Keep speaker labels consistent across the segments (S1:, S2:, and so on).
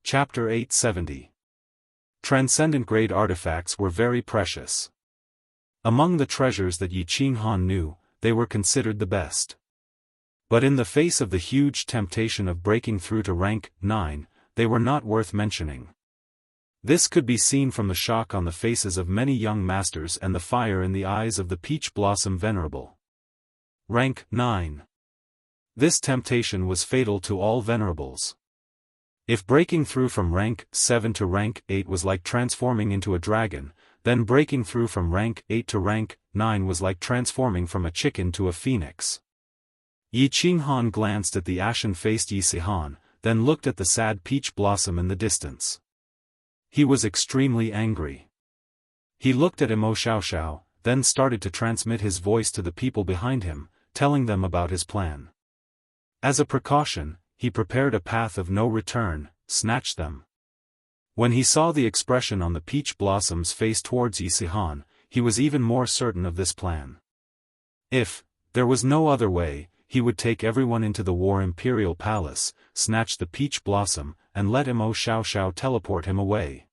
S1: Chapter 870. Transcendent-grade artifacts were very precious. Among the treasures that Yi Qinghan knew, they were considered the best. But in the face of the huge temptation of breaking through to rank 9, they were not worth mentioning. This could be seen from the shock on the faces of many young masters and the fire in the eyes of the Peach Blossom Venerable. Rank 9. This temptation was fatal to all venerables. If breaking through from rank 7 to rank 8 was like transforming into a dragon, then breaking through from rank 8 to rank 9 was like transforming from a chicken to a phoenix. Yi Qinghan glanced at the ashen-faced Yi Sihan, then looked at the sad peach blossom in the distance. He was extremely angry. He looked at Immortal Xiaoxiao, then started to transmit his voice to the people behind him, telling them about his plan. As a precaution, he prepared a path of no return, snatched them. When he saw the expression on the peach blossom's face towards Yi Sihan, he was even more certain of this plan. If there was no other way, he would take everyone into the War Imperial Palace, snatch the peach blossom, and let Immortal Xiaoxiao teleport him away.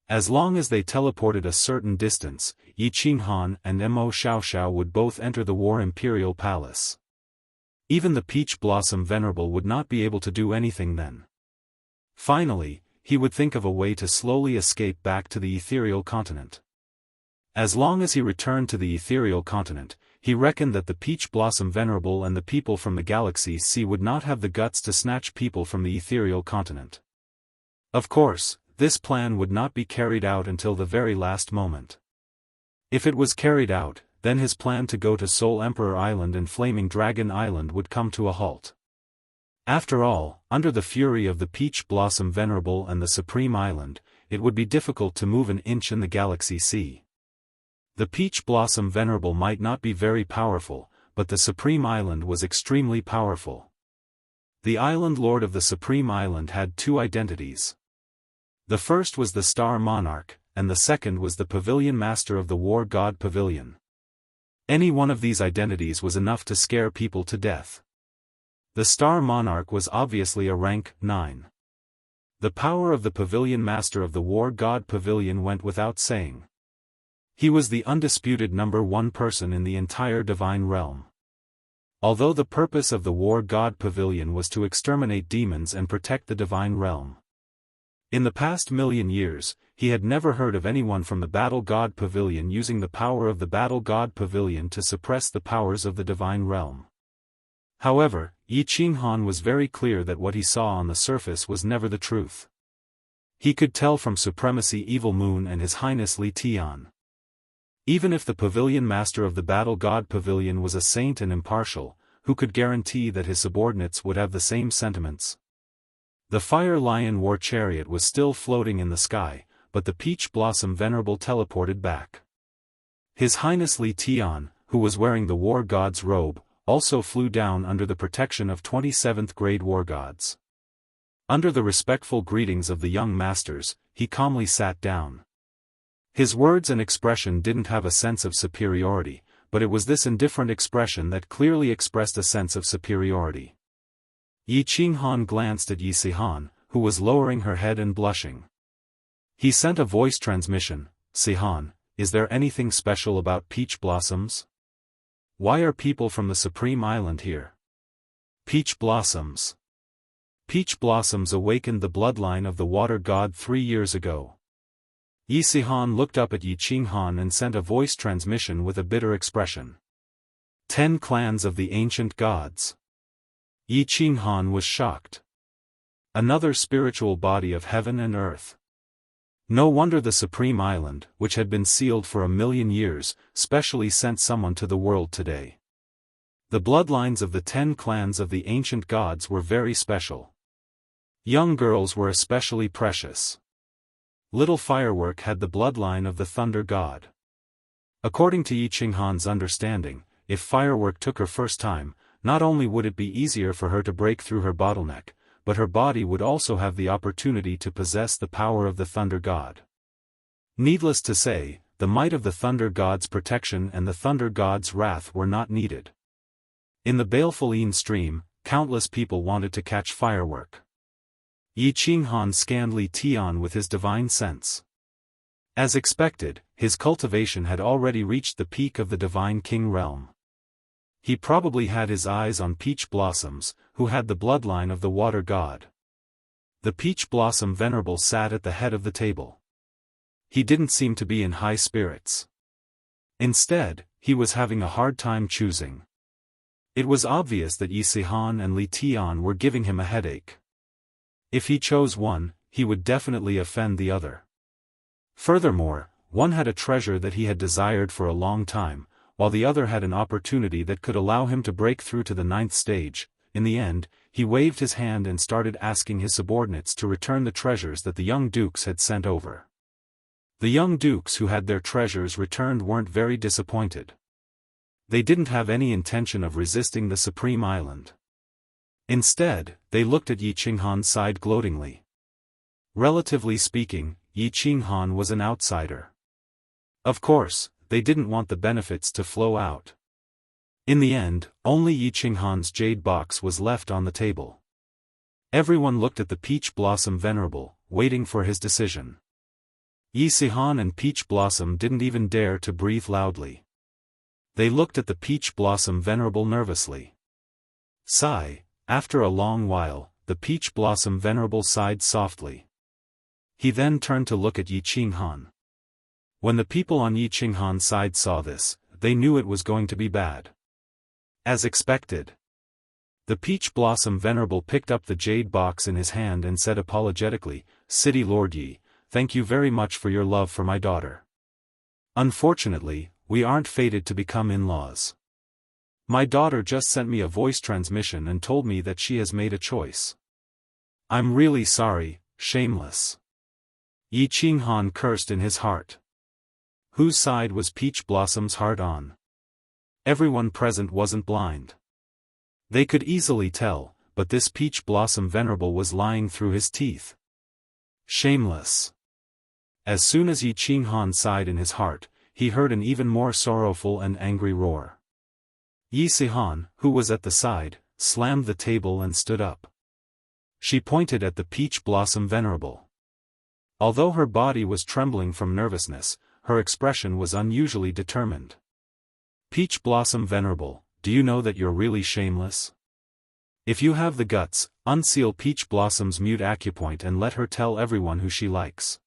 S1: As long as they teleported a certain distance, Yi Qinghan and Immortal Xiaoxiao would both enter the War Imperial Palace. Even the Peach Blossom Venerable would not be able to do anything then. Finally, he would think of a way to slowly escape back to the ethereal continent. As long as he returned to the ethereal continent, he reckoned that the Peach Blossom Venerable and the people from the Galaxy Sea would not have the guts to snatch people from the ethereal continent. Of course, this plan would not be carried out until the very last moment. If it was carried out, then his plan to go to Soul Emperor Island and Flaming Dragon Island would come to a halt. After all, under the fury of the Peach Blossom Venerable and the Supreme Island, it would be difficult to move an inch in the Galaxy Sea. The Peach Blossom Venerable might not be very powerful, but the Supreme Island was extremely powerful. The Island Lord of the Supreme Island had two identities. The first was the Star Monarch, and the second was the Pavilion Master of the War God Pavilion. Any one of these identities was enough to scare people to death. The Star Monarch was obviously a rank 9. The power of the Pavilion Master of the War God Pavilion went without saying. He was the undisputed number 1 person in the entire Divine Realm. Although the purpose of the War God Pavilion was to exterminate demons and protect the Divine Realm. In the past million years, he had never heard of anyone from the Battle God Pavilion using the power of the Battle God Pavilion to suppress the powers of the Divine Realm. However, Yi Qinghan was very clear that what he saw on the surface was never the truth. He could tell from Supremacy Evil Moon and His Highness Li Tian. Even if the Pavilion Master of the Battle God Pavilion was a saint and impartial, who could guarantee that his subordinates would have the same sentiments? The Fire Lion War Chariot was still floating in the sky, but the Peach Blossom Venerable teleported back. His Highness Li Tian, who was wearing the War God's robe, also flew down under the protection of 27th grade War Gods. Under the respectful greetings of the young masters, he calmly sat down. His words and expression didn't have a sense of superiority, but it was this indifferent expression that clearly expressed a sense of superiority. Yi Qinghan glanced at Yi Sihan, who was lowering her head and blushing. He sent a voice transmission. Sihan, is there anything special about peach blossoms? Why are people from the Supreme Island here? Peach blossoms. Peach blossoms awakened the bloodline of the Water God 3 years ago. Yi Sihan looked up at Yi Qinghan and sent a voice transmission with a bitter expression. 10 clans of the ancient gods. Yi Qinghan was shocked. Another spiritual body of heaven and earth. No wonder the Supreme Island, which had been sealed for 1,000,000 years, specially sent someone to the world today. The bloodlines of the 10 clans of the ancient gods were very special. Young girls were especially precious. Little Firework had the bloodline of the Thunder God. According to Yi Qinghan's understanding, if Firework took her first time, not only would it be easier for her to break through her bottleneck, but her body would also have the opportunity to possess the power of the Thunder God. Needless to say, the might of the Thunder God's protection and the Thunder God's wrath were not needed. In the baleful Een stream, countless people wanted to catch Firework. Yi Qinghan scanned Li Tian with his divine sense. As expected, his cultivation had already reached the peak of the divine king realm. He probably had his eyes on Peach Blossoms, who had the bloodline of the water god. The Peach Blossom Venerable sat at the head of the table. He didn't seem to be in high spirits. Instead, he was having a hard time choosing. It was obvious that Yi Sihan and Li Tian were giving him a headache. If he chose one, he would definitely offend the other. Furthermore, one had a treasure that he had desired for a long time, while the other had an opportunity that could allow him to break through to the 9th stage. In the end, he waved his hand and started asking his subordinates to return the treasures that the young dukes had sent over. The young dukes who had their treasures returned weren't very disappointed. They didn't have any intention of resisting the Supreme Island. Instead, they looked at Yi Qinghan's side gloatingly. Relatively speaking, Yi Qinghan was an outsider. Of course, they didn't want the benefits to flow out. In the end, only Yi Qinghan's jade box was left on the table. Everyone looked at the Peach Blossom Venerable, waiting for his decision. Yi Sihan and Peach Blossom didn't even dare to breathe loudly. They looked at the Peach Blossom Venerable nervously. Sigh. After a long while, the Peach Blossom Venerable sighed softly. He then turned to look at Yi Qinghan. When the people on Yi Qinghan's side saw this, they knew it was going to be bad. As expected. The Peach Blossom Venerable picked up the jade box in his hand and said apologetically, "City Lord Yi, thank you very much for your love for my daughter. Unfortunately, we aren't fated to become in-laws. My daughter just sent me a voice transmission and told me that she has made a choice. I'm really sorry, shameless." Yi Qinghan cursed in his heart. Whose side was Peach Blossom's heart on? Everyone present wasn't blind. They could easily tell, but this Peach Blossom Venerable was lying through his teeth. Shameless. As soon as Yi Qinghan sighed in his heart, he heard an even more sorrowful and angry roar. Yi Sihan, who was at the side, slammed the table and stood up. She pointed at the Peach Blossom Venerable. Although her body was trembling from nervousness, her expression was unusually determined. Peach Blossom Venerable, do you know that you're really shameless? If you have the guts, unseal Peach Blossom's mute acupoint and let her tell everyone who she likes.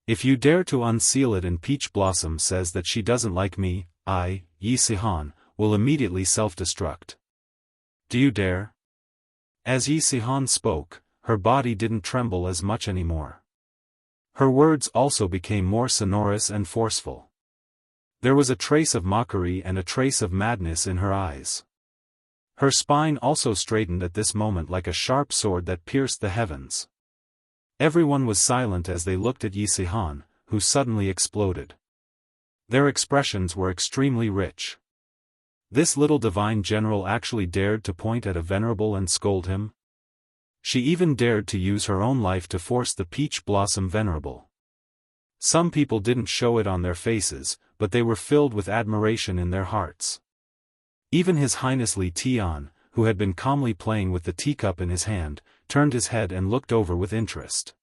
S1: If you dare to unseal it and Peach Blossom says that she doesn't like me, I, Yi Sihan, will immediately self-destruct. Do you dare? As Yi Sihan spoke, her body didn't tremble as much anymore. Her words also became more sonorous and forceful. There was a trace of mockery and a trace of madness in her eyes. Her spine also straightened at this moment like a sharp sword that pierced the heavens. Everyone was silent as they looked at Yi Sihan, who suddenly exploded. Their expressions were extremely rich. This little divine general actually dared to point at a venerable and scold him? She even dared to use her own life to force the Peach Blossom Venerable. Some people didn't show it on their faces, but they were filled with admiration in their hearts. Even His Highness Li Tian, who had been calmly playing with the teacup in his hand, turned his head and looked over with interest.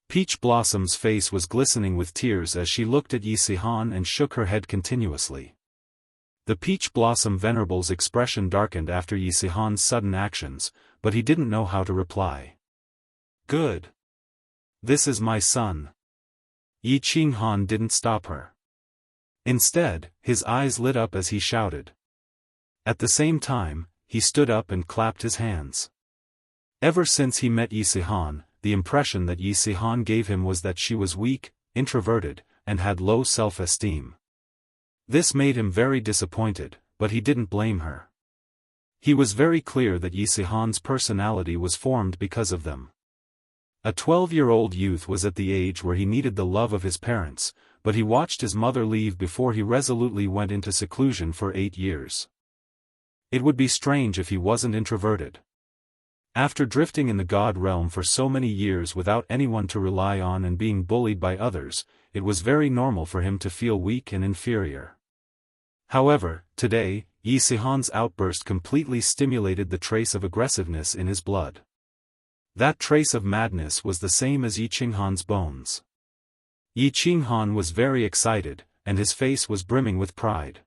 S1: Peach Blossom's face was glistening with tears as she looked at Yi Sihan and shook her head continuously. The Peach Blossom Venerable's expression darkened after Yi Sihan's sudden actions, but he didn't know how to reply. Good. This is my son. Yi Qinghan didn't stop her. Instead, his eyes lit up as he shouted. At the same time, he stood up and clapped his hands. Ever since he met Yi Sihan, the impression that Yi Sihan gave him was that she was weak, introverted, and had low self-esteem. This made him very disappointed, but he didn't blame her. He was very clear that Yi Sihan's personality was formed because of them. A 12-year-old youth was at the age where he needed the love of his parents, but he watched his mother leave before he resolutely went into seclusion for 8 years. It would be strange if he wasn't introverted. After drifting in the God realm for so many years without anyone to rely on and being bullied by others, it was very normal for him to feel weak and inferior. However, today, Yi Sihan's outburst completely stimulated the trace of aggressiveness in his blood. That trace of madness was the same as Yi Qinghan's bones. Yi Qinghan was very excited, and his face was brimming with pride.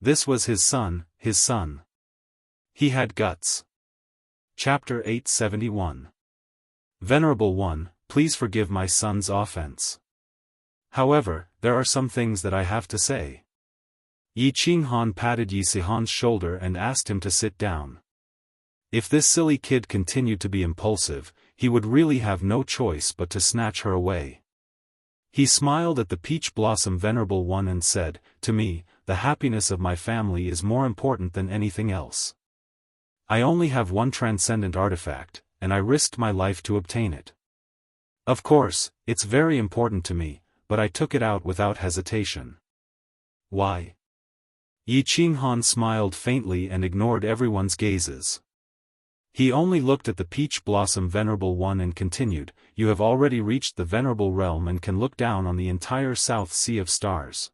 S1: This was his son, his son. He had guts. Chapter 871. Venerable One, please forgive my son's offense. However, there are some things that I have to say. Yi Qinghan patted Yi Sihan's shoulder and asked him to sit down. If this silly kid continued to be impulsive, he would really have no choice but to snatch her away. He smiled at the peach blossom Venerable One and said, "To me, the happiness of my family is more important than anything else. I only have one transcendent artifact, and I risked my life to obtain it. Of course, it's very important to me, but I took it out without hesitation." "Why?" Yi Qinghan smiled faintly and ignored everyone's gazes. He only looked at the peach blossom Venerable One and continued, "You have already reached the Venerable Realm and can look down on the entire South Sea of Stars.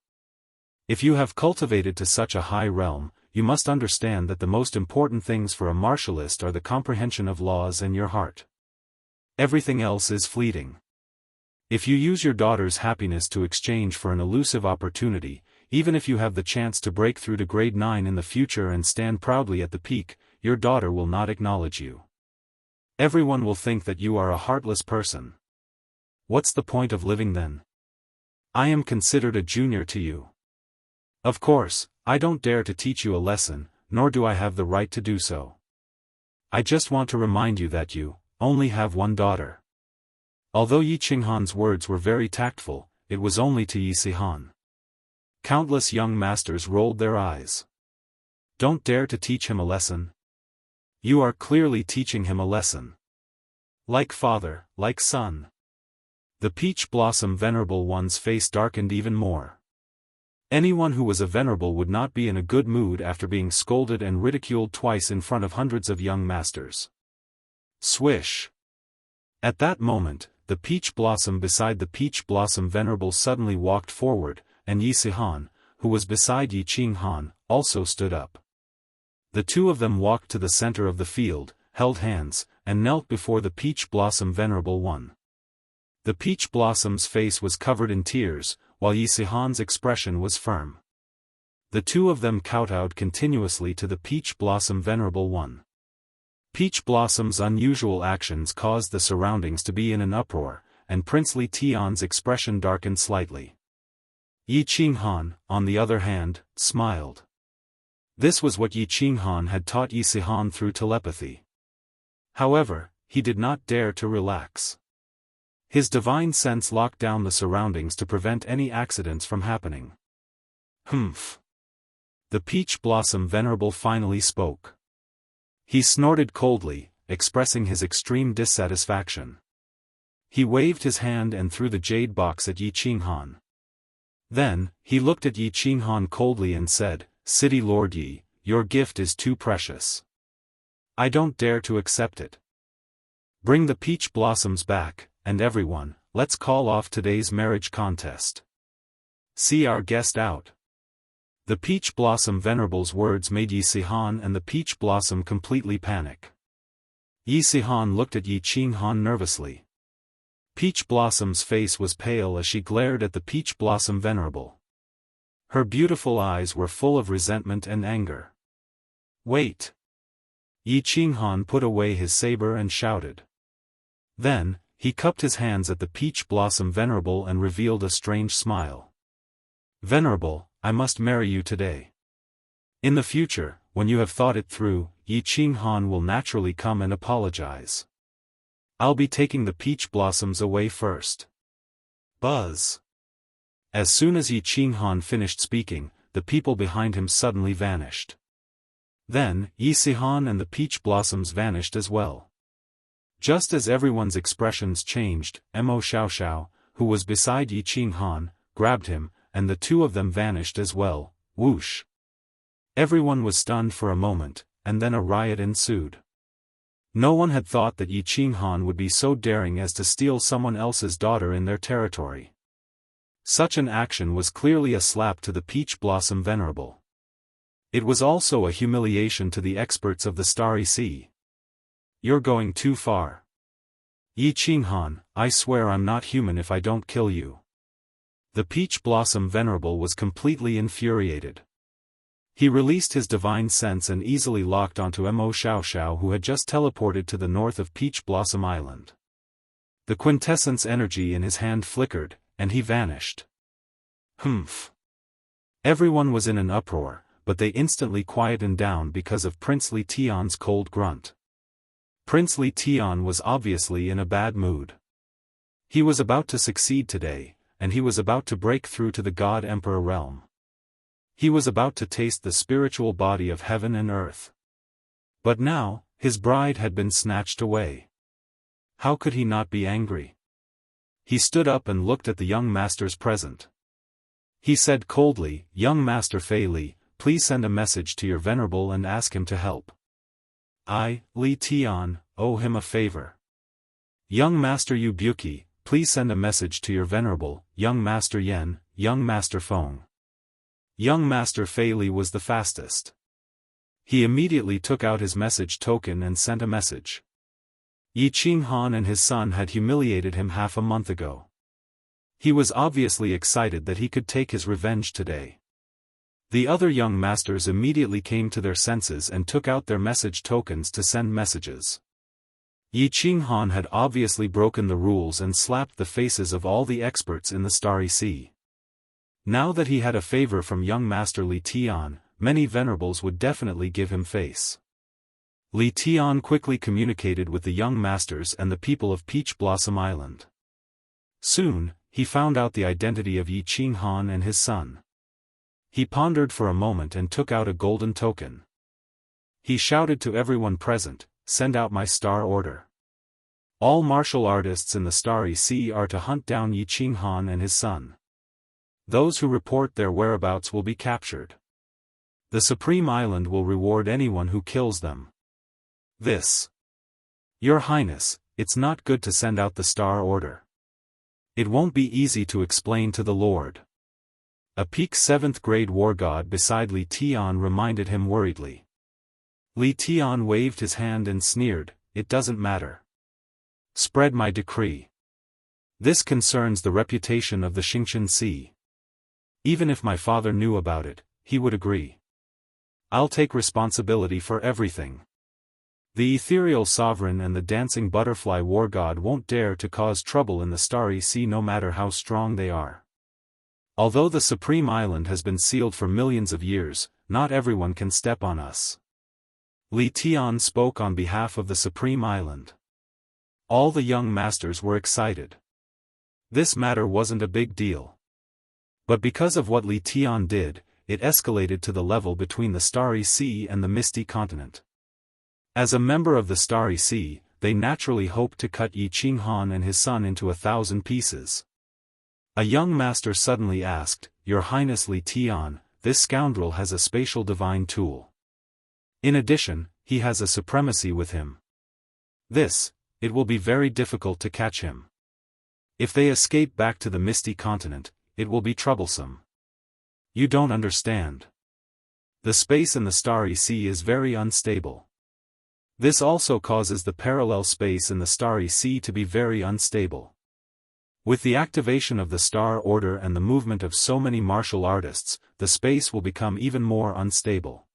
S1: If you have cultivated to such a high realm, you must understand that the most important things for a martialist are the comprehension of laws and your heart. Everything else is fleeting. If you use your daughter's happiness to exchange for an elusive opportunity, even if you have the chance to break through to grade 9 in the future and stand proudly at the peak, your daughter will not acknowledge you. Everyone will think that you are a heartless person. What's the point of living then? I am considered a junior to you. Of course, I don't dare to teach you a lesson, nor do I have the right to do so. I just want to remind you that you only have one daughter." Although Yi Qinghan's words were very tactful, it was only to Yi Sihan. Countless young masters rolled their eyes. "Don't dare to teach him a lesson? You are clearly teaching him a lesson. Like father, like son." The peach blossom Venerable One's face darkened even more. Anyone who was a venerable would not be in a good mood after being scolded and ridiculed twice in front of hundreds of young masters. Swish! At that moment, the peach blossom beside the peach blossom Venerable suddenly walked forward, and Yi Sihan, who was beside Yi Qinghan, also stood up. The two of them walked to the center of the field, held hands, and knelt before the peach blossom Venerable One. The peach blossom's face was covered in tears, while Yi Sihan's expression was firm. The two of them kowtowed continuously to the peach blossom Venerable One. Peach Blossom's unusual actions caused the surroundings to be in an uproar, and Princely Tian's expression darkened slightly. Yi Qinghan, on the other hand, smiled. This was what Yi Qinghan had taught Yi Sihan through telepathy. However, he did not dare to relax. His divine sense locked down the surroundings to prevent any accidents from happening. "Humph." The peach blossom Venerable finally spoke. He snorted coldly, expressing his extreme dissatisfaction. He waved his hand and threw the jade box at Yi Qinghan. Then, he looked at Yi Qinghan coldly and said, "City Lord Yi, your gift is too precious. I don't dare to accept it. Bring the peach blossoms back, and everyone, let's call off today's marriage contest. See our guest out." The peach blossom Venerable's words made Yi Sihan and the peach blossom completely panic. Yi Sihan looked at Yi Qinghan nervously. Peach Blossom's face was pale as she glared at the peach blossom Venerable. Her beautiful eyes were full of resentment and anger. "Wait!" Yi Qinghan put away his saber and shouted. Then, he cupped his hands at the peach blossom Venerable and revealed a strange smile. "Venerable, I must marry you today. In the future, when you have thought it through, Yi Qinghan will naturally come and apologize. I'll be taking the peach blossoms away first." Buzz! As soon as Yi Qinghan finished speaking, the people behind him suddenly vanished. Then, Yi Sihan and the peach blossoms vanished as well. Just as everyone's expressions changed, Mo Xiaoxiao, who was beside Yi Qinghan, grabbed him, and the two of them vanished as well. Whoosh! Everyone was stunned for a moment, and then a riot ensued. No one had thought that Yi Qinghan would be so daring as to steal someone else's daughter in their territory. Such an action was clearly a slap to the peach blossom Venerable. It was also a humiliation to the experts of the Starry Sea. "You're going too far. Yi Qinghan, I swear I'm not human if I don't kill you. The Peach Blossom Venerable was completely infuriated. He released his divine sense and easily locked onto Mo Xiaoxiao, who had just teleported to the north of Peach Blossom Island. The quintessence energy in his hand flickered, and he vanished. Humph. Everyone was in an uproar, but they instantly quietened down because of Prince Li Tian's cold grunt. Prince Li Tian was obviously in a bad mood. He was about to succeed today, and he was about to break through to the God Emperor realm. He was about to taste the spiritual body of heaven and earth. But now, his bride had been snatched away. How could he not be angry? He stood up and looked at the young masters present. He said coldly, "Young Master Fei Li, please send a message to your venerable and ask him to help. I, Li Tian, owe him a favor. Young Master Yu Buki, please send a message to your venerable, Young Master Yen, Young Master Feng." Young Master Fei Li was the fastest. He immediately took out his message token and sent a message. Yi Qinghan and his son had humiliated him half a month ago. He was obviously excited that he could take his revenge today. The other young masters immediately came to their senses and took out their message tokens to send messages. Yi Qinghan had obviously broken the rules and slapped the faces of all the experts in the Starry Sea. Now that he had a favor from young Master Li Tian, many venerables would definitely give him face. Li Tian quickly communicated with the young masters and the people of Peach Blossom Island. Soon, he found out the identity of Yi Qinghan and his son. He pondered for a moment and took out a golden token. He shouted to everyone present, "Send out my star order. All martial artists in the Starry Sea are to hunt down Yi Qinghan and his son. Those who report their whereabouts will be captured. The Supreme Island will reward anyone who kills them." This. Your Highness, it's not good to send out the star order. It won't be easy to explain to the Lord. A peak 7th grade war god beside Li Tian reminded him worriedly. Li Tian waved his hand and sneered, "It doesn't matter. Spread my decree. This concerns the reputation of the Xingqian Sea. Even if my father knew about it, he would agree. I'll take responsibility for everything. The ethereal sovereign and the dancing butterfly war god won't dare to cause trouble in the Starry Sea no matter how strong they are. Although the Supreme Island has been sealed for millions of years, not everyone can step on us." Li Tian spoke on behalf of the Supreme Island. All the young masters were excited. This matter wasn't a big deal. But because of what Li Tian did, it escalated to the level between the Starry Sea and the Misty Continent. As a member of the Starry Sea, they naturally hoped to cut Yi Qinghan and his son into 1,000 pieces. A young master suddenly asked, "Your Highness Li Tian, this scoundrel has a spatial divine tool. In addition, he has a supremacy with him. It will be very difficult to catch him. If they escape back to the Misty Continent, it will be troublesome. You don't understand. The space in the Starry Sea is very unstable. This also causes the parallel space in the Starry Sea to be very unstable. With the activation of the Star Order and the movement of so many martial artists, the space will become even more unstable.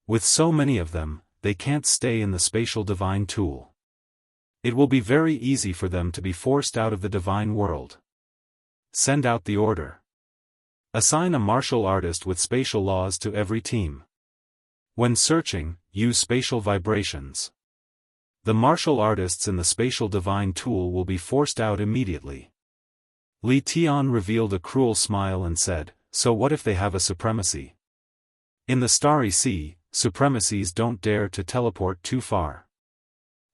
S1: With so many of them, they can't stay in the spatial divine tool. It will be very easy for them to be forced out of the divine world. Send out the order. Assign a martial artist with spatial laws to every team. When searching, use spatial vibrations. The martial artists in the spatial divine tool will be forced out immediately." Li Tian revealed a cruel smile and said, "So what if they have a supremacy? In the Starry Sea, supremacies don't dare to teleport too far.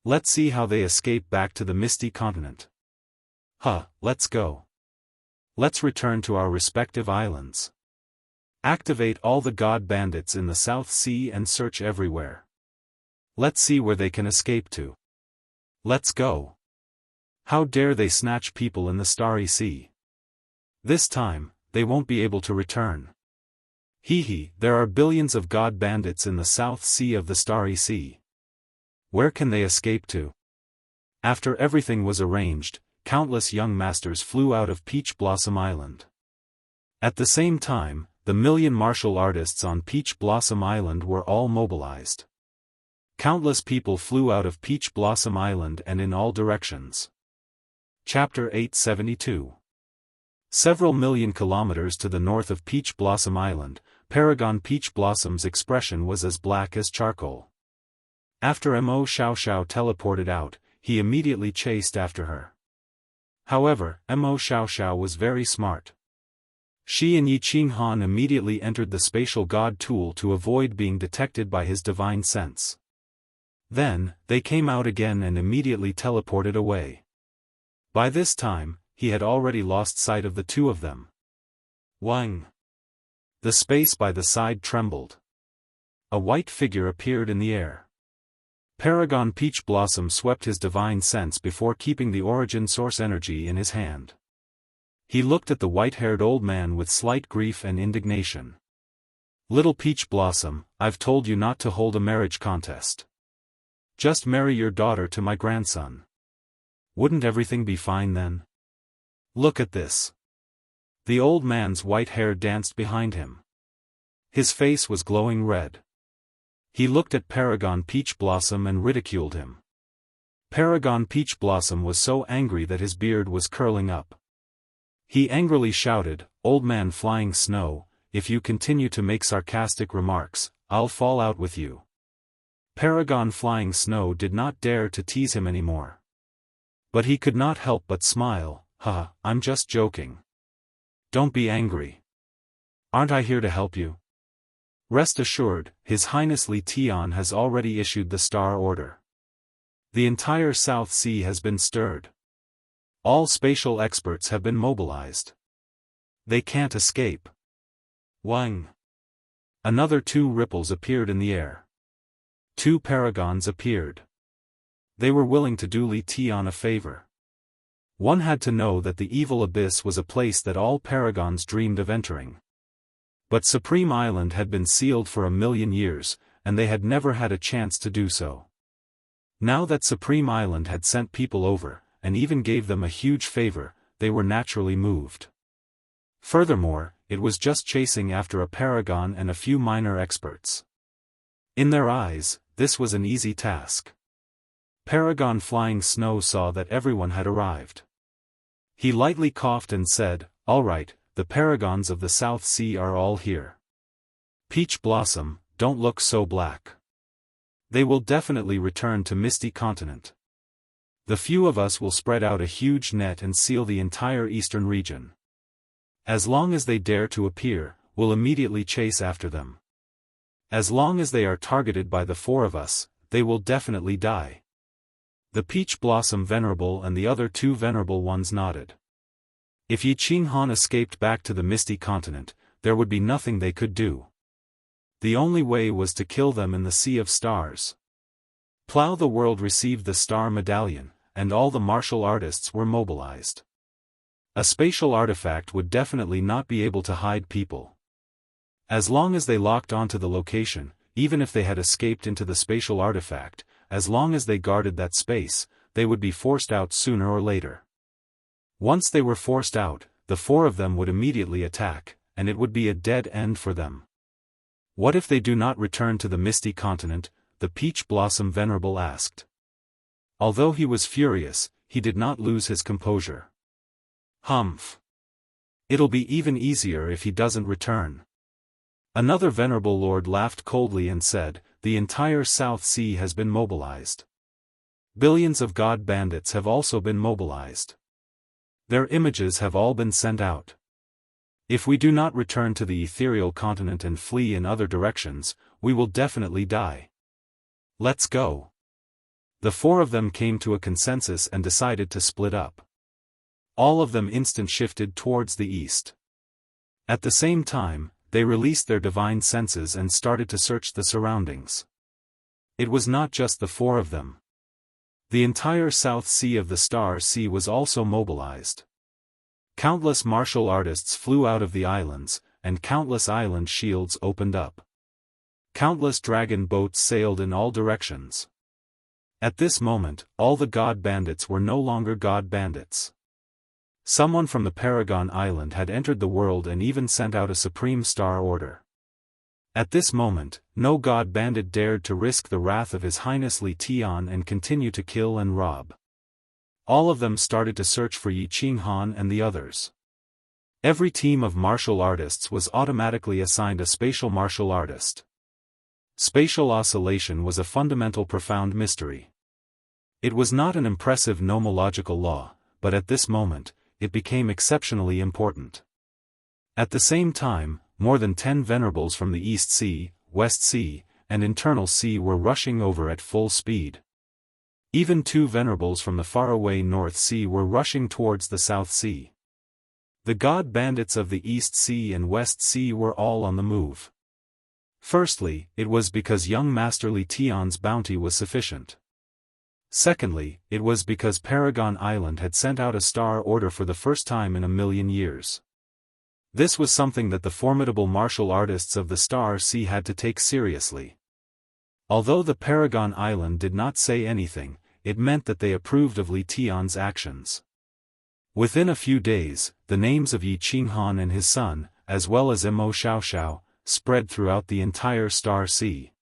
S1: Let's see how they escape back to the Misty Continent. Let's go. Let's return to our respective islands. Activate all the god bandits in the South Sea and search everywhere. Let's see where they can escape to. Let's go. How dare they snatch people in the Starry Sea? This time, they won't be able to return. There are billions of god bandits in the South Sea of the Starry Sea. Where can they escape to? After everything was arranged, countless young masters flew out of Peach Blossom Island. At the same time, the million martial artists on Peach Blossom Island were all mobilized. Countless people flew out of Peach Blossom Island and in all directions. Chapter 872. Several million kilometers to the north of Peach Blossom Island, Paragon Peach Blossom's expression was as black as charcoal. After Mo Xiaoxiao teleported out, he immediately chased after her. However, Mo Xiaoxiao was very smart. She and Yi Qinghan immediately entered the spatial god tool to avoid being detected by his divine sense. Then, they came out again and immediately teleported away. By this time, he had already lost sight of the two of them. Wang! The space by the side trembled. A white figure appeared in the air. Paragon Peach Blossom swept his divine sense before keeping the origin source energy in his hand. He looked at the white-haired old man with slight grief and indignation. Little Peach Blossom, I've told you not to hold a marriage contest. Just marry your daughter to my grandson. Wouldn't everything be fine then? Look at this. The old man's white hair danced behind him. His face was glowing red. He looked at Paragon Peach Blossom and ridiculed him. Paragon Peach Blossom was so angry that his beard was curling up. He angrily shouted, "Old man Flying Snow, if you continue to make sarcastic remarks, I'll fall out with you." Paragon Flying Snow did not dare to tease him anymore. But he could not help but smile. "Haha, I'm just joking. Don't be angry. Aren't I here to help you? Rest assured, His Highness Li Tian has already issued the Star Order. The entire South Sea has been stirred. All spatial experts have been mobilized. They can't escape." Wang! Another two ripples appeared in the air. Two paragons appeared. They were willing to do Li Tian a favor. One had to know that the evil abyss was a place that all paragons dreamed of entering. But Supreme Island had been sealed for 1,000,000 years, and they had never had a chance to do so. Now that Supreme Island had sent people over, and even gave them a huge favor, they were naturally moved. Furthermore, it was just chasing after a paragon and a few minor experts. In their eyes, this was an easy task. Paragon Flying Snow saw that everyone had arrived. He lightly coughed and said, "All right, the paragons of the South Sea are all here. Peach Blossom, don't look so black. They will definitely return to Misty Continent. The few of us will spread out a huge net and seal the entire eastern region. As long as they dare to appear, we'll immediately chase after them. As long as they are targeted by the four of us, they will definitely die." The Peach Blossom Venerable and the other two Venerable ones nodded. If Yi Qinghan escaped back to the Misty Continent, there would be nothing they could do. The only way was to kill them in the Sea of Stars. Plow the World received the Star Medallion, and all the martial artists were mobilized. A spatial artifact would definitely not be able to hide people. As long as they locked onto the location, even if they had escaped into the spatial artifact, as long as they guarded that space, they would be forced out sooner or later. Once they were forced out, the four of them would immediately attack, and it would be a dead end for them. What if they do not return to the Misty Continent? The Peach Blossom Venerable asked. Although he was furious, he did not lose his composure. "Humph. It'll be even easier if he doesn't return." Another Venerable Lord laughed coldly and said, "The entire South Sea has been mobilized. Billions of god bandits have also been mobilized. Their images have all been sent out. If we do not return to the ethereal continent and flee in other directions, we will definitely die. Let's go." The four of them came to a consensus and decided to split up. All of them instant shifted towards the east. At the same time, they released their divine senses and started to search the surroundings. It was not just the four of them. The entire South Sea of the Star Sea was also mobilized. Countless martial artists flew out of the islands, and countless island shields opened up. Countless dragon boats sailed in all directions. At this moment, all the god bandits were no longer god bandits. Someone from the Paragon Island had entered the world and even sent out a supreme star order. At this moment, no god bandit dared to risk the wrath of His Highness Li Tian and continue to kill and rob. All of them started to search for Yi Qinghan and the others. Every team of martial artists was automatically assigned a spatial martial artist. Spatial oscillation was a fundamental profound mystery. It was not an impressive nomological law, but at this moment, it became exceptionally important. At the same time, more than 10 venerables from the East Sea, West Sea, and Internal Sea were rushing over at full speed. Even 2 venerables from the faraway North Sea were rushing towards the South Sea. The god bandits of the East Sea and West Sea were all on the move. Firstly, it was because young Master Li Tian's bounty was sufficient. Secondly, it was because Paragon Island had sent out a star order for the first time in a million years. This was something that the formidable martial artists of the Star Sea had to take seriously. Although the Paragon Island did not say anything, it meant that they approved of Li Tian's actions. Within a few days, the names of Yi Qinghan and his son, as well as Mo Xiaoxiao, spread throughout the entire Star Sea.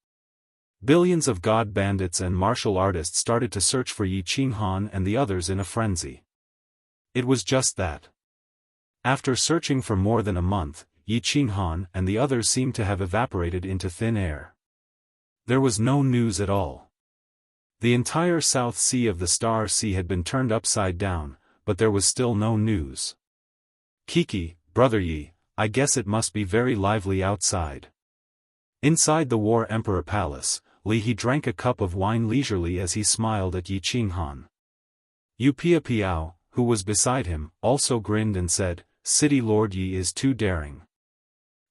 S1: Billions of god bandits and martial artists started to search for Yi Qinghan and the others in a frenzy. It was just that. After searching for more than a month, Yi Qinghan and the others seemed to have evaporated into thin air. There was no news at all. The entire South Sea of the Star Sea had been turned upside down, but there was still no news. Kiki, brother Yi, I guess it must be very lively outside. Inside the War Emperor Palace, Li He drank a cup of wine leisurely as he smiled at Yi Qinghan. Yu Piao, who was beside him, also grinned and said, City Lord Yi is too daring.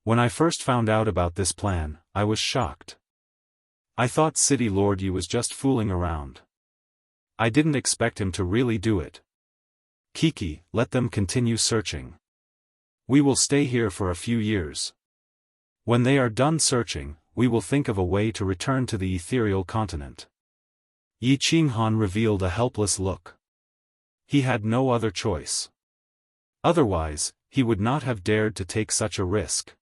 S1: When I first found out about this plan, I was shocked. I thought City Lord Yi was just fooling around. I didn't expect him to really do it. Kiki, let them continue searching. We will stay here for a few years. When they are done searching, we will think of a way to return to the ethereal continent. Yi Qinghan revealed a helpless look. He had no other choice. Otherwise, he would not have dared to take such a risk.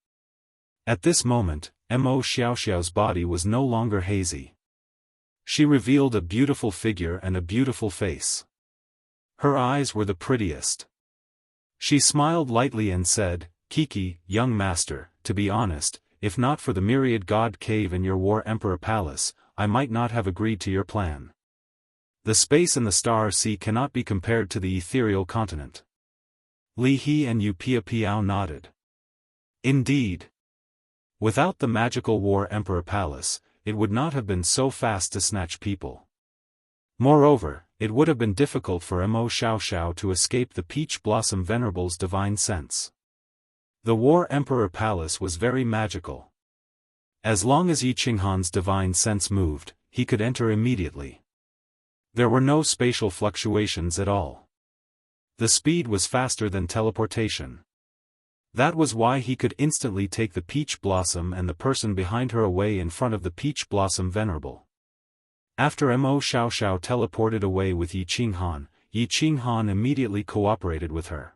S1: At this moment, Mo Xiaoxiao's body was no longer hazy. She revealed a beautiful figure and a beautiful face. Her eyes were the prettiest. She smiled lightly and said, Kiki, young master, to be honest, if not for the myriad god cave in your War Emperor Palace, I might not have agreed to your plan. The space in the Star Sea cannot be compared to the ethereal continent. Li He and Yu Piao nodded. Indeed. Without the magical War Emperor Palace, it would not have been so fast to snatch people. Moreover, it would have been difficult for Mo Xiaoxiao to escape the Peach Blossom Venerable's divine sense. The War Emperor Palace was very magical. As long as Yi Qinghan's divine sense moved, he could enter immediately. There were no spatial fluctuations at all. The speed was faster than teleportation. That was why he could instantly take the Peach Blossom and the person behind her away in front of the Peach Blossom Venerable. After Mo Xiaoxiao teleported away with Yi Qinghan immediately cooperated with her.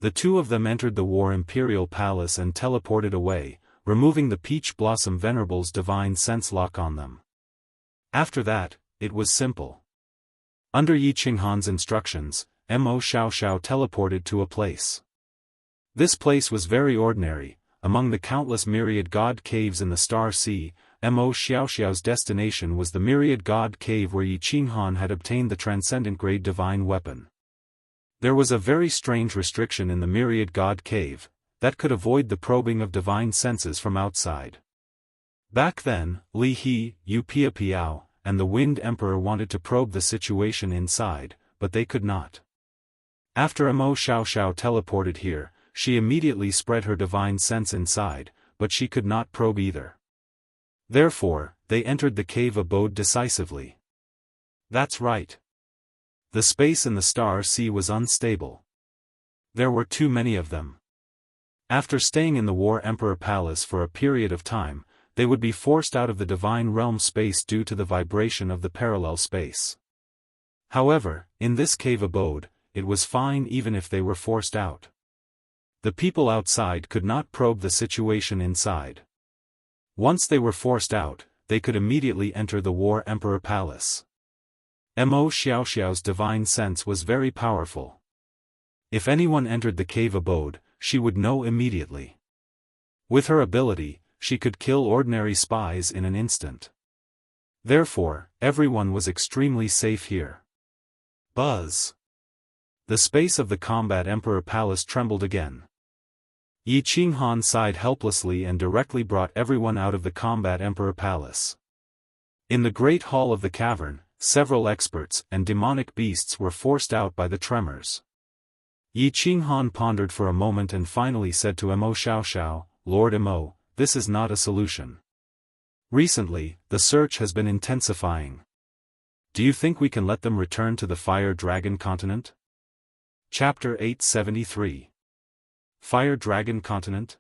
S1: The two of them entered the War Imperial Palace and teleported away, removing the Peach Blossom Venerable's divine sense lock on them. After that, it was simple. Under Yi Qinghan's instructions, Mo Xiaoxiao teleported to a place. This place was very ordinary. Among the countless myriad god caves in the Star Sea, Mo Xiaoxiao's destination was the myriad god cave where Yi Qinghan had obtained the transcendent grade divine weapon. There was a very strange restriction in the myriad god cave, that could avoid the probing of divine senses from outside. Back then, Li He, Yu Piao, and the Wind Emperor wanted to probe the situation inside, but they could not. After Mo Xiaoxiao teleported here, she immediately spread her divine sense inside, but she could not probe either. Therefore, they entered the cave abode decisively. That's right. The space in the Star Sea was unstable. There were too many of them. After staying in the War Emperor Palace for a period of time, they would be forced out of the divine realm space due to the vibration of the parallel space. However, in this cave abode, it was fine even if they were forced out. The people outside could not probe the situation inside. Once they were forced out, they could immediately enter the War Emperor Palace. Wuxia Xianxia's divine sense was very powerful. If anyone entered the cave abode, she would know immediately. With her ability, she could kill ordinary spies in an instant. Therefore, everyone was extremely safe here. Buzz. The space of the Combat Emperor Palace trembled again. Yi Qinghan sighed helplessly and directly brought everyone out of the Combat Emperor Palace. In the Great Hall of the Cavern, several experts and demonic beasts were forced out by the tremors. Yi Qinghan pondered for a moment and finally said to Mo Xiaoxiao, Lord Mo, this is not a solution. Recently, the search has been intensifying. Do you think we can let them return to the Fire Dragon Continent? Chapter 873. Fire Dragon Continent?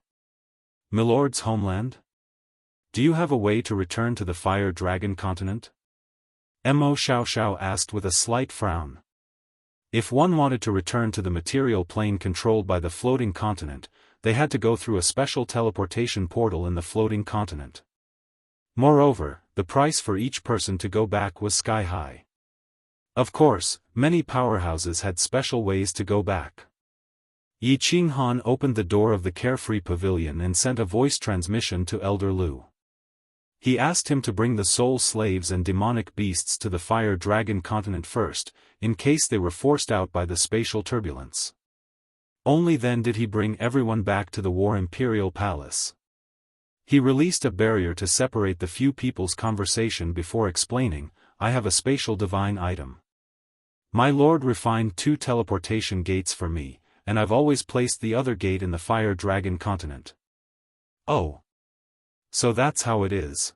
S1: Milord's homeland? Do you have a way to return to the Fire Dragon Continent? Mo Xiaoxiao asked with a slight frown. If one wanted to return to the material plane controlled by the floating continent, they had to go through a special teleportation portal in the floating continent. Moreover, the price for each person to go back was sky high. Of course, many powerhouses had special ways to go back. Yi Qinghan opened the door of the Carefree Pavilion and sent a voice transmission to Elder Lu. He asked him to bring the soul slaves and demonic beasts to the Fire Dragon Continent first, in case they were forced out by the spatial turbulence. Only then did he bring everyone back to the War Imperial Palace. He released a barrier to separate the few people's conversation before explaining, I have a spatial divine item. My lord refined 2 teleportation gates for me, and I've always placed the other gate in the Fire Dragon Continent. Oh. So that's how it is.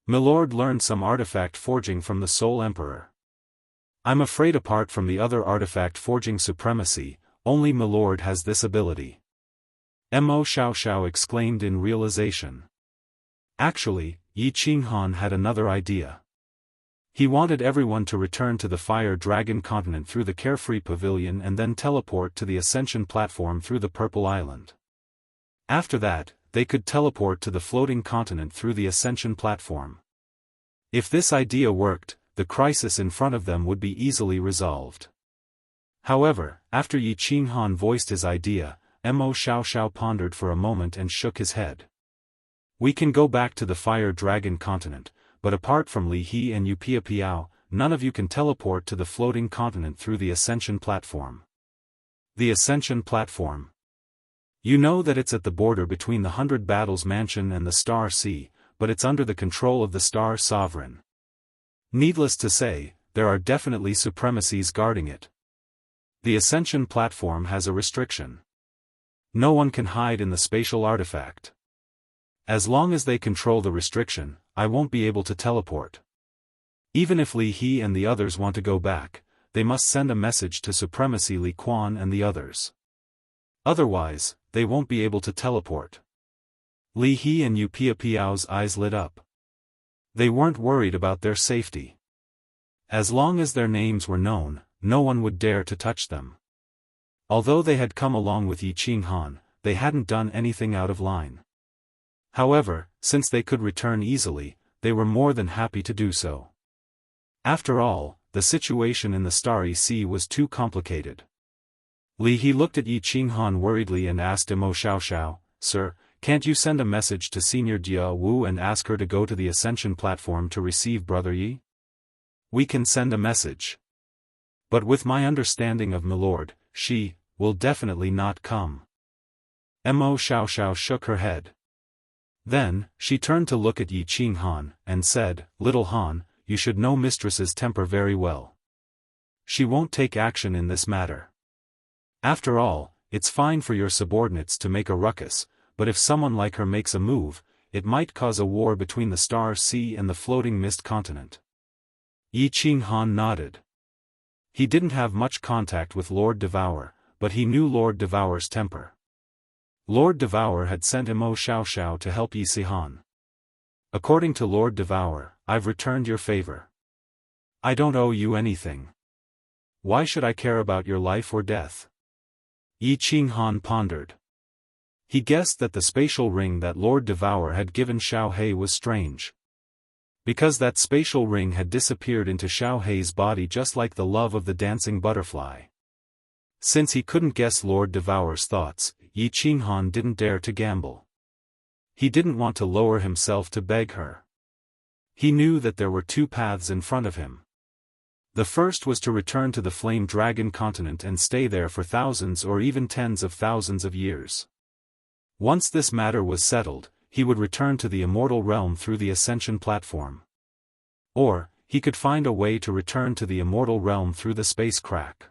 S1: Milord learned some artifact forging from the Soul Emperor. I'm afraid apart from the other artifact forging supremacy, only Milord has this ability. Mo Xiaoxiao exclaimed in realization. Actually, Yi Qinghan had another idea. He wanted everyone to return to the Fire Dragon Continent through the Carefree Pavilion and then teleport to the Ascension Platform through the Purple Island. After that, they could teleport to the floating continent through the Ascension Platform. If this idea worked, the crisis in front of them would be easily resolved. However, after Yi Qinghan voiced his idea, Mo Xiaoxiao pondered for a moment and shook his head. We can go back to the Fire Dragon Continent, but apart from Li He and Yu Piao, none of you can teleport to the floating continent through the Ascension Platform. The Ascension Platform. You know that it's at the border between the 100 Battles Mansion and the Star Sea, but it's under the control of the Star Sovereign. Needless to say, there are definitely supremacies guarding it. The Ascension Platform has a restriction. No one can hide in the spatial artifact. As long as they control the restriction, I won't be able to teleport. Even if Li He and the others want to go back, they must send a message to Supremacy Li Quan and the others. Otherwise, they won't be able to teleport. Li He and Yu Piao's eyes lit up. They weren't worried about their safety. As long as their names were known, no one would dare to touch them. Although they had come along with Yi Qinghan, they hadn't done anything out of line. However, since they could return easily, they were more than happy to do so. After all, the situation in the Starry Sea was too complicated. Li He looked at Yi Qinghan worriedly and asked Mo Xiaoxiao, Sir, can't you send a message to Senior Jia Wu and ask her to go to the Ascension Platform to receive Brother Yi? We can send a message. But with my understanding of Milord, she will definitely not come. Mo Xiaoxiao shook her head. Then, she turned to look at Yi Qinghan, and said, Little Han, you should know Mistress's temper very well. She won't take action in this matter. After all, it's fine for your subordinates to make a ruckus, but if someone like her makes a move, it might cause a war between the Star Sea and the Floating Mist Continent. Yi Qinghan nodded. He didn't have much contact with Lord Devour, but he knew Lord Devour's temper. Lord Devour had sent Mo Xiaoxiao to help Yi Sihan. According to Lord Devour, I've returned your favor. I don't owe you anything. Why should I care about your life or death? Yi Qinghan pondered. He guessed that the spatial ring that Lord Devour had given Xiao He was strange. Because that spatial ring had disappeared into Xiao He's body just like the love of the dancing butterfly. Since he couldn't guess Lord Devour's thoughts, Yi Qinghan didn't dare to gamble. He didn't want to lower himself to beg her. He knew that there were two paths in front of him. The first was to return to the Flame Dragon continent and stay there for thousands or even tens of thousands of years. Once this matter was settled, he would return to the Immortal realm through the Ascension platform. Or, he could find a way to return to the Immortal realm through the space crack.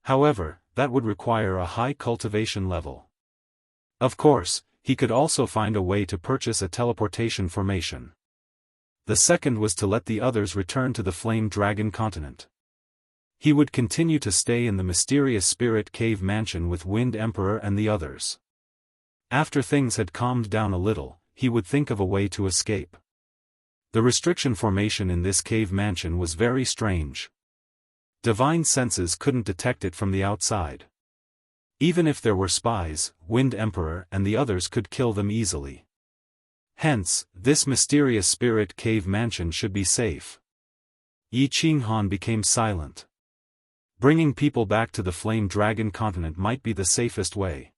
S1: However, that would require a high cultivation level. Of course, he could also find a way to purchase a teleportation formation. The second was to let the others return to the Flame Dragon continent. He would continue to stay in the mysterious spirit cave mansion with Wind Emperor and the others. After things had calmed down a little, he would think of a way to escape. The restriction formation in this cave mansion was very strange. Divine senses couldn't detect it from the outside. Even if there were spies, Wind Emperor and the others could kill them easily. Hence, this mysterious spirit cave mansion should be safe. Yi Qinghan became silent. Bringing people back to the Flame Dragon continent might be the safest way.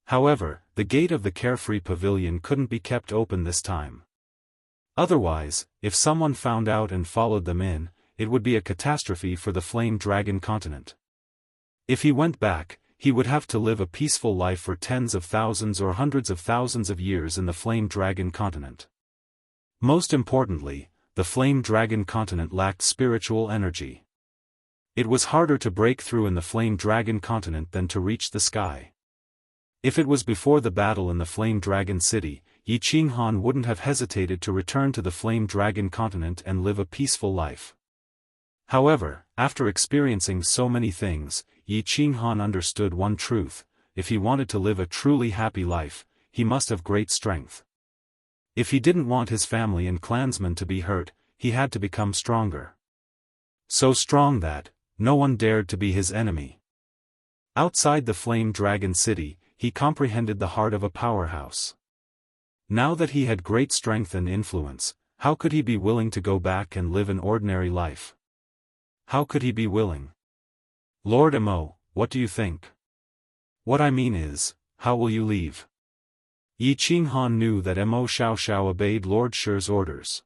S1: However, the gate of the Carefree Pavilion couldn't be kept open this time. Otherwise, if someone found out and followed them in, it would be a catastrophe for the Flame Dragon continent. If he went back, he would have to live a peaceful life for tens of thousands or hundreds of thousands of years in the Flame Dragon continent. Most importantly, the Flame Dragon continent lacked spiritual energy. It was harder to break through in the Flame Dragon continent than to reach the sky. If it was before the battle in the Flame Dragon city, Yi Qinghan wouldn't have hesitated to return to the Flame Dragon continent and live a peaceful life. However, after experiencing so many things, Yi Qinghan understood one truth: if he wanted to live a truly happy life, he must have great strength. If he didn't want his family and clansmen to be hurt, he had to become stronger. So strong that no one dared to be his enemy. Outside the Flame Dragon city, he comprehended the heart of a powerhouse. Now that he had great strength and influence, how could he be willing to go back and live an ordinary life? How could he be willing? Lord Mo, what do you think? What I mean is, how will you leave? Yi Qinghan knew that Mo Xiaoxiao obeyed Lord Shi's orders.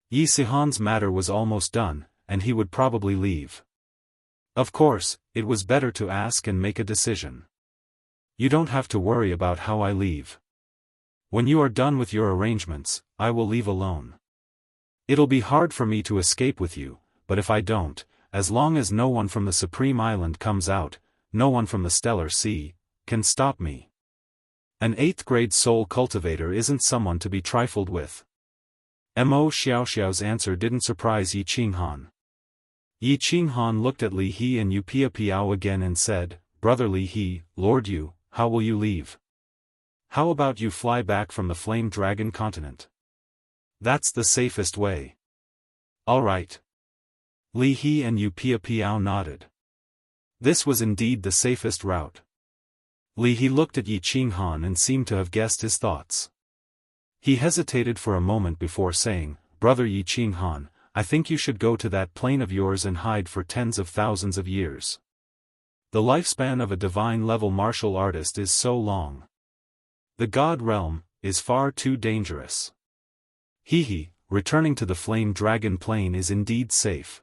S1: Yi Sihan's matter was almost done, and he would probably leave. Of course, it was better to ask and make a decision. You don't have to worry about how I leave. When you are done with your arrangements, I will leave alone. It'll be hard for me to escape with you, but if I don't, as long as no one from the Supreme Island comes out, no one from the Stellar Sea, can stop me. An 8th grade soul cultivator isn't someone to be trifled with. Mo Xiaoxiao's answer didn't surprise Yi Qinghan. Yi Qinghan looked at Li He and Yu Piao again and said, Brother Li He, Lord Yu, how will you leave? How about you fly back from the Flame Dragon continent? That's the safest way. All right. Li He and Yu Piao nodded. This was indeed the safest route. Li He looked at Yi Qinghan and seemed to have guessed his thoughts. He hesitated for a moment before saying, Brother Yi Qinghan, I think you should go to that plane of yours and hide for tens of thousands of years. The lifespan of a divine-level martial artist is so long. The God realm is far too dangerous. Returning to the Flame Dragon plane is indeed safe.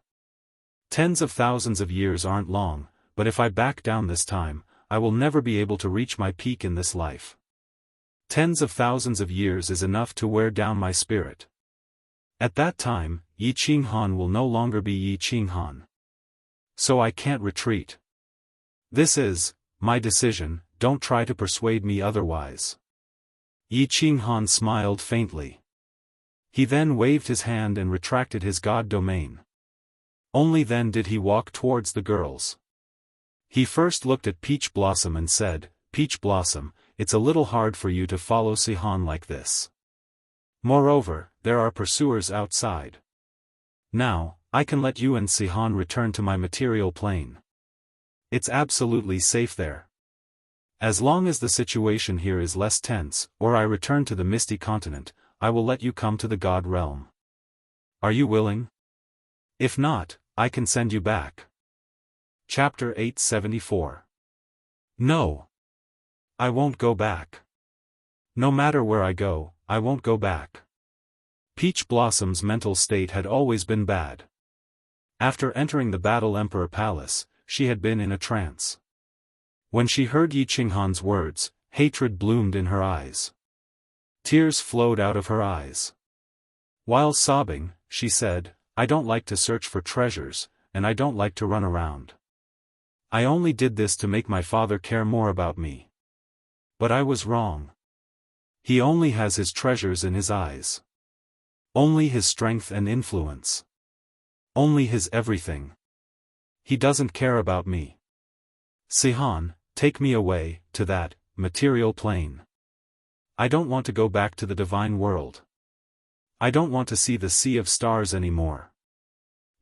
S1: Tens of thousands of years aren't long, but if I back down this time, I will never be able to reach my peak in this life. Tens of thousands of years is enough to wear down my spirit. At that time, Yi Qinghan will no longer be Yi Qinghan. So I can't retreat. This is my decision, don't try to persuade me otherwise. Yi Qinghan smiled faintly. He then waved his hand and retracted his god domain. Only then did he walk towards the girls. He first looked at Peach Blossom and said, Peach Blossom, it's a little hard for you to follow Sihan like this. Moreover, there are pursuers outside. Now, I can let you and Sihan return to my material plane. It's absolutely safe there. As long as the situation here is less tense, or I return to the Misty Continent, I will let you come to the God realm. Are you willing? If not, I can send you back. Chapter 874. No. I won't go back. No matter where I go, I won't go back. Peach Blossom's mental state had always been bad. After entering the Battle Emperor Palace, she had been in a trance. When she heard Yi Qinghan's words, hatred bloomed in her eyes. Tears flowed out of her eyes. While sobbing, she said, I don't like to search for treasures, and I don't like to run around. I only did this to make my father care more about me. But I was wrong. He only has his treasures in his eyes. Only his strength and influence. Only his everything. He doesn't care about me. Sihan, take me away, to that, material plane. I don't want to go back to the divine world. I don't want to see the sea of stars anymore.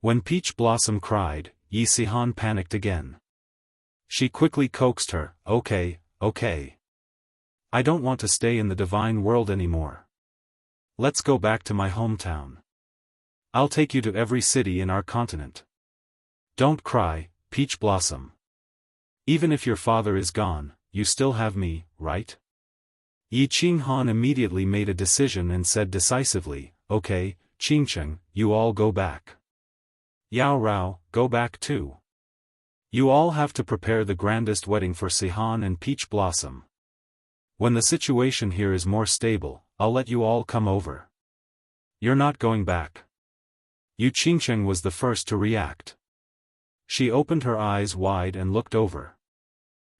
S1: When Peach Blossom cried, Yi Sihan panicked again. She quickly coaxed her, okay. I don't want to stay in the divine world anymore. Let's go back to my hometown. I'll take you to every city in our continent. Don't cry, Peach Blossom. Even if your father is gone, you still have me, right? Yi Qinghan immediately made a decision and said decisively, okay, Qingcheng, you all go back. Yao Rao, go back too. You all have to prepare the grandest wedding for Sihan and Peach Blossom. When the situation here is more stable, I'll let you all come over. You're not going back. Yu Qingcheng was the first to react. She opened her eyes wide and looked over.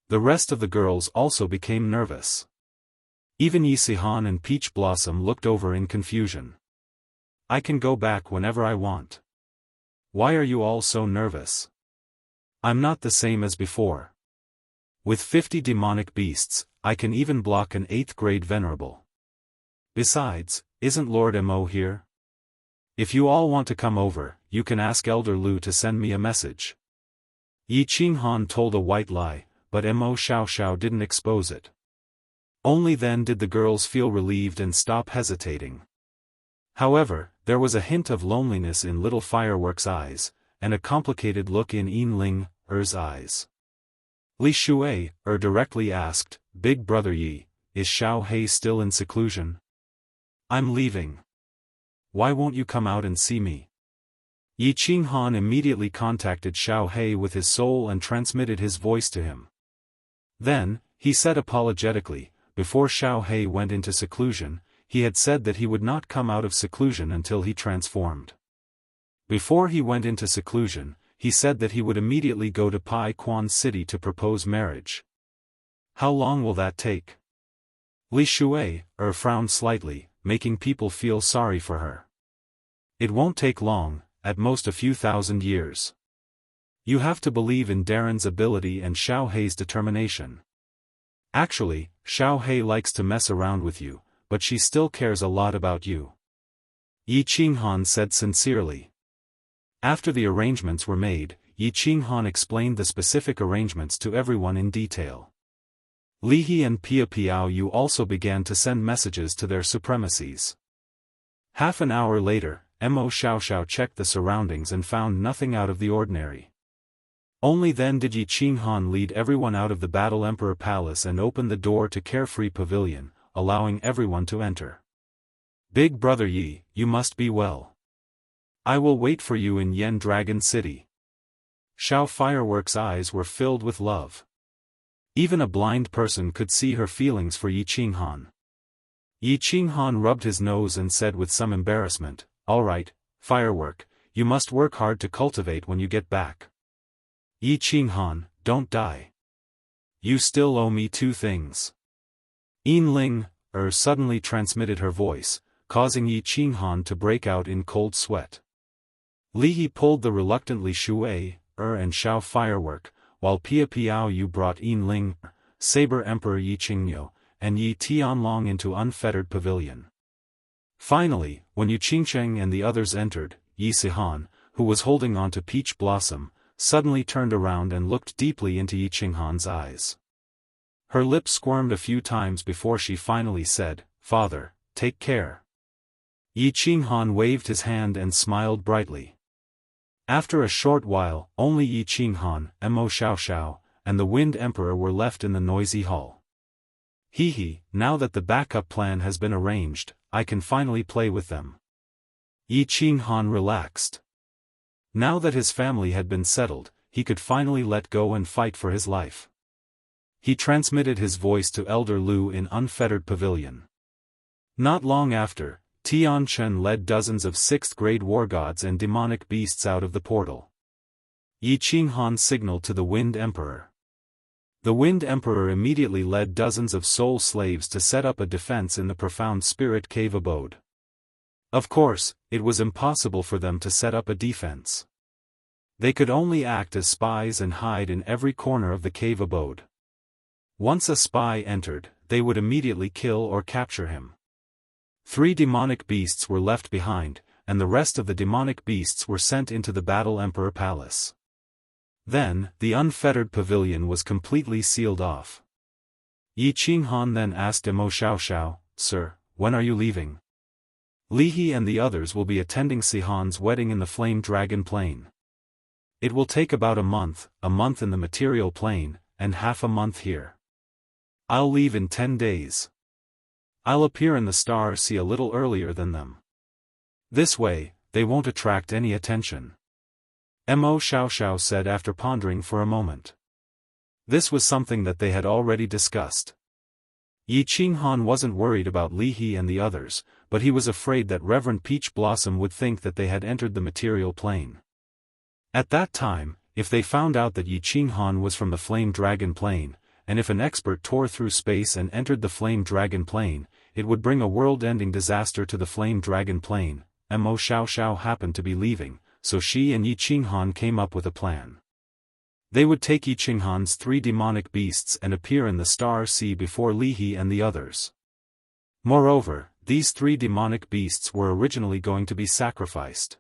S1: The rest of the girls also became nervous. Even Yi Sihan and Peach Blossom looked over in confusion. I can go back whenever I want. Why are you all so nervous? I'm not the same as before. With 50 demonic beasts, I can even block an 8th grade venerable. Besides, isn't Lord Mo here? If you all want to come over, you can ask Elder Lu to send me a message. Yi Qinghan told a white lie, but Mo Xiaoxiao didn't expose it. Only then did the girls feel relieved and stop hesitating. However, there was a hint of loneliness in Little Firework's eyes, and a complicated look in Yin Ling's eyes. Li Shui directly asked, Big Brother Yi, is Xiao Hei still in seclusion? I'm leaving. Why won't you come out and see me? Yi Qinghan immediately contacted Xiao Hei with his soul and transmitted his voice to him. Then, he said apologetically, before Xiao Hei went into seclusion, he had said that he would not come out of seclusion until he transformed. Before he went into seclusion, he said that he would immediately go to Pai Quan City to propose marriage. How long will that take? Li Shui frowned slightly, making people feel sorry for her. It won't take long, at most a few thousand years. You have to believe in Darren's ability and Xiao Hei's determination. Actually, Xiao Hei likes to mess around with you, but she still cares a lot about you. Yi Qinghan said sincerely. After the arrangements were made, Yi Qinghan explained the specific arrangements to everyone in detail. Li He and Pia Piao Yu also began to send messages to their supremacies. Half an hour later, Mo Xiaoxiao checked the surroundings and found nothing out of the ordinary. Only then did Yi Qinghan lead everyone out of the Battle Emperor Palace and open the door to Carefree Pavilion, allowing everyone to enter. Big Brother Yi, you must be well. I will wait for you in Yen Dragon City. Xiao Firework's eyes were filled with love. Even a blind person could see her feelings for Yi Qinghan. Yi Qinghan rubbed his nose and said with some embarrassment, All right, Firework, you must work hard to cultivate when you get back. Yi Qinghan, don't die. You still owe me 2 things. Yin Ling suddenly transmitted her voice, causing Yi Qinghan to break out in cold sweat. Li He pulled the reluctant Li Shui and Xiao Firework, while Pia Piao Yu brought Yin Ling, Saber Emperor Yi Qingyo, and Yi Tianlong into Unfettered Pavilion. Finally, when Yu Qingsheng and the others entered, Yi Sihan, who was holding on to Peach Blossom, suddenly turned around and looked deeply into Yi Qinghan's eyes. Her lips squirmed a few times before she finally said, "Father, take care." Yi Qinghan waved his hand and smiled brightly. After a short while, only Yi Qinghan, Mo Xiaoxiao, and the Wind Emperor were left in the noisy hall. Hee, now that the backup plan has been arranged, I can finally play with them. Yi Qinghan relaxed. Now that his family had been settled, he could finally let go and fight for his life. He transmitted his voice to Elder Lu in Unfettered Pavilion. Not long after, Tian Chen led dozens of 6th-grade war gods and demonic beasts out of the portal. Yi Qinghan signaled to the Wind Emperor. The Wind Emperor immediately led dozens of soul slaves to set up a defense in the profound spirit cave abode. Of course, it was impossible for them to set up a defense. They could only act as spies and hide in every corner of the cave abode. Once a spy entered, they would immediately kill or capture him. 3 demonic beasts were left behind, and the rest of the demonic beasts were sent into the Battle Emperor Palace. Then, the Unfettered Pavilion was completely sealed off. Yi Qinghan then asked Mo Xiaoxiao, "Sir, when are you leaving?" "Li He and the others will be attending Sihan's wedding in the Flame Dragon Plane. It will take about a month in the material plane, and half a month here. I'll leave in 10 days. I'll appear in the Star Sea a little earlier than them. This way, they won't attract any attention," Mo Xiaoxiao said after pondering for a moment. This was something that they had already discussed. Yi Qinghan wasn't worried about Li He and the others, but he was afraid that Reverend Peach Blossom would think that they had entered the material plane. At that time, if they found out that Yi Qinghan was from the Flame Dragon Plane, and if an expert tore through space and entered the Flame Dragon Plane, it would bring a world-ending disaster to the Flame Dragon Plane. Mo Xiaoxiao happened to be leaving, so she and Yi Qinghan came up with a plan. They would take Yi Qinghan's 3 demonic beasts and appear in the Star Sea before Li He and the others. Moreover, these 3 demonic beasts were originally going to be sacrificed.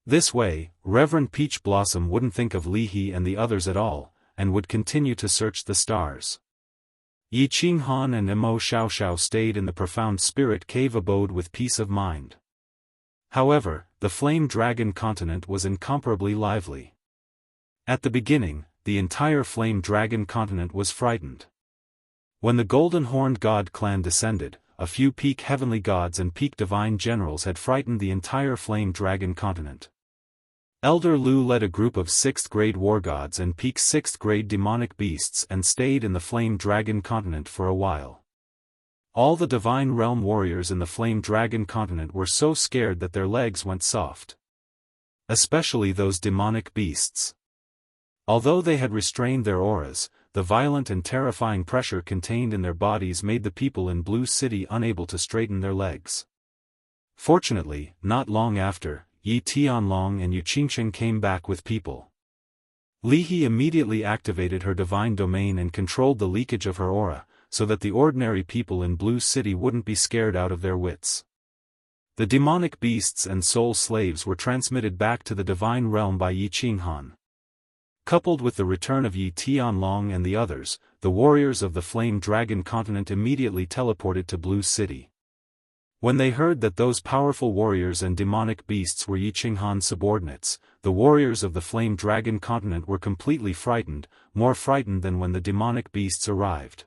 S1: This way, Reverend Peach Blossom wouldn't think of Li He and the others at all, and would continue to search the stars. Yi Qinghan and Mo Xiaoxiao stayed in the profound spirit cave abode with peace of mind. However, the Flame Dragon continent was incomparably lively. At the beginning, the entire Flame Dragon continent was frightened. When the Golden Horned God clan descended, a few peak heavenly gods and peak divine generals had frightened the entire Flame Dragon continent. Elder Lu led a group of 6th-grade war gods and peak 6th-grade demonic beasts and stayed in the Flame Dragon continent for a while. All the Divine Realm warriors in the Flame Dragon continent were so scared that their legs went soft. Especially those demonic beasts. Although they had restrained their auras, the violent and terrifying pressure contained in their bodies made the people in Blue City unable to straighten their legs. Fortunately, not long after, Yi Tianlong and Yu Qingsheng came back with people. Li He immediately activated her divine domain and controlled the leakage of her aura, so that the ordinary people in Blue City wouldn't be scared out of their wits. The demonic beasts and soul slaves were transmitted back to the divine realm by Yi Qinghan. Coupled with the return of Yi Tianlong and the others, the warriors of the Flame Dragon continent immediately teleported to Blue City. When they heard that those powerful warriors and demonic beasts were Yi Qinghan's subordinates, the warriors of the Flame Dragon continent were completely frightened, more frightened than when the demonic beasts arrived.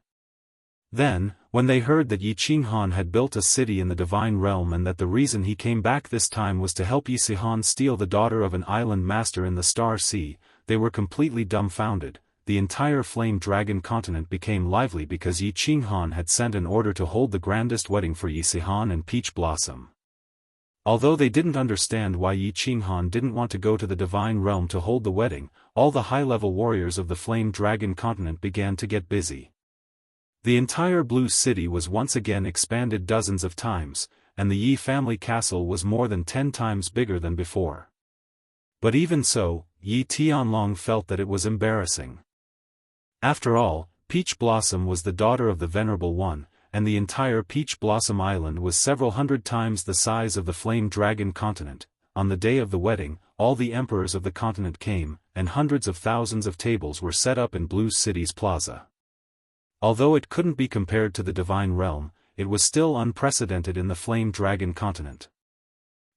S1: Then, when they heard that Yi Qinghan had built a city in the Divine Realm and that the reason he came back this time was to help Yi Sihan steal the daughter of an island master in the Star Sea, they were completely dumbfounded. The entire Flame Dragon continent became lively because Yi Qinghan had sent an order to hold the grandest wedding for Yi Sihan and Peach Blossom. Although they didn't understand why Yi Qinghan didn't want to go to the Divine Realm to hold the wedding, all the high-level warriors of the Flame Dragon continent began to get busy. The entire Blue City was once again expanded dozens of times, and the Yi family castle was more than 10 times bigger than before. But even so, Yi Tianlong felt that it was embarrassing. After all, Peach Blossom was the daughter of the Venerable One, and the entire Peach Blossom Island was several hundred times the size of the Flame Dragon continent. On the day of the wedding, all the emperors of the continent came, and hundreds of thousands of tables were set up in Blue City's plaza. Although it couldn't be compared to the Divine Realm, it was still unprecedented in the Flame Dragon continent.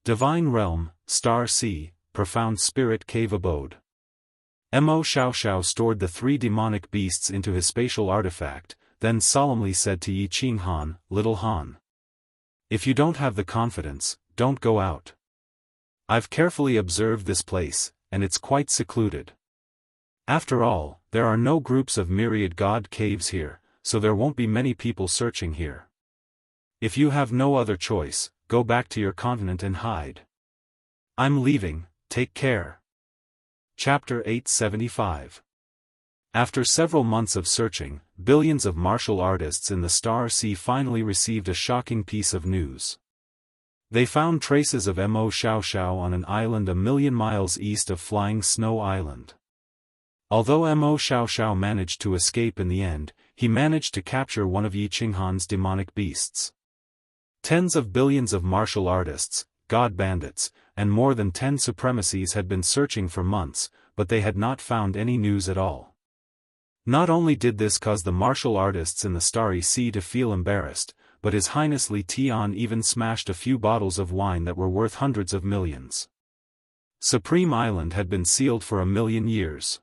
S1: Divine Realm, Star Sea, Profound Spirit Cave Abode. Xiao Xiao stored the 3 demonic beasts into his spatial artifact, then solemnly said to Yi Qing Han, "Little Han. If you don't have the confidence, don't go out. I've carefully observed this place, and it's quite secluded. After all, there are no groups of myriad god caves here, so there won't be many people searching here. If you have no other choice, go back to your continent and hide. I'm leaving, take care." Chapter 875. After several months of searching, billions of martial artists in the Star Sea finally received a shocking piece of news. They found traces of Xiao Xiao on an island a million miles east of Flying Snow Island. Although Xiao Xiao managed to escape in the end, he managed to capture one of Yi Qinghan's demonic beasts. Tens of billions of martial artists, god bandits, and more than 10 supremacies had been searching for months, but they had not found any news at all. Not only did this cause the martial artists in the Starry Sea to feel embarrassed, but His Highness Li Tian even smashed a few bottles of wine that were worth hundreds of millions. Supreme Island had been sealed for 1,000,000 years.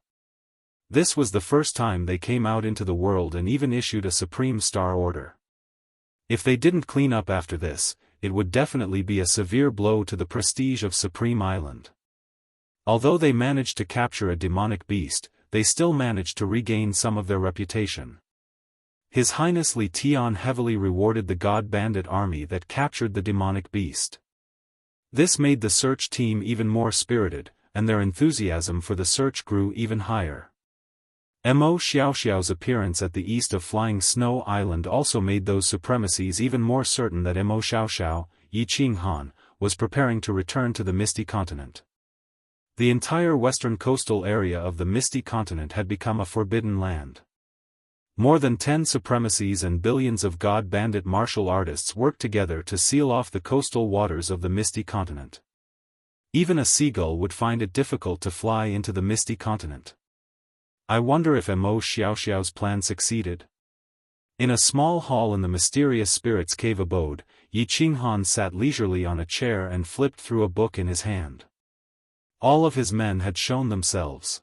S1: This was the first time they came out into the world and even issued a Supreme Star Order. If they didn't clean up after this, it would definitely be a severe blow to the prestige of Supreme Island. Although they managed to capture a demonic beast, they still managed to regain some of their reputation. His Highness Li Tian heavily rewarded the god bandit army that captured the demonic beast. This made the search team even more spirited, and their enthusiasm for the search grew even higher. Xiao Xiao's appearance at the east of Flying Snow Island also made those supremacies even more certain that Xiao Xiao, Yi Qing Han, was preparing to return to the Misty Continent. The entire western coastal area of the Misty Continent had become a forbidden land. More than 10 supremacies and billions of god bandit martial artists worked together to seal off the coastal waters of the Misty Continent. Even a seagull would find it difficult to fly into the Misty Continent. I wonder if Xiao Xiao's plan succeeded. In a small hall in the mysterious spirit's cave abode, Yi Qing Han sat leisurely on a chair and flipped through a book in his hand. All of his men had shown themselves.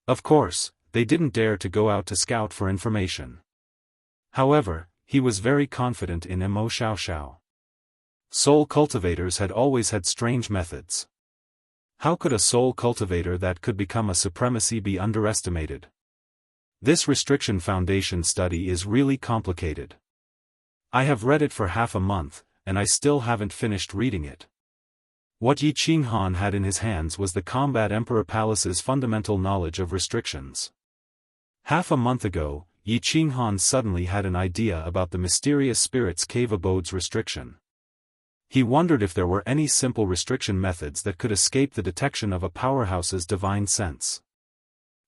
S1: Of course, they didn't dare to go out to scout for information. However, he was very confident in Xiao Xiao. Soul cultivators had always had strange methods. How could a soul cultivator that could become a supremacy be underestimated? This Restriction Foundation study is really complicated. I have read it for half a month, and I still haven't finished reading it. What Yi Qing Han had in his hands was the Combat Emperor Palace's fundamental knowledge of restrictions. Half a month ago, Yi Qing Han suddenly had an idea about the mysterious spirit's cave abode's restriction. He wondered if there were any simple restriction methods that could escape the detection of a powerhouse's divine sense.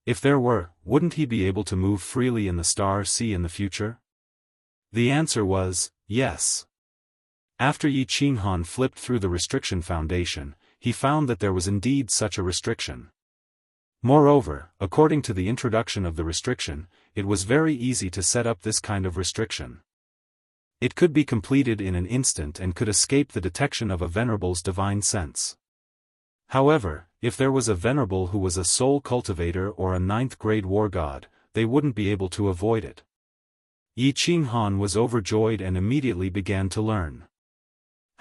S1: If there were, wouldn't he be able to move freely in the Star Sea in the future? The answer was, yes. After Yi Qing Han flipped through the Restriction Foundation, he found that there was indeed such a restriction. Moreover, according to the introduction of the restriction, it was very easy to set up this kind of restriction. It could be completed in an instant and could escape the detection of a venerable's divine sense. However, if there was a venerable who was a soul cultivator or a 9th-grade war god, they wouldn't be able to avoid it. Yi Qing Han was overjoyed and immediately began to learn.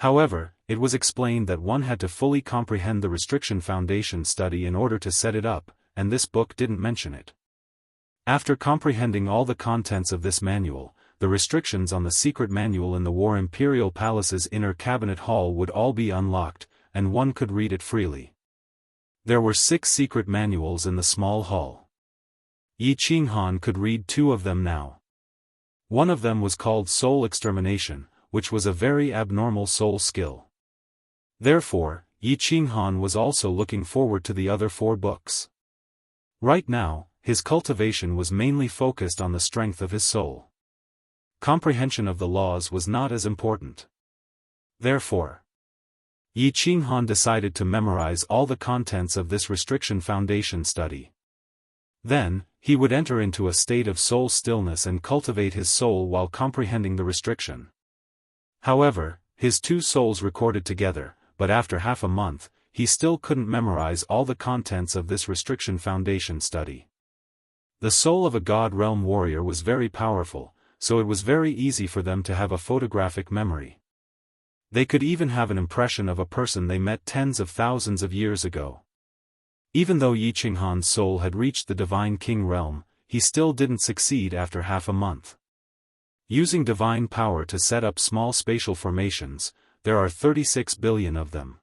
S1: However, it was explained that one had to fully comprehend the Restriction Foundation study in order to set it up, and this book didn't mention it. After comprehending all the contents of this manual, the restrictions on the secret manual in the War Imperial Palace's inner cabinet hall would all be unlocked, and one could read it freely. There were 6 secret manuals in the small hall. Yi Qing Han could read 2 of them now. One of them was called Soul Extermination, which was a very abnormal soul skill. Therefore, Yi Qing Han was also looking forward to the other 4 books. Right now, his cultivation was mainly focused on the strength of his soul. comprehension of the laws was not as important. Therefore, Yi Qinghan decided to memorize all the contents of this Restriction Foundation study. Then, he would enter into a state of soul stillness and cultivate his soul while comprehending the restriction. However, his two souls recorded together, but after half a month, he still couldn't memorize all the contents of this Restriction Foundation study. The soul of a God Realm warrior was very powerful, so it was very easy for them to have a photographic memory. They could even have an impression of a person they met tens of thousands of years ago. Even though Yi Qinghan's soul had reached the Divine King realm, he still didn't succeed after half a month. Using divine power to set up small spatial formations, there are 36 billion of them.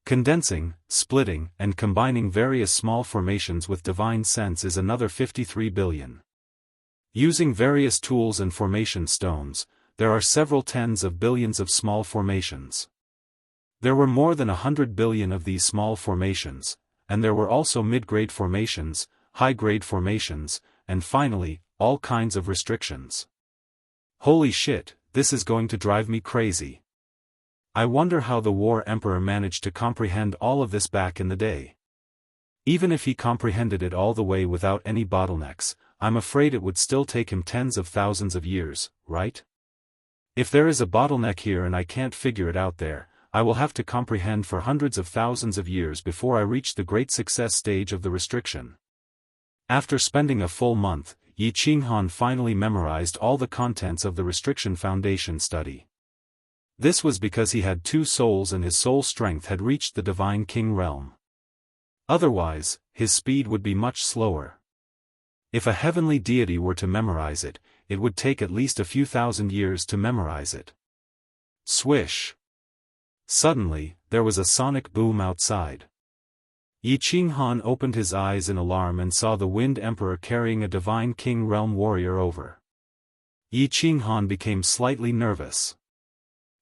S1: Condensing, splitting, and combining various small formations with divine sense is another 53 billion. Using various tools and formation stones, there are several tens of billions of small formations. There were more than 100 billion of these small formations, and there were also mid-grade formations, high-grade formations, and finally, all kinds of restrictions. Holy shit, this is going to drive me crazy. I wonder how the War Emperor managed to comprehend all of this back in the day. Even if he comprehended it all the way without any bottlenecks, I'm afraid it would still take him tens of thousands of years, right? If there is a bottleneck here and I can't figure it out there, I will have to comprehend for hundreds of thousands of years before I reach the great success stage of the restriction. After spending a full month, Yi Qinghan finally memorized all the contents of the Restriction Foundation study. This was because he had two souls and his soul strength had reached the Divine King realm. Otherwise, his speed would be much slower. If a heavenly deity were to memorize it, it would take at least a few thousand years to memorize it. Swish! Suddenly, there was a sonic boom outside. Yi Qinghan opened his eyes in alarm and saw the Wind Emperor carrying a Divine King realm warrior over. Yi Qinghan became slightly nervous.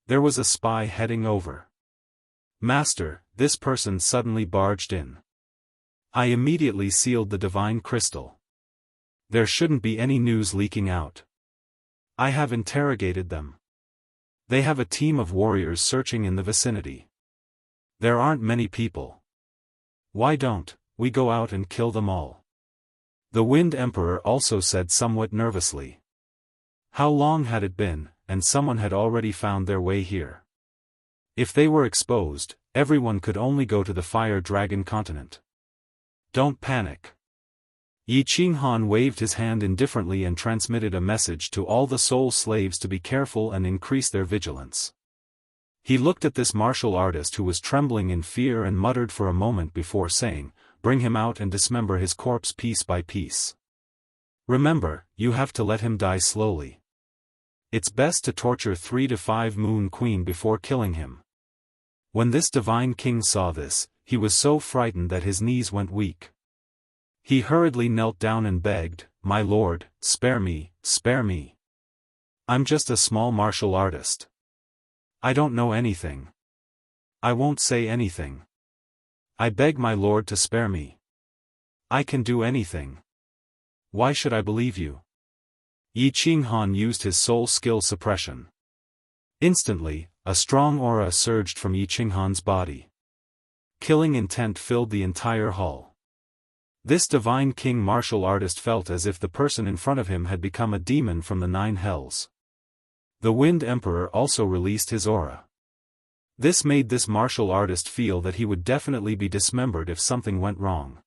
S1: There was a spy heading over. Master, this person suddenly barged in. I immediately sealed the divine crystal. There shouldn't be any news leaking out. I have interrogated them. They have a team of warriors searching in the vicinity. There aren't many people. Why don't we go out and kill them all? The Wind Emperor also said somewhat nervously. How long had it been, and someone had already found their way here? If they were exposed, everyone could only go to the Fire Dragon continent. Don't panic. Yi Qinghan waved his hand indifferently and transmitted a message to all the soul slaves to be careful and increase their vigilance. He looked at this martial artist who was trembling in fear and muttered for a moment before saying, "Bring him out and dismember his corpse piece by piece. Remember, you have to let him die slowly. It's best to torture 3 to 5 Moon Queen before killing him." When this Divine King saw this, he was so frightened that his knees went weak. He hurriedly knelt down and begged, "My lord, spare me, spare me. I'm just a small martial artist. I don't know anything. I won't say anything. I beg my lord to spare me. I can do anything. Why should I believe you?" Yi Qinghan used his soul skill suppression. Instantly, a strong aura surged from Yi Qinghan's body. Killing intent filled the entire hall. This Divine King martial artist felt as if the person in front of him had become a demon from the 9 hells. The Wind Emperor also released his aura. This made this martial artist feel that he would definitely be dismembered if something went wrong.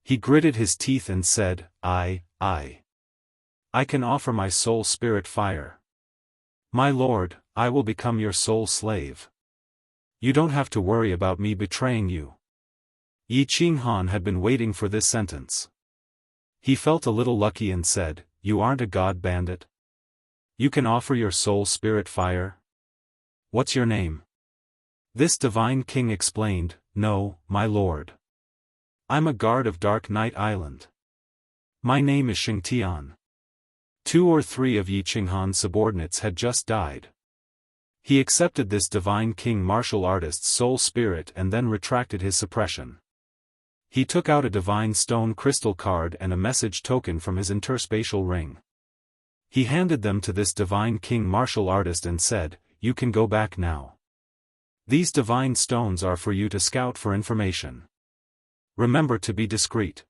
S1: He gritted his teeth and said, I can offer my soul spirit fire. My lord, I will become your soul slave. You don't have to worry about me betraying you." Yi Qinghan had been waiting for this sentence. He felt a little lucky and said, "You aren't a god bandit? You can offer your soul spirit fire? What's your name?" This Divine King explained, "No, my lord. I'm a guard of Dark Night Island. My name is Xingtian." 2 or 3 of Yi Qinghan's subordinates had just died. He accepted this Divine King martial artist's soul spirit and then retracted his suppression. He took out a divine stone crystal card and a message token from his interspatial ring. He handed them to this divine king martial artist and said, "You can go back now. These divine stones are for you to scout for information. Remember to be discreet.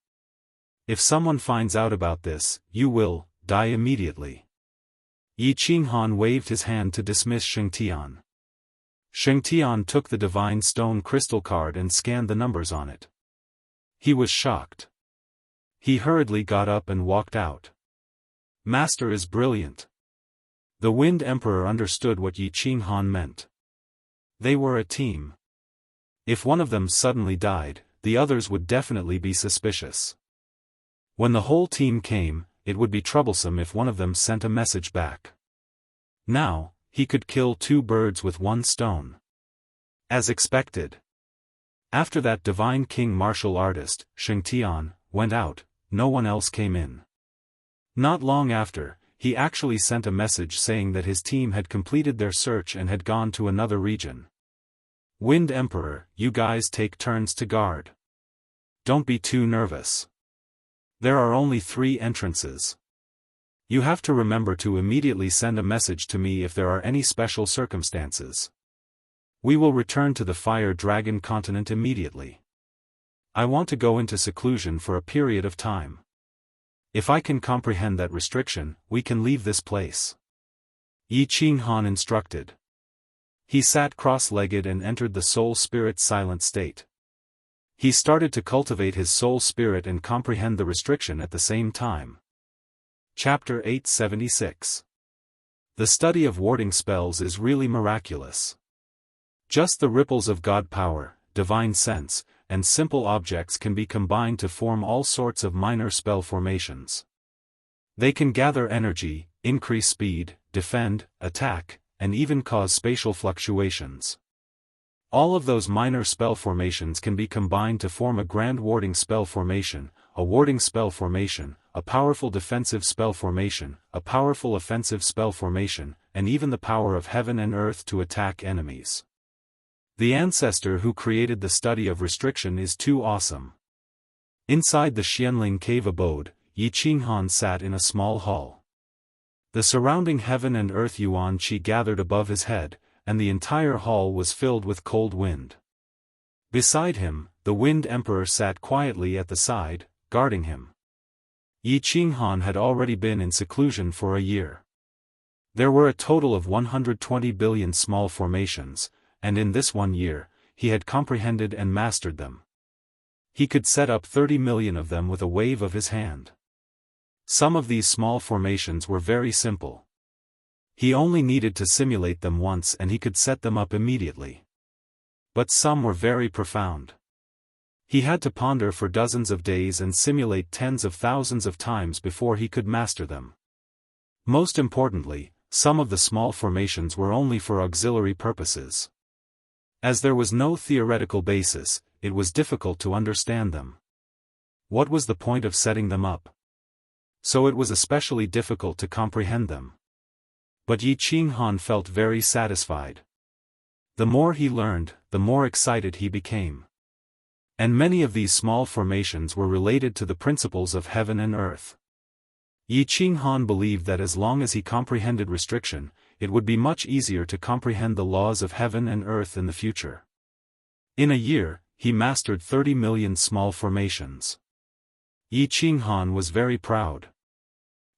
S1: If someone finds out about this, you will die immediately." Yi Qinghan waved his hand to dismiss Shengtian. Shengtian took the divine stone crystal card and scanned the numbers on it. He was shocked. He hurriedly got up and walked out. "Master is brilliant." The Wind Emperor understood what Yi Qinghan meant. They were a team. If one of them suddenly died, the others would definitely be suspicious. When the whole team came, it would be troublesome if one of them sent a message back. Now, he could kill 2 birds with 1 stone. As expected. After that divine king martial artist, Shengtian, went out, no one else came in. Not long after, he actually sent a message saying that his team had completed their search and had gone to another region. "Wind Emperor, you guys take turns to guard. Don't be too nervous. There are only 3 entrances. You have to remember to immediately send a message to me if there are any special circumstances. We will return to the Fire Dragon continent immediately. I want to go into seclusion for a period of time. If I can comprehend that restriction, we can leave this place." Yi Qinghan instructed. He sat cross-legged and entered the soul spirit silent state. He started to cultivate his soul spirit and comprehend the restriction at the same time. Chapter 876. The study of warding spells is really miraculous. Just the ripples of God power, divine sense, and simple objects can be combined to form all sorts of minor spell formations. They can gather energy, increase speed, defend, attack, and even cause spatial fluctuations. All of those minor spell formations can be combined to form a grand warding spell formation, a warding spell formation, a powerful defensive spell formation, a powerful offensive spell formation, and even the power of heaven and earth to attack enemies. The ancestor who created the study of restriction is too awesome. Inside the Xianling cave abode, Yi Qinghan sat in a small hall. The surrounding heaven and earth yuan qi gathered above his head, and the entire hall was filled with cold wind. Beside him, the Wind Emperor sat quietly at the side, guarding him. Yi Qinghan had already been in seclusion for a year. There were a total of 120 billion small formations, and in this 1 year, he had comprehended and mastered them. He could set up 30 million of them with a wave of his hand. Some of these small formations were very simple. He only needed to simulate them once and he could set them up immediately. But some were very profound. He had to ponder for dozens of days and simulate tens of thousands of times before he could master them. Most importantly, some of the small formations were only for auxiliary purposes. As there was no theoretical basis, it was difficult to understand them. What was the point of setting them up? So it was especially difficult to comprehend them. But Yi Qinghan felt very satisfied. The more he learned, the more excited he became. And many of these small formations were related to the principles of heaven and earth. Yi Qinghan believed that as long as he comprehended restriction, it would be much easier to comprehend the laws of heaven and earth in the future. In a year, he mastered 30 million small formations. Yi Qinghan was very proud.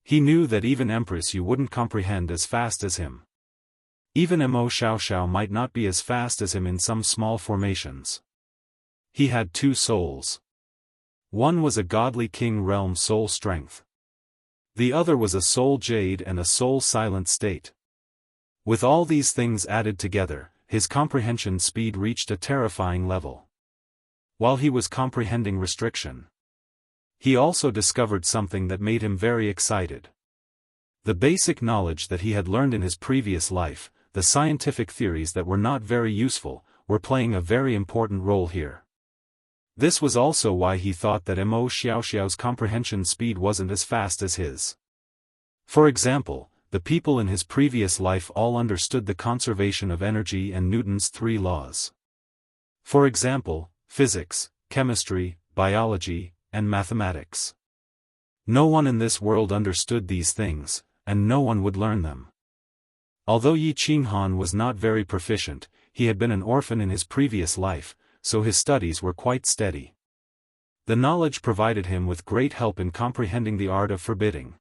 S1: He knew that even Empress Yu wouldn't comprehend as fast as him. Even Mo Xiaoxiao might not be as fast as him in some small formations. He had 2 souls. One was a godly king realm soul strength. The other was a soul jade and a soul silent state. With all these things added together, his comprehension speed reached a terrifying level. While he was comprehending restriction, he also discovered something that made him very excited. The basic knowledge that he had learned in his previous life, the scientific theories that were not very useful, were playing a very important role here. This was also why he thought that Mo Xiaoxiao's comprehension speed wasn't as fast as his. For example, the people in his previous life all understood the conservation of energy and Newton's 3 laws. For example, physics, chemistry, biology, and mathematics. No one in this world understood these things, and no one would learn them. Although Yi Qinghan was not very proficient, he had been an orphan in his previous life, so his studies were quite steady. The knowledge provided him with great help in comprehending the art of forbidding.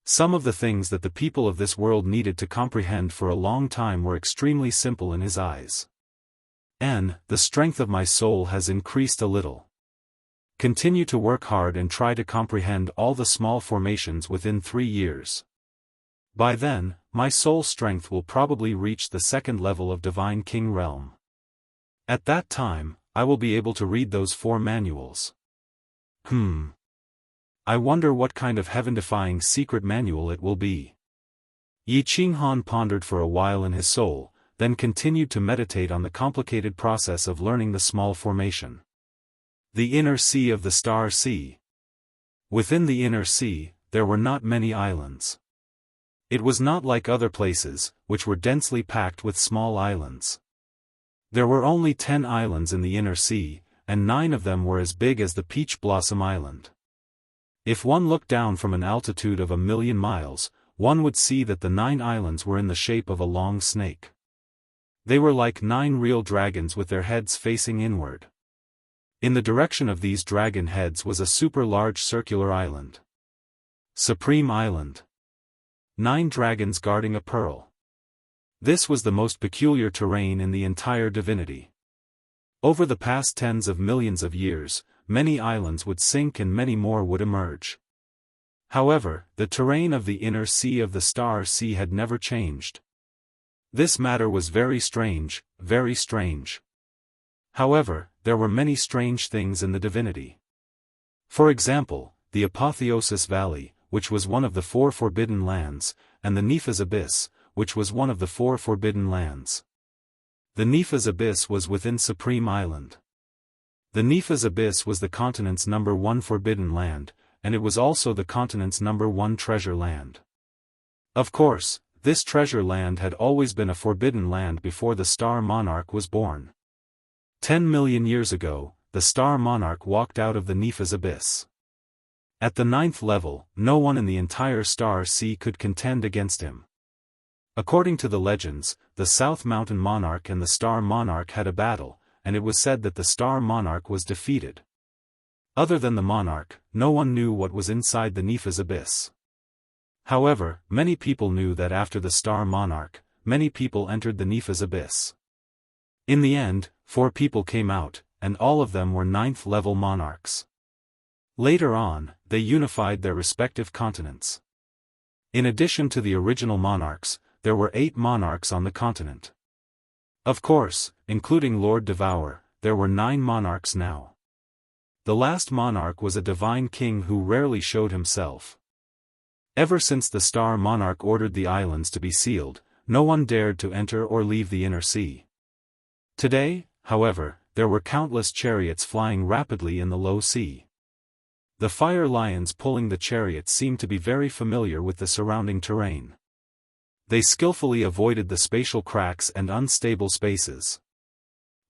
S1: Some of the things that the people of this world needed to comprehend for a long time were extremely simple in his eyes. The strength of my soul has increased a little. Continue to work hard and try to comprehend all the small formations within 3 years. By then, my soul strength will probably reach the 2nd level of Divine King Realm. At that time, I will be able to read those 4 manuals. I wonder what kind of heaven-defying secret manual it will be. Yi Qinghan pondered for a while in his soul, then continued to meditate on the complicated process of learning the small formation. The inner sea of the Star Sea. Within the inner sea, there were not many islands. It was not like other places, which were densely packed with small islands. There were only 10 islands in the inner sea, and 9 of them were as big as the Peach Blossom Island. If one looked down from an altitude of 1,000,000 miles, one would see that the 9 islands were in the shape of a long snake. They were like 9 real dragons with their heads facing inward. In the direction of these dragon heads was a super large circular island. Supreme Island. 9 dragons guarding a pearl. This was the most peculiar terrain in the entire divinity. Over the past tens of millions of years, many islands would sink and many more would emerge. However, the terrain of the inner sea of the Star Sea had never changed. This matter was very strange, very strange. However, there were many strange things in the divinity. For example, the Apotheosis Valley, which was one of the 4 forbidden lands, and the Nepha's Abyss, which was one of the 4 forbidden lands. The Nepha's Abyss was within Supreme Island. The Nepha's Abyss was the continent's number 1 forbidden land, and it was also the continent's number 1 treasure land. Of course, this treasure land had always been a forbidden land before the Star Monarch was born. 10 million years ago, the Star Monarch walked out of the Nepha's Abyss. At the 9th level, no one in the entire Star Sea could contend against him. According to the legends, the South Mountain Monarch and the Star Monarch had a battle, and it was said that the Star Monarch was defeated. Other than the Monarch, no one knew what was inside the Nepha's Abyss. However, many people knew that after the Star Monarch, many people entered the Nepha's Abyss. In the end, 4 people came out, and all of them were 9th level monarchs. Later on, they unified their respective continents. In addition to the original monarchs, there were 8 monarchs on the continent. Of course, including Lord Devour, there were 9 monarchs now. The last monarch was a divine king who rarely showed himself. Ever since the Star Monarch ordered the islands to be sealed, no one dared to enter or leave the inner sea. Today, however, there were countless chariots flying rapidly in the low sea. The fire lions pulling the chariots seemed to be very familiar with the surrounding terrain. They skillfully avoided the spatial cracks and unstable spaces.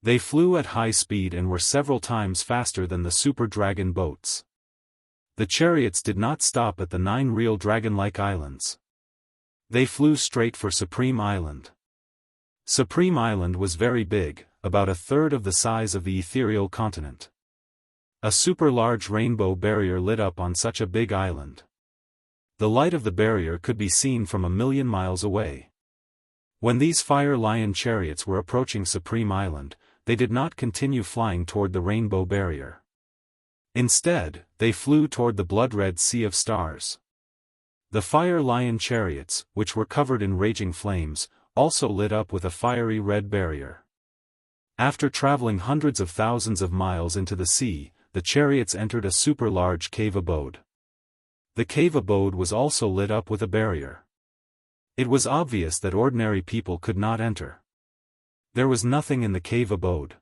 S1: They flew at high speed and were several times faster than the super dragon boats. The chariots did not stop at the 9 real dragon-like islands. They flew straight for Supreme Island. Supreme Island was very big, about 1/3 of the size of the ethereal continent. A super large rainbow barrier lit up on such a big island. The light of the barrier could be seen from 1,000,000 miles away. When these fire lion chariots were approaching Supreme Island, they did not continue flying toward the rainbow barrier. Instead, they flew toward the blood-red sea of stars. The fire lion chariots, which were covered in raging flames, also lit up with a fiery red barrier. After traveling hundreds of thousands of miles into the sea, the chariots entered a super-large cave abode. The cave abode was also lit up with a barrier. It was obvious that ordinary people could not enter. There was nothing in the cave abode.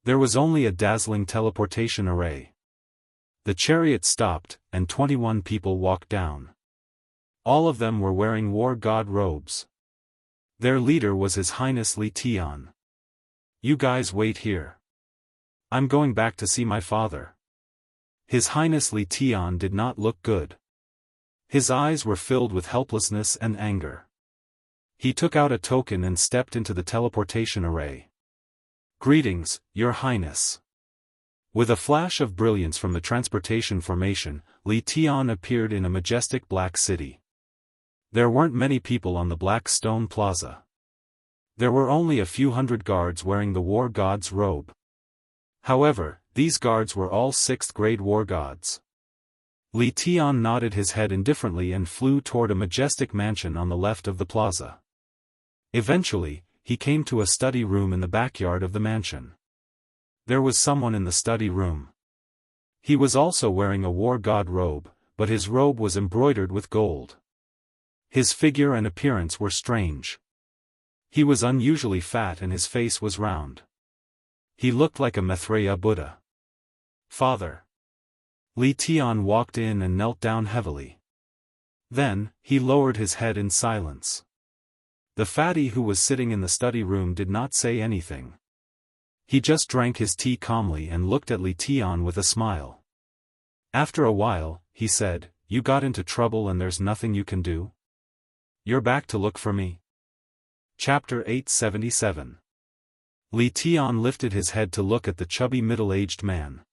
S1: There was only a dazzling teleportation array. The chariot stopped, and 21 people walked down. All of them were wearing war god robes. Their leader was His Highness Li Tian. "You guys wait here. I'm going back to see my father." His Highness Li Tian did not look good. His eyes were filled with helplessness and anger. He took out a token and stepped into the teleportation array. "Greetings, Your Highness." With a flash of brilliance from the transportation formation, Li Tian appeared in a majestic black city. There weren't many people on the black stone plaza. There were only a few hundred guards wearing the war god's robe. However, these guards were all 6th-grade war gods. Li Tian nodded his head indifferently and flew toward a majestic mansion on the left of the plaza. Eventually, he came to a study room in the backyard of the mansion. There was someone in the study room. He was also wearing a war god robe, but his robe was embroidered with gold. His figure and appearance were strange. He was unusually fat and his face was round. He looked like a Maitreya Buddha. "Father." Li Tian walked in and knelt down heavily. Then, he lowered his head in silence. The fatty who was sitting in the study room did not say anything. He just drank his tea calmly and looked at Li Tian with a smile. After a while, he said, "You got into trouble and there's nothing you can do? You're back to look for me?" Chapter 877. Li Tian lifted his head to look at the chubby middle-aged man.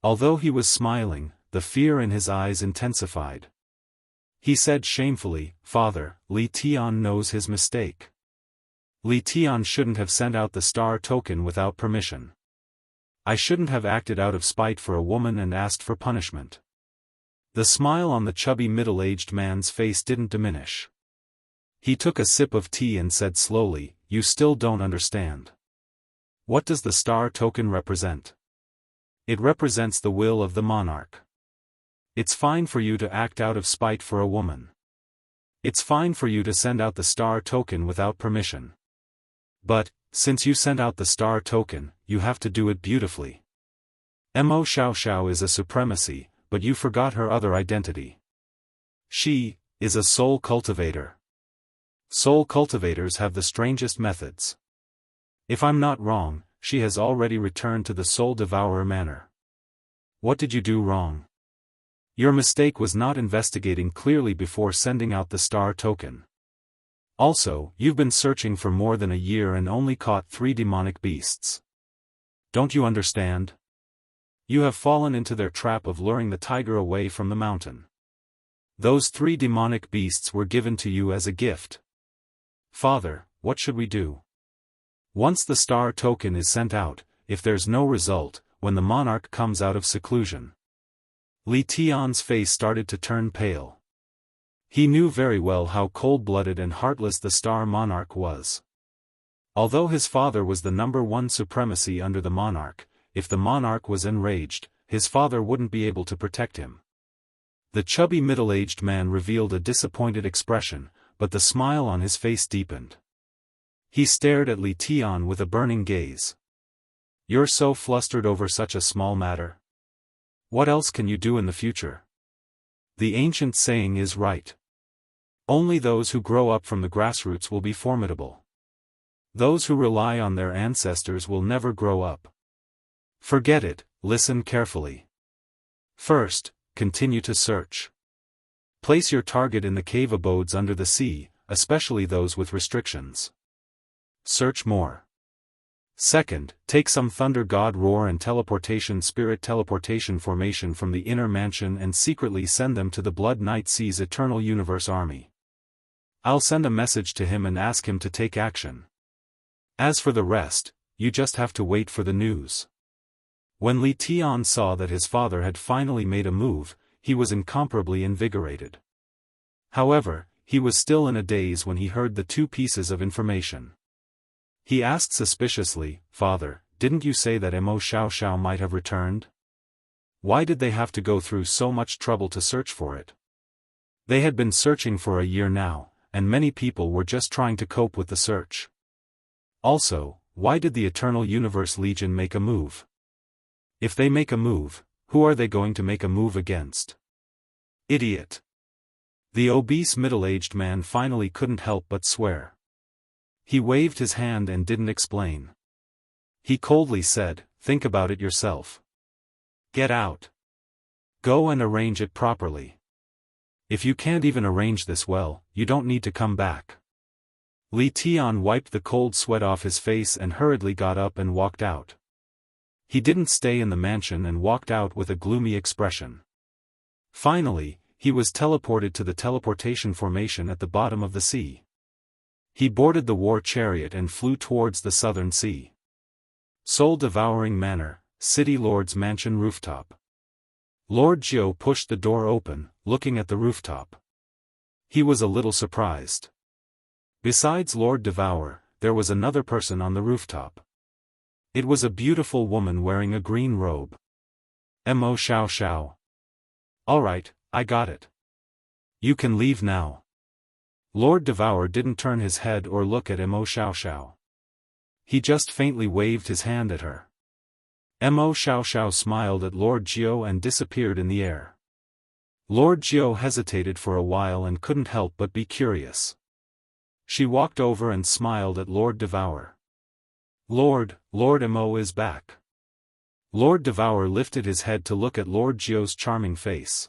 S1: Although he was smiling, the fear in his eyes intensified. He said shamefully, "Father, Li Tian knows his mistake. Li Tian shouldn't have sent out the star token without permission. I shouldn't have acted out of spite for a woman and asked for punishment." The smile on the chubby middle-aged man's face didn't diminish. He took a sip of tea and said slowly, "You still don't understand. What does the star token represent? It represents the will of the monarch. It's fine for you to act out of spite for a woman. It's fine for you to send out the star token without permission. But, since you sent out the star token, you have to do it beautifully. Mo Xiaoxiao is a supremacy, but you forgot her other identity. She is a soul cultivator. Soul cultivators have the strangest methods. If I'm not wrong, she has already returned to the soul devourer manner. What did you do wrong? Your mistake was not investigating clearly before sending out the star token. Also, you've been searching for more than a year and only caught 3 demonic beasts. Don't you understand? You have fallen into their trap of luring the tiger away from the mountain. Those 3 demonic beasts were given to you as a gift. Father, what should we do? Once the star token is sent out, if there's no result, when the monarch comes out of seclusion." Li Tian's face started to turn pale. He knew very well how cold-blooded and heartless the star monarch was. Although his father was the #1 supremacy under the monarch, if the monarch was enraged, his father wouldn't be able to protect him. The chubby middle-aged man revealed a disappointed expression, but the smile on his face deepened. He stared at Li Tian with a burning gaze. "You're so flustered over such a small matter? What else can you do in the future? The ancient saying is right. Only those who grow up from the grassroots will be formidable. Those who rely on their ancestors will never grow up. Forget it, listen carefully. First, continue to search. Place your target in the cave abodes under the sea, especially those with restrictions. Search more. Second, take some thunder god roar and teleportation spirit teleportation formation from the inner mansion and secretly send them to the Blood Knight Sea's Eternal Universe army. I'll send a message to him and ask him to take action. As for the rest, you just have to wait for the news." When Li Tian saw that his father had finally made a move, he was incomparably invigorated. However, he was still in a daze when he heard the 2 pieces of information. He asked suspiciously, "Father, didn't you say that Mo Xiaoxiao might have returned? Why did they have to go through so much trouble to search for it?" They had been searching for a year now, and many people were just trying to cope with the search. Also, why did the Eternal Universe Legion make a move? If they make a move, who are they going to make a move against? Idiot. The obese middle-aged man finally couldn't help but swear. He waved his hand and didn't explain. He coldly said, "Think about it yourself. Get out. Go and arrange it properly." If you can't even arrange this well, you don't need to come back. Li Tian wiped the cold sweat off his face and hurriedly got up and walked out. He didn't stay in the mansion and walked out with a gloomy expression. Finally, he was teleported to the teleportation formation at the bottom of the sea. He boarded the war chariot and flew towards the southern sea. Soul-devouring manor, city lord's mansion rooftop. Lord Jiu pushed the door open, looking at the rooftop. He was a little surprised. Besides Lord Devour, there was another person on the rooftop. It was a beautiful woman wearing a green robe. Mo Xiao Xiao. All right, I got it. You can leave now. Lord Devour didn't turn his head or look at Mo Xiao Xiao. He just faintly waved his hand at her. Mo Xiao Xiao smiled at Lord Jiu and disappeared in the air. Lord Jiu hesitated for a while and couldn't help but be curious. She walked over and smiled at Lord Devour. Lord Mo is back. Lord Devour lifted his head to look at Lord Jiu's charming face.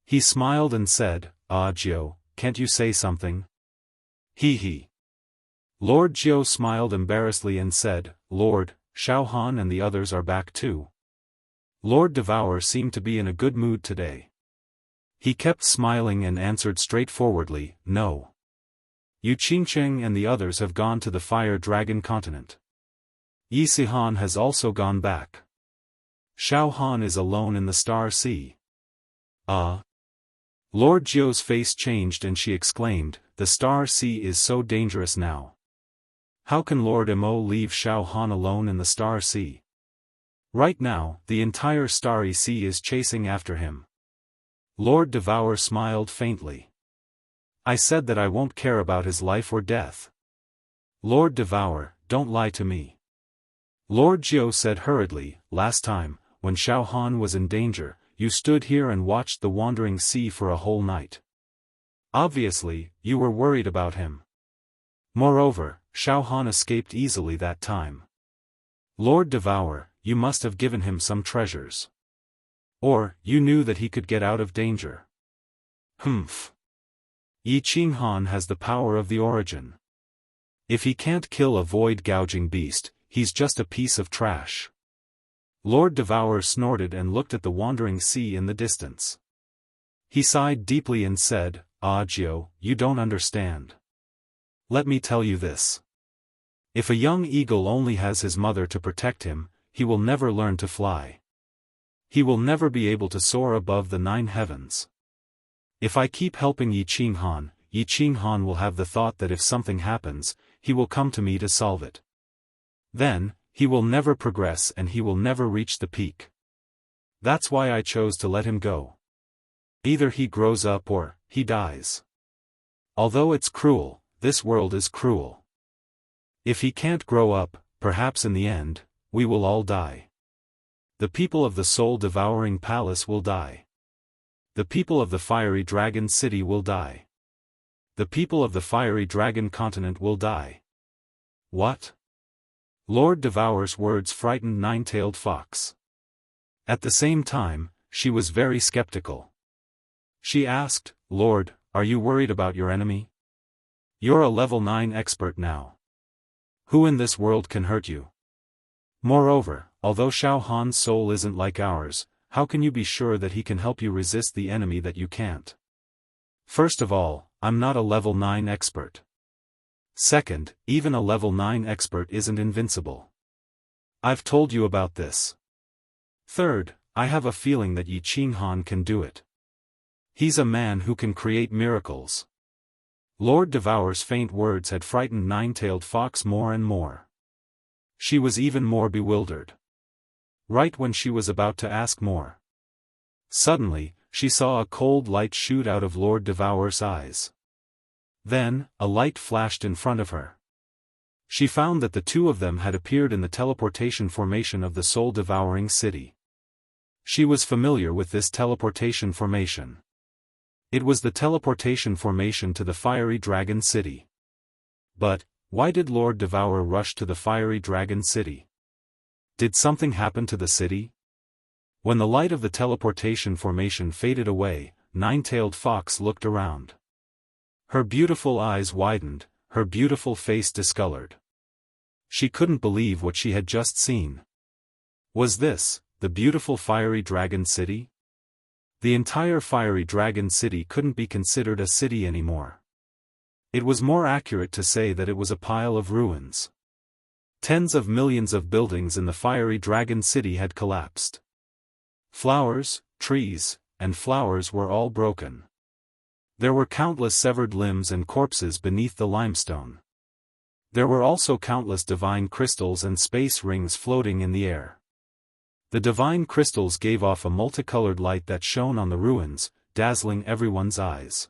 S1: He smiled and said, "Ah Jiu, can't you say something?" He. Lord Jiu smiled embarrassedly and said, "Lord, Xiao Han and the others are back too." Lord Devour seemed to be in a good mood today. He kept smiling and answered straightforwardly, "No. Yu Qingcheng and the others have gone to the Fire Dragon continent. Yi Sihan has also gone back. Xiao Han is alone in the Star Sea." Lord Jiu's face changed and she exclaimed, "The Star Sea is so dangerous now. How can Lord Mo leave Xiao Han alone in the Star Sea? Right now, the entire Starry Sea is chasing after him." Lord Devour smiled faintly. "I said that I won't care about his life or death. Lord Devour, don't lie to me." Lord Jiu said hurriedly, "Last time, when Xiao Han was in danger, you stood here and watched the wandering sea for a whole night. Obviously, you were worried about him. Moreover, Xiao Han escaped easily that time. Lord Devour, you must have given him some treasures. Or, you knew that he could get out of danger." "Humph. Yi Qinghan has the power of the origin. If he can't kill a void-gouging beast, he's just a piece of trash." Lord Devour snorted and looked at the wandering sea in the distance. He sighed deeply and said, "Ah Jiu, you don't understand. Let me tell you this. If a young eagle only has his mother to protect him, he will never learn to fly. He will never be able to soar above the 9 heavens. If I keep helping Yi Qinghan will have the thought that if something happens, he will come to me to solve it. Then, he will never progress and he will never reach the peak. That's why I chose to let him go. Either he grows up or he dies. Although it's cruel, this world is cruel. If he can't grow up, perhaps in the end, we will all die. The people of the soul-devouring palace will die. The people of the fiery dragon city will die. The people of the fiery dragon continent will die." "What?" Lord Devour's words frightened Nine-Tailed Fox. At the same time, she was very skeptical. She asked, "Lord, are you worried about your enemy? You're a level 9 expert now. Who in this world can hurt you? Moreover, although Xiao Han's soul isn't like ours, how can you be sure that he can help you resist the enemy that you can't? First of all, I'm not a level 9 expert. Second, even a level 9 expert isn't invincible. I've told you about this. Third, I have a feeling that Yi Qinghan can do it. He's a man who can create miracles." Lord Devour's faint words had frightened Nine-Tailed Fox more and more. She was even more bewildered. Right when she was about to ask more, suddenly, she saw a cold light shoot out of Lord Devour's eyes. Then, a light flashed in front of her. She found that the two of them had appeared in the teleportation formation of the soul-devouring city. She was familiar with this teleportation formation. It was the teleportation formation to the fiery dragon city. But, why did Lord Devour rush to the fiery dragon city? Did something happen to the city? When the light of the teleportation formation faded away, Nine-Tailed Fox looked around. Her beautiful eyes widened, her beautiful face discolored. She couldn't believe what she had just seen. Was this the beautiful fiery dragon city? The entire fiery dragon city couldn't be considered a city anymore. It was more accurate to say that it was a pile of ruins. Tens of millions of buildings in the fiery dragon city had collapsed. Flowers, trees, and flowers were all broken. There were countless severed limbs and corpses beneath the limestone. There were also countless divine crystals and space rings floating in the air. The divine crystals gave off a multicolored light that shone on the ruins, dazzling everyone's eyes.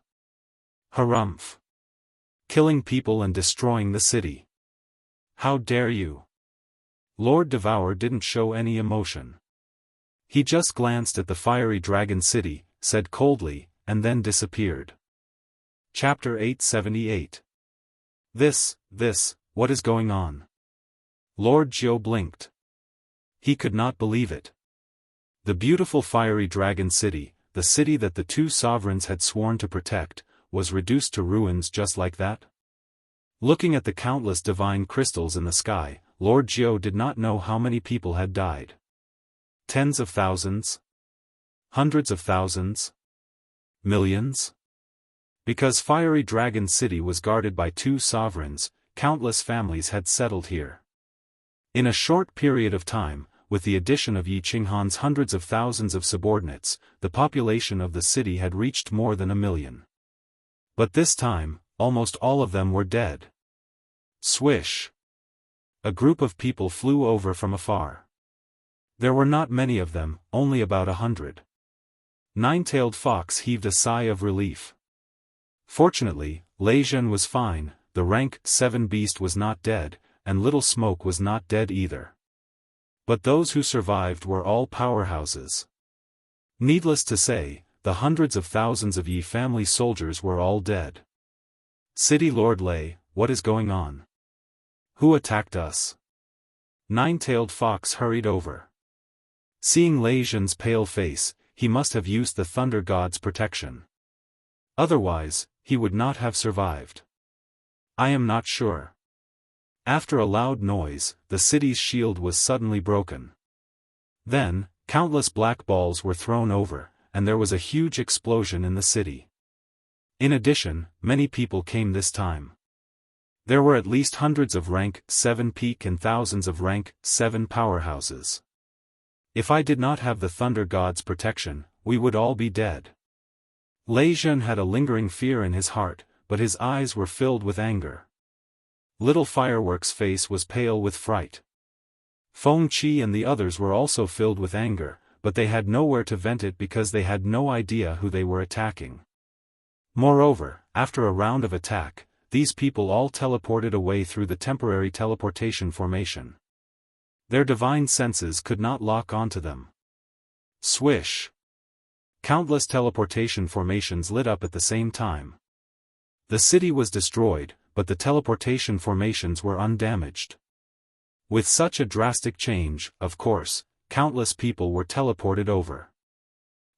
S1: Harumph! Killing people and destroying the city. How dare you? Lord Devour didn't show any emotion. He just glanced at the fiery dragon city, said coldly, and then disappeared. Chapter 878. This, what is going on? Lord Jiao blinked. He could not believe it. The beautiful fiery dragon city, the city that the two sovereigns had sworn to protect, was reduced to ruins just like that? Looking at the countless divine crystals in the sky, Lord Jiao did not know how many people had died. Tens of thousands? Hundreds of thousands? Millions? Because Fiery Dragon City was guarded by two sovereigns, countless families had settled here. In a short period of time, with the addition of Yi Qinghan's hundreds of thousands of subordinates, the population of the city had reached more than 1 million. But this time, almost all of them were dead. Swish! A group of people flew over from afar. There were not many of them, only about 100. Nine-Tailed Fox heaved a sigh of relief. Fortunately, Lei Zhen was fine, the rank 7 beast was not dead, and Little Smoke was not dead either. But those who survived were all powerhouses. Needless to say, the hundreds of thousands of Yi family soldiers were all dead. City Lord Lei, what is going on? Who attacked us? Nine-Tailed Fox hurried over. Seeing Lei Zhen's pale face, he must have used the Thunder God's protection. Otherwise, he would not have survived. I am not sure. After a loud noise, the city's shield was suddenly broken. Then, countless black balls were thrown over, and there was a huge explosion in the city. In addition, many people came this time. There were at least hundreds of rank 7 peak and thousands of rank 7 powerhouses. If I did not have the Thunder God's protection, we would all be dead. Lei Zhen had a lingering fear in his heart, but his eyes were filled with anger. Little Firework's face was pale with fright. Feng Qi and the others were also filled with anger, but they had nowhere to vent it because they had no idea who they were attacking. Moreover, after a round of attack, these people all teleported away through the temporary teleportation formation. Their divine senses could not lock onto them. Swish! Countless teleportation formations lit up at the same time. The city was destroyed, but the teleportation formations were undamaged. With such a drastic change, of course, countless people were teleported over.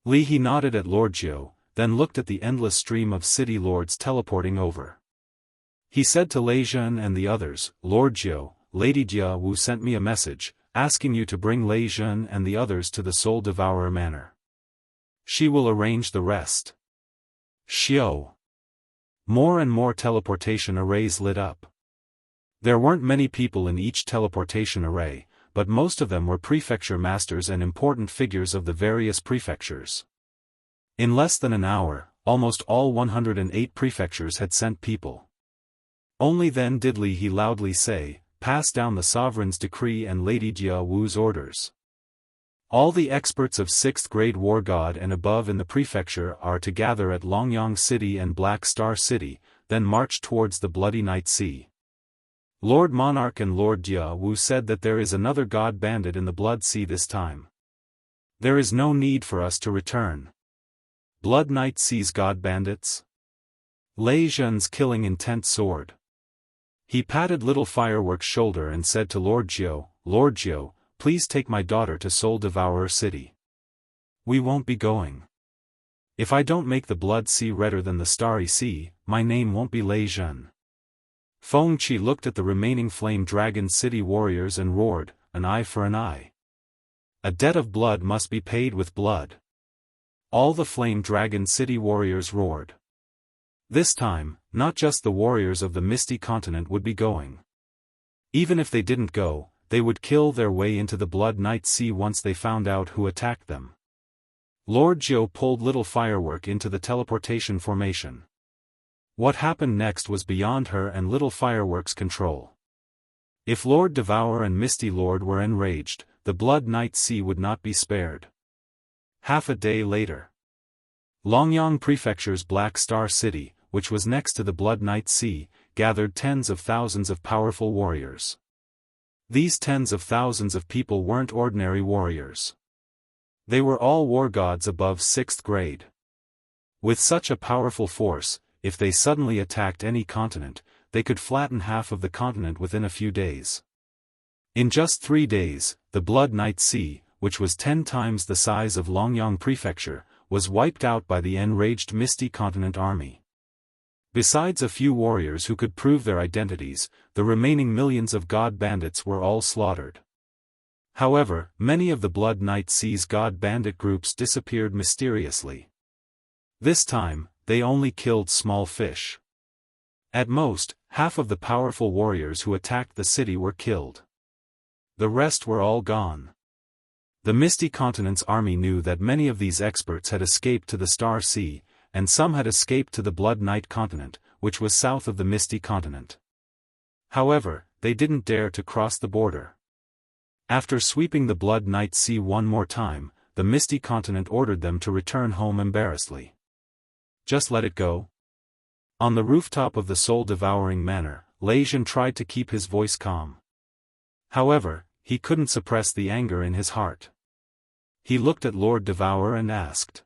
S1: Li He nodded at Lord Jiao, then looked at the endless stream of city lords teleporting over. He said to Lei Zhen and the others, Lord Jiao, Lady Jiawu sent me a message, asking you to bring Lei Zhen and the others to the Soul Devourer Manor. She will arrange the rest. Xiao. More and more teleportation arrays lit up. There weren't many people in each teleportation array, but most of them were prefecture masters and important figures of the various prefectures. In less than an hour, almost all 108 prefectures had sent people. Only then did Li He loudly say, pass down the sovereign's decree and Lady Jia Wu's orders. All the experts of 6th grade War God and above in the prefecture are to gather at Longyang City and Black Star City, then march towards the Bloody Night Sea. Lord Monarch and Lord Jia Wu said that there is another God bandit in the Blood Sea this time. There is no need for us to return. Blood Night Sea's God bandits? Lei Zhen's killing intent soared. He patted Little Firework's shoulder and said to Lord Jiao, please take my daughter to Soul Devourer City. We won't be going. If I don't make the blood sea redder than the starry sea, my name won't be Lei Zhen. Feng Qi looked at the remaining Flame Dragon City warriors and roared, an eye for an eye. A debt of blood must be paid with blood. All the Flame Dragon City warriors roared. This time, not just the warriors of the Misty Continent would be going. Even if they didn't go, they would kill their way into the Blood Night Sea once they found out who attacked them. Lord Jiu pulled little firework into the teleportation formation. What happened next was beyond her and little firework's control. If Lord Devour and Misty Lord were enraged, the Blood Night Sea would not be spared. Half a day later, Longyang Prefecture's Black Star City, which was next to the Blood Night Sea, gathered tens of thousands of powerful warriors. These tens of thousands of people weren't ordinary warriors. They were all war gods above 6th grade. With such a powerful force, if they suddenly attacked any continent, they could flatten half of the continent within a few days. In just 3 days, the Blood Night Sea, which was 10 times the size of Longyang Prefecture, was wiped out by the enraged Misty Continent army. Besides a few warriors who could prove their identities, the remaining millions of god bandits were all slaughtered. However, many of the Blood Night Sea's god bandit groups disappeared mysteriously. This time, they only killed small fish. At most, half of the powerful warriors who attacked the city were killed. The rest were all gone. The Misty Continent's army knew that many of these experts had escaped to the Star Sea, and some had escaped to the Blood Night Continent, which was south of the Misty Continent. However, they didn't dare to cross the border. After sweeping the Blood Night Sea one more time, the Misty Continent ordered them to return home embarrassedly. Just let it go? On the rooftop of the soul-devouring manor, Lei Zhen tried to keep his voice calm. However, he couldn't suppress the anger in his heart. He looked at Lord Devour and asked.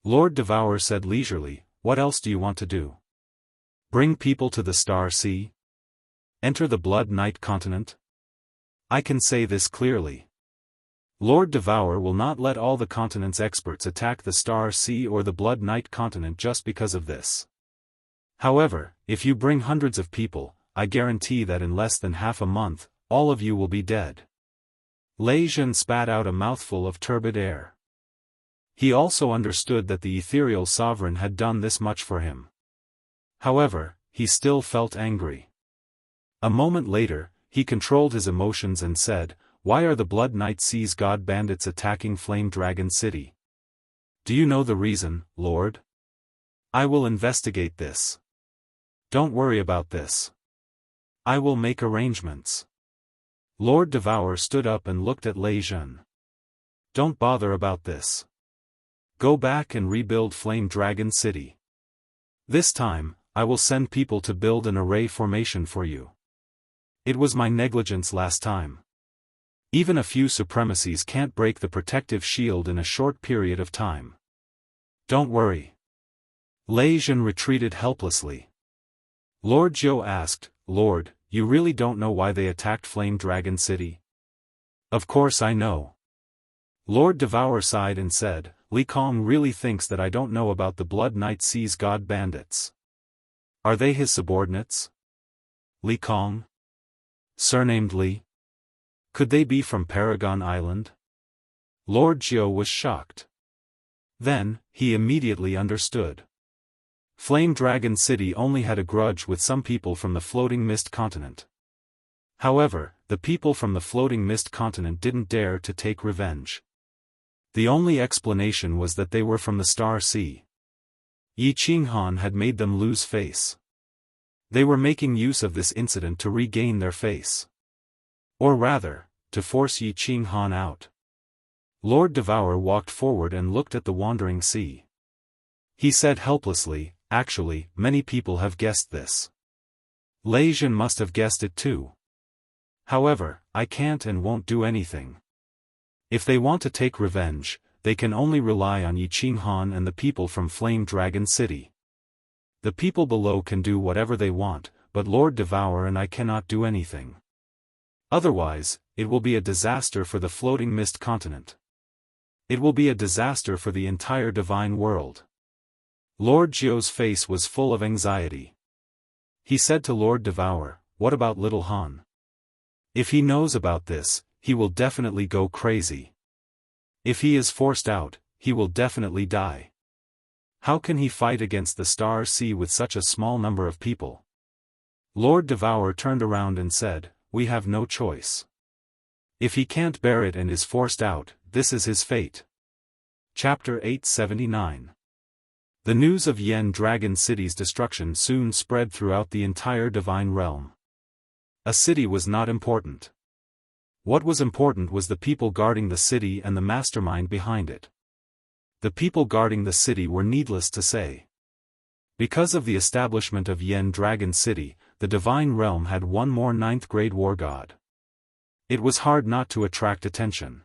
S1: Lord Devour said leisurely, "What else do you want to do? Bring people to the Star Sea? Enter the Blood Night Continent? I can say this clearly. Lord Devour will not let all the continent's experts attack the Star Sea or the Blood Night Continent just because of this. However, if you bring hundreds of people, I guarantee that in less than half a month, all of you will be dead." Lei Zhen spat out a mouthful of turbid air. He also understood that the ethereal sovereign had done this much for him. However, he still felt angry. A moment later, he controlled his emotions and said, "Why are the Blood Night Sea's god bandits attacking Flame Dragon City? Do you know the reason, Lord? I will investigate this. Don't worry about this. I will make arrangements." Lord Devour stood up and looked at Lei Zhen. "Don't bother about this. Go back and rebuild Flame Dragon City. This time, I will send people to build an array formation for you. It was my negligence last time. Even a few supremacies can't break the protective shield in a short period of time. Don't worry." Lei Zhen retreated helplessly. Lord Jiu asked, "Lord, you really don't know why they attacked Flame Dragon City?" "Of course I know." Lord Devour sighed and said, "Li Kong really thinks that I don't know about the Blood Night Sea's god bandits. Are they his subordinates? Li Kong? Surnamed Li? Could they be from Paragon Island?" Lord Jiu was shocked. Then, he immediately understood. Flame Dragon City only had a grudge with some people from the Floating Mist Continent. However, the people from the Floating Mist Continent didn't dare to take revenge. The only explanation was that they were from the Star Sea. Yi Qinghan had made them lose face. They were making use of this incident to regain their face. Or rather, to force Yi Qinghan out. Lord Devour walked forward and looked at the wandering sea. He said helplessly, "Actually, many people have guessed this. Lei Zhen must have guessed it too. However, I can't and won't do anything. If they want to take revenge, they can only rely on Yi Qinghan and the people from Flame Dragon City. The people below can do whatever they want, but Lord Devour and I cannot do anything. Otherwise, it will be a disaster for the Floating Mist Continent. It will be a disaster for the entire divine world. Lord Jiu's face was full of anxiety. He said to Lord Devour, "What about little Han? If he knows about this, he will definitely go crazy. If he is forced out, he will definitely die. How can he fight against the Star Sea with such a small number of people?" Lord Devour turned around and said, "We have no choice. If he can't bear it and is forced out, this is his fate." Chapter 879. The news of Yen Dragon City's destruction soon spread throughout the entire divine realm. A city was not important. What was important was the people guarding the city and the mastermind behind it. The people guarding the city were needless to say. Because of the establishment of Yen Dragon City, the divine realm had one more 9th-grade war god. It was hard not to attract attention.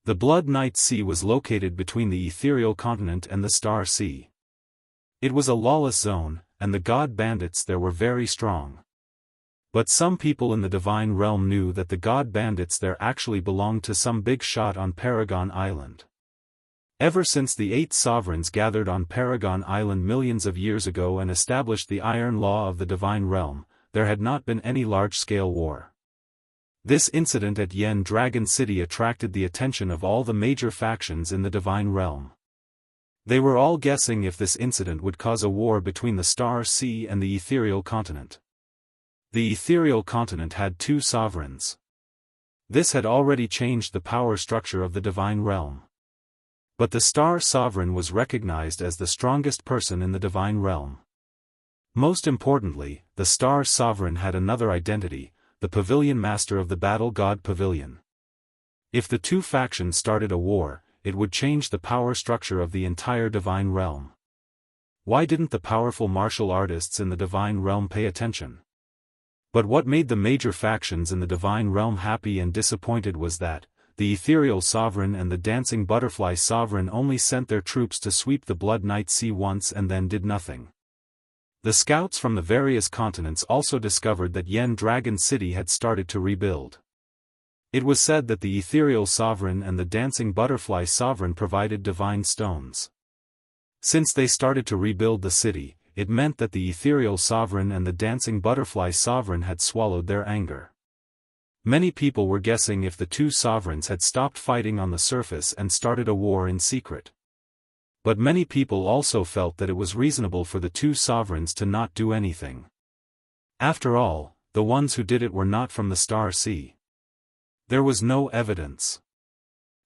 S1: The Blood Night Sea was located between the ethereal continent and the Star Sea. It was a lawless zone, and the god bandits there were very strong. But some people in the divine realm knew that the god bandits there actually belonged to some big shot on Paragon Island. Ever since the 8 sovereigns gathered on Paragon Island millions of years ago and established the iron law of the divine realm, there had not been any large-scale war. This incident at Yen Dragon City attracted the attention of all the major factions in the divine realm. They were all guessing if this incident would cause a war between the Star Sea and the ethereal continent. The ethereal continent had 2 sovereigns. This had already changed the power structure of the divine realm. But the Star Sovereign was recognized as the strongest person in the divine realm. Most importantly, the Star Sovereign had another identity, the Pavilion Master of the Battle God Pavilion. If the 2 factions started a war, it would change the power structure of the entire divine realm. Why didn't the powerful martial artists in the divine realm pay attention? But what made the major factions in the divine realm happy and disappointed was that, the Ethereal Sovereign and the Dancing Butterfly Sovereign only sent their troops to sweep the Blood Night Sea once and then did nothing. The scouts from the various continents also discovered that Yen Dragon City had started to rebuild. It was said that the Ethereal Sovereign and the Dancing Butterfly Sovereign provided divine stones. Since they started to rebuild the city, it meant that the Ethereal Sovereign and the Dancing Butterfly Sovereign had swallowed their anger. Many people were guessing if the 2 sovereigns had stopped fighting on the surface and started a war in secret. But many people also felt that it was reasonable for the 2 sovereigns to not do anything. After all, the ones who did it were not from the Star Sea. There was no evidence.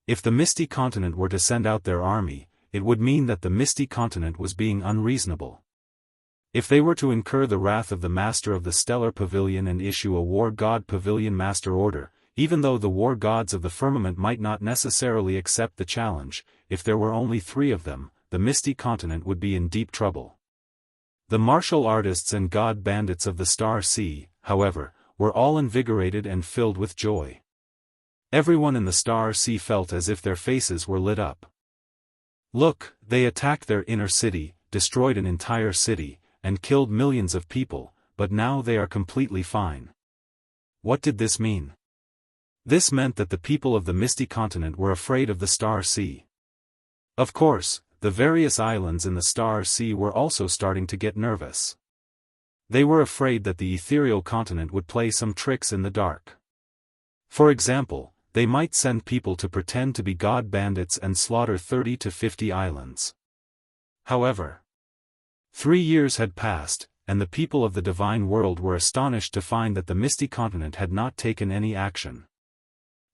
S1: If the Misty Continent were to send out their army, it would mean that the Misty Continent was being unreasonable. If they were to incur the wrath of the Master of the Stellar Pavilion and issue a War God Pavilion Master Order, even though the war gods of the firmament might not necessarily accept the challenge, if there were only 3 of them, the Misty Continent would be in deep trouble. The martial artists and god bandits of the Star Sea, however, were all invigorated and filled with joy. Everyone in the Star Sea felt as if their faces were lit up. Look, they attacked their inner city, destroyed an entire city, and killed millions of people, but now they are completely fine. What did this mean? This meant that the people of the Misty Continent were afraid of the Star Sea. Of course, the various islands in the Star Sea were also starting to get nervous. They were afraid that the ethereal continent would play some tricks in the dark. For example, they might send people to pretend to be god bandits and slaughter 30 to 50 islands. However, 3 years had passed, and the people of the divine world were astonished to find that the Misty Continent had not taken any action.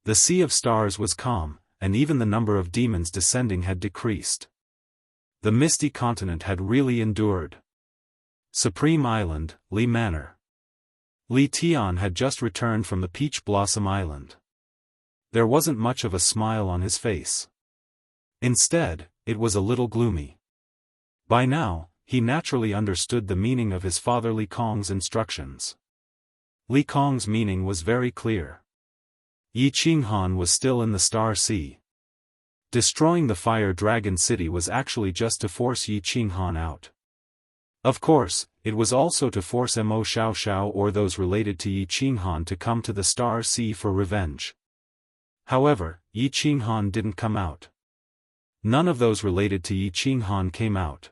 S1: The Sea of Stars was calm, and even the number of demons descending had decreased. The Misty Continent had really endured. Supreme Island, Li Manor. Li Tian had just returned from the Peach Blossom Island. There wasn't much of a smile on his face. Instead, it was a little gloomy. By now, he naturally understood the meaning of his father Li Kong's instructions. Li Kong's meaning was very clear. Yi Qinghan was still in the Star Sea. Destroying the Fire Dragon City was actually just to force Yi Qinghan out. Of course, it was also to force Mo Xiaoxiao or those related to Yi Qinghan to come to the Star Sea for revenge. However, Yi Qinghan didn't come out. None of those related to Yi Qinghan came out.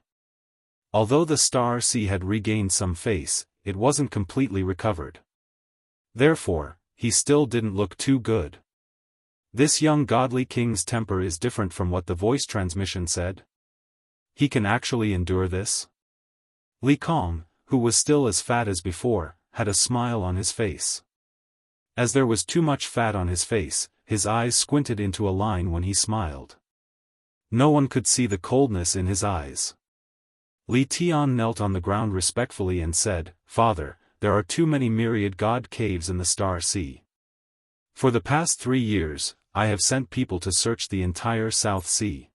S1: Although the Star Sea had regained some face, it wasn't completely recovered. Therefore, he still didn't look too good. This young godly king's temper is different from what the voice transmission said. He can actually endure this? Li Kong, who was still as fat as before, had a smile on his face. As there was too much fat on his face, his eyes squinted into a line when he smiled. No one could see the coldness in his eyes. Li Tian knelt on the ground respectfully and said, "Father, there are too many myriad god caves in the Star Sea. For the past 3 years, I have sent people to search the entire South Sea.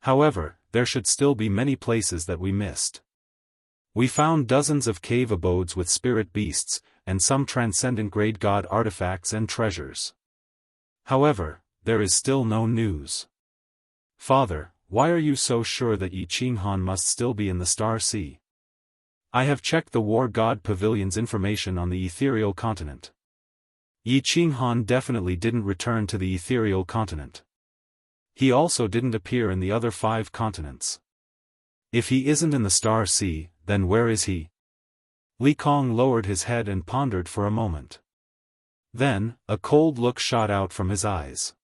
S1: However, there should still be many places that we missed. We found dozens of cave abodes with spirit beasts, and some transcendent great god artifacts and treasures. However, there is still no news. Father, why are you so sure that Yi Qinghan must still be in the Star Sea? I have checked the War God Pavilion's information on the ethereal continent. Yi Qinghan definitely didn't return to the ethereal continent. He also didn't appear in the other 5 continents. If he isn't in the Star Sea, then where is he?" Li Kong lowered his head and pondered for a moment. Then, a cold look shot out from his eyes.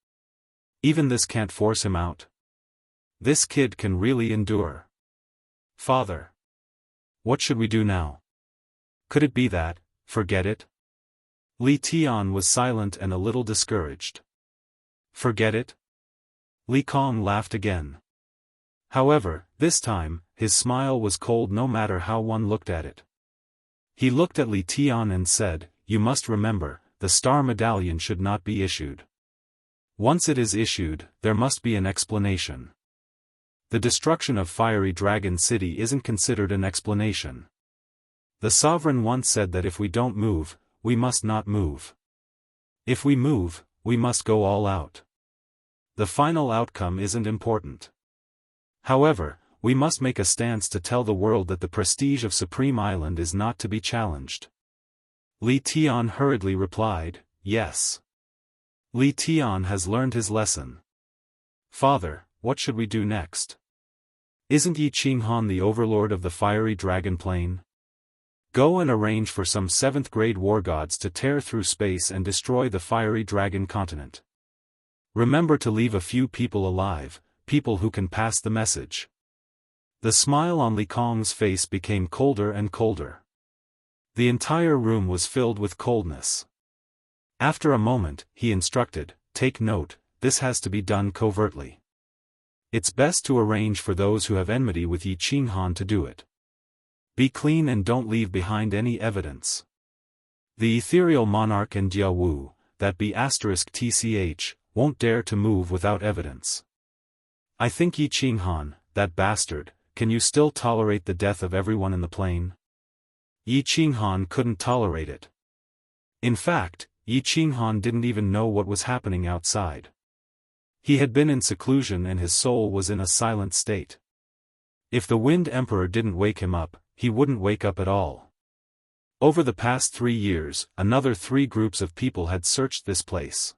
S1: Even this can't force him out. This kid can really endure. Father. What should we do now? Could it be that, forget it? Li Tian was silent and a little discouraged. Forget it? Li Kong laughed again. However, this time, his smile was cold no matter how one looked at it. He looked at Li Tian and said, "You must remember, the Star Medallion should not be issued. Once it is issued, there must be an explanation. The destruction of Fiery Dragon City isn't considered an explanation. The Sovereign once said that if we don't move, we must not move. If we move, we must go all out. The final outcome isn't important. However, we must make a stance to tell the world that the prestige of Supreme Island is not to be challenged." Li Tian hurriedly replied, "Yes. Li Tian has learned his lesson. Father, what should we do next? Isn't Yi Qinghan the overlord of the Fiery Dragon Plain? Go and arrange for some 7th-grade war gods to tear through space and destroy the Fiery Dragon continent. Remember to leave a few people alive, people who can pass the message." The smile on Li Kong's face became colder and colder. The entire room was filled with coldness. After a moment, he instructed, "Take note, this has to be done covertly. It's best to arrange for those who have enmity with Yi Qinghan to do it. Be clean and don't leave behind any evidence. The ethereal monarch and Jianghu, that be *tch, won't dare to move without evidence. I think Yi Qinghan, that bastard, can you still tolerate the death of everyone in the plain?" Yi Qinghan couldn't tolerate it. In fact, Yi Qinghan didn't even know what was happening outside. He had been in seclusion and his soul was in a silent state. If the Wind Emperor didn't wake him up, he wouldn't wake up at all. Over the past 3 years, another 3 groups of people had searched this place.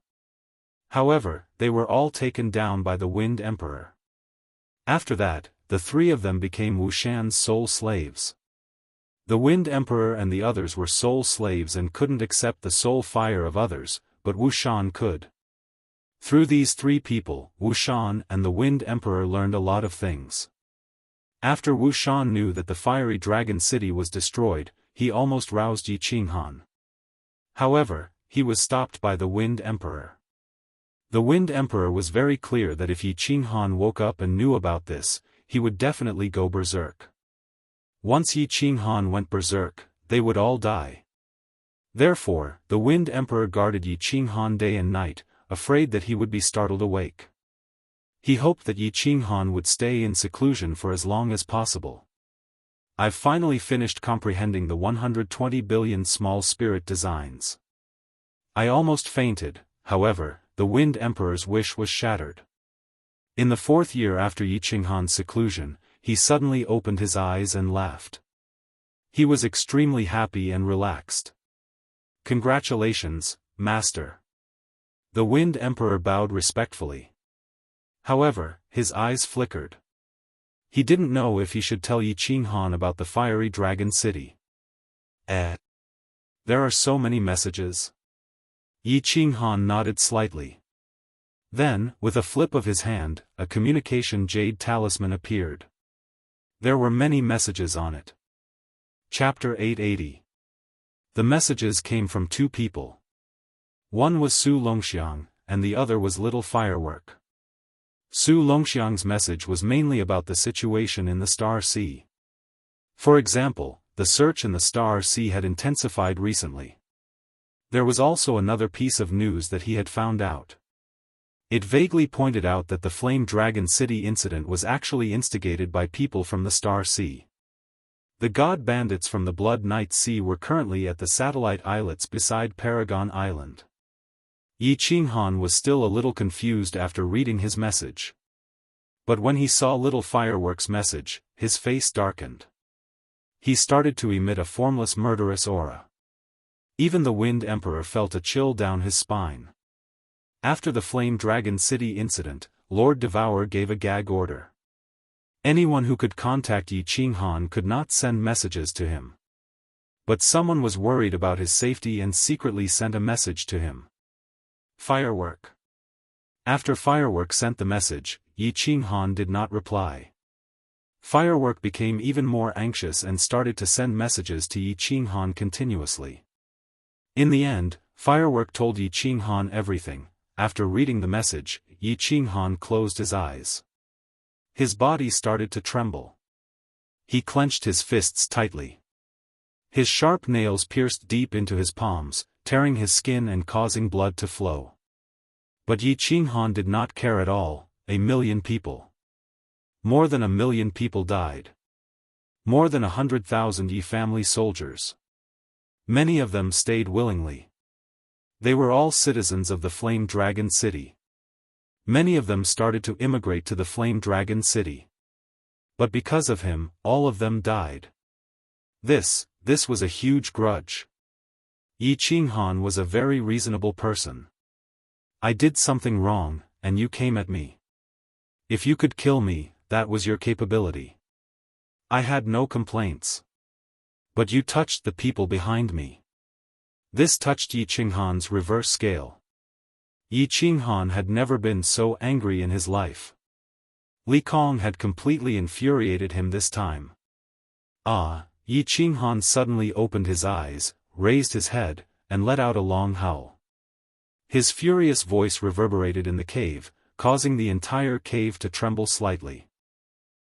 S1: However, they were all taken down by the Wind Emperor. After that, the 3 of them became Wuxian's soul slaves. The Wind Emperor and the others were soul slaves and couldn't accept the soul fire of others, but Wuxian could. Through these 3 people, Wuxian and the Wind Emperor learned a lot of things. After Wuxian knew that the Fiery Dragon City was destroyed, he almost roused Yi Qinghan. However, he was stopped by the Wind Emperor. The Wind Emperor was very clear that if Yi Qinghan woke up and knew about this, he would definitely go berserk. Once Yi Qinghan went berserk, they would all die. Therefore, the Wind Emperor guarded Yi Qinghan day and night, afraid that he would be startled awake. He hoped that Yi Qinghan would stay in seclusion for as long as possible. I've finally finished comprehending the 120 billion small spirit designs. I almost fainted, however, the Wind Emperor's wish was shattered. In the 4th year after Yi Qinghan's seclusion, he suddenly opened his eyes and laughed. He was extremely happy and relaxed. "Congratulations, Master." The Wind Emperor bowed respectfully. However, his eyes flickered. He didn't know if he should tell Yi Qinghan about the fiery dragon city. There are so many messages. Yi Qinghan nodded slightly. Then, with a flip of his hand, a communication jade talisman appeared. There were many messages on it. Chapter 880. The messages came from two people. One was Su Longxiang, and the other was Little Firework. Su Longxiang's message was mainly about the situation in the Star Sea. For example, the search in the Star Sea had intensified recently. There was also another piece of news that he had found out. It vaguely pointed out that the Flame Dragon City incident was actually instigated by people from the Star Sea. The god bandits from the Blood Night Sea were currently at the satellite islets beside Paragon Island. Yi Qinghan was still a little confused after reading his message. But when he saw Little Firework's message, his face darkened. He started to emit a formless murderous aura. Even the Wind Emperor felt a chill down his spine. After the Flame Dragon City incident, Lord Devour gave a gag order. Anyone who could contact Yi Qinghan could not send messages to him. But someone was worried about his safety and secretly sent a message to him. Firework. After Firework sent the message, Yi Qinghan did not reply. Firework became even more anxious and started to send messages to Yi Qinghan continuously. In the end, Firework told Yi Qinghan everything. After reading the message, Yi Qinghan closed his eyes. His body started to tremble. He clenched his fists tightly. His sharp nails pierced deep into his palms, tearing his skin and causing blood to flow. But Yi Qinghan did not care at all. 1,000,000 people. More than 1,000,000 people died. More than 100,000 Yi family soldiers. Many of them stayed willingly. They were all citizens of the Flame Dragon City. Many of them started to immigrate to the Flame Dragon City. But because of him, all of them died. This was a huge grudge. Yi Qinghan was a very reasonable person. I did something wrong, and you came at me. If you could kill me, that was your capability. I had no complaints. But you touched the people behind me. This touched Yi Qinghan's reverse scale. Yi Qinghan had never been so angry in his life. Li Kong had completely infuriated him this time. Yi Qinghan suddenly opened his eyes, raised his head, and let out a long howl. His furious voice reverberated in the cave, causing the entire cave to tremble slightly.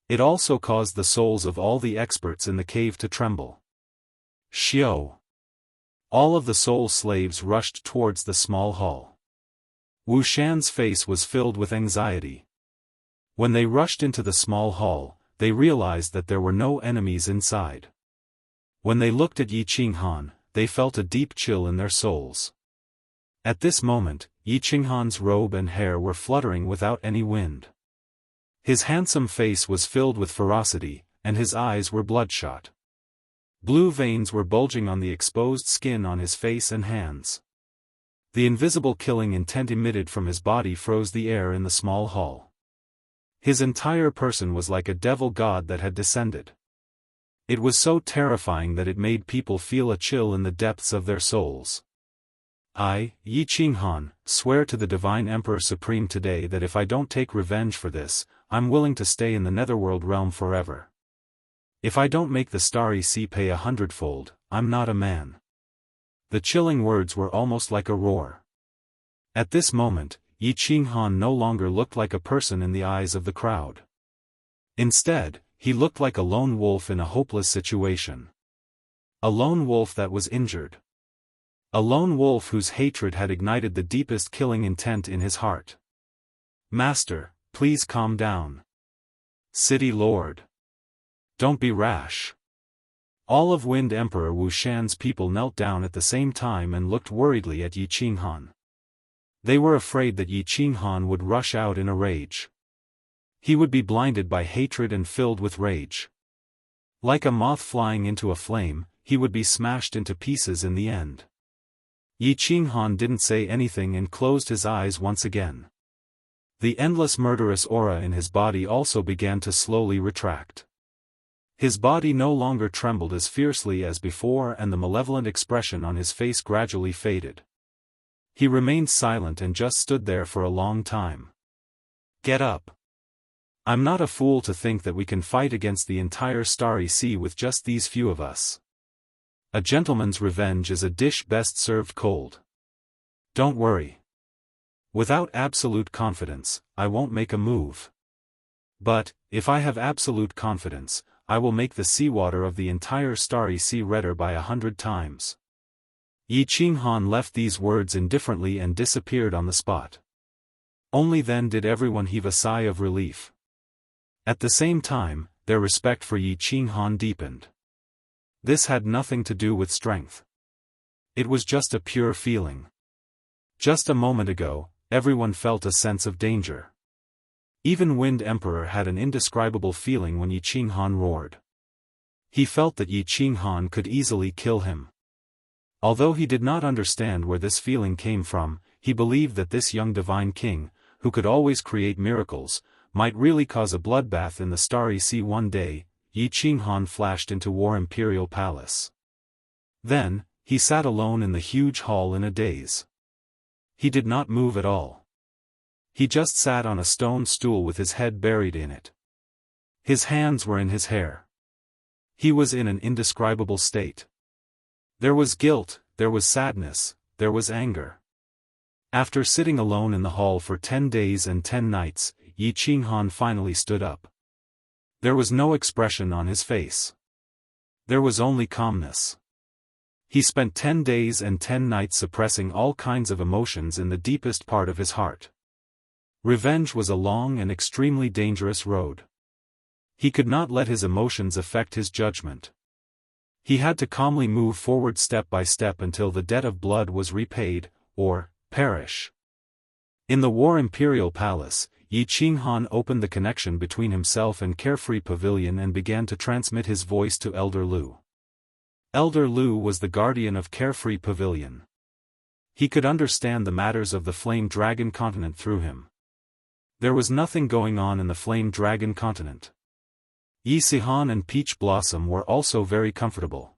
S1: It also caused the souls of all the experts in the cave to tremble. Xiao. All of the soul slaves rushed towards the small hall. Wu Shan's face was filled with anxiety. When they rushed into the small hall, they realized that there were no enemies inside. When they looked at Yi Qinghan, they felt a deep chill in their souls. At this moment, Yi Qinghan's robe and hair were fluttering without any wind. His handsome face was filled with ferocity, and his eyes were bloodshot. Blue veins were bulging on the exposed skin on his face and hands. The invisible killing intent emitted from his body froze the air in the small hall. His entire person was like a devil god that had descended. It was so terrifying that it made people feel a chill in the depths of their souls. I, Yi Qinghan, swear to the Divine Emperor Supreme today that if I don't take revenge for this, I'm willing to stay in the Netherworld realm forever. If I don't make the Starry Sea pay 100-fold, I'm not a man. The chilling words were almost like a roar. At this moment, Yi Qinghan no longer looked like a person in the eyes of the crowd. Instead, he looked like a lone wolf in a hopeless situation. A lone wolf that was injured. A lone wolf whose hatred had ignited the deepest killing intent in his heart. Master, please calm down. City Lord. Don't be rash. All of Wind Emperor Wu Shan's people knelt down at the same time and looked worriedly at Yi Qinghan. They were afraid that Yi Qinghan would rush out in a rage. He would be blinded by hatred and filled with rage. Like a moth flying into a flame, he would be smashed into pieces in the end. Yi Qinghan didn't say anything and closed his eyes once again. The endless murderous aura in his body also began to slowly retract. His body no longer trembled as fiercely as before, and the malevolent expression on his face gradually faded. He remained silent and just stood there for a long time. "Get up. I'm not a fool to think that we can fight against the entire starry sea with just these few of us. A gentleman's revenge is a dish best served cold. Don't worry. Without absolute confidence, I won't make a move. But, if I have absolute confidence, I will make the seawater of the entire starry sea redder by 100 times. Yi Qinghan left these words indifferently and disappeared on the spot. Only then did everyone heave a sigh of relief. At the same time, their respect for Yi Qinghan deepened. This had nothing to do with strength. It was just a pure feeling. Just a moment ago, everyone felt a sense of danger. Even Wind Emperor had an indescribable feeling when Yi Qinghan roared. He felt that Yi Qinghan could easily kill him. Although he did not understand where this feeling came from, he believed that this young divine king, who could always create miracles, might really cause a bloodbath in the starry sea one day. Yi Qinghan flashed into War Imperial Palace. Then, he sat alone in the huge hall in a daze. He did not move at all. He just sat on a stone stool with his head buried in it. His hands were in his hair. He was in an indescribable state. There was guilt, there was sadness, there was anger. After sitting alone in the hall for 10 days and 10 nights, Yi Qinghan finally stood up. There was no expression on his face. There was only calmness. He spent 10 days and 10 nights suppressing all kinds of emotions in the deepest part of his heart. Revenge was a long and extremely dangerous road. He could not let his emotions affect his judgment. He had to calmly move forward step by step until the debt of blood was repaid, or perish. In the War Imperial Palace, Yi Qinghan opened the connection between himself and Carefree Pavilion and began to transmit his voice to Elder Lu. Elder Lu was the guardian of Carefree Pavilion. He could understand the matters of the Flame Dragon continent through him. There was nothing going on in the Flame Dragon continent. Yi Sihan and Peach Blossom were also very comfortable.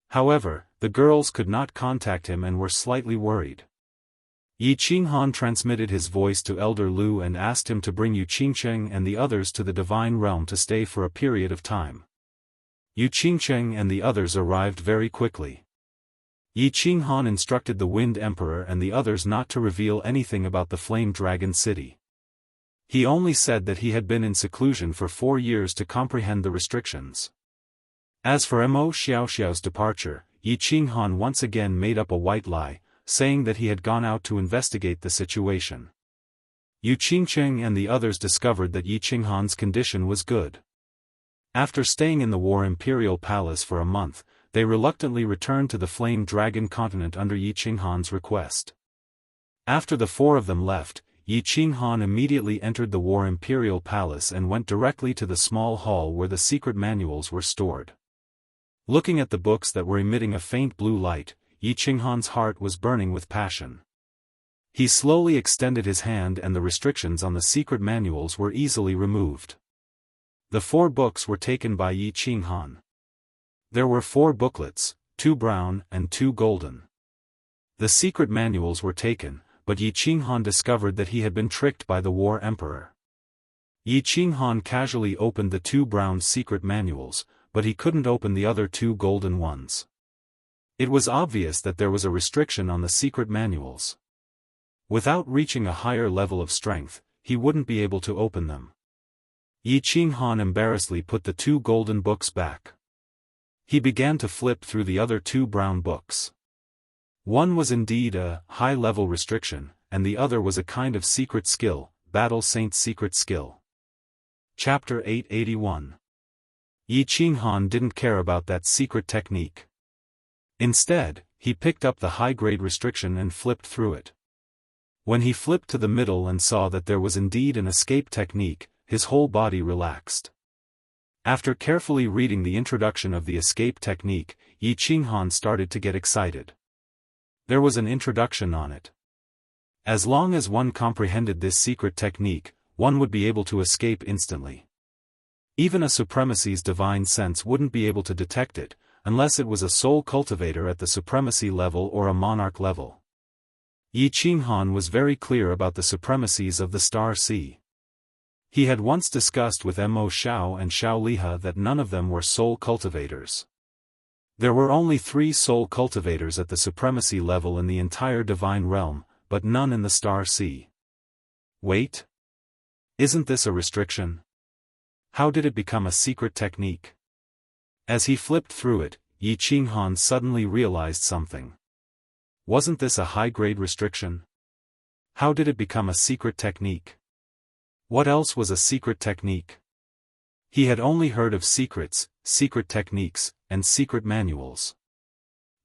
S1: However, the girls could not contact him and were slightly worried. Yi Qinghan transmitted his voice to Elder Lu and asked him to bring Yu Qingcheng and the others to the Divine Realm to stay for a period of time. Yu Qingcheng and the others arrived very quickly. Yi Qinghan instructed the Wind Emperor and the others not to reveal anything about the Flame Dragon City. He only said that he had been in seclusion for 4 years to comprehend the restrictions. As for Mo Xiaoxiao's departure, Yi Qinghan once again made up a white lie, saying that he had gone out to investigate the situation. Yu Qingcheng and the others discovered that Yi Qinghan's condition was good. After staying in the War Imperial Palace for a month, they reluctantly returned to the Flame Dragon continent under Yi Qinghan's request. After the 4 of them left, Yi Qinghan immediately entered the War Imperial Palace and went directly to the small hall where the secret manuals were stored. Looking at the books that were emitting a faint blue light, Yi Qinghan's heart was burning with passion. He slowly extended his hand and the restrictions on the secret manuals were easily removed. The 4 books were taken by Yi Qinghan. There were 4 booklets, 2 brown and 2 golden. The secret manuals were taken, but Yi Qinghan discovered that he had been tricked by the War Emperor. Yi Qinghan casually opened the 2 brown secret manuals, but he couldn't open the other 2 golden ones. It was obvious that there was a restriction on the secret manuals. Without reaching a higher level of strength, he wouldn't be able to open them. Yi Qinghan embarrassedly put the 2 golden books back. He began to flip through the other 2 brown books. One was indeed a high-level restriction, and the other was a kind of secret skill, Battle Saint's secret skill. Chapter 881. Yi Qinghan didn't care about that secret technique. Instead, he picked up the high-grade restriction and flipped through it. When he flipped to the middle and saw that there was indeed an escape technique, his whole body relaxed. After carefully reading the introduction of the escape technique, Yi Qinghan started to get excited. There was an introduction on it. As long as one comprehended this secret technique, one would be able to escape instantly. Even a supremacy's divine sense wouldn't be able to detect it, unless it was a soul cultivator at the supremacy level or a monarch level. Yi Qinghan was very clear about the supremacies of the Star Sea. He had once discussed with Mo Xiao and Xiao Liha that none of them were soul cultivators. There were only 3 soul cultivators at the supremacy level in the entire divine realm, but none in the Star Sea. Wait. Isn't this a restriction? How did it become a secret technique? As he flipped through it, Yi Qinghan suddenly realized something. Wasn't this a high-grade restriction? How did it become a secret technique? What else was a secret technique? He had only heard of secrets, secret techniques, and secret manuals.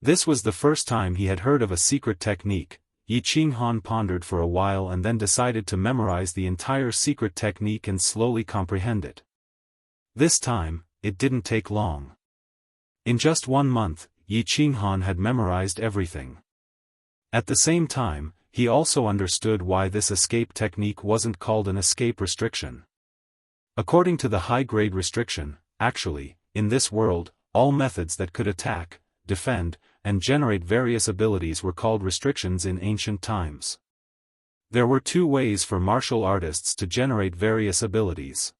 S1: This was the first time he had heard of a secret technique. Yi Qinghan pondered for a while and then decided to memorize the entire secret technique and slowly comprehend it. This time, it didn't take long. In just 1 month, Yi Qinghan had memorized everything. At the same time, he also understood why this escape technique wasn't called an escape restriction. According to the high-grade restriction, actually, in this world, all methods that could attack, defend, and generate various abilities were called restrictions in ancient times. There were 2 ways for martial artists to generate various abilities.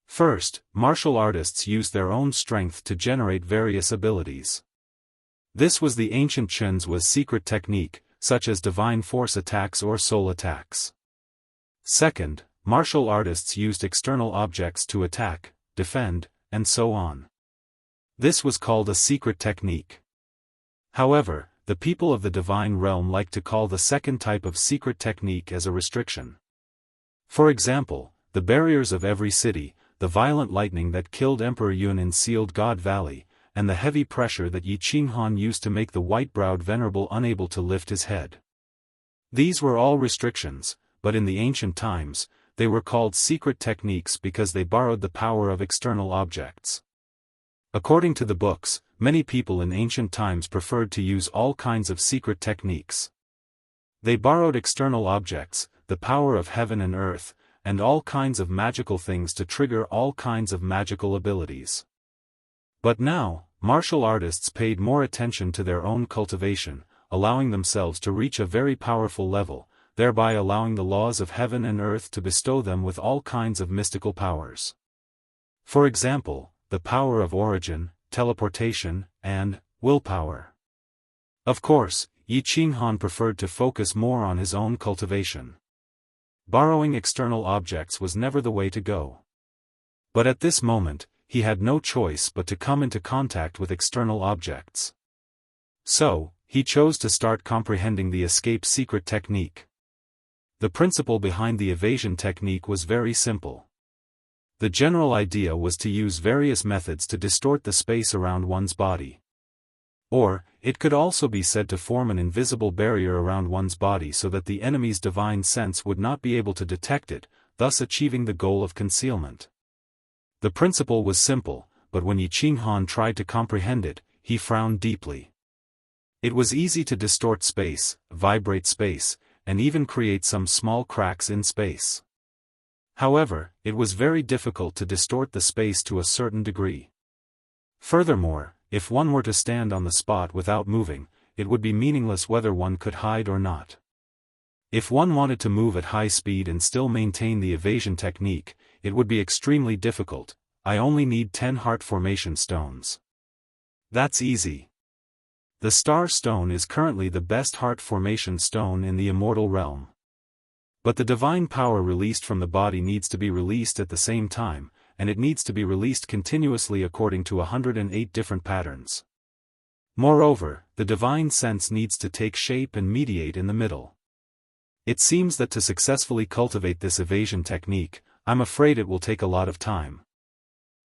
S1: First, martial artists used their own strength to generate various abilities. This was the ancient Chen's secret technique, such as divine force attacks or soul attacks. Second, martial artists used external objects to attack, defend, and so on. This was called a secret technique. However, the people of the divine realm like to call the second type of secret technique as a restriction. For example, the barriers of every city, the violent lightning that killed Emperor Yun in Sealed God Valley, and the heavy pressure that Yi Qinghan used to make the white-browed venerable unable to lift his head. These were all restrictions, but in the ancient times, they were called secret techniques because they borrowed the power of external objects. According to the books, many people in ancient times preferred to use all kinds of secret techniques. They borrowed external objects, the power of heaven and earth, and all kinds of magical things to trigger all kinds of magical abilities. But now, martial artists paid more attention to their own cultivation, allowing themselves to reach a very powerful level, thereby allowing the laws of heaven and earth to bestow them with all kinds of mystical powers. For example, the power of origin, teleportation, and willpower. Of course, Yi Qinghan preferred to focus more on his own cultivation. Borrowing external objects was never the way to go. But at this moment, he had no choice but to come into contact with external objects. So, he chose to start comprehending the escape secret technique. The principle behind the evasion technique was very simple. The general idea was to use various methods to distort the space around one's body. Or, it could also be said to form an invisible barrier around one's body so that the enemy's divine sense would not be able to detect it, thus achieving the goal of concealment. The principle was simple, but when Yi Qinghan tried to comprehend it, he frowned deeply. It was easy to distort space, vibrate space, and even create some small cracks in space. However, it was very difficult to distort the space to a certain degree. Furthermore, if one were to stand on the spot without moving, it would be meaningless whether one could hide or not. If one wanted to move at high speed and still maintain the evasion technique, it would be extremely difficult. I only need 10 heart formation stones. That's easy. The Star Stone is currently the best heart formation stone in the immortal realm. But the divine power released from the body needs to be released at the same time, and it needs to be released continuously according to 108 different patterns. Moreover, the divine sense needs to take shape and mediate in the middle. It seems that to successfully cultivate this evasion technique, I'm afraid it will take a lot of time.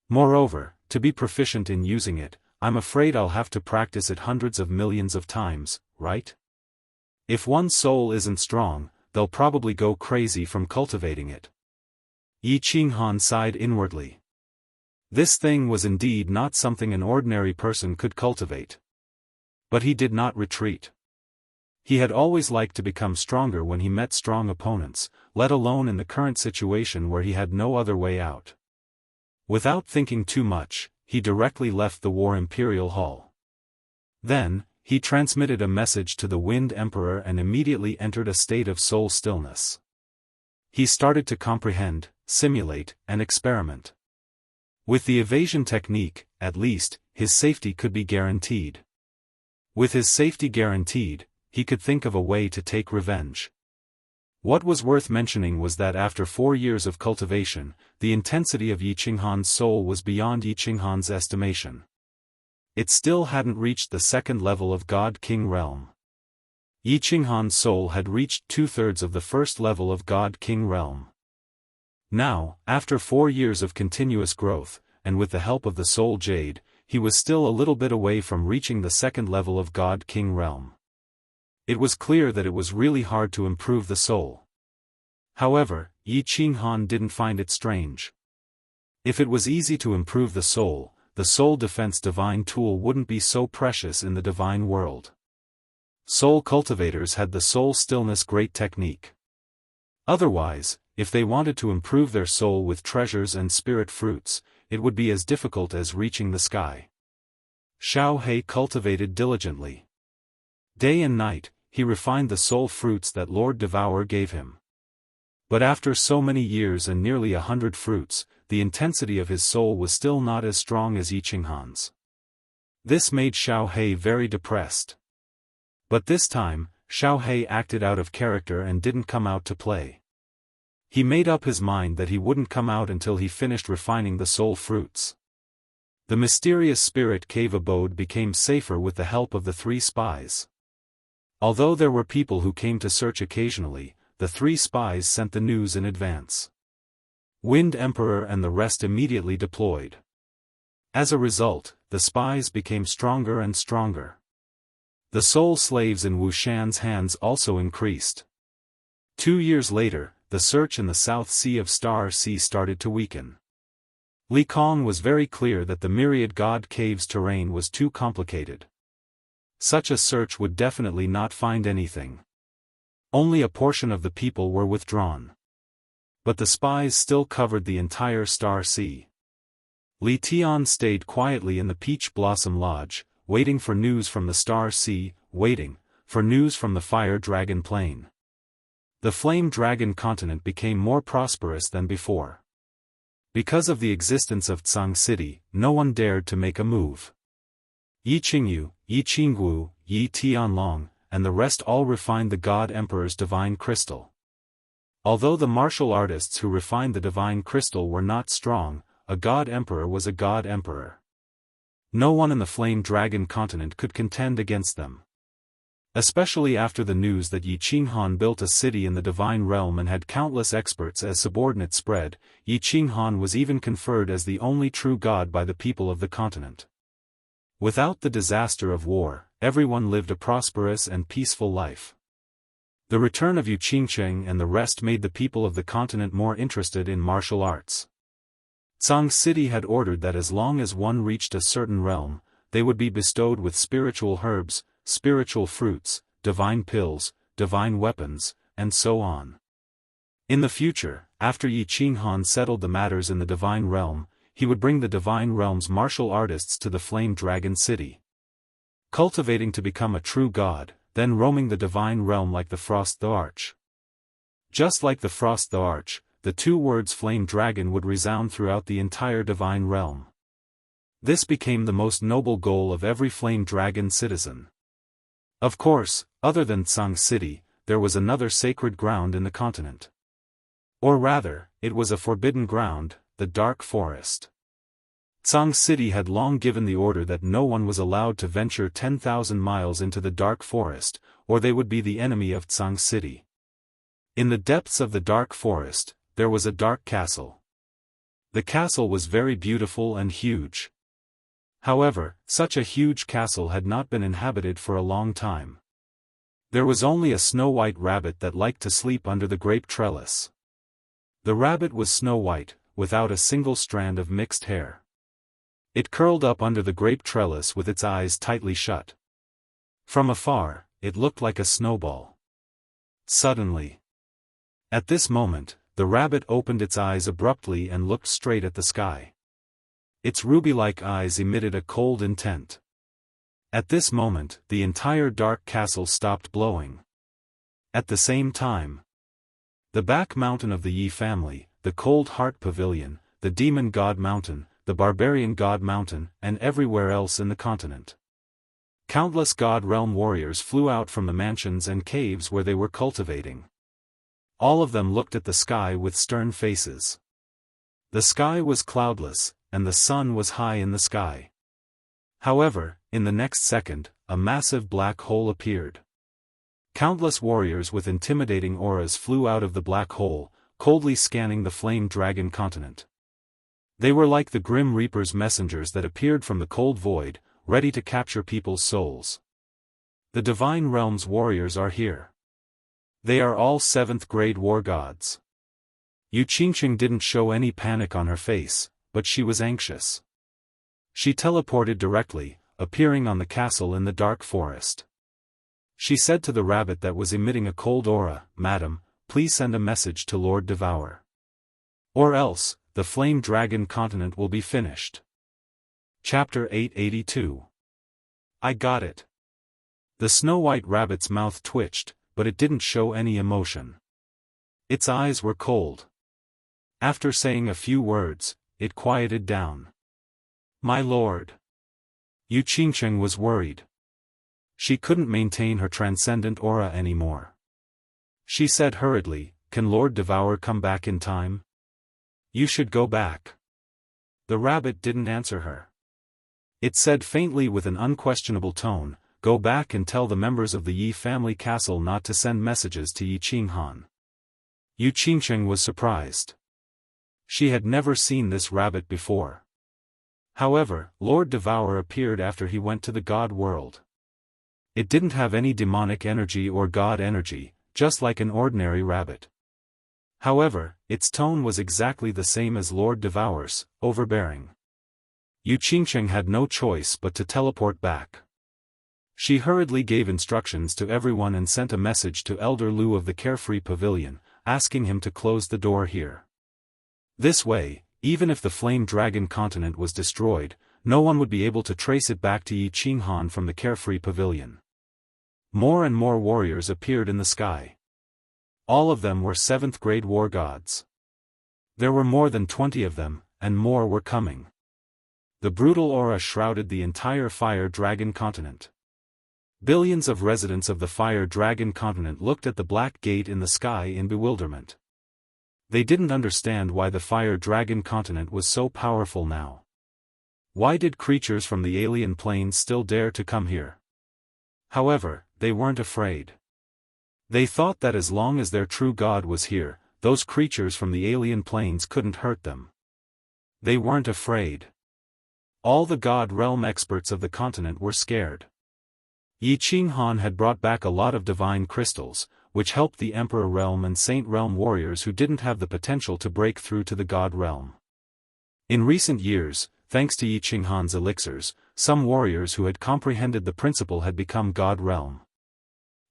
S1: Moreover, to be proficient in using it, I'm afraid I'll have to practice it hundreds of millions of times, right? If one's soul isn't strong, they'll probably go crazy from cultivating it. Yi Qinghan sighed inwardly. This thing was indeed not something an ordinary person could cultivate. But he did not retreat. He had always liked to become stronger when he met strong opponents, let alone in the current situation where he had no other way out. Without thinking too much, he directly left the War Imperial Hall. Then, he transmitted a message to the Wind Emperor and immediately entered a state of soul stillness. He started to comprehend, simulate, and experiment. With the evasion technique, at least, his safety could be guaranteed. With his safety guaranteed, he could think of a way to take revenge. What was worth mentioning was that after 4 years of cultivation, the intensity of Yi Qinghan's soul was beyond Yi Qinghan's estimation. It still hadn't reached the second level of God-King realm. Yi Qinghan's soul had reached 2/3 of the first level of God-King realm. Now, after 4 years of continuous growth, and with the help of the Soul Jade, he was still a little bit away from reaching the second level of God-King realm. It was clear that it was really hard to improve the soul. However, Yi Qinghan didn't find it strange. If it was easy to improve the soul defense divine tool wouldn't be so precious in the divine world. Soul cultivators had the soul stillness great technique. Otherwise, if they wanted to improve their soul with treasures and spirit fruits, it would be as difficult as reaching the sky. Xiao He cultivated diligently. Day and night, he refined the soul fruits that Lord Devourer gave him. But after so many years and nearly 100 fruits, the intensity of his soul was still not as strong as Yi Qinghan's. This made Xiao He very depressed. But this time, Xiao He acted out of character and didn't come out to play. He made up his mind that he wouldn't come out until he finished refining the soul fruits. The mysterious spirit cave abode became safer with the help of the 3 spies. Although there were people who came to search occasionally, the 3 spies sent the news in advance. Wind Emperor and the rest immediately deployed. As a result, the spies became stronger and stronger. The soul slaves in Wu Shan's hands also increased. 2 years later, the search in the South Sea of Star Sea started to weaken. Li Kong was very clear that the myriad god caves terrain was too complicated. Such a search would definitely not find anything. Only a portion of the people were withdrawn. But the spies still covered the entire Star Sea. Li Tian stayed quietly in the Peach Blossom Lodge, waiting for news from the Star Sea, waiting for news from the Fire Dragon Plain. The Flame Dragon continent became more prosperous than before. Because of the existence of Tsang City, no one dared to make a move. Yi Qingyu, Yi Qingguo, Yi Tianlong, and the rest all refined the God Emperor's divine crystal. Although the martial artists who refined the divine crystal were not strong, a God Emperor was a God Emperor. No one in the Flame Dragon continent could contend against them. Especially after the news that Yi Qinghan built a city in the divine realm and had countless experts as subordinates spread, Yi Qinghan was even conferred as the only true god by the people of the continent. Without the disaster of war, everyone lived a prosperous and peaceful life. The return of Yu Qingcheng and the rest made the people of the continent more interested in martial arts. Tsang City had ordered that as long as one reached a certain realm, they would be bestowed with spiritual herbs, spiritual fruits, divine pills, divine weapons, and so on. In the future, after Yi Qinghan settled the matters in the divine realm, he would bring the divine realm's martial artists to the Flame Dragon City. Cultivating to become a true god, then roaming the divine realm like the Frost the Arch. Just like the Frost the Arch, the 2 words Flame Dragon would resound throughout the entire divine realm. This became the most noble goal of every Flame Dragon citizen. Of course, other than Tsang City, there was another sacred ground in the continent. Or rather, it was a forbidden ground, the Dark Forest. Tsang City had long given the order that no one was allowed to venture 10,000 miles into the Dark Forest, or they would be the enemy of Tsang City. In the depths of the Dark Forest, there was a dark castle. The castle was very beautiful and huge. However, such a huge castle had not been inhabited for a long time. There was only a snow-white rabbit that liked to sleep under the grape trellis. The rabbit was snow-white, without a single strand of mixed hair. It curled up under the grape trellis with its eyes tightly shut. From afar, it looked like a snowball. Suddenly. At this moment, the rabbit opened its eyes abruptly and looked straight at the sky. Its ruby-like eyes emitted a cold intent. At this moment, the entire dark castle stopped blowing. At the same time, the back mountain of the Yi family, the Cold Heart Pavilion, the Demon God Mountain, the Barbarian God Mountain, and everywhere else in the continent. Countless God Realm warriors flew out from the mansions and caves where they were cultivating. All of them looked at the sky with stern faces. The sky was cloudless, and the sun was high in the sky. However, in the next second, a massive black hole appeared. Countless warriors with intimidating auras flew out of the black hole, coldly scanning the flame dragon continent. They were like the Grim Reaper's messengers that appeared from the cold void, ready to capture people's souls. The Divine Realm's warriors are here. They are all 7th grade war gods. Yu Qingqing didn't show any panic on her face, but she was anxious. She teleported directly, appearing on the castle in the dark forest. She said to the rabbit that was emitting a cold aura, "Madam, please send a message to Lord Devour. Or else, the Flame Dragon continent will be finished." Chapter 882. I got it. The snow-white rabbit's mouth twitched, but it didn't show any emotion. Its eyes were cold. After saying a few words, it quieted down. "My lord." Yu Qingqing was worried. She couldn't maintain her transcendent aura anymore. She said hurriedly, "Can Lord Devour come back in time? You should go back." The rabbit didn't answer her. It said faintly with an unquestionable tone, "Go back and tell the members of the Yi family castle not to send messages to Yi Qinghan." Yu Qingqing was surprised. She had never seen this rabbit before. However, Lord Devour appeared after he went to the God world. It didn't have any demonic energy or god energy, just like an ordinary rabbit. However, its tone was exactly the same as Lord Devour's, overbearing. Yu Qingqing had no choice but to teleport back. She hurriedly gave instructions to everyone and sent a message to Elder Lu of the Carefree Pavilion, asking him to close the door here. This way, even if the Flame Dragon continent was destroyed, no one would be able to trace it back to Yi Qinghan from the Carefree Pavilion. More and more warriors appeared in the sky. All of them were 7th grade war gods. There were more than 20 of them, and more were coming. The brutal aura shrouded the entire Fire Dragon continent. Billions of residents of the Fire Dragon continent looked at the black gate in the sky in bewilderment. They didn't understand why the Fire Dragon continent was so powerful now. Why did creatures from the alien planes still dare to come here? However, they weren't afraid. They thought that as long as their true god was here, those creatures from the alien planes couldn't hurt them. They weren't afraid. All the God Realm experts of the continent were scared. Yi Qinghan had brought back a lot of divine crystals, which helped the Emperor Realm and Saint Realm warriors who didn't have the potential to break through to the God Realm. In recent years, thanks to Yi Qinghan's elixirs, some warriors who had comprehended the principle had become God Realm.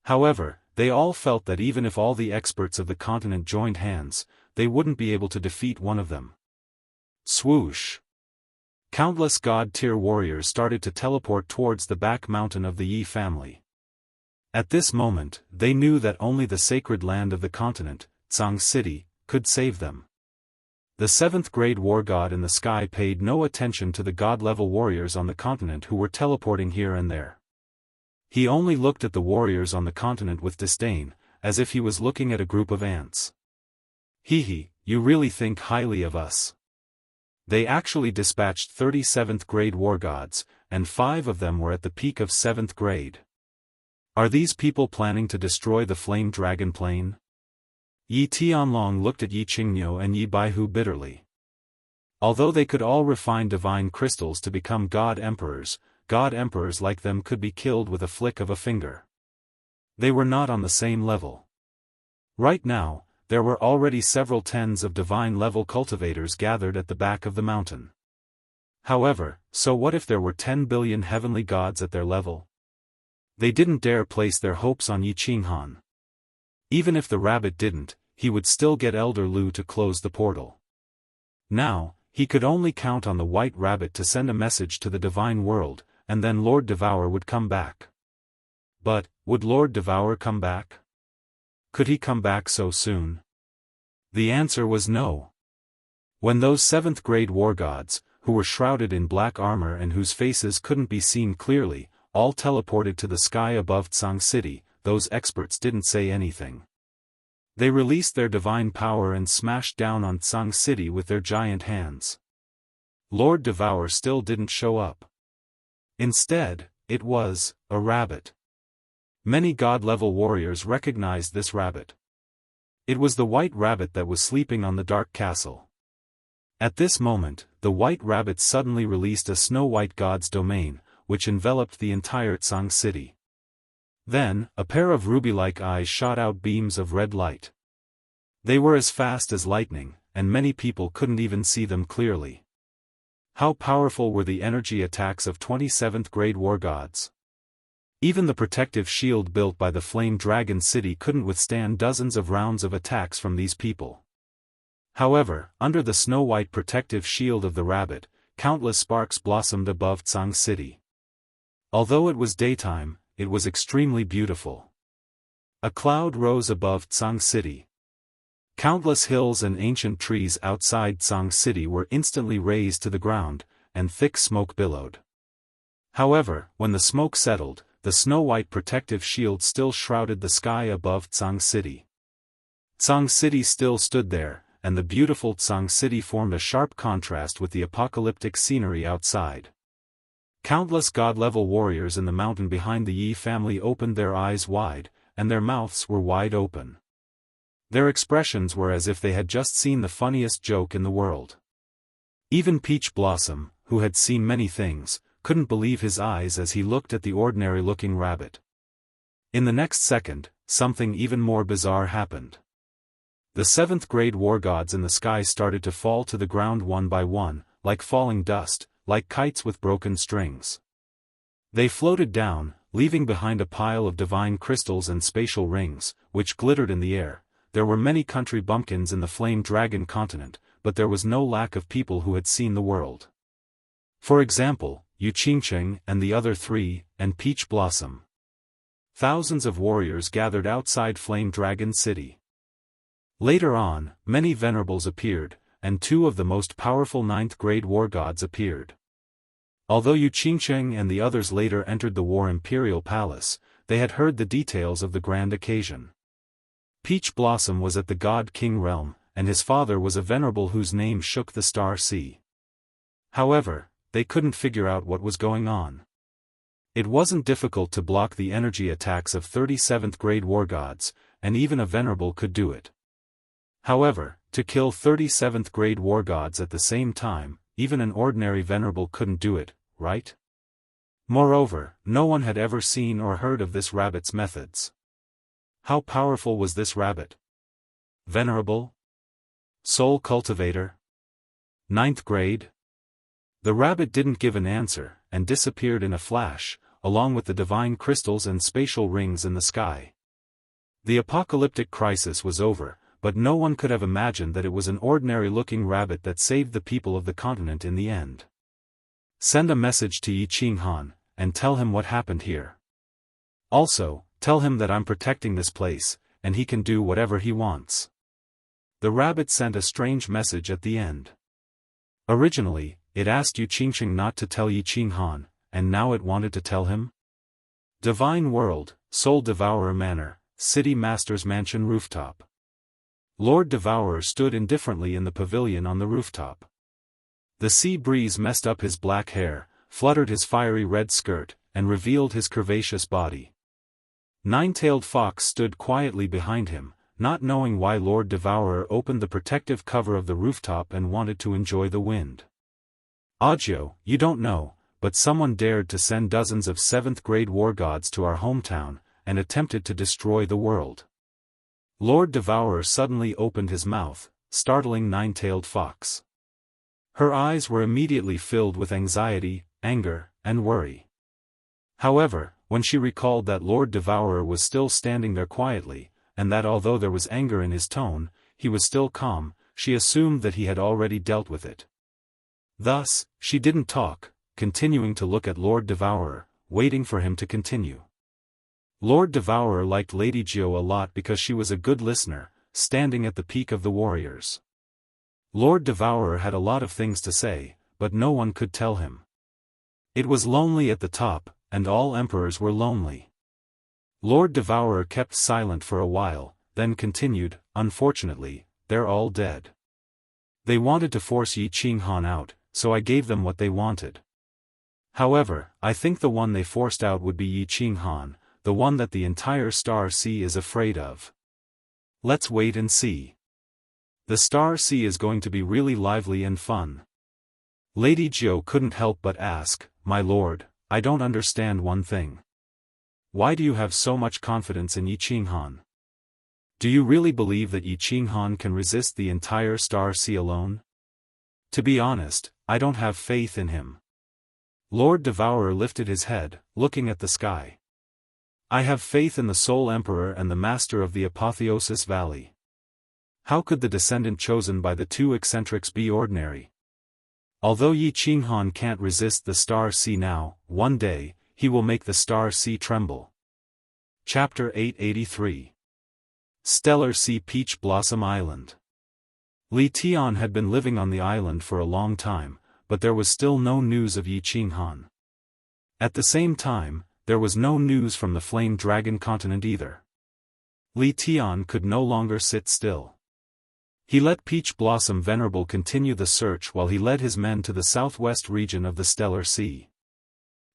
S1: However, they all felt that even if all the experts of the continent joined hands, they wouldn't be able to defeat one of them. Swoosh! Countless God-tier warriors started to teleport towards the back mountain of the Yi family. At this moment, they knew that only the sacred land of the continent, Zhang City, could save them. The 7th grade war god in the sky paid no attention to the god-level warriors on the continent who were teleporting here and there. He only looked at the warriors on the continent with disdain, as if he was looking at a group of ants. "Hee, you really think highly of us." They actually dispatched 37th grade war gods, and 5 of them were at the peak of 7th grade. Are these people planning to destroy the Flame Dragon plane? Yi Tianlong looked at Yi Qingniu and Yi Baihu bitterly. Although they could all refine divine crystals to become god emperors like them could be killed with a flick of a finger. They were not on the same level. Right now, there were already several tens of divine-level cultivators gathered at the back of the mountain. However, so what if there were 10 billion heavenly gods at their level? They didn't dare place their hopes on Yi Qinghan. Even if the rabbit didn't, he would still get Elder Lu to close the portal. Now, he could only count on the white rabbit to send a message to the divine world, and then Lord Devour would come back. But, would Lord Devour come back? Could he come back so soon? The answer was no. When those 7th grade war gods, who were shrouded in black armor and whose faces couldn't be seen clearly, all teleported to the sky above Tsang City, those experts didn't say anything. They released their divine power and smashed down on Tsang City with their giant hands. Lord Devour still didn't show up. Instead, it was a rabbit. Many god-level warriors recognized this rabbit. It was the white rabbit that was sleeping on the dark castle. At this moment, the white rabbit suddenly released a snow-white god's domain, which enveloped the entire Tsang City. Then, a pair of ruby-like eyes shot out beams of red light. They were as fast as lightning, and many people couldn't even see them clearly. How powerful were the energy attacks of 27th grade war gods? Even the protective shield built by the Flame Dragon City couldn't withstand dozens of rounds of attacks from these people. However, under the snow-white protective shield of the rabbit, countless sparks blossomed above Tsang City. Although it was daytime, it was extremely beautiful. A cloud rose above Tsang City. Countless hills and ancient trees outside Tsang City were instantly razed to the ground, and thick smoke billowed. However, when the smoke settled, the snow-white protective shield still shrouded the sky above Tsang City. Tsang City still stood there, and the beautiful Tsang City formed a sharp contrast with the apocalyptic scenery outside. Countless god-level warriors in the mountain behind the Yi family opened their eyes wide, and their mouths were wide open. Their expressions were as if they had just seen the funniest joke in the world. Even Peach Blossom, who had seen many things, couldn't believe his eyes as he looked at the ordinary-looking rabbit. In the next second, something even more bizarre happened. The 7th grade war gods in the sky started to fall to the ground one by one, like falling dust, like kites with broken strings. They floated down, leaving behind a pile of divine crystals and spatial rings, which glittered in the air. There were many country bumpkins in the Flame Dragon continent, but there was no lack of people who had seen the world. For example, Yu Qingqing and the other 3, and Peach Blossom. Thousands of warriors gathered outside Flame Dragon City. Later on, many venerables appeared, and 2 of the most powerful 9th grade war gods appeared. Although Yu Qingqing and the others later entered the War Imperial Palace, they had heard the details of the grand occasion. Peach Blossom was at the God King realm, and his father was a venerable whose name shook the Star Sea. However, they couldn't figure out what was going on. It wasn't difficult to block the energy attacks of 37th grade war gods, and even a venerable could do it. However, to kill 37th grade war gods at the same time, even an ordinary venerable couldn't do it, right? Moreover, no one had ever seen or heard of this rabbit's methods. How powerful was this rabbit? Venerable? Soul cultivator? 9th grade? The rabbit didn't give an answer, and disappeared in a flash, along with the divine crystals and spatial rings in the sky. The apocalyptic crisis was over, but no one could have imagined that it was an ordinary-looking rabbit that saved the people of the continent in the end. Send a message to Yi Qinghan, and tell him what happened here. Also, tell him that I'm protecting this place, and he can do whatever he wants. The rabbit sent a strange message at the end. Originally, it asked Yu Qingqing not to tell Yi Qinghan, and now it wanted to tell him? Divine World, Soul Devourer Manor, City Master's Mansion Rooftop. Lord Devourer stood indifferently in the pavilion on the rooftop. The sea breeze messed up his black hair, fluttered his fiery red skirt, and revealed his curvaceous body. Nine-tailed Fox stood quietly behind him, not knowing why Lord Devourer opened the protective cover of the rooftop and wanted to enjoy the wind. Audio, you don't know, but someone dared to send dozens of 7th grade war gods to our hometown, and attempted to destroy the world. Lord Devourer suddenly opened his mouth, startling Nine-tailed Fox. Her eyes were immediately filled with anxiety, anger, and worry. However, when she recalled that Lord Devourer was still standing there quietly, and that although there was anger in his tone, he was still calm, she assumed that he had already dealt with it. Thus, she didn't talk, continuing to look at Lord Devourer, waiting for him to continue. Lord Devourer liked Lady Jiao a lot because she was a good listener, standing at the peak of the warriors. Lord Devourer had a lot of things to say, but no one could tell him. It was lonely at the top, and all emperors were lonely. Lord Devourer kept silent for a while, then continued, "Unfortunately, they're all dead. They wanted to force Yi Qinghan out, so I gave them what they wanted. However, I think the one they forced out would be Yi Qinghan, the one that the entire Star Sea is afraid of. Let's wait and see. The Star Sea is going to be really lively and fun." Lady Jiao couldn't help but ask, "My lord, I don't understand one thing. Why do you have so much confidence in Yi Qinghan? Do you really believe that Yi Qinghan can resist the entire Star Sea alone?" "To be honest, I don't have faith in him." Lord Devourer lifted his head, looking at the sky. "I have faith in the Soul Emperor and the Master of the Apotheosis Valley. How could the descendant chosen by the two eccentrics be ordinary? Although Yi Qinghan can't resist the Star Sea now, one day, he will make the Star Sea tremble." Chapter 883. Stellar Sea Peach Blossom Island. Li Tian had been living on the island for a long time, but there was still no news of Yi Qinghan. At the same time, there was no news from the Flame Dragon continent either. Li Tian could no longer sit still. He let Peach Blossom Venerable continue the search while he led his men to the southwest region of the Stellar Sea.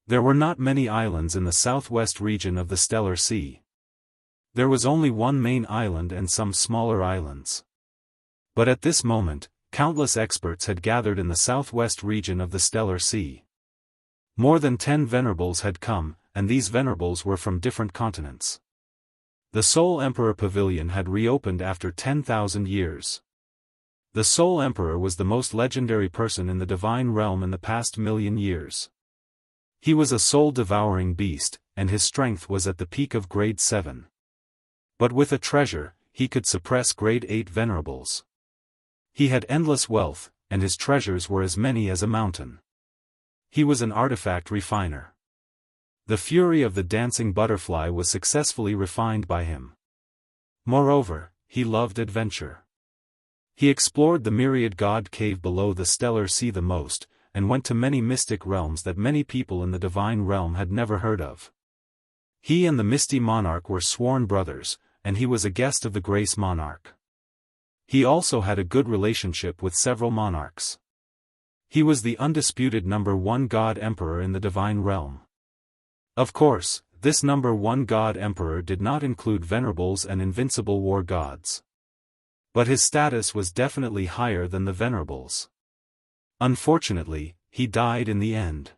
S1: There were not many islands in the southwest region of the Stellar Sea. There was only one main island and some smaller islands. But at this moment, countless experts had gathered in the southwest region of the Stellar Sea. More than 10 venerables had come, and these venerables were from different continents. The Soul Emperor Pavilion had reopened after 10,000 years. The Soul Emperor was the most legendary person in the divine realm in the past million years. He was a soul-devouring beast, and his strength was at the peak of grade 7. But with a treasure, he could suppress grade 8 venerables. He had endless wealth, and his treasures were as many as a mountain. He was an artifact refiner. The fury of the dancing butterfly was successfully refined by him. Moreover, he loved adventure. He explored the myriad god cave below the Stellar Sea the most, and went to many mystic realms that many people in the divine realm had never heard of. He and the Misty Monarch were sworn brothers, and he was a guest of the Grace Monarch. He also had a good relationship with several monarchs. He was the undisputed #1 God Emperor in the divine realm. Of course, this #1 God Emperor did not include venerables and invincible war gods. But his status was definitely higher than the venerables. Unfortunately, he died in the end.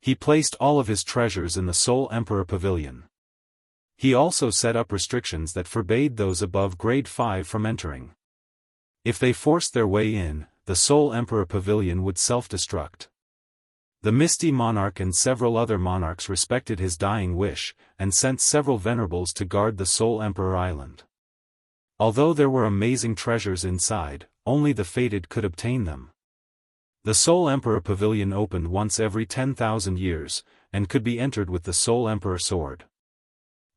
S1: He placed all of his treasures in the Soul Emperor Pavilion. He also set up restrictions that forbade those above grade 5 from entering. If they forced their way in, the Soul Emperor Pavilion would self-destruct. The Misty Monarch and several other monarchs respected his dying wish, and sent several venerables to guard the Soul Emperor Island. Although there were amazing treasures inside, only the fated could obtain them. The Soul Emperor Pavilion opened once every 10,000 years, and could be entered with the Soul Emperor sword.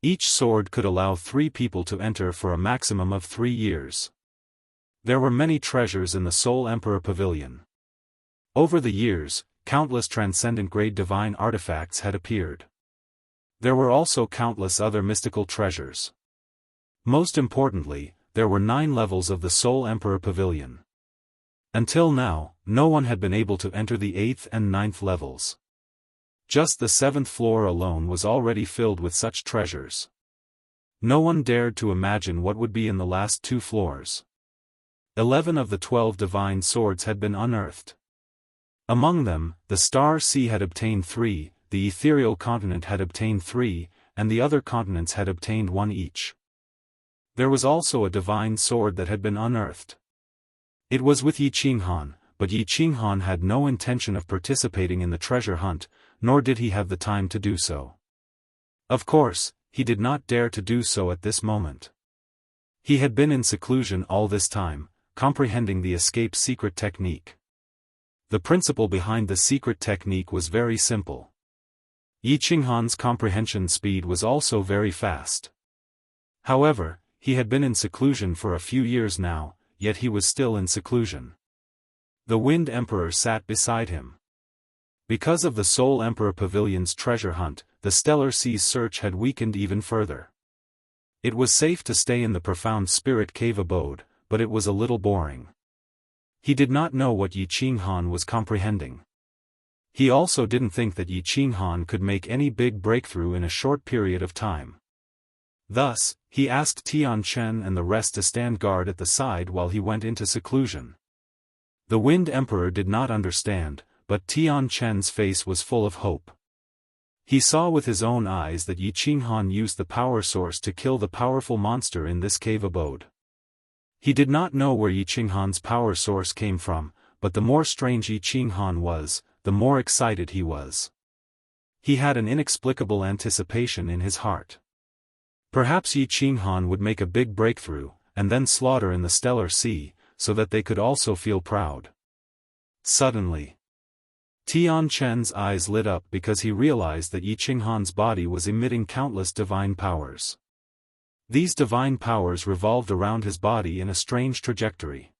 S1: Each sword could allow 3 people to enter for a maximum of 3 years. There were many treasures in the Soul Emperor Pavilion. Over the years, countless transcendent grade divine artifacts had appeared. There were also countless other mystical treasures. Most importantly, there were 9 levels of the Soul Emperor Pavilion. Until now, no one had been able to enter the 8th and 9th levels. Just the 7th floor alone was already filled with such treasures. No one dared to imagine what would be in the last 2 floors. 11 of the 12 divine swords had been unearthed. Among them, the Star Sea had obtained 3, the Ethereal Continent had obtained 3, and the other continents had obtained 1 each. There was also a divine sword that had been unearthed. It was with Yi Qinghan, but Yi Qinghan had no intention of participating in the treasure hunt, nor did he have the time to do so. Of course, he did not dare to do so at this moment. He had been in seclusion all this time, comprehending the escape secret technique. The principle behind the secret technique was very simple. Yi Qinghan's comprehension speed was also very fast. However, he had been in seclusion for a few years now, yet he was still in seclusion. The Wind Emperor sat beside him. Because of the Soul Emperor Pavilion's treasure hunt, the Stellar Sea's search had weakened even further. It was safe to stay in the profound spirit cave abode, but it was a little boring. He did not know what Yi Qinghan was comprehending. He also didn't think that Yi Qinghan could make any big breakthrough in a short period of time. Thus, he asked Tian Chen and the rest to stand guard at the side while he went into seclusion. The Wind Emperor did not understand, but Tian Chen's face was full of hope. He saw with his own eyes that Yi Qinghan used the power source to kill the powerful monster in this cave abode. He did not know where Yi Qinghan's power source came from, but the more strange Yi Qinghan was, the more excited he was. He had an inexplicable anticipation in his heart. Perhaps Yi Qinghan would make a big breakthrough, and then slaughter in the Stellar Sea, so that they could also feel proud. Suddenly, Tian Chen's eyes lit up because he realized that Yi Qinghan's body was emitting countless divine powers. These divine powers revolved around his body in a strange trajectory.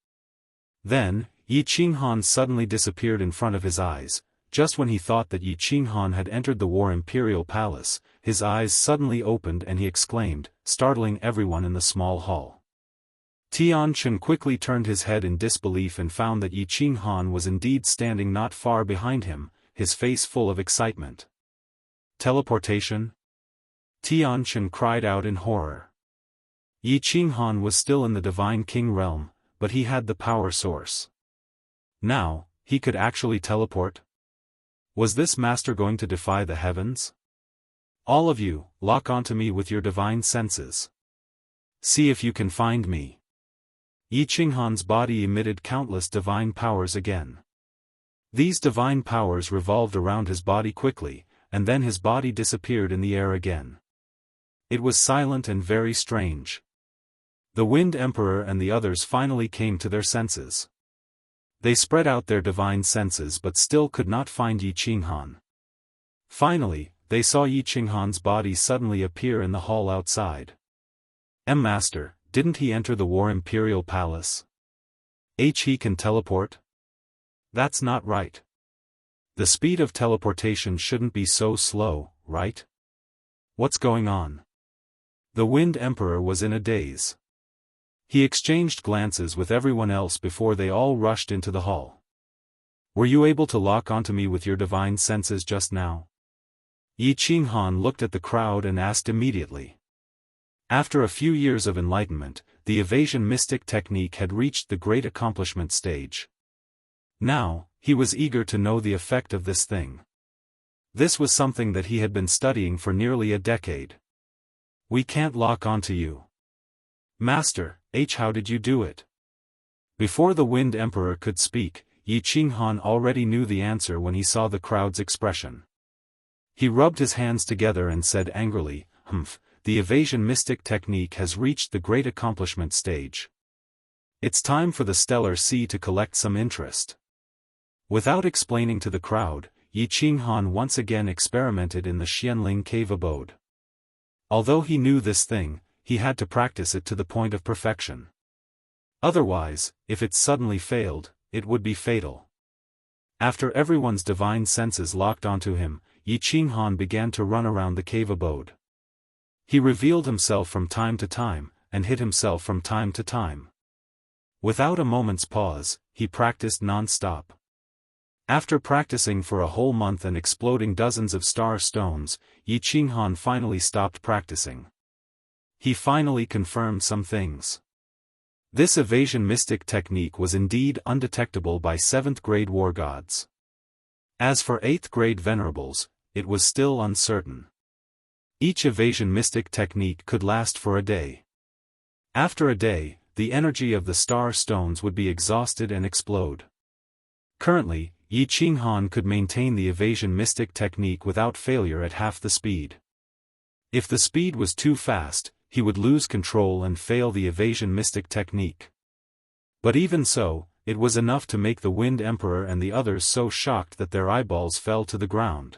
S1: Then, Yi Qinghan suddenly disappeared in front of his eyes. Just when he thought that Yi Qinghan had entered the War Imperial Palace, his eyes suddenly opened and he exclaimed, startling everyone in the small hall. Tian Chen quickly turned his head in disbelief and found that Yi Qinghan was indeed standing not far behind him, his face full of excitement. Teleportation? Tian Chen cried out in horror. Yi Qinghan was still in the Divine King realm, but he had the power source. Now, he could actually teleport? Was this master going to defy the heavens? All of you, lock onto me with your divine senses. See if you can find me. Yi Qinghan's body emitted countless divine powers again. These divine powers revolved around his body quickly, and then his body disappeared in the air again. It was silent and very strange. The Wind Emperor and the others finally came to their senses. They spread out their divine senses but still could not find Yi Qinghan. Finally, they saw Yi Qinghan's body suddenly appear in the hall outside. Master, didn't he enter the War Imperial Palace? He can teleport? That's not right. The speed of teleportation shouldn't be so slow, right? What's going on? The Wind Emperor was in a daze. He exchanged glances with everyone else before they all rushed into the hall. Were you able to lock onto me with your divine senses just now? Yi Qinghan looked at the crowd and asked immediately. After a few years of enlightenment, the evasion mystic technique had reached the great accomplishment stage. Now, he was eager to know the effect of this thing. This was something that he had been studying for nearly a decade. We can't lock onto you. Master, how did you do it? Before the Wind Emperor could speak, Yi Qinghan already knew the answer when he saw the crowd's expression. He rubbed his hands together and said angrily, the evasion mystic technique has reached the great accomplishment stage. It's time for the Stellar Sea to collect some interest. Without explaining to the crowd, Yi Qinghan once again experimented in the Xianling cave abode. Although he knew this thing, he had to practice it to the point of perfection. Otherwise, if it suddenly failed, it would be fatal. After everyone's divine senses locked onto him, Yi Qinghan began to run around the cave abode. He revealed himself from time to time, and hid himself from time to time. Without a moment's pause, he practiced non-stop. After practicing for a whole month and exploding dozens of star stones, Yi Qinghan finally stopped practicing. He finally confirmed some things. This evasion mystic technique was indeed undetectable by 7th grade war gods. As for 8th grade venerables, it was still uncertain. Each evasion mystic technique could last for a day. After a day, the energy of the star stones would be exhausted and explode. Currently, Yi Qinghan could maintain the evasion mystic technique without failure at half the speed. If the speed was too fast, he would lose control and fail the evasion mystic technique. But even so, it was enough to make the Wind Emperor and the others so shocked that their eyeballs fell to the ground.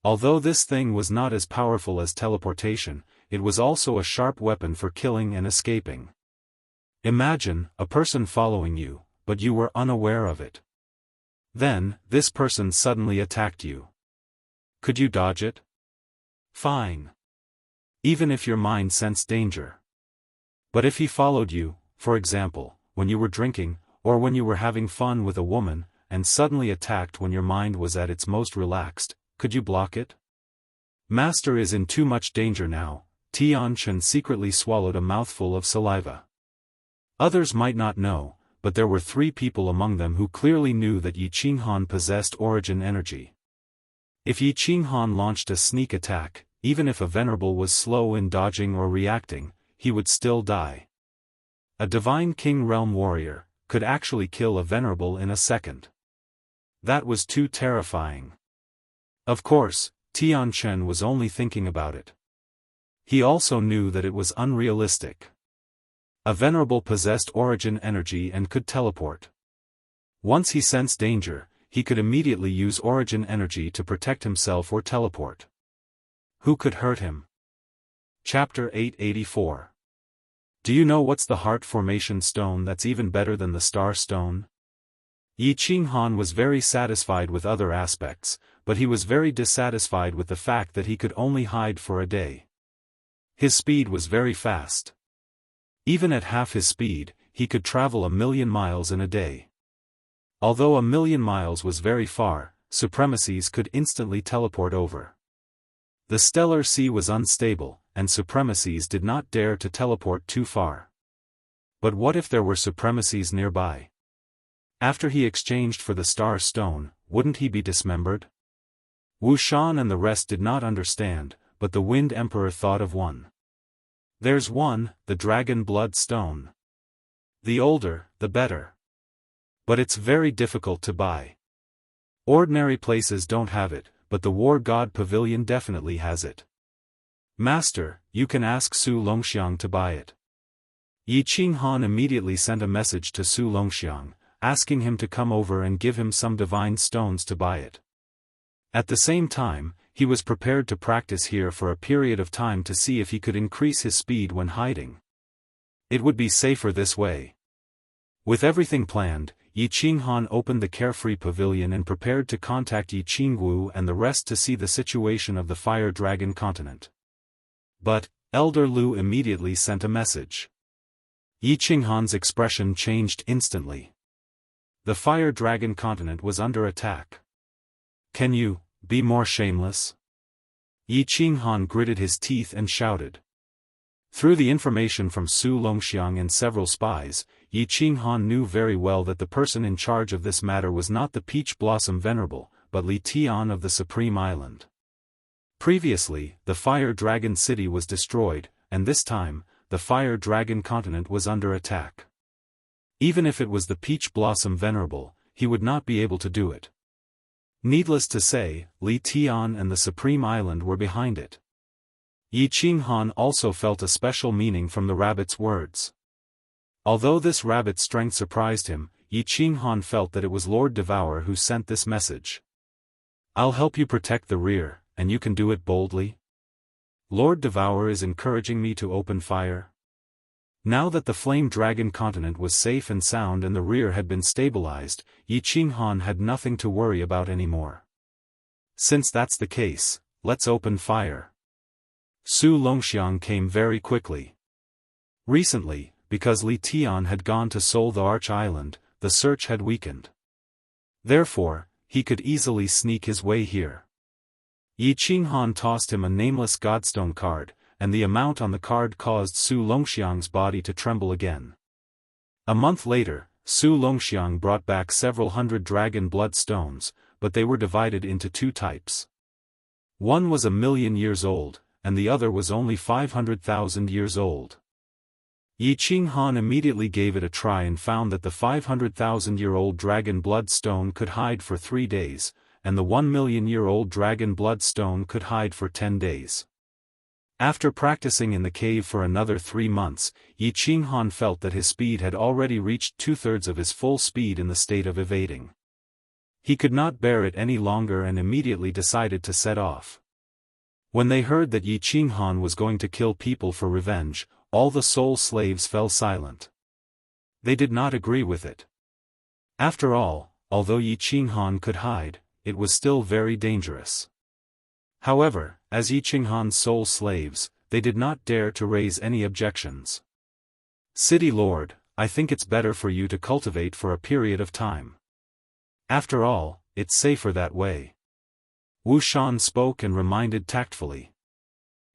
S1: Although this thing was not as powerful as teleportation, it was also a sharp weapon for killing and escaping. Imagine a person following you, but you were unaware of it. Then, this person suddenly attacked you. Could you dodge it? Fine. Even if your mind sensed danger. But if he followed you, for example, when you were drinking, or when you were having fun with a woman, and suddenly attacked when your mind was at its most relaxed, could you block it? Master is in too much danger now. Tianchen secretly swallowed a mouthful of saliva. Others might not know, but there were 3 people among them who clearly knew that Yi Qinghan possessed origin energy. If Yi Qinghan launched a sneak attack, even if a venerable was slow in dodging or reacting, he would still die. A divine king realm warrior could actually kill a venerable in a second. That was too terrifying. Of course, Tianchen was only thinking about it. He also knew that it was unrealistic. A venerable possessed origin energy and could teleport. Once he sensed danger, he could immediately use origin energy to protect himself or teleport. Who could hurt him? Chapter 884. Do you know what's the heart formation stone that's even better than the star stone? Yi Qinghan was very satisfied with other aspects, but he was very dissatisfied with the fact that he could only hide for a day. His speed was very fast. Even at half his speed, he could travel 1,000,000 miles in a day. Although 1,000,000 miles was very far, supremacies could instantly teleport over. The stellar sea was unstable, and supremacies did not dare to teleport too far. But what if there were supremacies nearby? After he exchanged for the star stone, wouldn't he be dismembered? Wu Shan and the rest did not understand, but the Wind Emperor thought of one. There's one, the Dragon Blood Stone. The older, the better. But it's very difficult to buy. Ordinary places don't have it, but the War God Pavilion definitely has it. Master, you can ask Su Longxiang to buy it. Yi Qinghan immediately sent a message to Su Longxiang, asking him to come over and give him some divine stones to buy it. At the same time, he was prepared to practice here for a period of time to see if he could increase his speed when hiding. It would be safer this way. With everything planned, Yi Qinghan opened the carefree pavilion and prepared to contact Yi Qingwu and the rest to see the situation of the Fire Dragon continent. But, Elder Lu immediately sent a message. Yi Qinghan's expression changed instantly. The Fire Dragon continent was under attack. Can you be more shameless? Yi Qinghan gritted his teeth and shouted. Through the information from Su Longxiang and several spies, Yi Qinghan knew very well that the person in charge of this matter was not the Peach Blossom Venerable, but Li Tian of the Supreme Island. Previously, the Fire Dragon City was destroyed, and this time, the Fire Dragon continent was under attack. Even if it was the Peach Blossom Venerable, he would not be able to do it. Needless to say, Li Tian and the Supreme Island were behind it. Yi Qinghan also felt a special meaning from the rabbit's words. Although this rabbit's strength surprised him, Yi Qinghan felt that it was Lord Devourer who sent this message. I'll help you protect the rear, and you can do it boldly. Lord Devourer is encouraging me to open fire. Now that the Flame Dragon continent was safe and sound and the rear had been stabilized, Yi Qinghan had nothing to worry about anymore. Since that's the case, let's open fire. Su Longxiang came very quickly. Recently, because Li Tian had gone to Seoul the Arch Island, the search had weakened. Therefore, he could easily sneak his way here. Yi Qinghan tossed him a nameless Godstone card, and the amount on the card caused Su Longxiang's body to tremble again. A month later, Su Longxiang brought back several hundred dragon blood stones, but they were divided into 2 types. One was 1,000,000 years old, and the other was only 500,000 years old. Yi Qinghan immediately gave it a try and found that the 500,000-year-old dragon blood stone could hide for 3 days, and the 1,000,000-year-old dragon blood stone could hide for 10 days. After practicing in the cave for another 3 months, Yi Qinghan felt that his speed had already reached 2/3 of his full speed in the state of evading. He could not bear it any longer and immediately decided to set off. When they heard that Yi Qinghan was going to kill people for revenge, all the soul slaves fell silent. They did not agree with it. After all, although Yi Qinghan could hide, it was still very dangerous. However, as Yi Qinghan's soul slaves, they did not dare to raise any objections. "City Lord, I think it's better for you to cultivate for a period of time. After all, it's safer that way." Wu Shan spoke and reminded tactfully.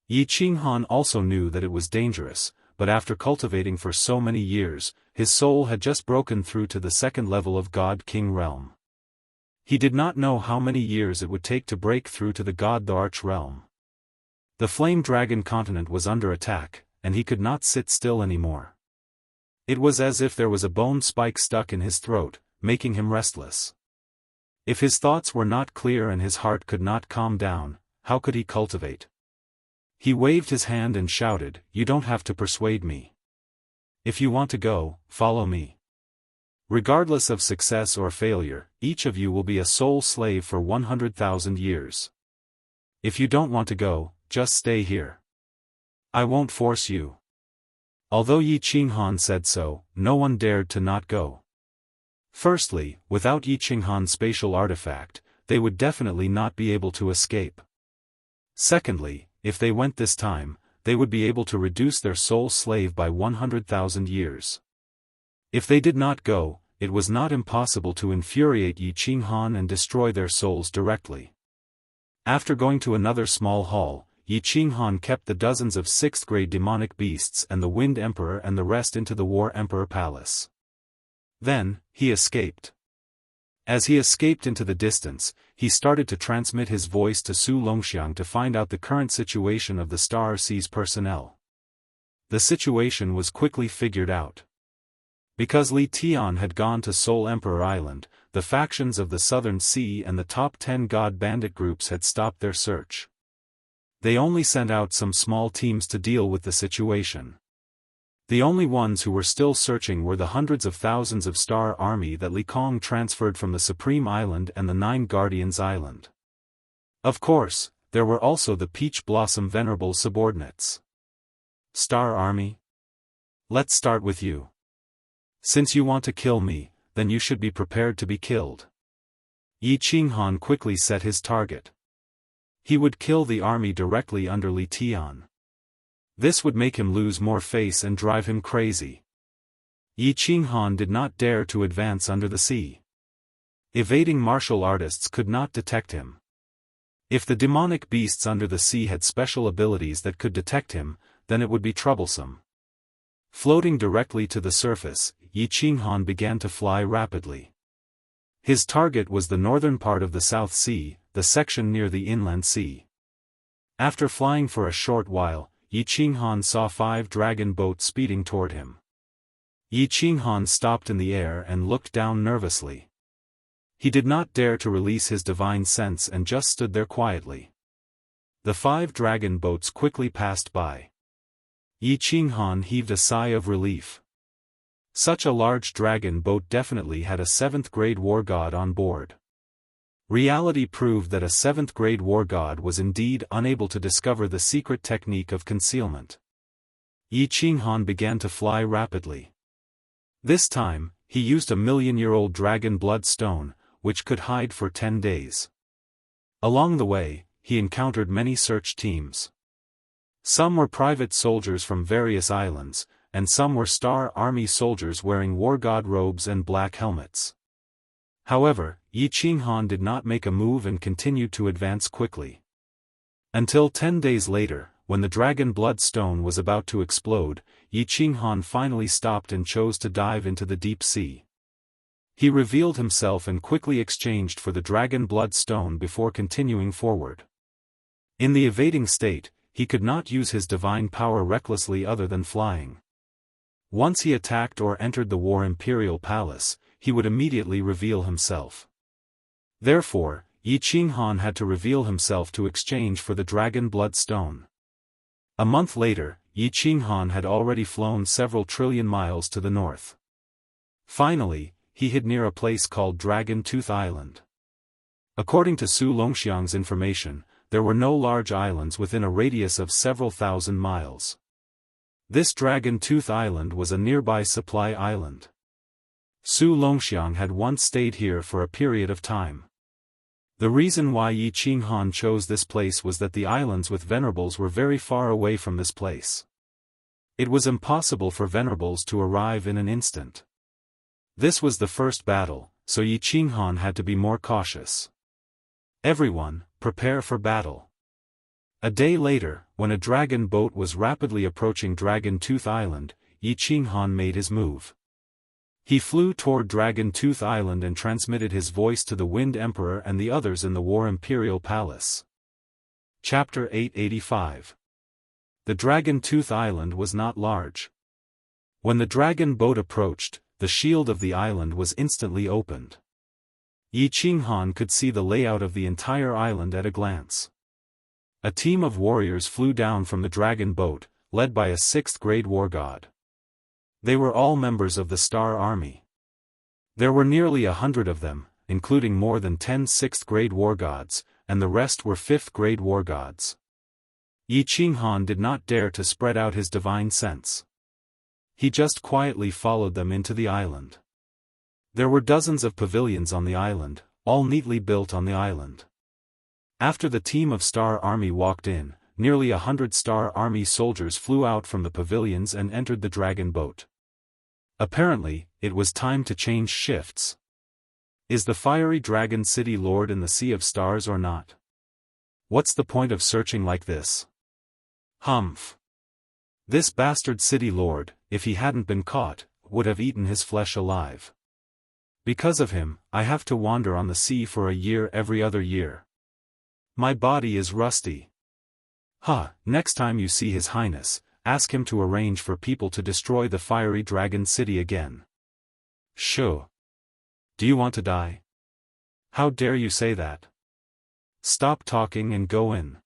S1: Yi Qinghan also knew that it was dangerous, but after cultivating for so many years, his soul had just broken through to the second level of God-King realm. He did not know how many years it would take to break through to the God the Arch realm. The Flame Dragon continent was under attack, and he could not sit still anymore. It was as if there was a bone spike stuck in his throat, making him restless. If his thoughts were not clear and his heart could not calm down, how could he cultivate? He waved his hand and shouted, "You don't have to persuade me. If you want to go, follow me. Regardless of success or failure, each of you will be a soul slave for 100,000 years. If you don't want to go, just stay here. I won't force you." Although Yi Qinghan said so, no one dared to not go. Firstly, without Yi Qinghan's spatial artifact, they would definitely not be able to escape. Secondly, if they went this time, they would be able to reduce their soul slave by 100,000 years. If they did not go, it was not impossible to infuriate Yi Qinghan and destroy their souls directly. After going to another small hall, Yi Qinghan kept the dozens of 6th-grade demonic beasts and the Wind Emperor and the rest into the War Emperor Palace. Then, he escaped. As he escaped into the distance, he started to transmit his voice to Su Longxiang to find out the current situation of the Star Sea's personnel. The situation was quickly figured out. Because Li Tian had gone to Soul Emperor Island, the factions of the Southern Sea and the top 10 god bandit groups had stopped their search. They only sent out some small teams to deal with the situation. The only ones who were still searching were the hundreds of thousands of Star Army that Li Kong transferred from the Supreme Island and the 9 Guardians Island. Of course, there were also the Peach Blossom Venerable subordinates. "Star Army? Let's start with you. Since you want to kill me, then you should be prepared to be killed." Yi Qinghan quickly set his target. He would kill the army directly under Li Tian. This would make him lose more face and drive him crazy. Yi Qinghan did not dare to advance under the sea. Evading martial artists could not detect him. If the demonic beasts under the sea had special abilities that could detect him, then it would be troublesome. Floating directly to the surface, Yi Qinghan began to fly rapidly. His target was the northern part of the South Sea, the section near the Inland Sea. After flying for a short while, Yi Qinghan saw 5 dragon boats speeding toward him. Yi Qinghan stopped in the air and looked down nervously. He did not dare to release his divine sense and just stood there quietly. The 5 dragon boats quickly passed by. Yi Qinghan heaved a sigh of relief. Such a large dragon boat definitely had a 7th-grade war god on board. Reality proved that a 7th-grade war god was indeed unable to discover the secret technique of concealment. Yi Qinghan began to fly rapidly. This time, he used a million-year-old dragon blood stone, which could hide for 10 days. Along the way, he encountered many search teams. Some were private soldiers from various islands, and some were Star Army soldiers wearing war god robes and black helmets. However, Yi Qinghan did not make a move and continued to advance quickly. Until 10 days later, when the dragon blood stone was about to explode, Yi Qinghan finally stopped and chose to dive into the deep sea. He revealed himself and quickly exchanged for the dragon blood stone before continuing forward. In the evading state, he could not use his divine power recklessly other than flying. Once he attacked or entered the War Imperial Palace, he would immediately reveal himself. Therefore, Yi Qinghan had to reveal himself to exchange for the dragon blood stone. A month later, Yi Qinghan had already flown several trillion miles to the north. Finally, he hid near a place called Dragon Tooth Island. According to Su Longxiang's information, there were no large islands within a radius of several thousand miles. This Dragon Tooth Island was a nearby supply island. Su Longxiang had once stayed here for a period of time. The reason why Yi Qinghan chose this place was that the islands with venerables were very far away from this place. It was impossible for venerables to arrive in an instant. This was the first battle, so Yi Qinghan had to be more cautious. Everyone, prepare for battle. A day later, when a dragon boat was rapidly approaching Dragon Tooth Island, Yi Qinghan made his move. He flew toward Dragon Tooth Island and transmitted his voice to the Wind Emperor and the others in the War Imperial Palace. Chapter 885. The Dragon Tooth Island was not large. When the dragon boat approached, the shield of the island was instantly opened. Yi Qinghan could see the layout of the entire island at a glance. A team of warriors flew down from the dragon boat, led by a 6th-grade war god. They were all members of the Star Army. There were nearly 100 of them, including more than 10 6th-grade war gods, and the rest were 5th-grade war gods. Yi Qinghan did not dare to spread out his divine sense. He just quietly followed them into the island. There were dozens of pavilions on the island, all neatly built on the island. After the team of Star Army walked in, nearly 100 Star Army soldiers flew out from the pavilions and entered the dragon boat. Apparently, it was time to change shifts. Is the fiery dragon city lord in the Sea of Stars or not? What's the point of searching like this? Humph. This bastard city lord, if he hadn't been caught, would have eaten his flesh alive. Because of him, I have to wander on the sea for a year every other year. My body is rusty. Next time you see His Highness, ask him to arrange for people to destroy the fiery dragon city again. Sure. Do you want to die? How dare you say that? Stop talking and go in.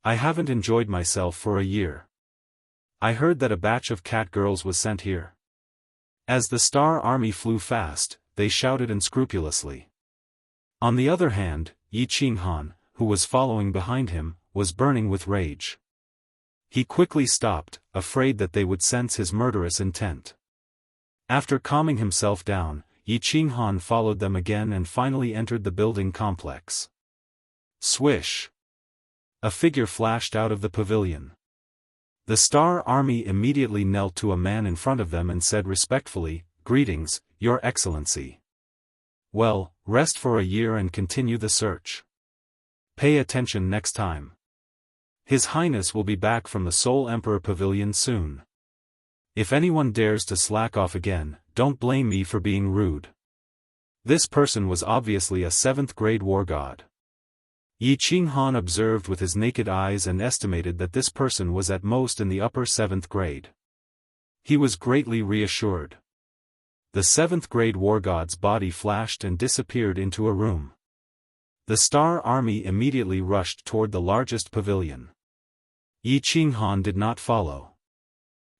S1: I haven't enjoyed myself for a year. I heard that a batch of cat girls was sent here. As the Star Army flew fast, they shouted unscrupulously. On the other hand, Yi Qinghan, who was following behind him, was burning with rage. He quickly stopped, afraid that they would sense his murderous intent. After calming himself down, Yi Qinghan followed them again and finally entered the building complex. Swish! A figure flashed out of the pavilion. The Star Army immediately knelt to a man in front of them and said respectfully, "Greetings, Your Excellency." Well, rest for a year and continue the search. Pay attention next time. His Highness will be back from the Soul Emperor Pavilion soon. If anyone dares to slack off again, don't blame me for being rude. This person was obviously a 7th-grade war god. Yi Qinghan observed with his naked eyes and estimated that this person was at most in the upper 7th grade. He was greatly reassured. The 7th-grade war god's body flashed and disappeared into a room. The Star Army immediately rushed toward the largest pavilion. Yi Qinghan did not follow.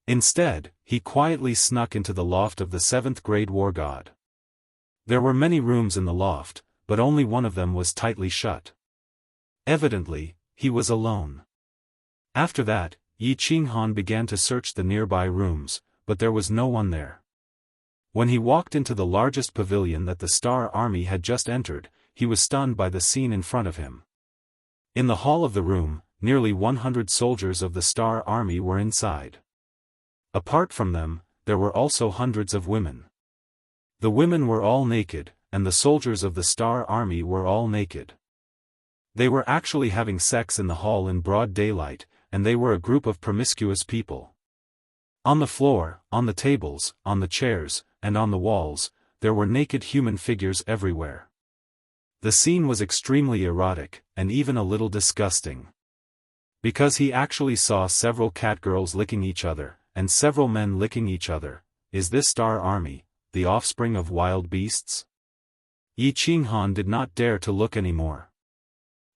S1: Instead, he quietly snuck into the loft of the 7th-grade war god. There were many rooms in the loft, but only one of them was tightly shut. Evidently, he was alone. After that, Yi Qinghan began to search the nearby rooms, but there was no one there. When he walked into the largest pavilion that the Star Army had just entered, he was stunned by the scene in front of him. In the hall of the room, nearly 100 soldiers of the Star Army were inside. Apart from them, there were also hundreds of women. The women were all naked, and the soldiers of the Star Army were all naked. They were actually having sex in the hall in broad daylight, and they were a group of promiscuous people. On the floor, on the tables, on the chairs, and on the walls, there were naked human figures everywhere. The scene was extremely erotic, and even a little disgusting. Because he actually saw several cat girls licking each other, and several men licking each other. Is this Star Army the offspring of wild beasts? Yi Qinghan did not dare to look anymore.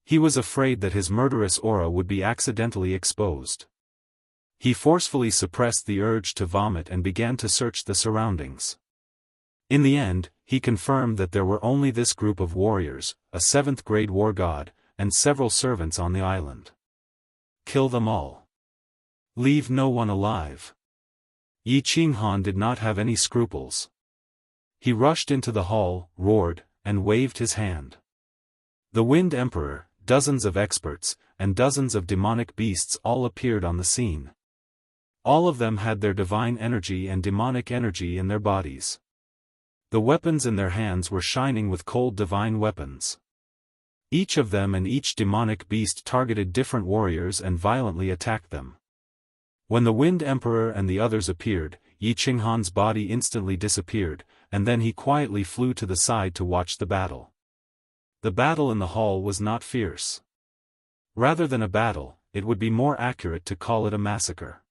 S1: He was afraid that his murderous aura would be accidentally exposed. He forcefully suppressed the urge to vomit and began to search the surroundings. In the end, he confirmed that there were only this group of warriors, a 7th-grade war god, and several servants on the island. Kill them all. Leave no one alive. Yi Qinghan did not have any scruples. He rushed into the hall, roared, and waved his hand. The Wind Emperor, dozens of experts, and dozens of demonic beasts all appeared on the scene. All of them had their divine energy and demonic energy in their bodies. The weapons in their hands were shining with cold divine weapons. Each of them and each demonic beast targeted different warriors and violently attacked them. When the Wind Emperor and the others appeared, Yi Qinghan's body instantly disappeared, and then he quietly flew to the side to watch the battle. The battle in the hall was not fierce. Rather than a battle, it would be more accurate to call it a massacre.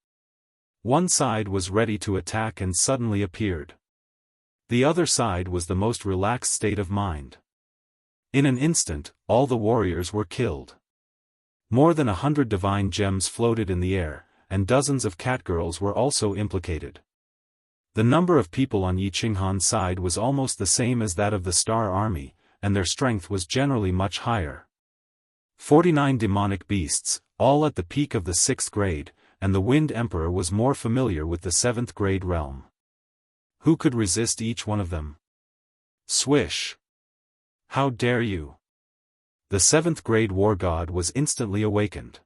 S1: One side was ready to attack and suddenly appeared. The other side was the most relaxed state of mind. In an instant, all the warriors were killed. More than 100 divine gems floated in the air, and dozens of catgirls were also implicated. The number of people on Yi Qinghan's side was almost the same as that of the Star Army, and their strength was generally much higher. 49 demonic beasts, all at the peak of the 6th grade, and the Wind Emperor was more familiar with the 7th grade realm. Who could resist each one of them? Swish! How dare you! The 7th grade war god was instantly awakened.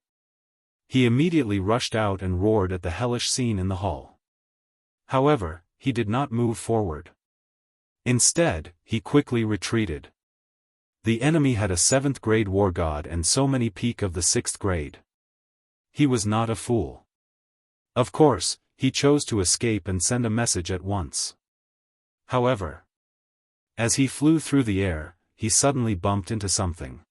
S1: He immediately rushed out and roared at the hellish scene in the hall. However, he did not move forward. Instead, he quickly retreated. The enemy had a 7th grade war god and so many peak of the 6th grade. He was not a fool. Of course, he chose to escape and send a message at once. However, as he flew through the air, he suddenly bumped into something.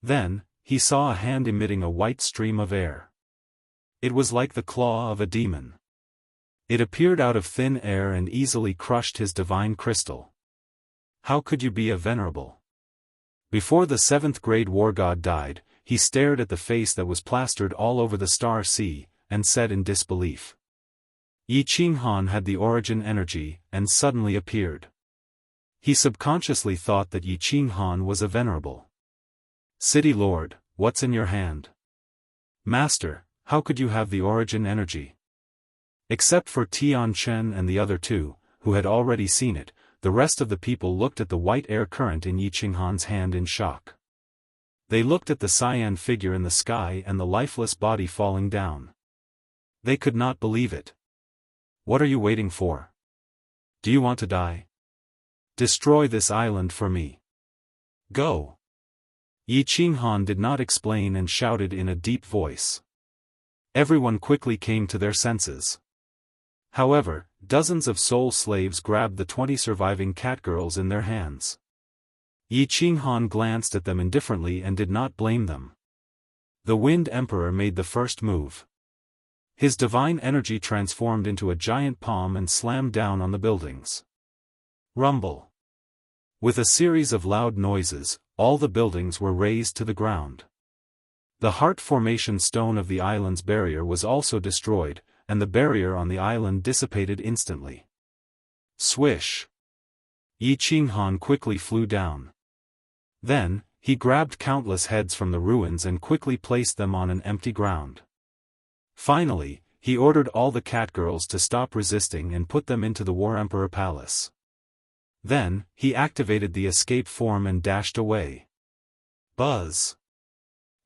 S1: Then, he saw a hand emitting a white stream of air. It was like the claw of a demon. It appeared out of thin air and easily crushed his divine crystal. How could you be a venerable? Before the 7th grade war god died, he stared at the face that was plastered all over the star sea, and said in disbelief. Yi Qinghan had the origin energy, and suddenly appeared. He subconsciously thought that Yi Qinghan was a venerable. City Lord, what's in your hand? Master, how could you have the origin energy? Except for Tian Chen and the other two, who had already seen it, the rest of the people looked at the white air current in Yi Qinghan's hand in shock. They looked at the cyan figure in the sky and the lifeless body falling down. They could not believe it. What are you waiting for? Do you want to die? Destroy this island for me. Go. Yi Qinghan did not explain and shouted in a deep voice. Everyone quickly came to their senses. However, dozens of soul slaves grabbed the 20 surviving catgirls in their hands. Yi Qinghan glanced at them indifferently and did not blame them. The Wind Emperor made the first move. His divine energy transformed into a giant palm and slammed down on the buildings. Rumble. With a series of loud noises, all the buildings were razed to the ground. The heart formation stone of the island's barrier was also destroyed, and the barrier on the island dissipated instantly. Swish! Yi Qinghan quickly flew down. Then, he grabbed countless heads from the ruins and quickly placed them on an empty ground. Finally, he ordered all the catgirls to stop resisting and put them into the War Emperor Palace. Then, he activated the escape form and dashed away. Buzz!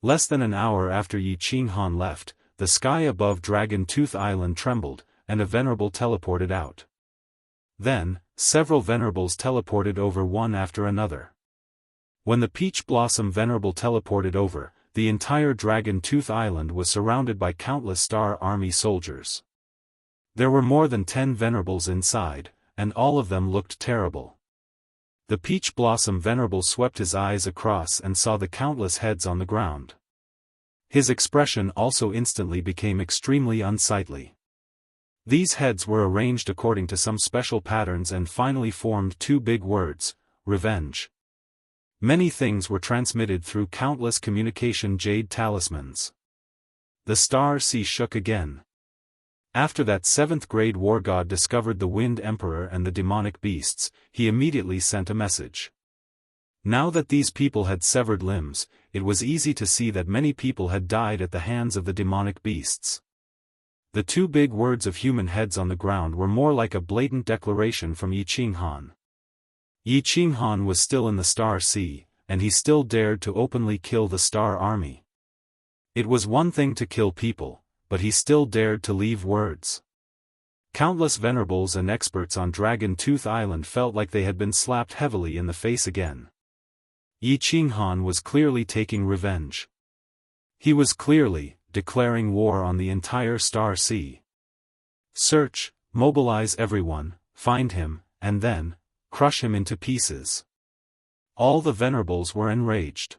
S1: Less than an hour after Yi Qinghan left, the sky above Dragon Tooth Island trembled, and a venerable teleported out. Then, several venerables teleported over one after another. When the Peach Blossom Venerable teleported over, the entire Dragon Tooth Island was surrounded by countless Star Army soldiers. There were more than 10 venerables inside, and all of them looked terrible. The Peach Blossom Venerable swept his eyes across and saw the countless heads on the ground. His expression also instantly became extremely unsightly. These heads were arranged according to some special patterns and finally formed two big words: revenge. Many things were transmitted through countless communication jade talismans. The star sea shook again. After that 7th grade war god discovered the Wind Emperor and the demonic beasts, he immediately sent a message. Now that these people had severed limbs, it was easy to see that many people had died at the hands of the demonic beasts. The 2 big words of human heads on the ground were more like a blatant declaration from Yi Qinghan. Yi Qinghan was still in the Star Sea, and he still dared to openly kill the Star Army. It was one thing to kill people, but he still dared to leave words. Countless venerables and experts on Dragon Tooth Island felt like they had been slapped heavily in the face again. Yi Qinghan was clearly taking revenge. He was clearly declaring war on the entire Star Sea. Search, mobilize everyone, find him, and then crush him into pieces. All the venerables were enraged.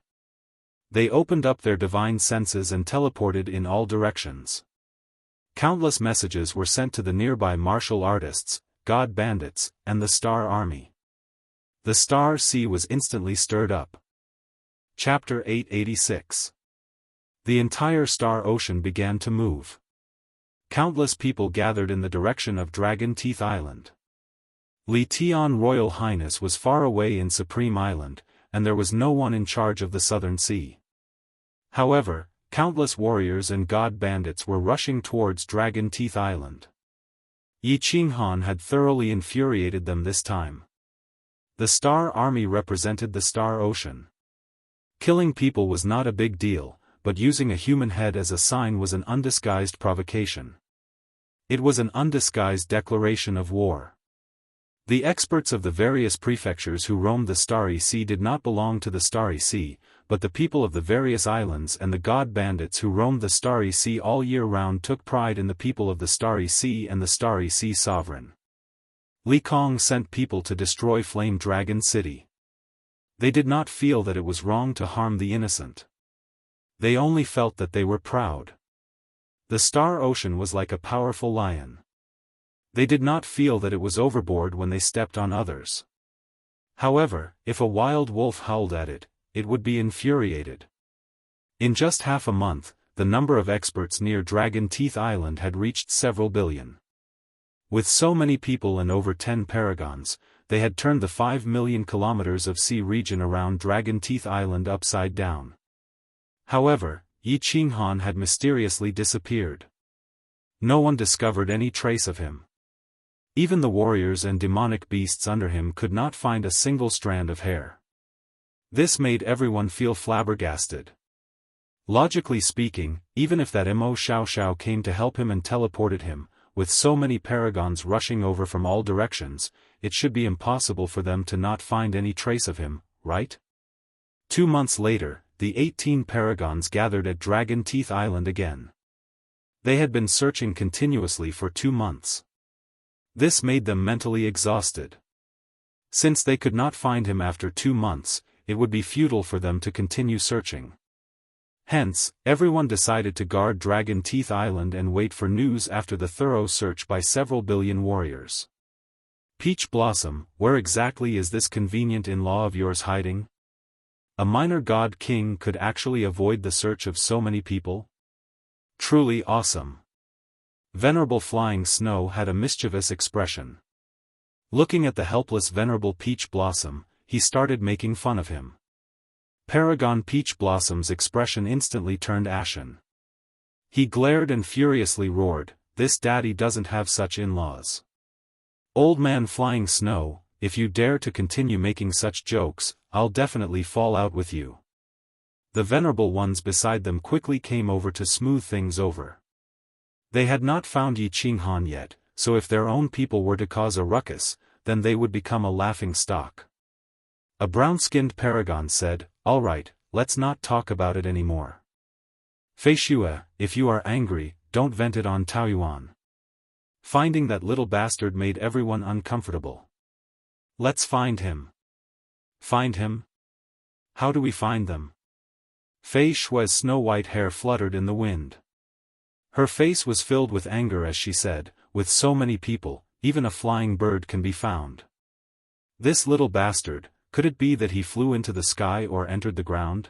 S1: They opened up their divine senses and teleported in all directions. Countless messages were sent to the nearby martial artists, god bandits, and the Star Army. The Star Sea was instantly stirred up. Chapter 886. The entire Star Ocean began to move. Countless people gathered in the direction of Dragon Teeth Island. Li Tian Royal Highness was far away in Supreme Island, and there was no one in charge of the Southern Sea. However, countless warriors and god bandits were rushing towards Dragon Teeth Island. Yi Qinghan had thoroughly infuriated them this time. The Star Army represented the Star Ocean. Killing people was not a big deal, but using a human head as a sign was an undisguised provocation. It was an undisguised declaration of war. The experts of the various prefectures who roamed the Starry Sea did not belong to the Starry Sea, but the people of the various islands and the god bandits who roamed the Starry Sea all year round took pride in the people of the Starry Sea and the Starry Sea Sovereign. Li Kong sent people to destroy Flame Dragon City. They did not feel that it was wrong to harm the innocent. They only felt that they were proud. The Star Ocean was like a powerful lion. They did not feel that it was overboard when they stepped on others. However, if a wild wolf howled at it, it would be infuriated. In just half a month, the number of experts near Dragon Teeth Island had reached several billion. With so many people and over 10 paragons, they had turned the 5 million kilometers of sea region around Dragon Teeth Island upside down. However, Yi Qinghan had mysteriously disappeared. No one discovered any trace of him. Even the warriors and demonic beasts under him could not find a single strand of hair. This made everyone feel flabbergasted. Logically speaking, even if that Mo Xiaoxiao came to help him and teleported him, with so many paragons rushing over from all directions, it should be impossible for them to not find any trace of him, right? 2 months later, the 18 paragons gathered at Dragon Teeth Island again. They had been searching continuously for 2 months. This made them mentally exhausted. Since they could not find him after 2 months, it would be futile for them to continue searching. Hence, everyone decided to guard Dragon Teeth Island and wait for news after the thorough search by several billion warriors. Peach Blossom, where exactly is this convenient in-law of yours hiding? A minor god king could actually avoid the search of so many people? Truly awesome. Venerable Flying Snow had a mischievous expression. Looking at the helpless Venerable Peach Blossom, he started making fun of him. Paragon Peach Blossom's expression instantly turned ashen. He glared and furiously roared, "This daddy doesn't have such in-laws. Old man Flying Snow, if you dare to continue making such jokes, I'll definitely fall out with you." The venerable ones beside them quickly came over to smooth things over. They had not found Yi Qinghan yet, so if their own people were to cause a ruckus, then they would become a laughing stock. A brown-skinned paragon said, "All right, let's not talk about it anymore. Fei Shue, if you are angry, don't vent it on Taoyuan." Finding that little bastard made everyone uncomfortable. "Let's find him." "Find him? How do we find them?" Fei Shue's snow-white hair fluttered in the wind. Her face was filled with anger as she said, "With so many people, even a flying bird can be found. This little bastard, could it be that he flew into the sky or entered the ground?"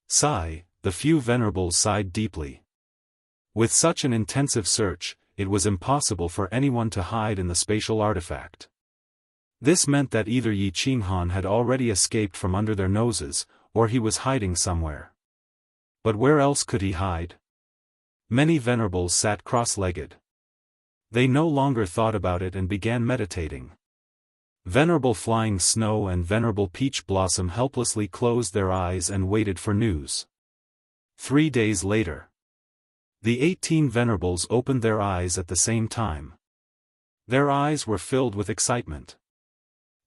S1: Sigh, the few venerables sighed deeply. With such an intensive search, it was impossible for anyone to hide in the spatial artifact. This meant that either Yi Qinghan had already escaped from under their noses, or he was hiding somewhere. But where else could he hide? Many venerables sat cross-legged. They no longer thought about it and began meditating. Venerable Flying Snow and Venerable Peach Blossom helplessly closed their eyes and waited for news. 3 days later, the 18 venerables opened their eyes at the same time. Their eyes were filled with excitement.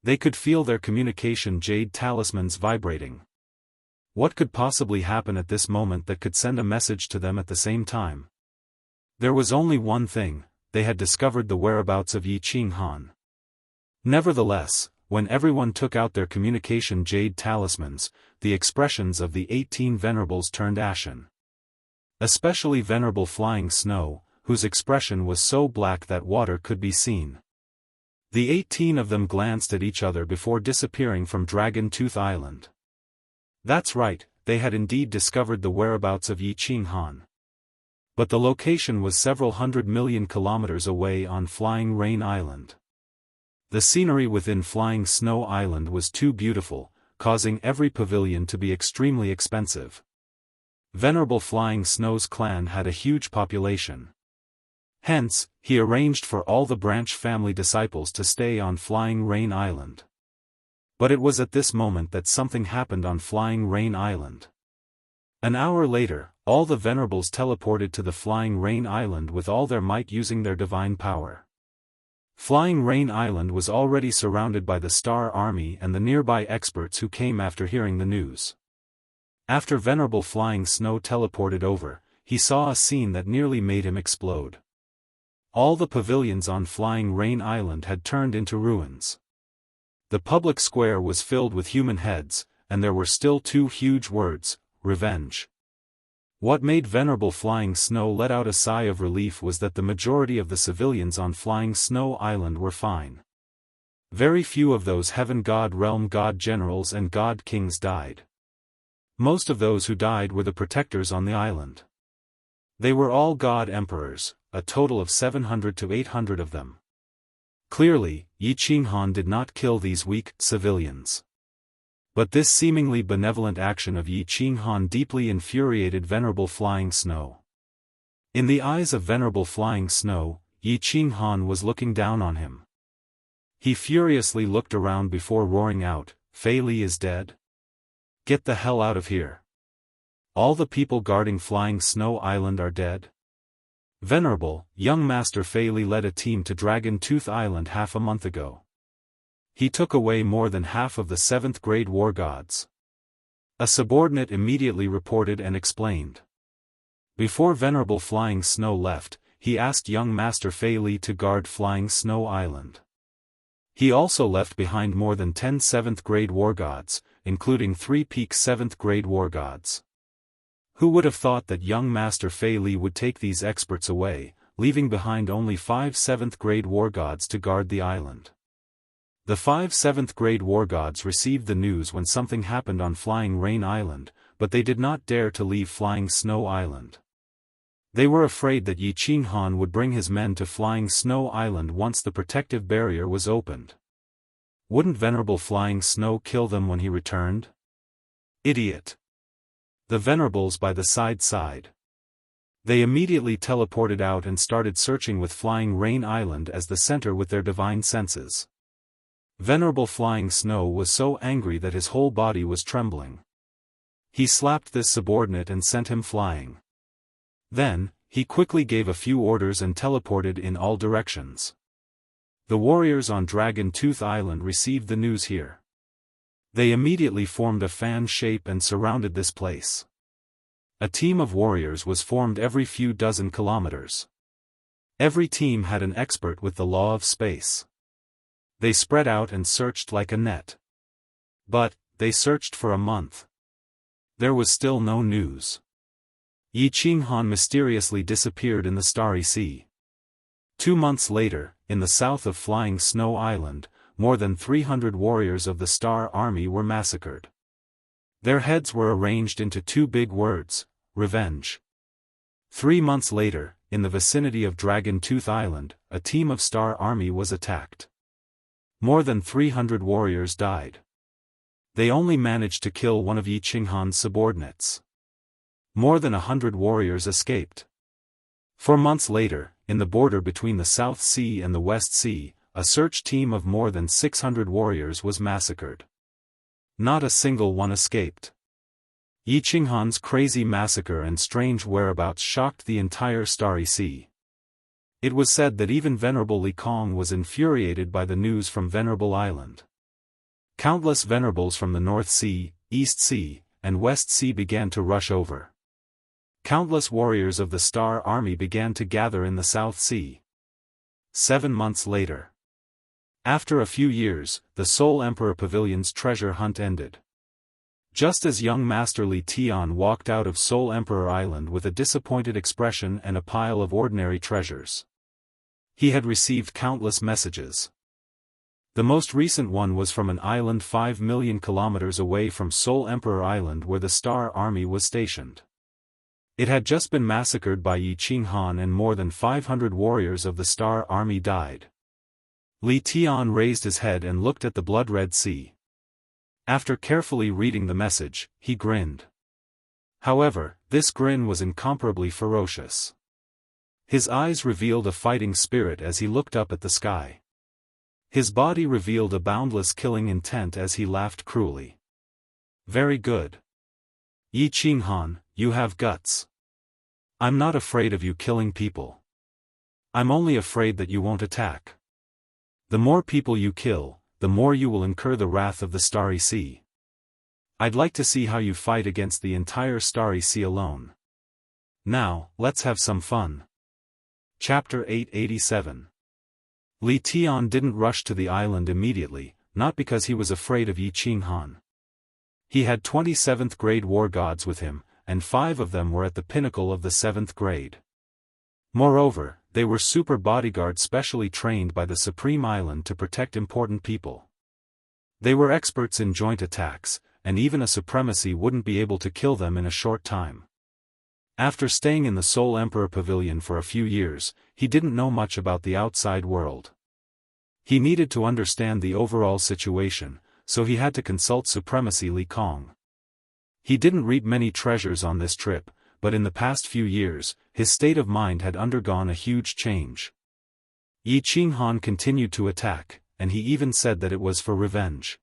S1: They could feel their communication jade talismans vibrating. What could possibly happen at this moment that could send a message to them at the same time? There was only one thing: they had discovered the whereabouts of Yi Qinghan. Nevertheless, when everyone took out their communication jade talismans, the expressions of the 18 venerables turned ashen. Especially Venerable Flying Snow, whose expression was so black that water could be seen. The 18 of them glanced at each other before disappearing from Dragon Tooth Island. That's right, they had indeed discovered the whereabouts of Yi Qinghan. But the location was several hundred million kilometers away on Flying Rain Island. The scenery within Flying Snow Island was too beautiful, causing every pavilion to be extremely expensive. Venerable Flying Snow's clan had a huge population. Hence, he arranged for all the branch family disciples to stay on Flying Rain Island. But it was at this moment that something happened on Flying Rain Island. An hour later, all the venerables teleported to the Flying Rain Island with all their might using their divine power. Flying Rain Island was already surrounded by the Star Army and the nearby experts who came after hearing the news. After Venerable Flying Snow teleported over, he saw a scene that nearly made him explode. All the pavilions on Flying Rain Island had turned into ruins. The public square was filled with human heads, and there were still 2 huge words: revenge. What made Venerable Flying Snow let out a sigh of relief was that the majority of the civilians on Flying Snow Island were fine. Very few of those Heaven God Realm God Generals and God Kings died. Most of those who died were the protectors on the island. They were all God Emperors, a total of 700 to 800 of them. Clearly, Yi Qinghan did not kill these weak civilians. But this seemingly benevolent action of Yi Qinghan deeply infuriated Venerable Flying Snow. In the eyes of Venerable Flying Snow, Yi Qinghan was looking down on him. He furiously looked around before roaring out, "Fei Li is dead? Get the hell out of here. All the people guarding Flying Snow Island are dead?" Venerable, young Master Fei Li led a team to Dragon Tooth Island half a month ago. He took away more than half of the 7th grade war gods. A subordinate immediately reported and explained. Before Venerable Flying Snow left, he asked young Master Fei Li to guard Flying Snow Island. He also left behind more than 10 7th grade war gods, including 3 peak 7th grade war gods. Who would have thought that young Master Fei Li would take these experts away, leaving behind only 5 7th grade war gods to guard the island? The 5 7th grade war gods received the news when something happened on Flying Rain Island, but they did not dare to leave Flying Snow Island. They were afraid that Yi Qinghan would bring his men to Flying Snow Island once the protective barrier was opened. Wouldn't Venerable Flying Snow kill them when he returned? Idiot! The venerables by the side sighed. They immediately teleported out and started searching with Flying Rain Island as the center with their divine senses. Venerable Flying Snow was so angry that his whole body was trembling. He slapped this subordinate and sent him flying. Then, he quickly gave a few orders and teleported in all directions. The warriors on Dragon Tooth Island received the news here. They immediately formed a fan shape and surrounded this place. A team of warriors was formed every few dozen kilometers. Every team had an expert with the law of space. They spread out and searched like a net. But, they searched for a month. There was still no news. Yi Qinghan mysteriously disappeared in the Starry Sea. 2 months later, in the south of Flying Snow Island, more than 300 warriors of the Star Army were massacred. Their heads were arranged into 2 big words: revenge. 3 months later, in the vicinity of Dragon Tooth Island, a team of Star Army was attacked. More than 300 warriors died. They only managed to kill one of Yi Qinghan's subordinates. More than 100 warriors escaped. 4 months later, in the border between the South Sea and the West Sea, a search team of more than 600 warriors was massacred. Not a single one escaped. Yi Qinghan's crazy massacre and strange whereabouts shocked the entire Starry Sea. It was said that even Venerable Li Kong was infuriated by the news from Venerable Island. Countless venerables from the North Sea, East Sea, and West Sea began to rush over. Countless warriors of the Star Army began to gather in the South Sea. 7 months later. After a few years, the Soul Emperor Pavilion's treasure hunt ended. Just as young Master Li Tian walked out of Soul Emperor Island with a disappointed expression and a pile of ordinary treasures. He had received countless messages. The most recent one was from an island 5 million kilometers away from Soul Emperor Island where the Star Army was stationed. It had just been massacred by Yi Qinghan and more than 500 warriors of the Star Army died. Li Tian raised his head and looked at the blood-red sea. After carefully reading the message, he grinned. However, this grin was incomparably ferocious. His eyes revealed a fighting spirit as he looked up at the sky. His body revealed a boundless killing intent as he laughed cruelly. Very good. Yi Qinghan, you have guts. I'm not afraid of you killing people. I'm only afraid that you won't attack. The more people you kill, the more you will incur the wrath of the Starry Sea. I'd like to see how you fight against the entire Starry Sea alone. Now, let's have some fun. Chapter 887. Li Tian didn't rush to the island immediately, not because he was afraid of Yi Qinghan. He had 27th grade war gods with him, and 5 of them were at the pinnacle of the 7th grade. Moreover, they were super bodyguards specially trained by the Supreme Island to protect important people. They were experts in joint attacks, and even a supremacy wouldn't be able to kill them in a short time. After staying in the Soul Emperor Pavilion for a few years, he didn't know much about the outside world. He needed to understand the overall situation, so he had to consult Supremacy Li Kong. He didn't reap many treasures on this trip, but in the past few years, his state of mind had undergone a huge change. Yi Qinghan continued to attack, and he even said that it was for revenge.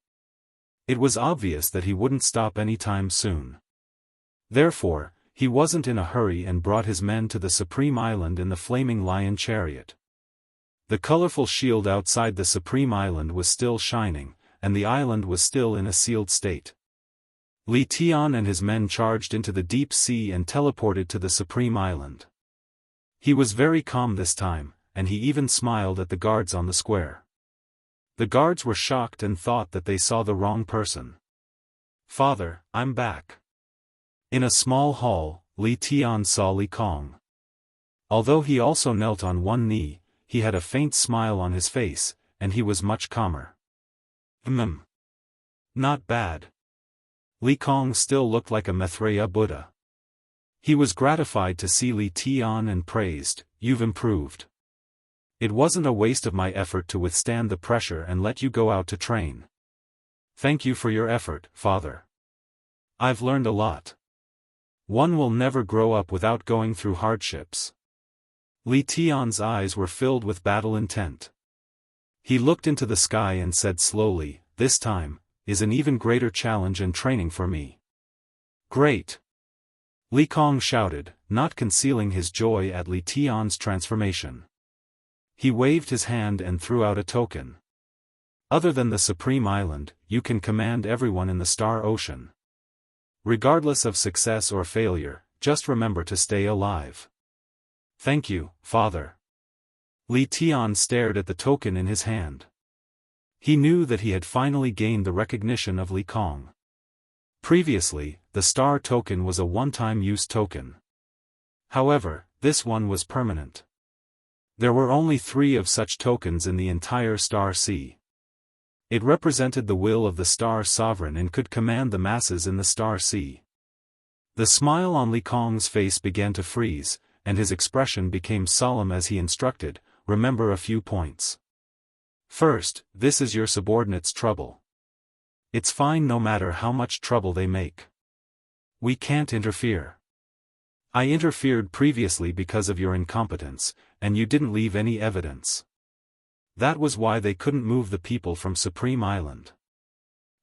S1: It was obvious that he wouldn't stop anytime soon. Therefore, he wasn't in a hurry and brought his men to the Supreme Island in the Flaming Lion chariot. The colorful shield outside the Supreme Island was still shining, and the island was still in a sealed state. Li Tian and his men charged into the deep sea and teleported to the Supreme Island. He was very calm this time, and he even smiled at the guards on the square. The guards were shocked and thought that they saw the wrong person. "Father, I'm back." In a small hall, Li Tian saw Li Kong. Although he also knelt on one knee, he had a faint smile on his face, and he was much calmer. Not bad. Li Kong still looked like a Maitreya Buddha. He was gratified to see Li Tian and praised, "You've improved. It wasn't a waste of my effort to withstand the pressure and let you go out to train. Thank you for your effort, father. I've learned a lot. One will never grow up without going through hardships." Li Tian's eyes were filled with battle intent. He looked into the sky and said slowly, "This time is an even greater challenge and training for me." "Great!" Li Kong shouted, not concealing his joy at Li Tian's transformation. He waved his hand and threw out a token. "Other than the Supreme Island, you can command everyone in the Star Ocean. Regardless of success or failure, just remember to stay alive." "Thank you, father." Li Tian stared at the token in his hand. He knew that he had finally gained the recognition of Li Kong. Previously, the star token was a one-time use token. However, this one was permanent. There were only 3 of such tokens in the entire Star Sea. It represented the will of the Star Sovereign and could command the masses in the Star Sea. The smile on Li Kong's face began to freeze, and his expression became solemn as he instructed, "Remember a few points. First, this is your subordinates' trouble. It's fine no matter how much trouble they make. We can't interfere. I interfered previously because of your incompetence, and you didn't leave any evidence. That was why they couldn't move the people from Supreme Island.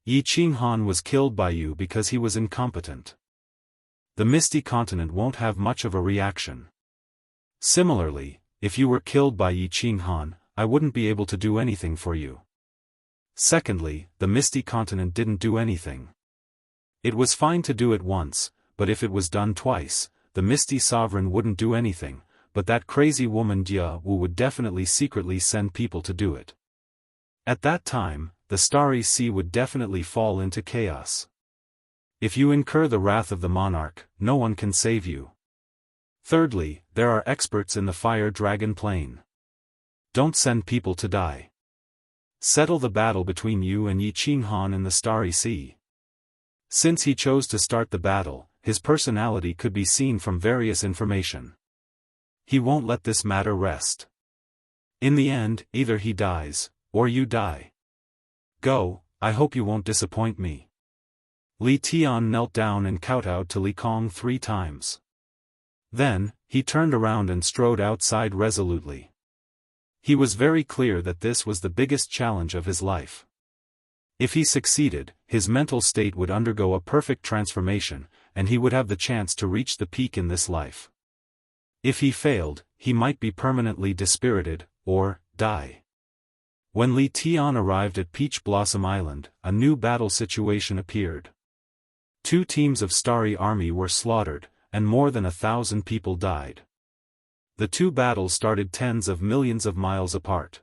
S1: Yi Qinghan was killed by you because he was incompetent. The Misty Continent won't have much of a reaction. Similarly, if you were killed by Yi Qinghan, I wouldn't be able to do anything for you. Secondly, the Misty Continent didn't do anything. It was fine to do it once, but if it was done twice, the Misty Sovereign wouldn't do anything, but that crazy woman Jianghu would definitely secretly send people to do it. At that time, the Starry Sea would definitely fall into chaos. If you incur the wrath of the monarch, no one can save you. Thirdly, there are experts in the Fire Dragon Plain. Don't send people to die. Settle the battle between you and Yi Qinghan in the Starry Sea. Since he chose to start the battle, his personality could be seen from various information. He won't let this matter rest. In the end, either he dies, or you die. Go, I hope you won't disappoint me." Li Tian knelt down and kowtowed to Li Kong 3 times. Then, he turned around and strode outside resolutely. He was very clear that this was the biggest challenge of his life. If he succeeded, his mental state would undergo a perfect transformation, and he would have the chance to reach the peak in this life. If he failed, he might be permanently dispirited, or die. When Li Tian arrived at Peach Blossom Island, a new battle situation appeared. 2 teams of Starry Army were slaughtered, and more than 1,000 people died. The 2 battles started tens of millions of miles apart.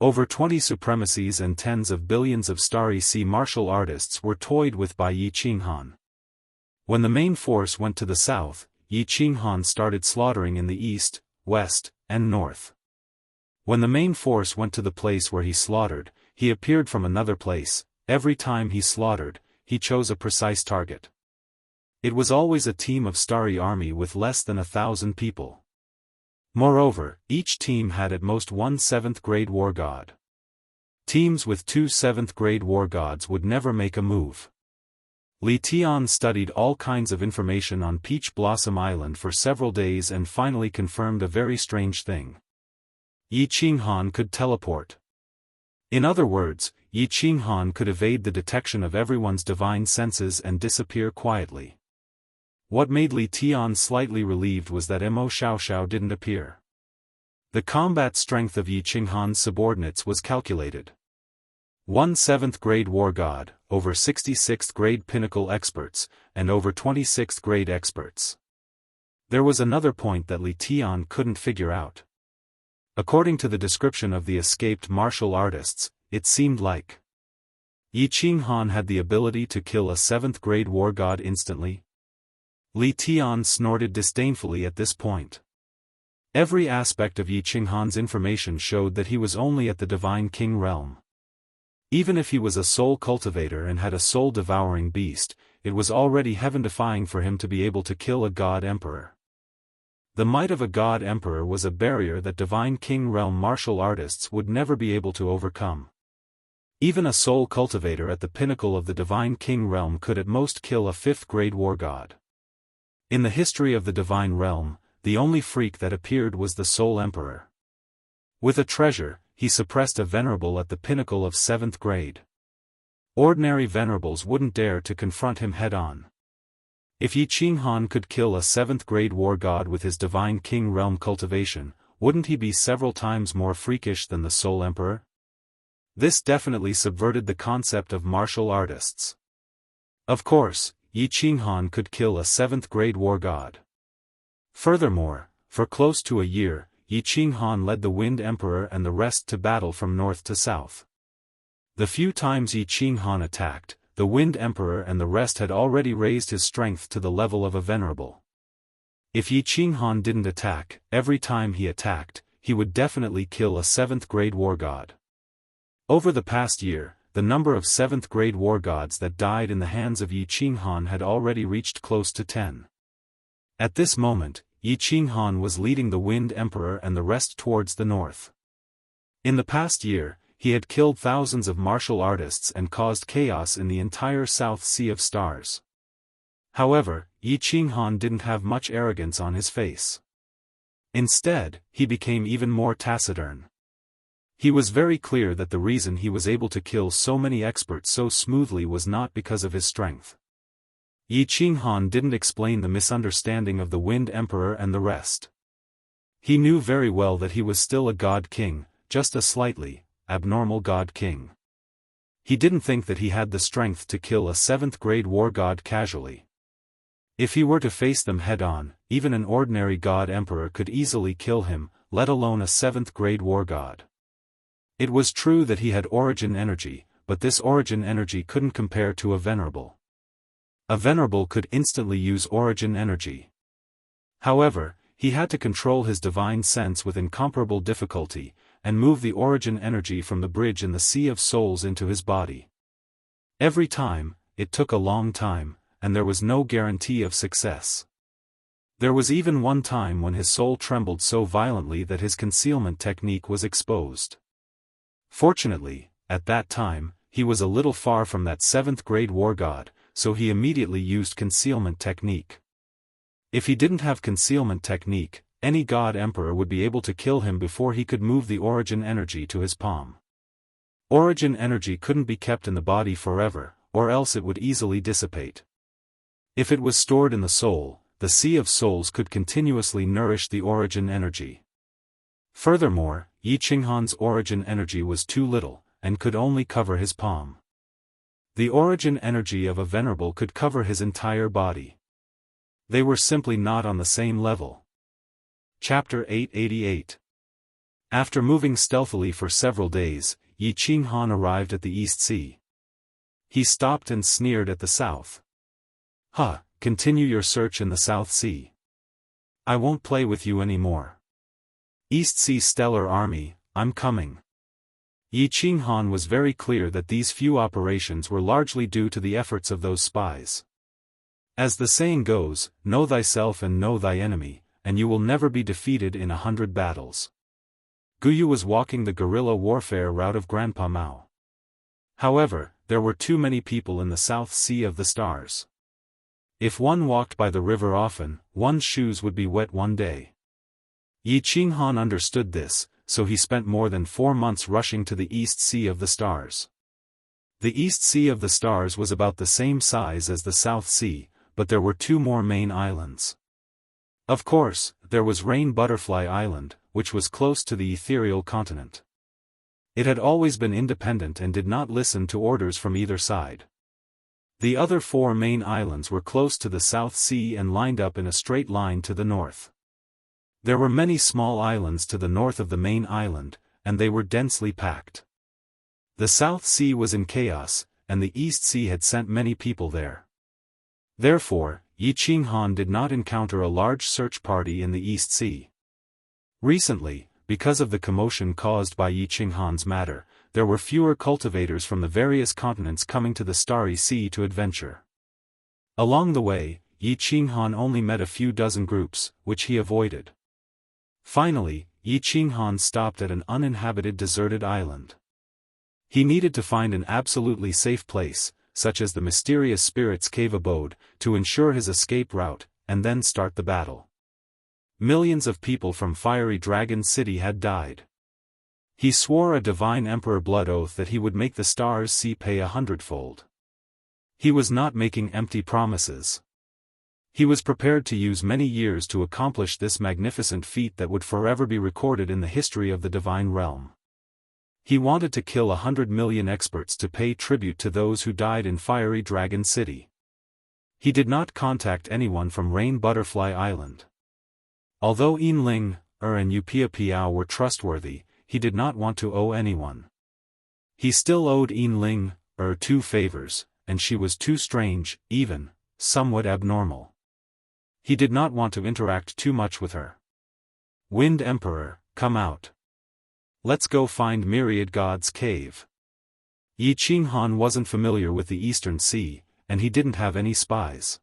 S1: Over 20 supremacies and tens of billions of Starry Sea martial artists were toyed with by Yi Qinghan. When the main force went to the south, Yi Qinghan started slaughtering in the east, west, and north. When the main force went to the place where he slaughtered, he appeared from another place. Every time he slaughtered, he chose a precise target. It was always a team of Starry Army with less than 1,000 people. Moreover, each team had at most 1 7th-grade war god. Teams with 2 7th-grade war gods would never make a move. Li Tian studied all kinds of information on Peach Blossom Island for several days and finally confirmed a very strange thing. Yi Qinghan could teleport. In other words, Yi Qinghan could evade the detection of everyone's divine senses and disappear quietly. What made Li Tian slightly relieved was that Mo Xiaoxiao didn't appear. The combat strength of Yi Qinghan's subordinates was calculated. 1 7th-grade war god, over 66th-grade pinnacle experts, and over 26th-grade experts. There was another point that Li Tian couldn't figure out. According to the description of the escaped martial artists, it seemed like Yi Qinghan had the ability to kill a 7th-grade war god instantly. Li Tian snorted disdainfully at this point. Every aspect of Yi Qinghan's information showed that he was only at the Divine King realm. Even if he was a soul cultivator and had a soul-devouring beast, it was already heaven-defying for him to be able to kill a god emperor. The might of a god emperor was a barrier that Divine King realm martial artists would never be able to overcome. Even a soul cultivator at the pinnacle of the Divine King realm could at most kill a 5th-grade war god. In the history of the Divine Realm, the only freak that appeared was the Soul Emperor. With a treasure, he suppressed a venerable at the pinnacle of 7th grade. Ordinary venerables wouldn't dare to confront him head-on. If Yi Qinghan could kill a 7th-grade war god with his Divine King realm cultivation, wouldn't he be several times more freakish than the Soul Emperor? This definitely subverted the concept of martial artists. Of course, Yi Qinghan could kill a 7th-grade war god. Furthermore, for close to a year, Yi Qinghan led the Wind Emperor and the rest to battle from north to south. The few times Yi Qinghan attacked, the Wind Emperor and the rest had already raised his strength to the level of a venerable. If Yi Qinghan didn't attack, every time he attacked, he would definitely kill a 7th-grade war god. Over the past year, the number of 7th-grade war gods that died in the hands of Yi Qinghan had already reached close to 10. At this moment, Yi Qinghan was leading the Wind Emperor and the rest towards the north. In the past year, he had killed thousands of martial artists and caused chaos in the entire South Sea of Stars. However, Yi Qinghan didn't have much arrogance on his face. Instead, he became even more taciturn. He was very clear that the reason he was able to kill so many experts so smoothly was not because of his strength. Yi Qinghan didn't explain the misunderstanding of the Wind Emperor and the rest. He knew very well that he was still a god king, just a slightly abnormal god king. He didn't think that he had the strength to kill a 7th-grade war god casually. If he were to face them head-on, even an ordinary god emperor could easily kill him, let alone a 7th-grade war god. It was true that he had origin energy, but this origin energy couldn't compare to a venerable. A venerable could instantly use origin energy. However, he had to control his divine sense with incomparable difficulty, and move the origin energy from the bridge in the Sea of Souls into his body. Every time, it took a long time, and there was no guarantee of success. There was even one time when his soul trembled so violently that his concealment technique was exposed. Fortunately, at that time, he was a little far from that 7th-grade war god, so he immediately used concealment technique. If he didn't have concealment technique, any god emperor would be able to kill him before he could move the origin energy to his palm. Origin energy couldn't be kept in the body forever, or else it would easily dissipate. If it was stored in the soul, the Sea of Souls could continuously nourish the origin energy. Furthermore, Yi Qinghan's origin energy was too little, and could only cover his palm. The origin energy of a venerable could cover his entire body. They were simply not on the same level. Chapter 888. After moving stealthily for several days, Yi Qinghan arrived at the East Sea. He stopped and sneered at the south. Continue your search in the South Sea. I won't play with you anymore. East Sea Stellar Army, I'm coming. Yi Qinghan was very clear that these few operations were largely due to the efforts of those spies. As the saying goes, know thyself and know thy enemy, and you will never be defeated in 100 battles. Guyu was walking the guerrilla warfare route of Grandpa Mao. However, there were too many people in the South Sea of the Stars. If one walked by the river often, one's shoes would be wet one day. Yi Qinghan understood this, so he spent more than 4 months rushing to the East Sea of the Stars. The East Sea of the Stars was about the same size as the South Sea, but there were 2 more main islands. Of course, there was Rain Butterfly Island, which was close to the ethereal continent. It had always been independent and did not listen to orders from either side. The other 4 main islands were close to the South Sea and lined up in a straight line to the north. There were many small islands to the north of the main island, and they were densely packed. The South Sea was in chaos, and the East Sea had sent many people there. Therefore, Yi Qinghan did not encounter a large search party in the East Sea. Recently, because of the commotion caused by Yi Qinghan's matter, there were fewer cultivators from the various continents coming to the Starry Sea to adventure. Along the way, Yi Qinghan only met a few dozen groups, which he avoided. Finally, Yi Qinghan stopped at an uninhabited deserted island. He needed to find an absolutely safe place, such as the mysterious spirit's cave abode, to ensure his escape route, and then start the battle. Millions of people from Fiery Dragon City had died. He swore a divine emperor blood oath that he would make the Stars Sea pay 100-fold. He was not making empty promises. He was prepared to use many years to accomplish this magnificent feat that would forever be recorded in the history of the divine realm. He wanted to kill 100 million experts to pay tribute to those who died in Fiery Dragon City. He did not contact anyone from Rain Butterfly Island. Although Yinling, and Upia Piao were trustworthy, he did not want to owe anyone. He still owed Yinling, 2 favors, and she was too strange, even, somewhat abnormal. He did not want to interact too much with her. Wind Emperor, come out. Let's go find Myriad God's cave. Yi Qinghan wasn't familiar with the Eastern Sea, and he didn't have any spies.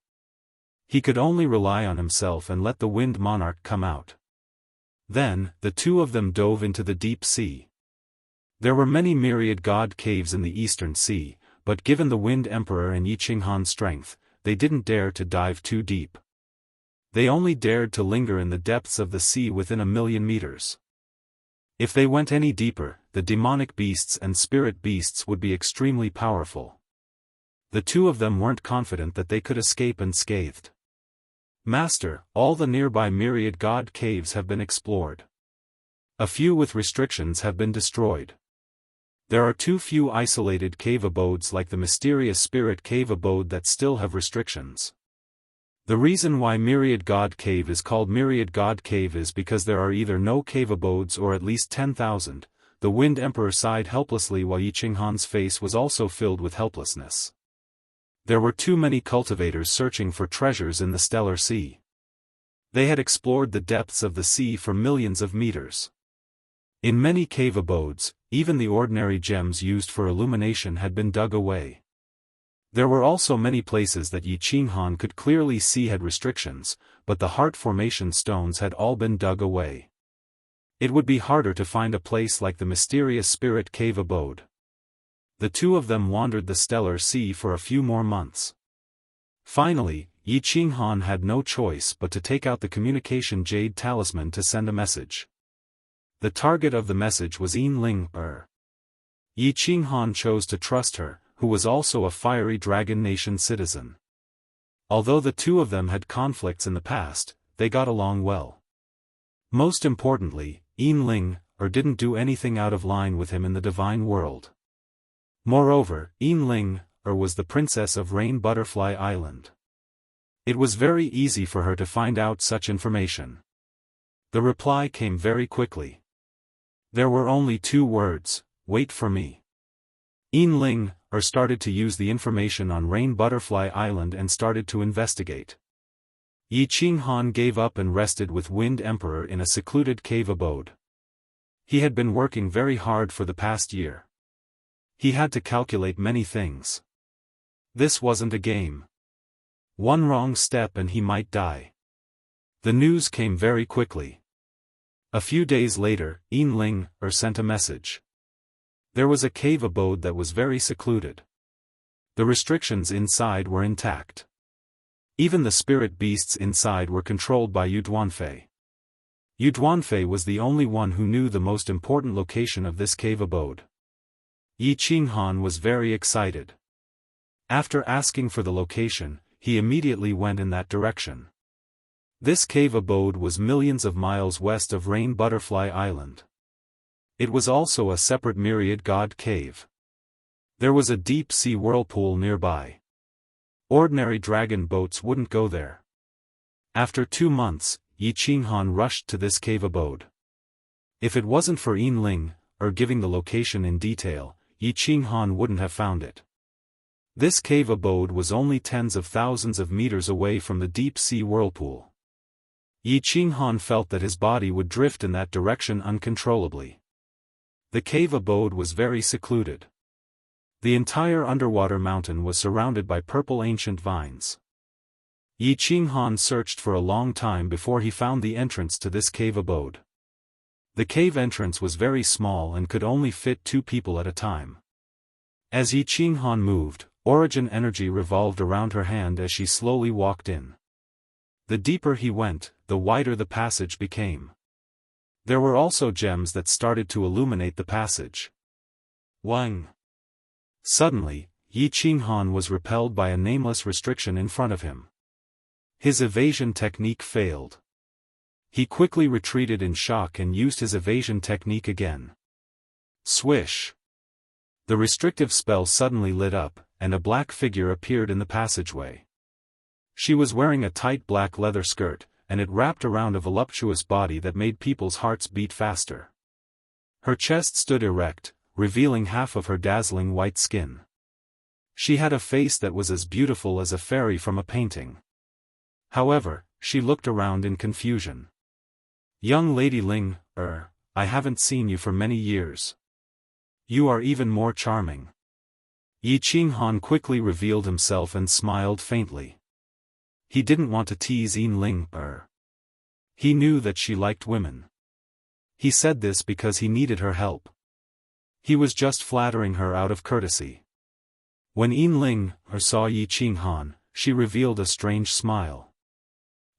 S1: He could only rely on himself and let the Wind Monarch come out. Then, the two of them dove into the deep sea. There were many myriad god caves in the eastern sea, but given the Wind Emperor and Yi Qinghan's strength, they didn't dare to dive too deep. They only dared to linger in the depths of the sea within 1,000,000 meters. If they went any deeper, the demonic beasts and spirit beasts would be extremely powerful. The two of them weren't confident that they could escape unscathed. Master, all the nearby myriad god caves have been explored. A few with restrictions have been destroyed. There are too few isolated cave abodes like the mysterious spirit cave abode that still have restrictions. The reason why Myriad God Cave is called Myriad God Cave is because there are either no cave abodes or at least 10,000. The Wind Emperor sighed helplessly while Yi Qinghan's face was also filled with helplessness. There were too many cultivators searching for treasures in the stellar sea. They had explored the depths of the sea for millions of meters. In many cave abodes, even the ordinary gems used for illumination had been dug away. There were also many places that Yi Qinghan could clearly see had restrictions, but the heart formation stones had all been dug away. It would be harder to find a place like the mysterious spirit cave abode. The two of them wandered the stellar sea for a few more months. Finally, Yi Qinghan had no choice but to take out the communication jade talisman to send a message. The target of the message was Yin Er. Yi Qinghan chose to trust her, who was also a fiery Dragon Nation citizen. Although the two of them had conflicts in the past, they got along well. Most importantly, Yin Er didn't do anything out of line with him in the divine world. Moreover, Yin Er was the princess of Rain Butterfly Island. It was very easy for her to find out such information. The reply came very quickly. There were only 2 words, "Wait for me." Yin Er started to use the information on Rain Butterfly Island and started to investigate. Yi Qinghan gave up and rested with Wind Emperor in a secluded cave abode. He had been working very hard for the past year. He had to calculate many things. This wasn't a game. One wrong step and he might die. The news came very quickly. A few days later, Yin Er sent a message. There was a cave abode that was very secluded. The restrictions inside were intact. Even the spirit beasts inside were controlled by Yu Duanfei. Yu Duanfei was the only one who knew the most important location of this cave abode. Yi Qinghan was very excited. After asking for the location, he immediately went in that direction. This cave abode was millions of miles west of Rain Butterfly Island. It was also a separate myriad god cave. There was a deep sea whirlpool nearby. Ordinary dragon boats wouldn't go there. After 2 months, Yi Qinghan rushed to this cave abode. If it wasn't for Yin Er giving the location in detail, Yi Qinghan wouldn't have found it. This cave abode was only tens of thousands of meters away from the deep sea whirlpool. Yi Qinghan felt that his body would drift in that direction uncontrollably. The cave abode was very secluded. The entire underwater mountain was surrounded by purple ancient vines. Yi Qinghan searched for a long time before he found the entrance to this cave abode. The cave entrance was very small and could only fit 2 people at a time. As Yi Qinghan moved, origin energy revolved around her hand as she slowly walked in. The deeper he went, the wider the passage became. There were also gems that started to illuminate the passage. Wang! Suddenly, Yi Qinghan was repelled by a nameless restriction in front of him. His evasion technique failed. He quickly retreated in shock and used his evasion technique again. Swish! The restrictive spell suddenly lit up, and a black figure appeared in the passageway. She was wearing a tight black leather skirt, and it wrapped around a voluptuous body that made people's hearts beat faster. Her chest stood erect, revealing half of her dazzling white skin. She had a face that was as beautiful as a fairy from a painting. However, she looked around in confusion. "Young Lady I haven't seen you for many years. You are even more charming." Yi Qinghan quickly revealed himself and smiled faintly. He didn't want to tease Ling. He knew that she liked women. He said this because he needed her help. He was just flattering her out of courtesy. When Ling saw Yi Qinghan, she revealed a strange smile.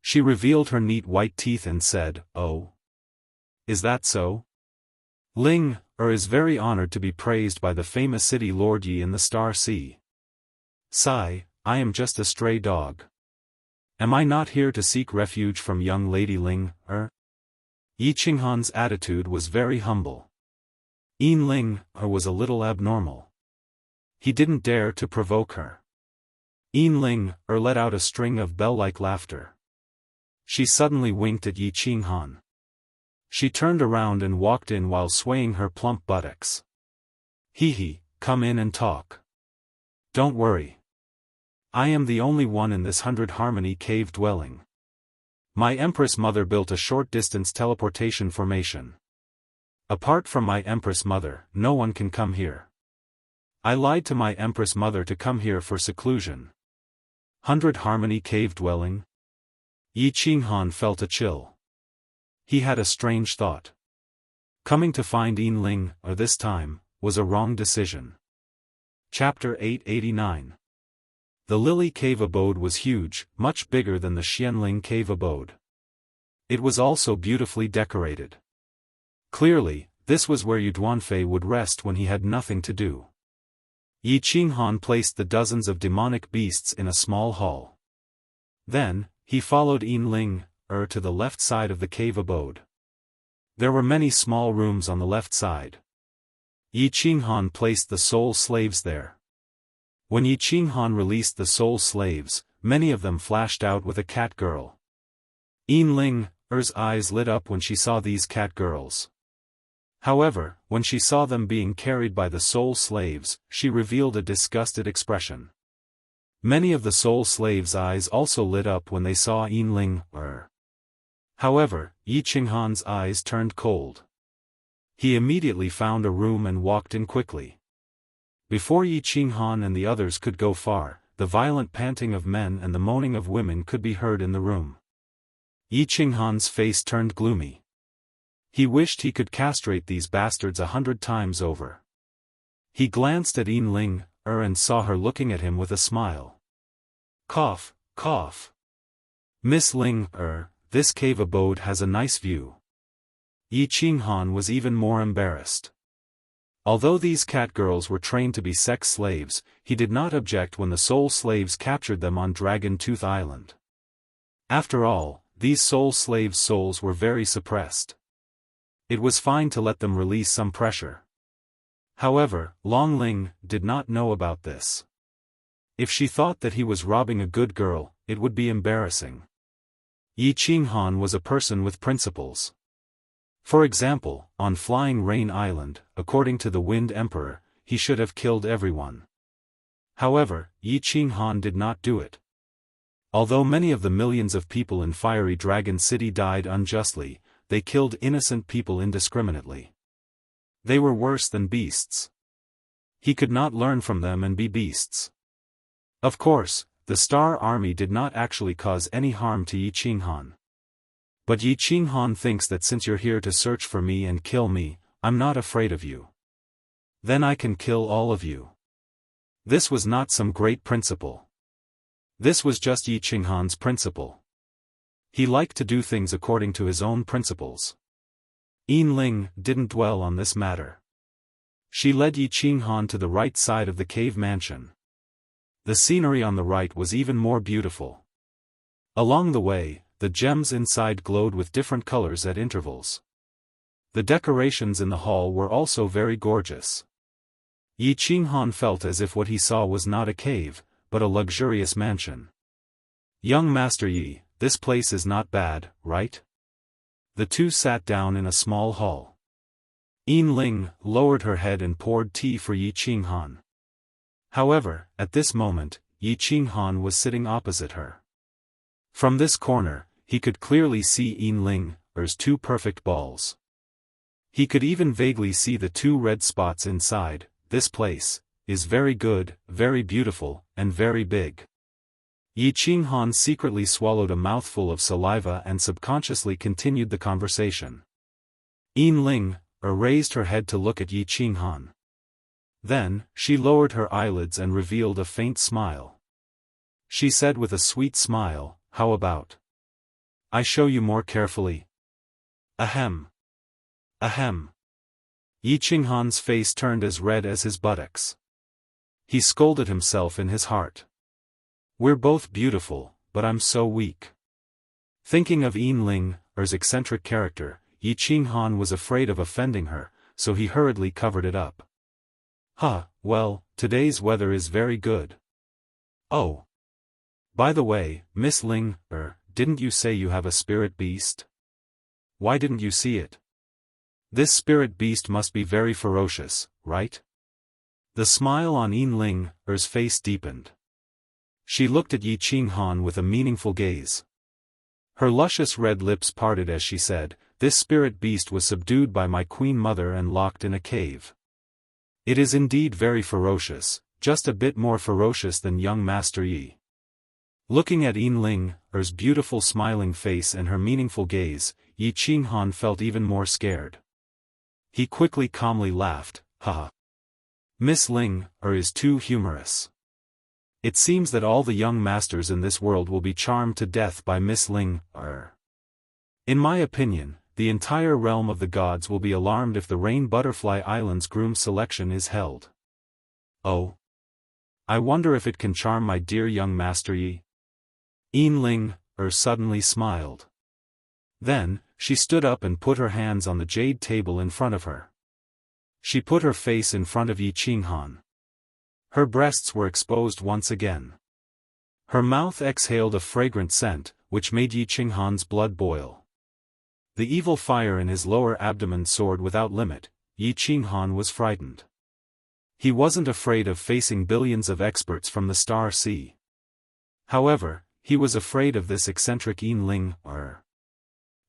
S1: She revealed her neat white teeth and said, "Oh? Is that so? Ling is very honored to be praised by the famous city Lord Yi in the Star Sea. Sigh, I am just a stray dog. Am I not here to seek refuge from young Lady Ling? Yi Qinghan's attitude was very humble. Ling was a little abnormal. He didn't dare to provoke her. Ling let out a string of bell-like laughter. She suddenly winked at Yi Qinghan. She turned around and walked in while swaying her plump buttocks. Hee, come in and talk. Don't worry. I am the only one in this 100 Harmony cave dwelling. My Empress Mother built a short-distance teleportation formation. Apart from my Empress Mother, no one can come here. I lied to my Empress Mother to come here for seclusion. 100 Harmony cave dwelling? Yi Qinghan felt a chill. He had a strange thought. Coming to find Ling, this time, was a wrong decision. Chapter 889. The Lily Cave abode was huge, much bigger than the Xianling Cave abode. It was also beautifully decorated. Clearly, this was where Yu Duanfei would rest when he had nothing to do. Yi Qinghan placed the dozens of demonic beasts in a small hall. Then, he followed Ling to the left side of the cave abode. There were many small rooms on the left side. Yi Qinghan placed the soul slaves there. When Yi Qinghan released the soul slaves, many of them flashed out with a cat girl. Ling's eyes lit up when she saw these cat girls. However, when she saw them being carried by the soul slaves, she revealed a disgusted expression. Many of the soul slaves' eyes also lit up when they saw Ling. However, Yi Qinghan's eyes turned cold. He immediately found a room and walked in quickly. Before Yi Qinghan and the others could go far, the violent panting of men and the moaning of women could be heard in the room. Yi Qinghan's face turned gloomy. He wished he could castrate these bastards 100 times over. He glanced at Ling and saw her looking at him with a smile. Cough, cough. Miss Ling this cave abode has a nice view. Yi Qinghan was even more embarrassed. Although these cat girls were trained to be sex slaves, he did not object when the soul slaves captured them on Dragon Tooth Island. After all, these soul slaves' souls were very suppressed. It was fine to let them release some pressure. However, Long Ling did not know about this. If she thought that he was robbing a good girl, it would be embarrassing. Yi Qinghan was a person with principles. For example, on Flying Rain Island, according to the Wind Emperor, he should have killed everyone. However, Yi Qinghan did not do it. Although many of the millions of people in Fiery Dragon City died unjustly, they killed innocent people indiscriminately. They were worse than beasts. He could not learn from them and be beasts. Of course, the Star Army did not actually cause any harm to Yi Qinghan. But Yi Qinghan thinks that since you're here to search for me and kill me, I'm not afraid of you. Then I can kill all of you. This was not some great principle. This was just Yi Qinghan's principle. He liked to do things according to his own principles. Ling didn't dwell on this matter. She led Yi Qinghan to the right side of the cave mansion. The scenery on the right was even more beautiful. Along the way, the gems inside glowed with different colors at intervals. The decorations in the hall were also very gorgeous. Yi Qinghan felt as if what he saw was not a cave, but a luxurious mansion. Young Master Yi, this place is not bad, right? The two sat down in a small hall. Ling lowered her head and poured tea for Yi Qinghan. However, at this moment, Yi Qinghan was sitting opposite her. From this corner, he could clearly see Ling's two perfect balls. He could even vaguely see the two red spots inside. This place is very good, very beautiful, and very big. Yi Qinghan secretly swallowed a mouthful of saliva and subconsciously continued the conversation. Yin raised her head to look at Yi Qinghan. Then, she lowered her eyelids and revealed a faint smile. She said with a sweet smile, "How about I show you more carefully?" Ahem. Ahem. Yi Qinghan's face turned as red as his buttocks. He scolded himself in his heart. We're both beautiful, but I'm so weak. Thinking of Yinling's eccentric character, Yi Qinghan was afraid of offending her, so he hurriedly covered it up. Well, today's weather is very good. Oh. By the way, Miss Ling, didn't you say you have a spirit beast? Why didn't you see it? This spirit beast must be very ferocious, right? The smile on Yinling's face deepened. She looked at Yi Qinghan with a meaningful gaze. Her luscious red lips parted as she said, "This spirit beast was subdued by my queen mother and locked in a cave. It is indeed very ferocious, just a bit more ferocious than young Master Yi." Looking at Yinling's beautiful smiling face and her meaningful gaze, Yi Qinghan felt even more scared. He quickly calmly laughed, "Haha. Miss Ling is too humorous. It seems that all the young masters in this world will be charmed to death by Miss Ling. In my opinion, the entire realm of the gods will be alarmed if the Rain Butterfly Island's groom selection is held. Oh. I wonder if it can charm my dear young Master Yi." Yinling suddenly smiled. Then, she stood up and put her hands on the jade table in front of her. She put her face in front of Yi Qinghan. Her breasts were exposed once again. Her mouth exhaled a fragrant scent, which made Yi Qinghan's blood boil. The evil fire in his lower abdomen soared without limit. Yi Qinghan was frightened. He wasn't afraid of facing billions of experts from the Star Sea. However, he was afraid of this eccentric Yinling.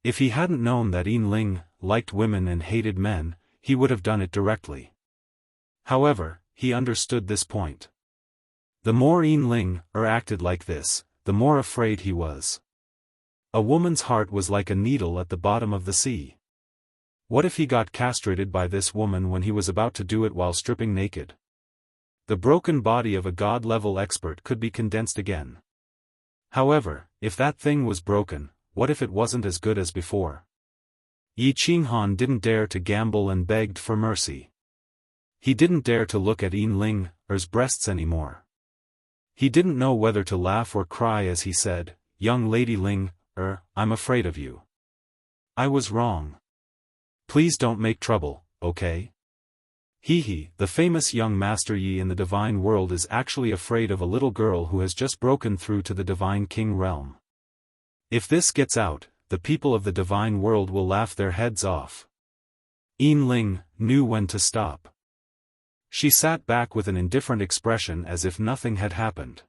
S1: If he hadn't known that Yinling liked women and hated men, he would have done it directly. However, he understood this point. The more Yinling acted like this, the more afraid he was. A woman's heart was like a needle at the bottom of the sea. What if he got castrated by this woman when he was about to do it while stripping naked? The broken body of a god-level expert could be condensed again. However, if that thing was broken, what if it wasn't as good as before? Yi Qinghan didn't dare to gamble and begged for mercy. He didn't dare to look at Yinling's breasts anymore. He didn't know whether to laugh or cry as he said, "Young Lady Ling, I'm afraid of you. I was wrong. Please don't make trouble, okay?" The famous young Master Yi in the divine world is actually afraid of a little girl who has just broken through to the divine king realm. If this gets out, the people of the divine world will laugh their heads off. Yinling knew when to stop. She sat back with an indifferent expression as if nothing had happened.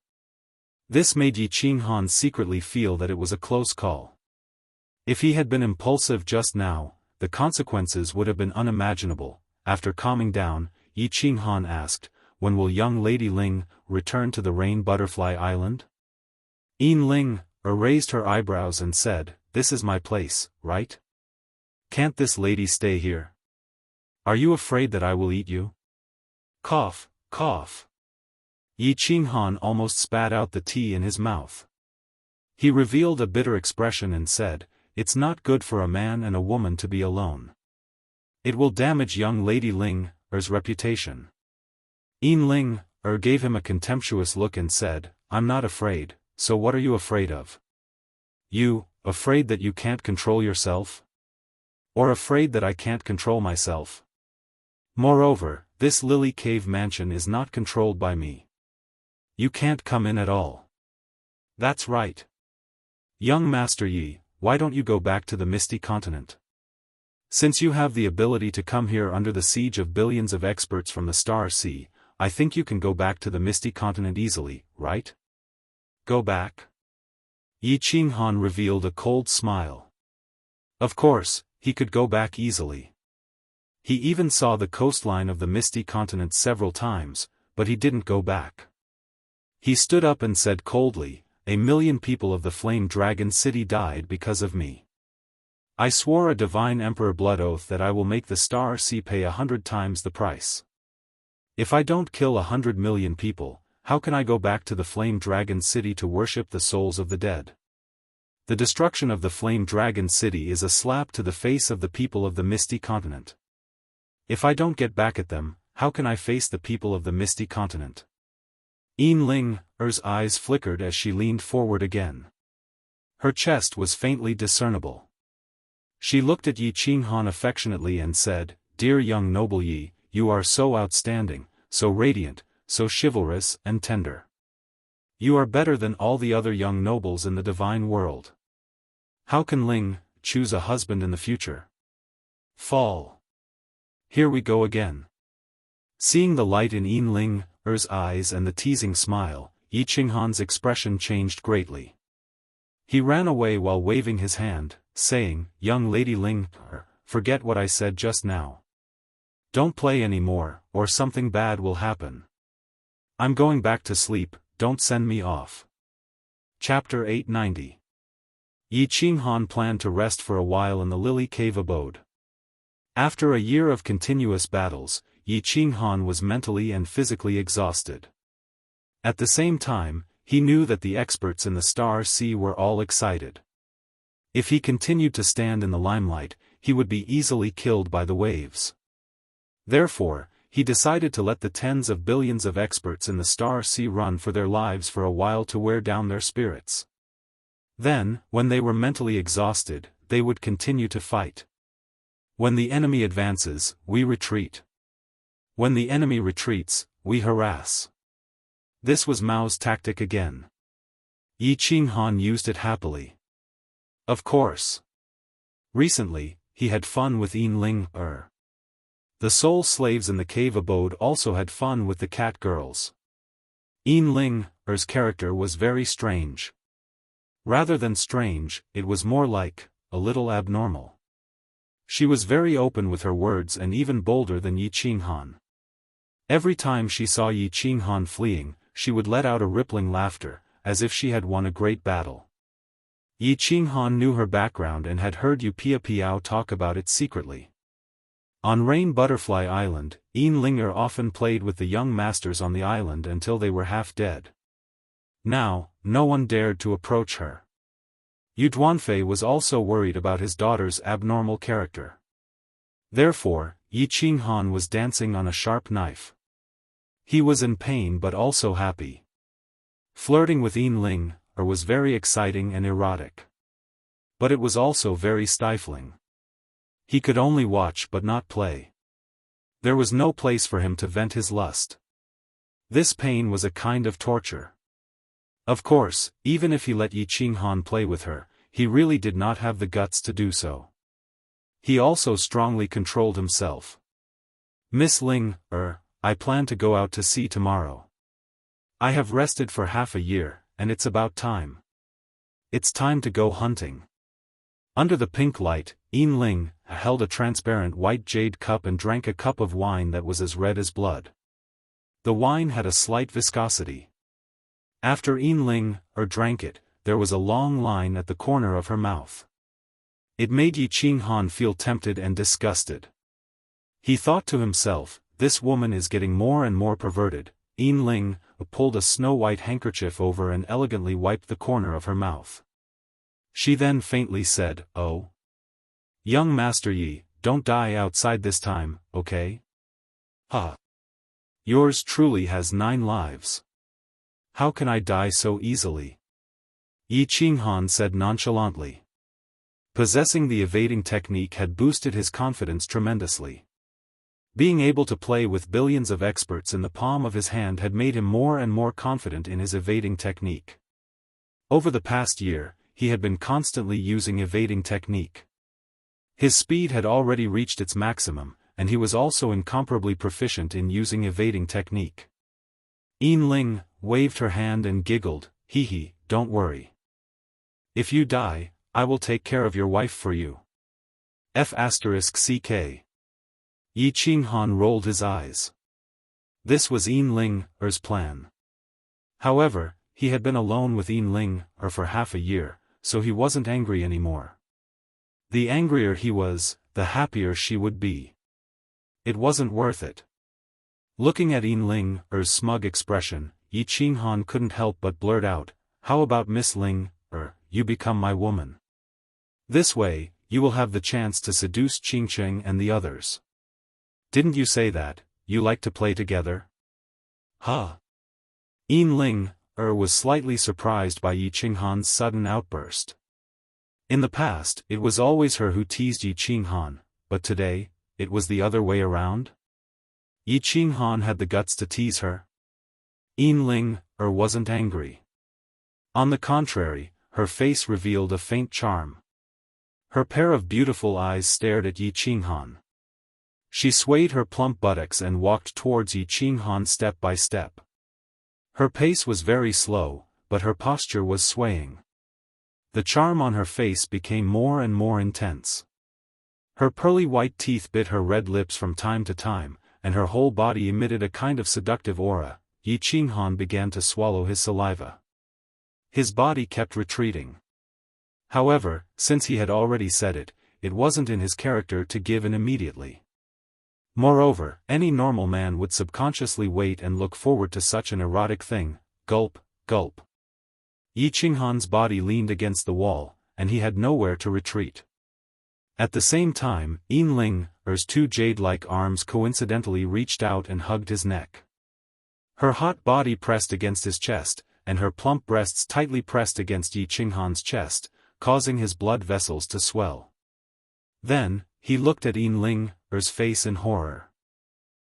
S1: This made Yi Qinghan secretly feel that it was a close call. If he had been impulsive just now, the consequences would have been unimaginable. After calming down, Yi Qinghan asked, "When will young Lady Ling return to the Rain Butterfly Island?" Yinling raised her eyebrows and said, "This is my place, right? Can't this lady stay here? Are you afraid that I will eat you?" Cough, cough. Yi Qinghan almost spat out the tea in his mouth. He revealed a bitter expression and said, "It's not good for a man and a woman to be alone. It will damage young Lady Ling's reputation." Yinling gave him a contemptuous look and said, "I'm not afraid, so what are you afraid of? You, afraid that you can't control yourself? Or afraid that I can't control myself? Moreover, this Lily Cave mansion is not controlled by me. You can't come in at all." "That's right. Young Master Yi, why don't you go back to the Misty Continent? Since you have the ability to come here under the siege of billions of experts from the Star Sea, I think you can go back to the Misty Continent easily, right?" "Go back?" Yi Qinghan revealed a cold smile. Of course, he could go back easily. He even saw the coastline of the Misty Continent several times, but he didn't go back. He stood up and said coldly, 1,000,000 people of the Flame Dragon City died because of me. I swore a divine emperor blood oath that I will make the Star Sea pay 100 times the price. If I don't kill 100 million people, how can I go back to the Flame Dragon City to worship the souls of the dead? The destruction of the Flame Dragon City is a slap to the face of the people of the Misty Continent. If I don't get back at them, how can I face the people of the Misty Continent? Er's eyes flickered as she leaned forward again. Her chest was faintly discernible. She looked at Yi Qinghan affectionately and said, "Dear young noble Yi, you are so outstanding, so radiant, so chivalrous and tender. You are better than all the other young nobles in the divine world. How can Ling choose a husband in the future?" Fall. Here we go again. Seeing the light in Er's eyes and the teasing smile, Yi Qinghan's expression changed greatly. He ran away while waving his hand, saying, "Young Lady Ling, forget what I said just now. Don't play any more, or something bad will happen. I'm going back to sleep, don't send me off." Chapter 890. Yi Qinghan planned to rest for a while in the Lily Cave abode. After a year of continuous battles, Yi Qinghan was mentally and physically exhausted. At the same time, he knew that the experts in the Star Sea were all excited. If he continued to stand in the limelight, he would be easily killed by the waves. Therefore, he decided to let the tens of billions of experts in the Star Sea run for their lives for a while to wear down their spirits. Then, when they were mentally exhausted, they would continue to fight. When the enemy advances, we retreat. When the enemy retreats, we harass. This was Mao's tactic again. Yi Qinghan used it happily. Of course. Recently, he had fun with Er. The soul slaves in the cave abode also had fun with the cat girls. Er's character was very strange. Rather than strange, it was more like, a little abnormal. She was very open with her words and even bolder than Yi Qinghan. Every time she saw Yi Qinghan fleeing, she would let out a rippling laughter, as if she had won a great battle. Yi Qinghan knew her background and had heard Yu Piao talk about it secretly. On Rain Butterfly Island, Er often played with the young masters on the island until they were half dead. Now, no one dared to approach her. Yu Duanfei was also worried about his daughter's abnormal character. Therefore, Yi Qinghan was dancing on a sharp knife. He was in pain but also happy. Flirting with was very exciting and erotic. But it was also very stifling. He could only watch but not play. There was no place for him to vent his lust. This pain was a kind of torture. Of course, even if he let Yi Qinghan play with her, he really did not have the guts to do so. He also strongly controlled himself. "Miss I plan to go out to sea tomorrow. I have rested for half a year, and it's about time. It's time to go hunting." Under the pink light, held a transparent white jade cup and drank a cup of wine that was as red as blood. The wine had a slight viscosity. After drank it, there was a long line at the corner of her mouth. It made Yi Qinghan feel tempted and disgusted. He thought to himself, "This woman is getting more and more perverted." Pulled a snow-white handkerchief over and elegantly wiped the corner of her mouth. She then faintly said, "Oh. Young Master Yi, don't die outside this time, okay? Ha. Yours truly has 9 lives. How can I die so easily?" Yi Qinghan said nonchalantly. Possessing the evading technique had boosted his confidence tremendously. Being able to play with billions of experts in the palm of his hand had made him more and more confident in his evading technique. Over the past year, he had been constantly using evading technique. His speed had already reached its maximum, and he was also incomparably proficient in using evading technique. Waved her hand and giggled, "Hee, don't worry. If you die, I will take care of your wife for you." *CK. Yi Qinghan rolled his eyes. This was Er's plan. However, he had been alone with Ling, for half a year, so he wasn't angry anymore. The angrier he was, the happier she would be. It wasn't worth it. Looking at Ling's smug expression, Yi Qinghan couldn't help but blurt out, "How about Miss Ling, you become my woman? This way, you will have the chance to seduce Qingqing and the others. Didn't you say that, you like to play together?" Huh? Ling was slightly surprised by Yi Qinghan's sudden outburst. In the past, it was always her who teased Yi Qinghan, but today, it was the other way around? Yi Qinghan had the guts to tease her? Ling wasn't angry. On the contrary, her face revealed a faint charm. Her pair of beautiful eyes stared at Yi Qinghan. She swayed her plump buttocks and walked towards Yi Qinghan step by step. Her pace was very slow, but her posture was swaying. The charm on her face became more and more intense. Her pearly white teeth bit her red lips from time to time, and her whole body emitted a kind of seductive aura. Yi Qinghan began to swallow his saliva. His body kept retreating. However, since he had already said it, it wasn't in his character to give in immediately. Moreover, any normal man would subconsciously wait and look forward to such an erotic thing. Gulp, gulp. Yi Qinghan's body leaned against the wall, and he had nowhere to retreat. At the same time, Ling's two jade-like arms coincidentally reached out and hugged his neck. Her hot body pressed against his chest, and her plump breasts tightly pressed against Yi Qinghan's chest, causing his blood vessels to swell. Then, he looked at Ling's face in horror.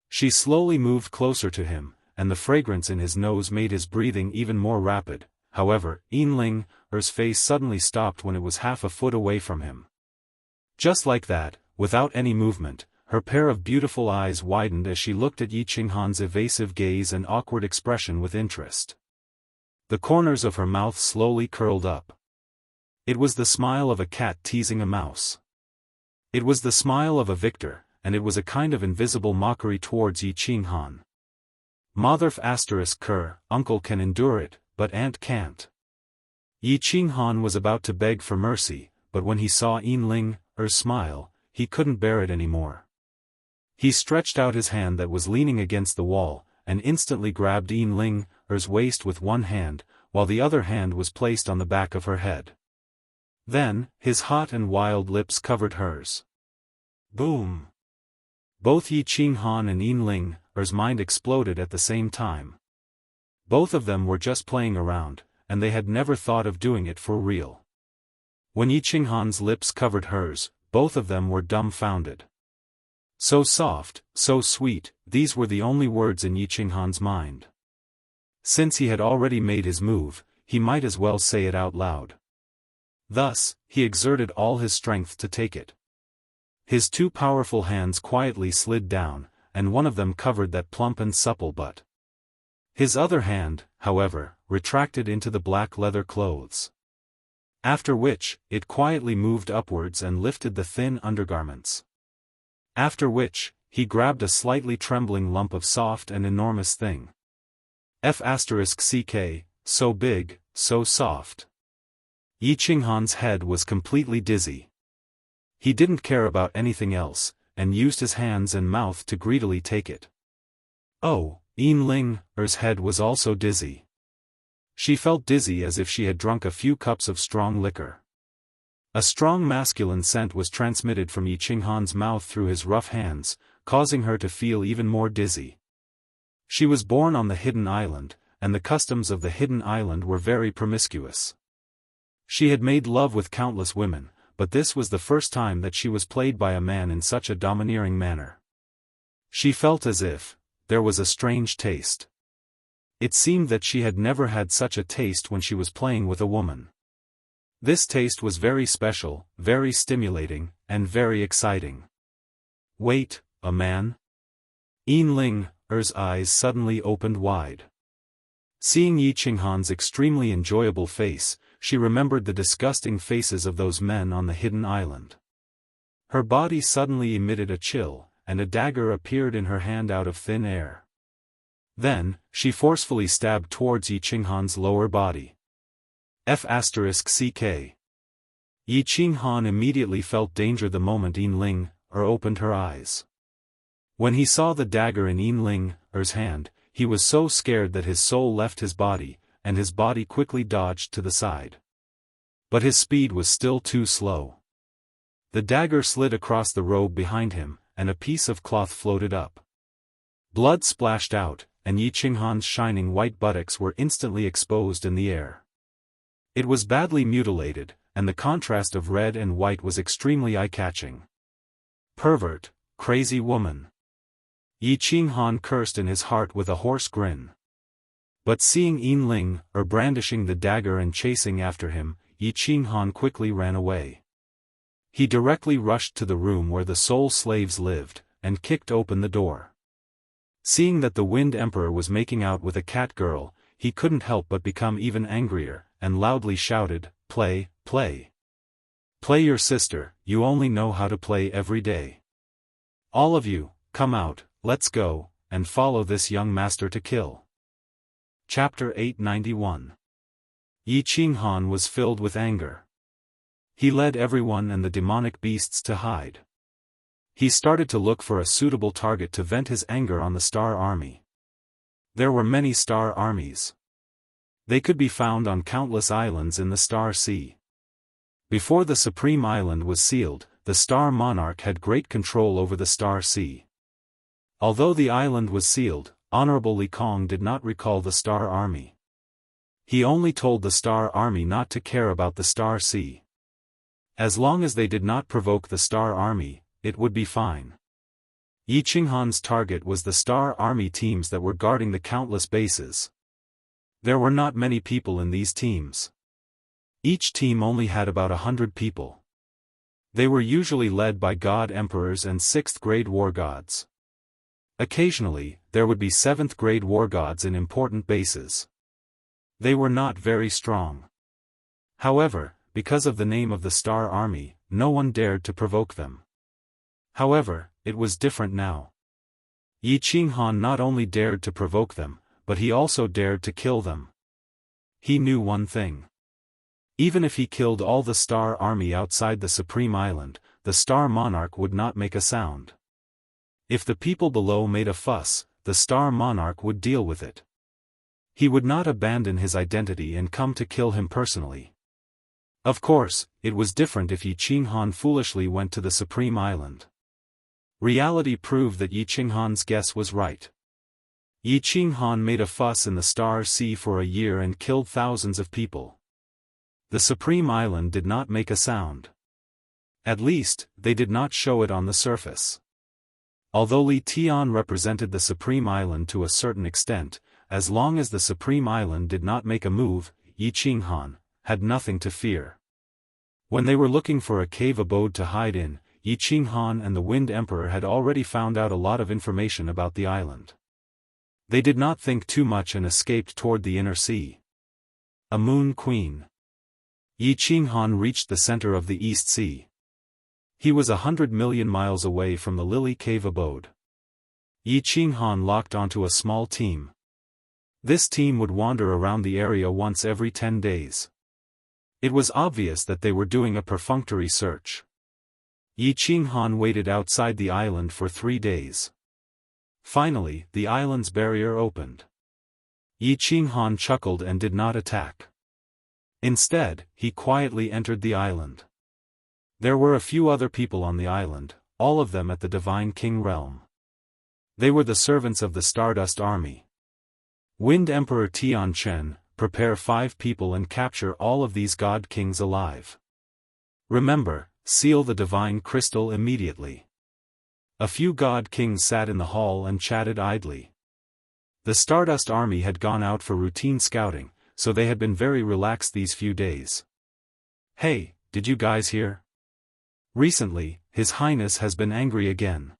S1: She slowly moved closer to him, and the fragrance in his nose made his breathing even more rapid. However, Ling's face suddenly stopped when it was half a foot away from him. Just like that, without any movement, her pair of beautiful eyes widened as she looked at Yi Qinghan's evasive gaze and awkward expression with interest. The corners of her mouth slowly curled up. It was the smile of a cat teasing a mouse. It was the smile of a victor, and it was a kind of invisible mockery towards Yi Qinghan. Motherf **Ker, uncle can endure it, but aunt can't. Yi Qinghan was about to beg for mercy, but when he saw Ling's smile, he couldn't bear it anymore. He stretched out his hand that was leaning against the wall, and instantly grabbed Ling's waist with one hand, while the other hand was placed on the back of her head. Then, his hot and wild lips covered hers. Boom! Both Yi Qinghan and Ling's mind exploded at the same time. Both of them were just playing around, and they had never thought of doing it for real. When Yi Qinghan's lips covered hers, both of them were dumbfounded. So soft, so sweet, these were the only words in Yi Qinghan's mind. Since he had already made his move, he might as well say it out loud. Thus, he exerted all his strength to take it. His two powerful hands quietly slid down, and one of them covered that plump and supple butt. His other hand, however, retracted into the black leather clothes. After which, it quietly moved upwards and lifted the thin undergarments. After which, he grabbed a slightly trembling lump of soft and enormous thing. **CK, so big, so soft. Yi Qinghan's head was completely dizzy. He didn't care about anything else, and used his hands and mouth to greedily take it. Oh, Ling's head was also dizzy. She felt dizzy as if she had drunk a few cups of strong liquor. A strong masculine scent was transmitted from Yi Qinghan's mouth through his rough hands, causing her to feel even more dizzy. She was born on the hidden island, and the customs of the hidden island were very promiscuous. She had made love with countless women, but this was the first time that she was played by a man in such a domineering manner. She felt as if there was a strange taste. It seemed that she had never had such a taste when she was playing with a woman. This taste was very special, very stimulating, and very exciting. Wait, a man? Ling's eyes suddenly opened wide. Seeing Yi Qinghan's extremely enjoyable face, she remembered the disgusting faces of those men on the hidden island. Her body suddenly emitted a chill, and a dagger appeared in her hand out of thin air. Then, she forcefully stabbed towards Yi Qinghan's lower body. F***ck. Yi Qinghan immediately felt danger the moment Yin-Ling opened her eyes. When he saw the dagger in Yin-Ling's hand, he was so scared that his soul left his body, and his body quickly dodged to the side. But his speed was still too slow. The dagger slid across the robe behind him, and a piece of cloth floated up. Blood splashed out, and Yi Qinghan's shining white buttocks were instantly exposed in the air. It was badly mutilated, and the contrast of red and white was extremely eye-catching. Pervert, crazy woman. Yi Qinghan cursed in his heart with a hoarse grin. But seeing Yin-Ling brandishing the dagger and chasing after him, Yi Qinghan quickly ran away. He directly rushed to the room where the soul slaves lived, and kicked open the door. Seeing that the Wind Emperor was making out with a cat girl, he couldn't help but become even angrier, and loudly shouted, "Play, play. Play your sister, you only know how to play every day. All of you, come out, let's go, and follow this young master to kill." Chapter 891. Yi Qinghan was filled with anger. He led everyone and the demonic beasts to hide. He started to look for a suitable target to vent his anger on the Star Army. There were many star armies. They could be found on countless islands in the Star Sea. Before the Supreme Island was sealed, the Star Monarch had great control over the Star Sea. Although the island was sealed, Honorable Li Kong did not recall the Star Army. He only told the Star Army not to care about the Star Sea. As long as they did not provoke the Star Army, it would be fine. Yi Qinghan's target was the Star Army teams that were guarding the countless bases. There were not many people in these teams. Each team only had about 100 people. They were usually led by God Emperors and 6th-grade war gods. Occasionally, there would be 7th-grade war gods in important bases. They were not very strong. However, because of the name of the Star Army, no one dared to provoke them. However, it was different now. Yi Qinghan not only dared to provoke them, but he also dared to kill them. He knew one thing. Even if he killed all the Star Army outside the Supreme Island, the Star Monarch would not make a sound. If the people below made a fuss, the Star Monarch would deal with it. He would not abandon his identity and come to kill him personally. Of course, it was different if Yi Qinghan foolishly went to the Supreme Island. Reality proved that Yi Qinghan's guess was right. Yi Qinghan made a fuss in the Star Sea for a year and killed thousands of people. The Supreme Island did not make a sound. At least, they did not show it on the surface. Although Li Tian represented the Supreme Island to a certain extent, as long as the Supreme Island did not make a move, Yi Qinghan had nothing to fear. When they were looking for a cave abode to hide in, Yi Qinghan and the Wind Emperor had already found out a lot of information about the island. They did not think too much and escaped toward the inner sea. A Moon Queen. Yi Qinghan reached the center of the East Sea. He was 100 million miles away from the Lily Cave abode. Yi Qinghan locked onto a small team. This team would wander around the area once every 10 days. It was obvious that they were doing a perfunctory search. Yi Qinghan waited outside the island for 3 days. Finally, the island's barrier opened. Yi Qinghan chuckled and did not attack. Instead, he quietly entered the island. There were a few other people on the island, all of them at the Divine King realm. They were the servants of the Stardust Army. Wind Emperor Tian Chen, prepare 5 people and capture all of these God Kings alive. Remember, seal the Divine Crystal immediately. A few God Kings sat in the hall and chatted idly. The Stardust Army had gone out for routine scouting, so they had been very relaxed these few days. Hey, did you guys hear? Recently, His Highness has been angry again.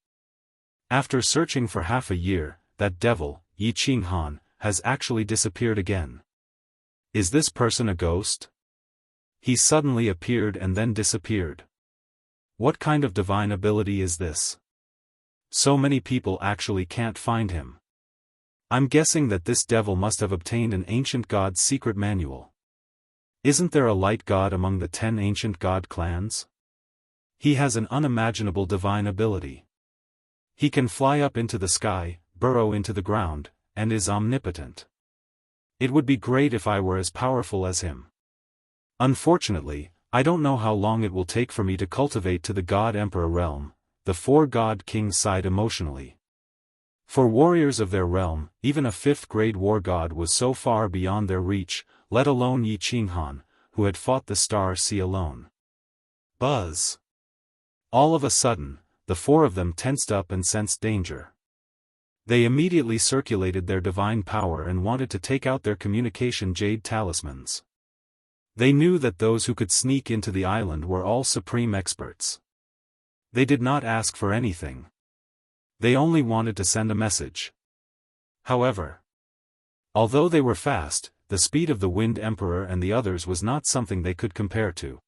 S1: After searching for half a year, that devil, Yi Qinghan, has actually disappeared again. Is this person a ghost? He suddenly appeared and then disappeared. What kind of divine ability is this? So many people actually can't find him. I'm guessing that this devil must have obtained an ancient god's secret manual. Isn't there a light god among the 10 ancient god clans? He has an unimaginable divine ability. He can fly up into the sky, burrow into the ground, and is omnipotent. It would be great if I were as powerful as him. Unfortunately, I don't know how long it will take for me to cultivate to the God Emperor realm, the 4 god kings sighed emotionally. For warriors of their realm, even a 5th grade war god was so far beyond their reach, let alone Yi Qinghan, who had fought the Star Sea alone. Buzz! All of a sudden, the 4 of them tensed up and sensed danger. They immediately circulated their divine power and wanted to take out their communication jade talismans. They knew that those who could sneak into the island were all supreme experts. They did not ask for anything. They only wanted to send a message. However, although they were fast, the speed of the Wind Emperor and the others was not something they could compare to.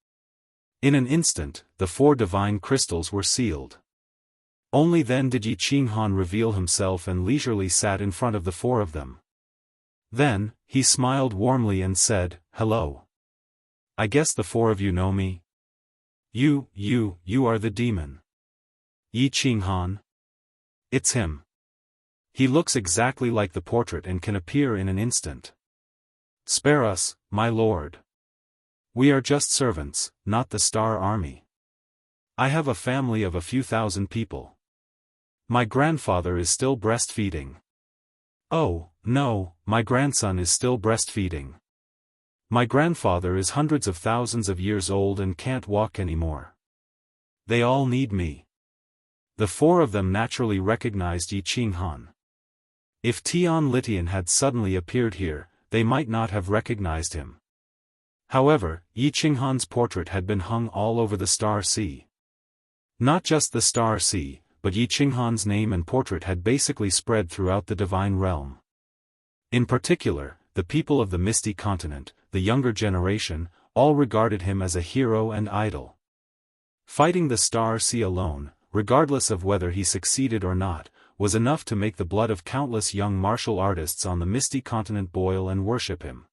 S1: In an instant, the 4 divine crystals were sealed. Only then did Yi Qinghan reveal himself and leisurely sat in front of the 4 of them. Then, he smiled warmly and said, "Hello. I guess the 4 of you know me? You are the demon. Yi Qinghan? It's him. He looks exactly like the portrait and can appear in an instant. Spare us, my lord. We are just servants, not the Star Army. I have a family of a few thousand people. My grandfather is still breastfeeding. Oh, no, my grandson is still breastfeeding. My grandfather is hundreds of thousands of years old and can't walk anymore. They all need me." The 4 of them naturally recognized Yi Qinghan. If Tian Litian had suddenly appeared here, they might not have recognized him. However, Yi Qinghan's portrait had been hung all over the Star Sea. Not just the Star Sea, but Yi Qinghan's name and portrait had basically spread throughout the divine realm. In particular, the people of the Misty Continent, the younger generation, all regarded him as a hero and idol. Fighting the Star Sea alone, regardless of whether he succeeded or not, was enough to make the blood of countless young martial artists on the Misty Continent boil and worship him.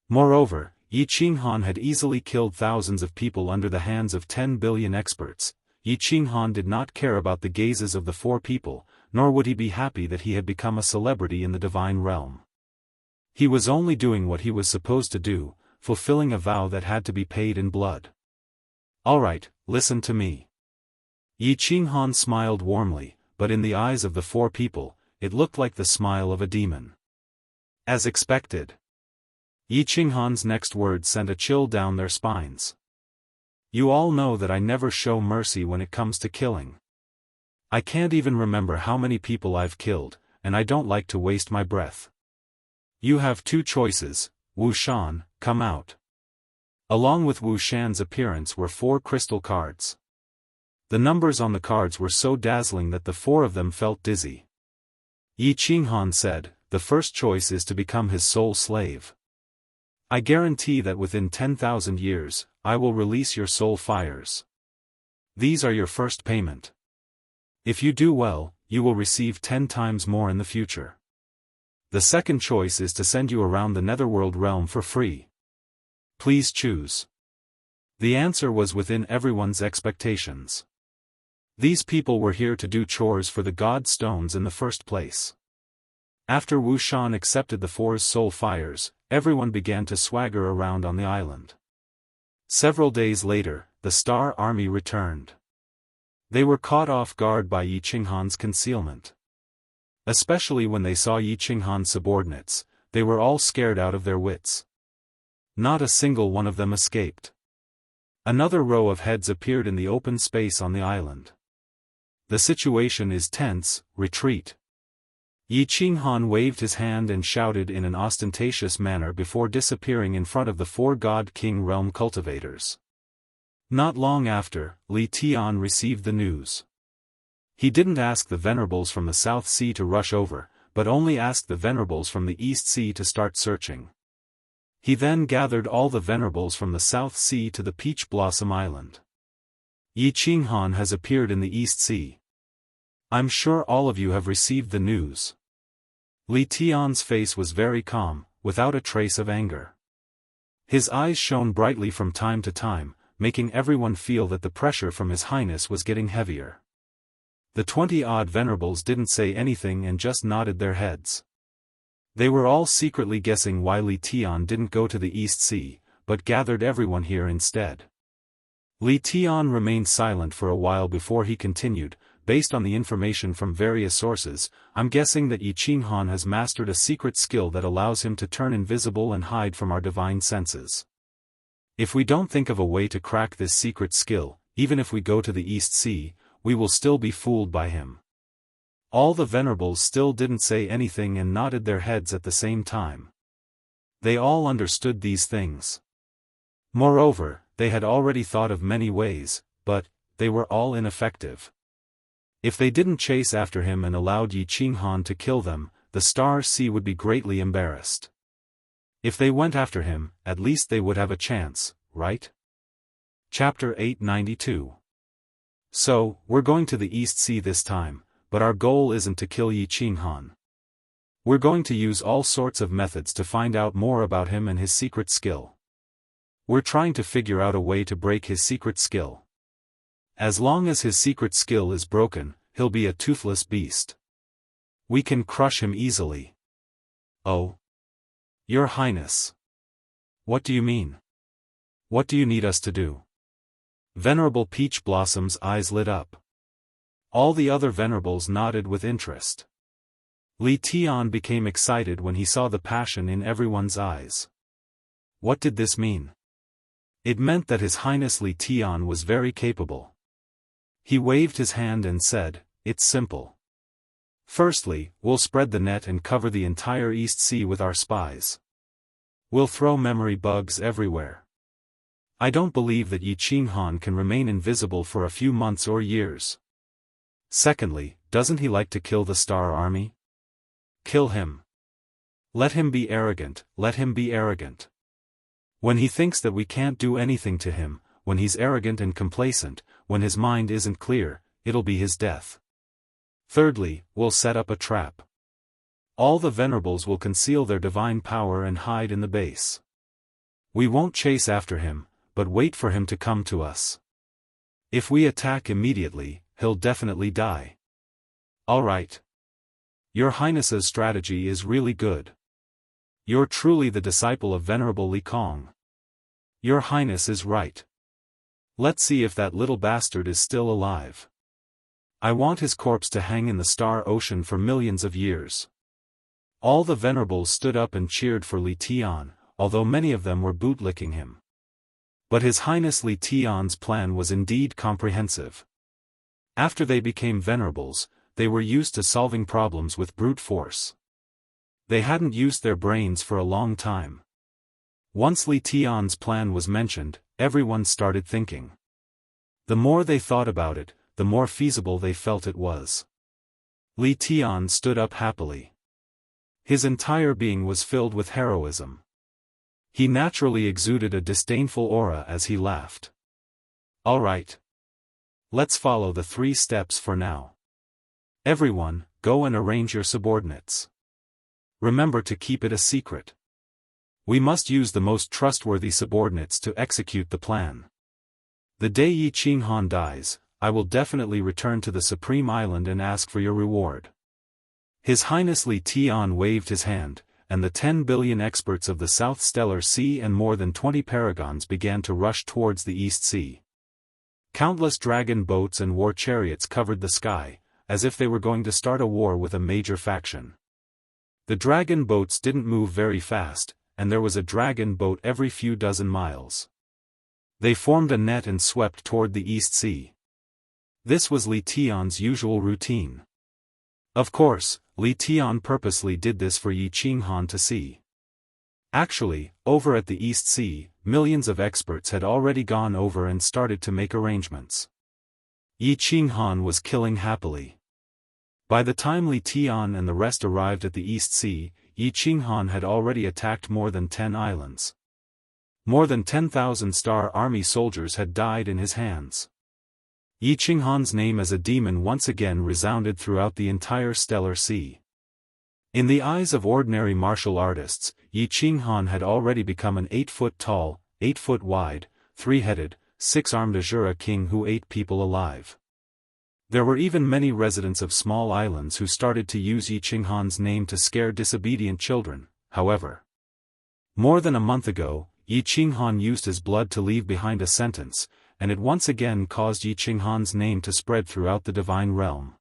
S1: Moreover, Yi Qinghan had easily killed thousands of people under the hands of 10 billion experts. Yi Qinghan did not care about the gazes of the 4 people, nor would he be happy that he had become a celebrity in the divine realm. He was only doing what he was supposed to do, fulfilling a vow that had to be paid in blood. "Alright, listen to me." Yi Qinghan smiled warmly, but in the eyes of the 4 people, it looked like the smile of a demon. As expected. Yi Qinghan's next words sent a chill down their spines. "You all know that I never show mercy when it comes to killing. I can't even remember how many people I've killed, and I don't like to waste my breath. You have 2 choices, Wu Shan, come out." Along with Wu Shan's appearance were 4 crystal cards. The numbers on the cards were so dazzling that the 4 of them felt dizzy. Yi Qinghan said, "The first choice is to become his sole slave. I guarantee that within 10,000 years, I will release your soul fires. These are your first payment. If you do well, you will receive 10 times more in the future. The second choice is to send you around the Netherworld realm for free. Please choose." The answer was within everyone's expectations. These people were here to do chores for the god stones in the first place. After Wu Shan accepted the 4's soul fires, everyone began to swagger around on the island. Several days later, the Star Army returned. They were caught off guard by Yi Qinghan's concealment. Especially when they saw Yi Qinghan's subordinates, they were all scared out of their wits. Not a single one of them escaped. Another row of heads appeared in the open space on the island. "The situation is tense, retreat." Yi Qinghan waved his hand and shouted in an ostentatious manner before disappearing in front of the 4 God King realm cultivators. Not long after, Li Tian received the news. He didn't ask the venerables from the South Sea to rush over, but only asked the venerables from the East Sea to start searching. He then gathered all the venerables from the South Sea to the Peach Blossom Island. "Yi Qinghan has appeared in the East Sea. I'm sure all of you have received the news. Li Tian's face was very calm, without a trace of anger. His eyes shone brightly from time to time, making everyone feel that the pressure from His Highness was getting heavier. The 20-odd venerables didn't say anything and just nodded their heads. They were all secretly guessing why Li Tian didn't go to the East Sea, but gathered everyone here instead. Li Tian remained silent for a while before he continued. Based on the information from various sources, I'm guessing that Yi Qinghan has mastered a secret skill that allows him to turn invisible and hide from our divine senses. If we don't think of a way to crack this secret skill, even if we go to the East Sea, we will still be fooled by him. All the venerables still didn't say anything and nodded their heads at the same time. They all understood these things. Moreover, they had already thought of many ways, but they were all ineffective. If they didn't chase after him and allowed Yi Qinghan to kill them, the Star Sea would be greatly embarrassed. If they went after him, at least they would have a chance, right? Chapter 892. So, we're going to the East Sea this time, but our goal isn't to kill Yi Qinghan. We're going to use all sorts of methods to find out more about him and his secret skill. We're trying to figure out a way to break his secret skill. As long as his secret skill is broken, he'll be a toothless beast. We can crush him easily. Oh. Your Highness. What do you mean? What do you need us to do? Venerable Peach Blossom's eyes lit up. All the other venerables nodded with interest. Li Tian became excited when he saw the passion in everyone's eyes. What did this mean? It meant that His Highness Li Tian was very capable. He waved his hand and said, "It's simple. Firstly, we'll spread the net and cover the entire East Sea with our spies. We'll throw memory bugs everywhere. I don't believe that Yi Qinghan can remain invisible for a few months or years. Secondly, doesn't he like to kill the Star Army? Kill him. Let him be arrogant, let him be arrogant. When he thinks that we can't do anything to him, when he's arrogant and complacent, when his mind isn't clear, it'll be his death. Thirdly, we'll set up a trap. All the venerables will conceal their divine power and hide in the base. We won't chase after him, but wait for him to come to us. If we attack immediately, he'll definitely die. All right. Your Highness's strategy is really good. You're truly the disciple of Venerable Li Kong. Your Highness is right. Let's see if that little bastard is still alive. I want his corpse to hang in the Star Ocean for millions of years." All the venerables stood up and cheered for Li Tian, although many of them were bootlicking him. But His Highness Li Tian's plan was indeed comprehensive. After they became venerables, they were used to solving problems with brute force. They hadn't used their brains for a long time. Once Li Tian's plan was mentioned, everyone started thinking. The more they thought about it, the more feasible they felt it was. Li Tian stood up happily. His entire being was filled with heroism. He naturally exuded a disdainful aura as he laughed. All right. Let's follow the 3 steps for now. Everyone, go and arrange your subordinates. Remember to keep it a secret. We must use the most trustworthy subordinates to execute the plan. The day Yi Qinghan dies, I will definitely return to the Supreme Island and ask for your reward. His Highness Li Tian waved his hand, and the 10 billion experts of the South Stellar Sea and more than 20 paragons began to rush towards the East Sea. Countless dragon boats and war chariots covered the sky, as if they were going to start a war with a major faction. The dragon boats didn't move very fast, and there was a dragon boat every few dozen miles. They formed a net and swept toward the East Sea. This was Li Tian's usual routine. Of course, Li Tian purposely did this for Yi Qinghan to see. Actually, over at the East Sea, millions of experts had already gone over and started to make arrangements. Yi Qinghan was killing happily. By the time Li Tian and the rest arrived at the East Sea, Yi Qinghan had already attacked more than 10 islands. More than 10,000 Star Army soldiers had died in his hands. Yi Qinghan's name as a demon once again resounded throughout the entire Stellar Sea. In the eyes of ordinary martial artists, Yi Qinghan had already become an 8-foot-tall, 8-foot-wide, 3-headed, 6-armed Azura king who ate people alive. There were even many residents of small islands who started to use Yi Qinghan's name to scare disobedient children, however. More than a month ago, Yi Qinghan used his blood to leave behind a sentence, and it once again caused Yi Qinghan's name to spread throughout the divine realm.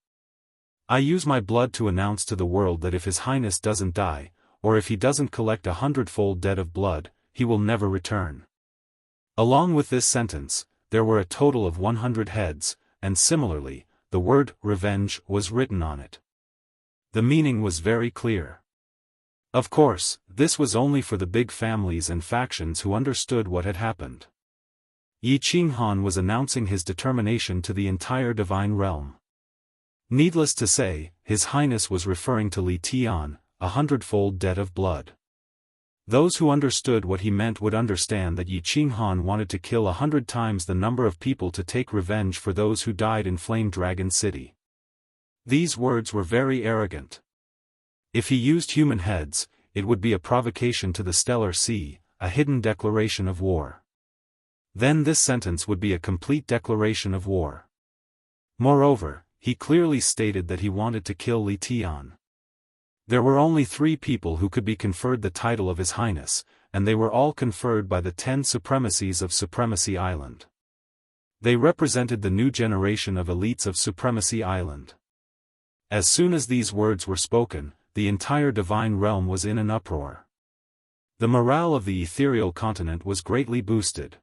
S1: I use my blood to announce to the world that if His Highness doesn't die, or if he doesn't collect 100-fold debt of blood, he will never return. Along with this sentence, there were a total of 100 heads, and similarly, the word revenge was written on it. The meaning was very clear. Of course, this was only for the big families and factions who understood what had happened. Yi Qinghan was announcing his determination to the entire divine realm. Needless to say, His Highness was referring to Li Tian, 100-fold debt of blood. Those who understood what he meant would understand that Yi Qinghan wanted to kill 100 times the number of people to take revenge for those who died in Flame Dragon City. These words were very arrogant. If he used human heads, it would be a provocation to the Stellar Sea, a hidden declaration of war. Then this sentence would be a complete declaration of war. Moreover, he clearly stated that he wanted to kill Li Tian. There were only 3 people who could be conferred the title of His Highness, and they were all conferred by the 10 supremacies of Supremacy Island. They represented the new generation of elites of Supremacy Island. As soon as these words were spoken, the entire divine realm was in an uproar. The morale of the ethereal continent was greatly boosted.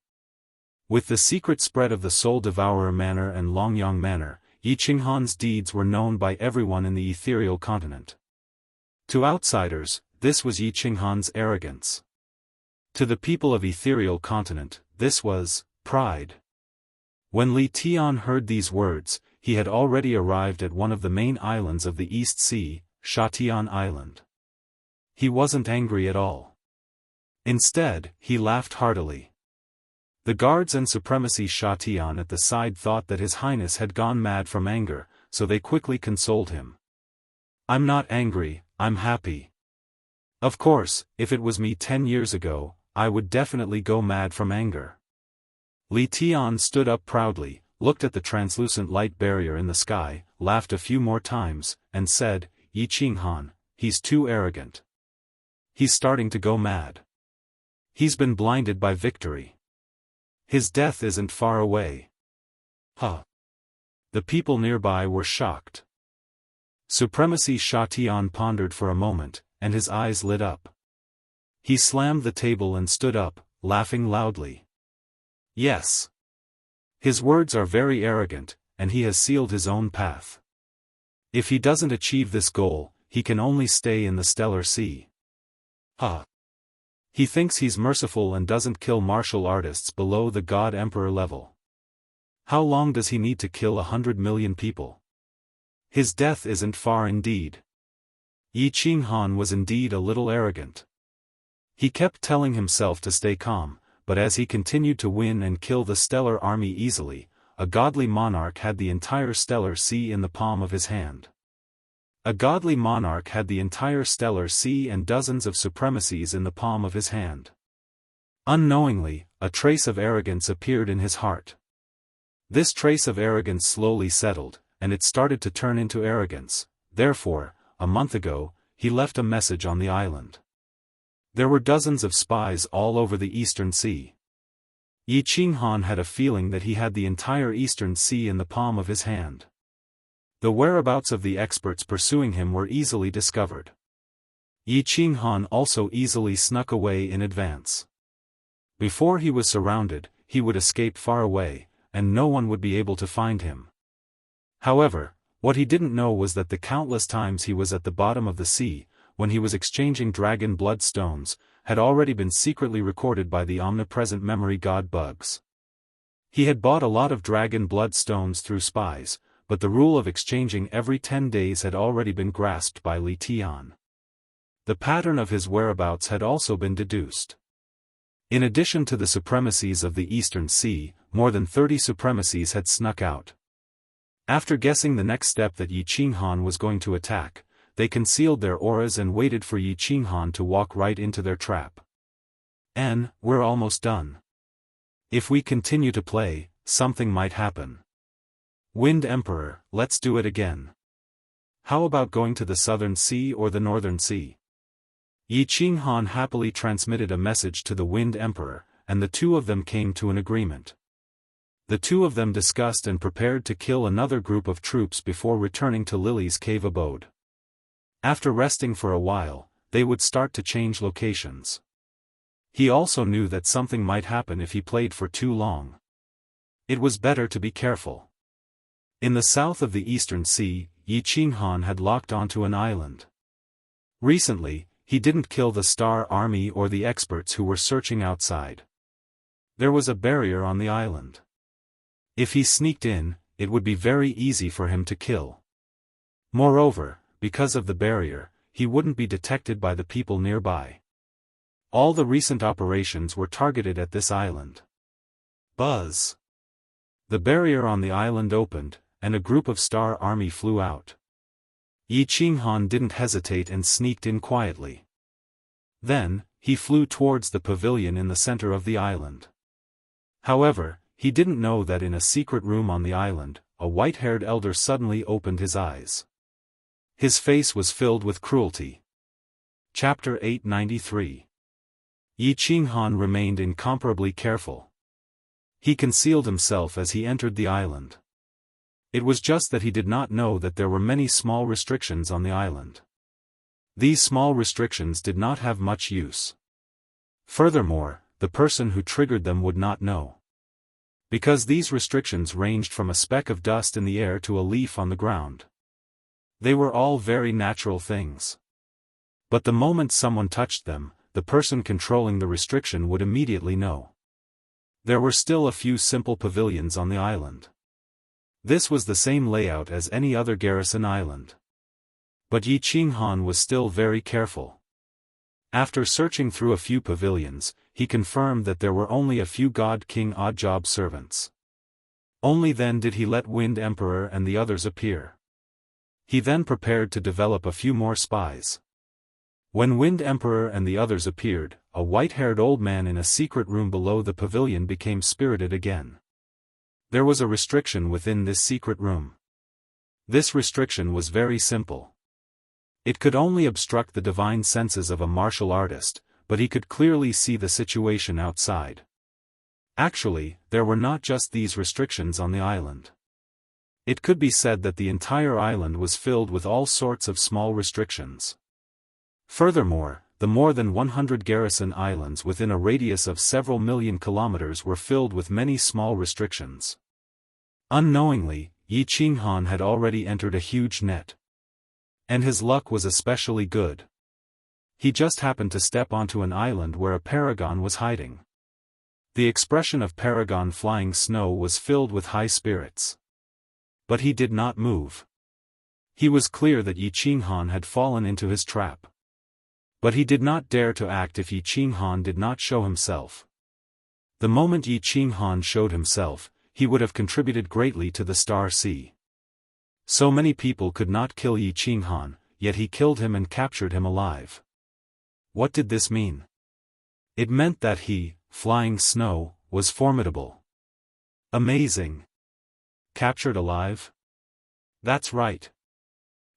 S1: With the secret spread of the Soul Devourer Manor and Longyang Manor, Yi Qinghan's deeds were known by everyone in the ethereal continent. To outsiders, this was Yi Qinghan's arrogance. To the people of ethereal continent, this was pride. When Li Tian heard these words, he had already arrived at one of the main islands of the East Sea, Shatian Island. He wasn't angry at all. Instead, he laughed heartily. The guards and Supremacy Shatian at the side thought that His Highness had gone mad from anger, so they quickly consoled him. "I'm not angry, I'm happy. Of course, if it was me 10 years ago, I would definitely go mad from anger." Li Tian stood up proudly, looked at the translucent light barrier in the sky, laughed a few more times, and said, "Yi Qinghan, he's too arrogant. He's starting to go mad. He's been blinded by victory. His death isn't far away." Huh. The people nearby were shocked. Supremacy Shatian pondered for a moment, and his eyes lit up. He slammed the table and stood up, laughing loudly. Yes. His words are very arrogant, and he has sealed his own path. If he doesn't achieve this goal, he can only stay in the Stellar Sea. Huh. He thinks he's merciful and doesn't kill martial artists below the God Emperor level. How long does he need to kill 100 million people? His death isn't far indeed. Yi Qinghan was indeed a little arrogant. He kept telling himself to stay calm, but as he continued to win and kill the stellar army easily, a godly monarch had the entire Stellar Sea in the palm of his hand. A godly monarch had the entire Stellar Sea and dozens of supremacies in the palm of his hand. Unknowingly, a trace of arrogance appeared in his heart. This trace of arrogance slowly settled, and it started to turn into arrogance. Therefore, a month ago, he left a message on the island. There were dozens of spies all over the Eastern Sea. Yi Qinghan had a feeling that he had the entire Eastern Sea in the palm of his hand. The whereabouts of the experts pursuing him were easily discovered. Yi Qinghan also easily snuck away in advance. Before he was surrounded, he would escape far away, and no one would be able to find him. However, what he didn't know was that the countless times he was at the bottom of the sea, when he was exchanging dragon blood stones, had already been secretly recorded by the omnipresent memory god bugs. He had bought a lot of dragon blood stones through spies, but the rule of exchanging every 10 days had already been grasped by Li Tian. The pattern of his whereabouts had also been deduced. In addition to the supremacies of the Eastern Sea, more than 30 supremacies had snuck out. After guessing the next step that Yi Qinghan was going to attack, they concealed their auras and waited for Yi Qinghan to walk right into their trap. We're almost done. If we continue to play, something might happen. Wind Emperor, let's do it again. How about going to the Southern Sea or the Northern Sea? Yi Qinghan happily transmitted a message to the Wind Emperor, and the two of them came to an agreement. The two of them discussed and prepared to kill another group of troops before returning to Lily's cave abode. After resting for a while, they would start to change locations. He also knew that something might happen if he played for too long. It was better to be careful. In the south of the Eastern Sea, Yi Qinghan had locked onto an island. Recently, he didn't kill the Star Army or the experts who were searching outside. There was a barrier on the island. If he sneaked in, it would be very easy for him to kill. Moreover, because of the barrier, he wouldn't be detected by the people nearby. All the recent operations were targeted at this island. Buzz! The barrier on the island opened, and a group of Star Army flew out. Yi Qinghan didn't hesitate and sneaked in quietly. Then, he flew towards the pavilion in the center of the island. However, he didn't know that in a secret room on the island, a white-haired elder suddenly opened his eyes. His face was filled with cruelty. Chapter 893. Yi Qinghan remained incomparably careful. He concealed himself as he entered the island. It was just that he did not know that there were many small restrictions on the island. These small restrictions did not have much use. Furthermore, the person who triggered them would not know. Because these restrictions ranged from a speck of dust in the air to a leaf on the ground. They were all very natural things. But the moment someone touched them, the person controlling the restriction would immediately know. There were still a few simple pavilions on the island. This was the same layout as any other garrison island. But Yi Qinghan was still very careful. After searching through a few pavilions, he confirmed that there were only a few God King odd-job servants. Only then did he let Wind Emperor and the others appear. He then prepared to develop a few more spies. When Wind Emperor and the others appeared, a white-haired old man in a secret room below the pavilion became spirited again. There was a restriction within this secret room. This restriction was very simple. It could only obstruct the divine senses of a martial artist, but he could clearly see the situation outside. Actually, there were not just these restrictions on the island. It could be said that the entire island was filled with all sorts of small restrictions. Furthermore, the more than 100 garrison islands within a radius of several million kilometers were filled with many small restrictions. Unknowingly, Yi Qinghan had already entered a huge net. And his luck was especially good. He just happened to step onto an island where a paragon was hiding. The expression of Paragon Flying Snow was filled with high spirits. But he did not move. He was clear that Yi Qinghan had fallen into his trap. But he did not dare to act if Yi Qinghan did not show himself. The moment Yi Qinghan showed himself, he would have contributed greatly to the Star Sea. So many people could not kill Yi Qinghan, yet he killed him and captured him alive. What did this mean? It meant that he, Flying Snow, was formidable. Amazing. Captured alive? That's right.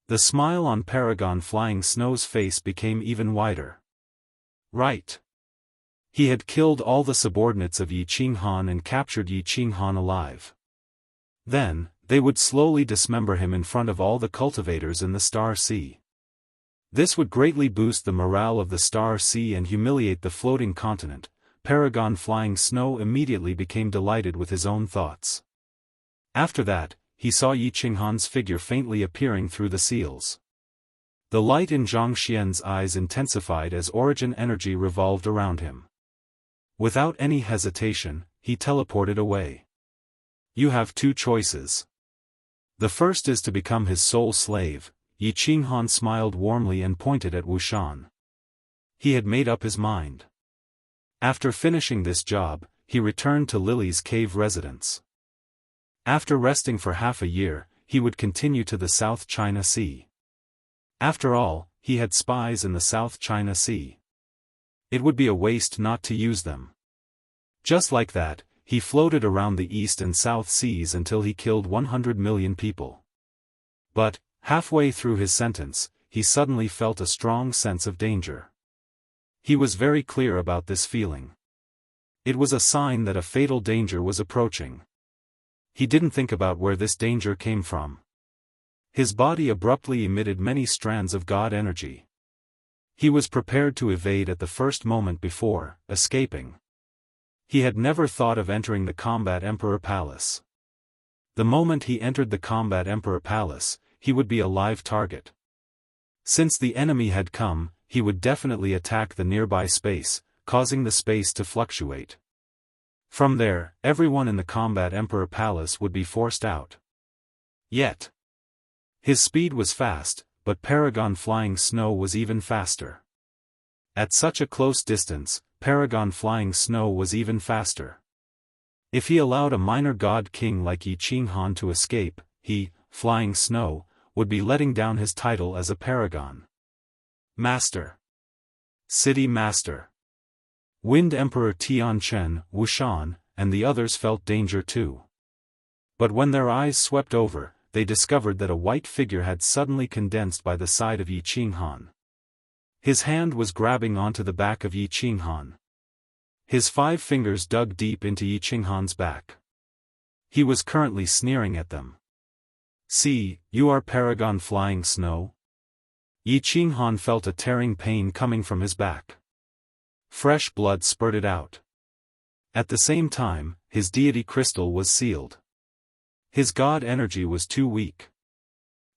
S1: The smile on Paragon Flying Snow's face became even wider. Right. He had killed all the subordinates of Yi Qinghan and captured Yi Qinghan alive. Then, they would slowly dismember him in front of all the cultivators in the Star Sea. This would greatly boost the morale of the Star Sea and humiliate the floating continent. Paragon Flying Snow immediately became delighted with his own thoughts. After that, he saw Yi Qinghan's figure faintly appearing through the seals. The light in Zhang Xian's eyes intensified as origin energy revolved around him. Without any hesitation, he teleported away. You have two choices. The first is to become his sole slave. Yi Qinghan smiled warmly and pointed at Wushan. He had made up his mind. After finishing this job, he returned to Lily's cave residence. After resting for half a year, he would continue to the South China Sea. After all, he had spies in the South China Sea. It would be a waste not to use them. Just like that, he floated around the East and South Seas until he killed 100 million people. But, halfway through his sentence, he suddenly felt a strong sense of danger. He was very clear about this feeling. It was a sign that a fatal danger was approaching. He didn't think about where this danger came from. His body abruptly emitted many strands of God energy. He was prepared to evade at the first moment before escaping. He had never thought of entering the Combat Emperor Palace. The moment he entered the Combat Emperor Palace, he would be a live target. Since the enemy had come, he would definitely attack the nearby space, causing the space to fluctuate. From there, everyone in the Combat Emperor Palace would be forced out. Yet, his speed was fast, but Paragon Flying Snow was even faster. At such a close distance, Paragon Flying Snow was even faster. If he allowed a minor god king like Yi Qinghan to escape, he, Flying Snow, would be letting down his title as a paragon. Master. City Master. Wind Emperor Tianchen, Wuxian, and the others felt danger too. But when their eyes swept over, they discovered that a white figure had suddenly condensed by the side of Yi Qinghan. His hand was grabbing onto the back of Yi Qinghan. His 5 fingers dug deep into Yi Qinghan's back. He was currently sneering at them. "See, you are Paragon Flying Snow?" Yi Qinghan felt a tearing pain coming from his back. Fresh blood spurted out. At the same time, his deity crystal was sealed. His god energy was too weak.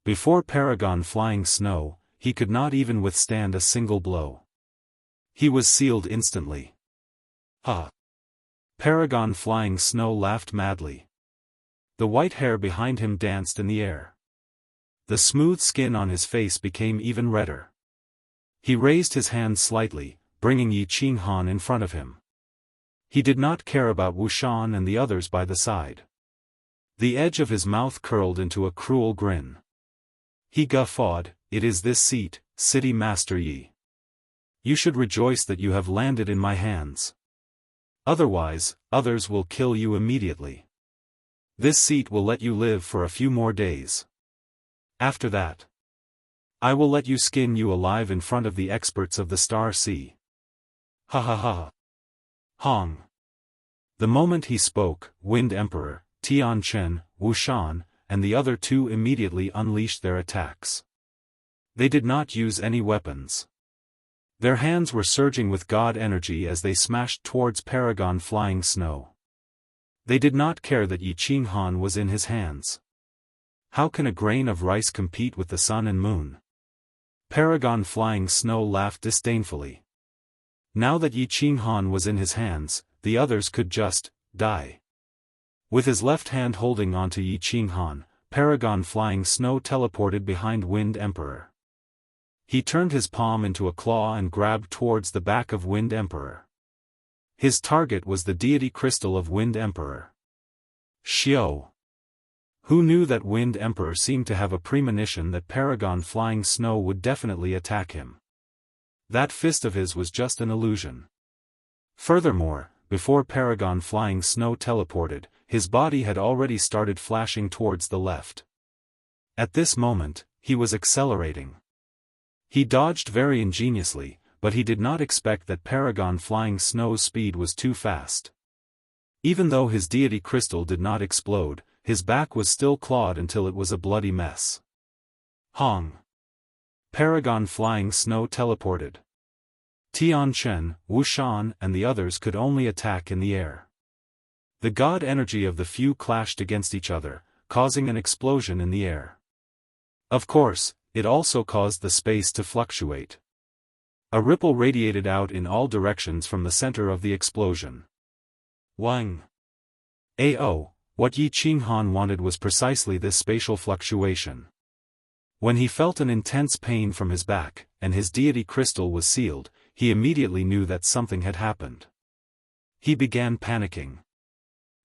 S1: Before Paragon Flying Snow, he could not even withstand a single blow. He was sealed instantly. Ha! Paragon Flying Snow laughed madly. The white hair behind him danced in the air. The smooth skin on his face became even redder. He raised his hand slightly, bringing Yi Qinghan in front of him. He did not care about Wuxian and the others by the side. The edge of his mouth curled into a cruel grin. He guffawed, "It is this seat, City Master Yi. You should rejoice that you have landed in my hands. Otherwise, others will kill you immediately. This seat will let you live for a few more days. After that, I will let you skin you alive in front of the experts of the Star Sea." Ha ha ha. Hong. The moment he spoke, Wind Emperor, Tianchen, Wuxian, and the other 2 immediately unleashed their attacks. They did not use any weapons. Their hands were surging with god energy as they smashed towards Paragon Flying Snow. They did not care that Yi Qinghan was in his hands. How can a grain of rice compete with the sun and moon? Paragon Flying Snow laughed disdainfully. Now that Yi Qinghan was in his hands, the others could just die. With his left hand holding onto Yi Qinghan, Paragon Flying Snow teleported behind Wind Emperor. He turned his palm into a claw and grabbed towards the back of Wind Emperor. His target was the deity crystal of Wind Emperor. Xiao. Who knew that Wind Emperor seemed to have a premonition that Paragon Flying Snow would definitely attack him. That fist of his was just an illusion. Furthermore, before Paragon Flying Snow teleported, his body had already started flashing towards the left. At this moment, he was accelerating. He dodged very ingeniously, but he did not expect that Paragon Flying Snow's speed was too fast. Even though his deity crystal did not explode, his back was still clawed until it was a bloody mess. Hong. Paragon Flying Snow teleported. Tianchen, Wuxian, and the others could only attack in the air. The god energy of the few clashed against each other, causing an explosion in the air. Of course, it also caused the space to fluctuate. A ripple radiated out in all directions from the center of the explosion. Wang. Ao, what Yi Qinghan wanted was precisely this spatial fluctuation. When he felt an intense pain from his back, and his deity crystal was sealed, he immediately knew that something had happened. He began panicking.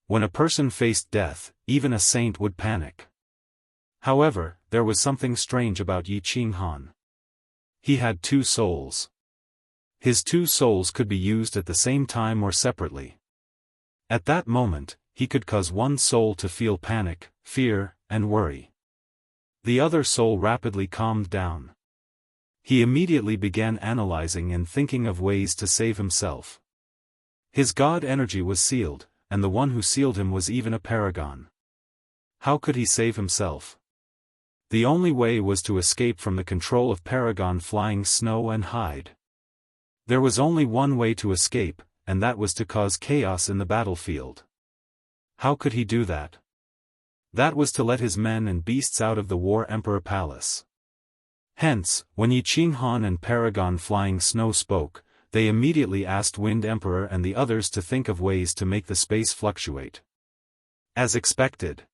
S1: When a person faced death, even a saint would panic. However, there was something strange about Yi Qinghan. He had two souls. His two souls could be used at the same time or separately. At that moment, he could cause one soul to feel panic, fear, and worry. The other soul rapidly calmed down. He immediately began analyzing and thinking of ways to save himself. His god energy was sealed, and the one who sealed him was even a paragon. How could he save himself? The only way was to escape from the control of Paragon Flying Snow and hide. There was only one way to escape, and that was to cause chaos in the battlefield. How could he do that? That was to let his men and beasts out of the War Emperor Palace. Hence, when Yi Qinghan and Paragon Flying Snow spoke, they immediately asked Wind Emperor and the others to think of ways to make the space fluctuate. As expected,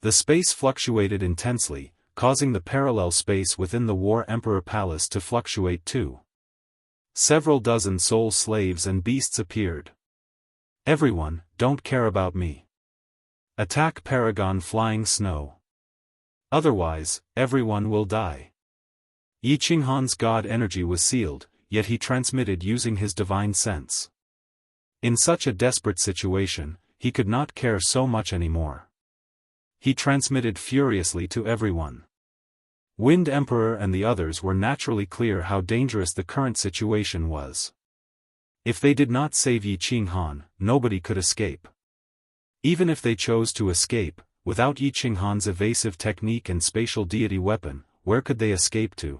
S1: the space fluctuated intensely, causing the parallel space within the War Emperor Palace to fluctuate too. Several dozen soul slaves and beasts appeared. Everyone, don't care about me. Attack Paragon Flying Snow. Otherwise, everyone will die. Yi Qinghan's god energy was sealed, yet he transmitted using his divine sense. In such a desperate situation, he could not care so much anymore. He transmitted furiously to everyone. Wind Emperor and the others were naturally clear how dangerous the current situation was. If they did not save Yi Qinghan, nobody could escape. Even if they chose to escape, without Yi Qinghan's evasive technique and spatial deity weapon, where could they escape to?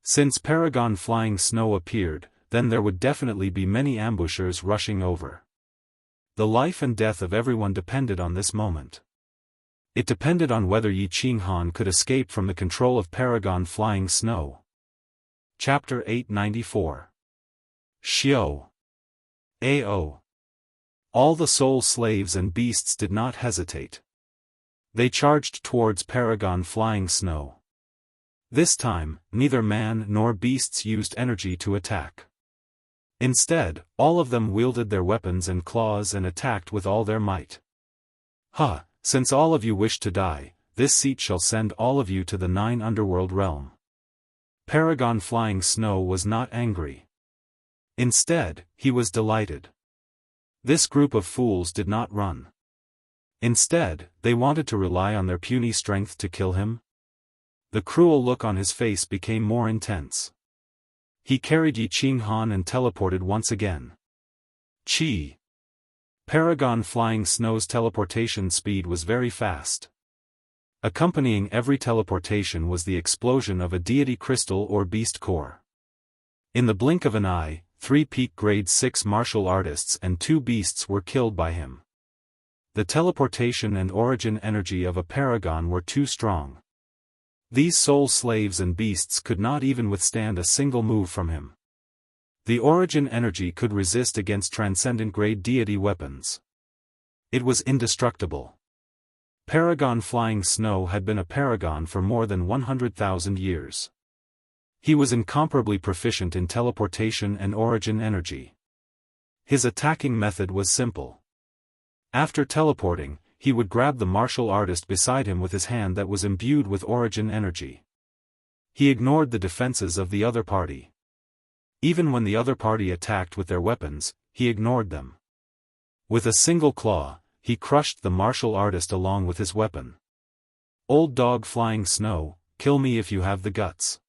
S1: Since Paragon Flying Snow appeared, then there would definitely be many ambushers rushing over. The life and death of everyone depended on this moment. It depended on whether Yi Qinghan could escape from the control of Paragon Flying Snow. Chapter 894. Xiao. Ao. All the soul slaves and beasts did not hesitate. They charged towards Paragon Flying Snow. This time, neither man nor beasts used energy to attack. Instead, all of them wielded their weapons and claws and attacked with all their might. Ha! Since all of you wish to die, this seat shall send all of you to the 9 underworld realm. Paragon Flying Snow was not angry. Instead, he was delighted. This group of fools did not run. Instead, they wanted to rely on their puny strength to kill him. The cruel look on his face became more intense. He carried Yi Qinghan and teleported once again. Chi. Paragon Flying Snow's teleportation speed was very fast. Accompanying every teleportation was the explosion of a deity crystal or beast core. In the blink of an eye, 3 peak grade 6 martial artists and 2 beasts were killed by him. The teleportation and origin energy of a paragon were too strong. These soul slaves and beasts could not even withstand a single move from him. The origin energy could resist against transcendent-grade deity weapons. It was indestructible. Paragon Flying Snow had been a paragon for more than 100,000 years. He was incomparably proficient in teleportation and origin energy. His attacking method was simple. After teleporting, he would grab the martial artist beside him with his hand that was imbued with origin energy. He ignored the defenses of the other party. Even when the other party attacked with their weapons, he ignored them. With a single claw, he crushed the martial artist along with his weapon. Old dog Flying Snow, kill me if you have the guts.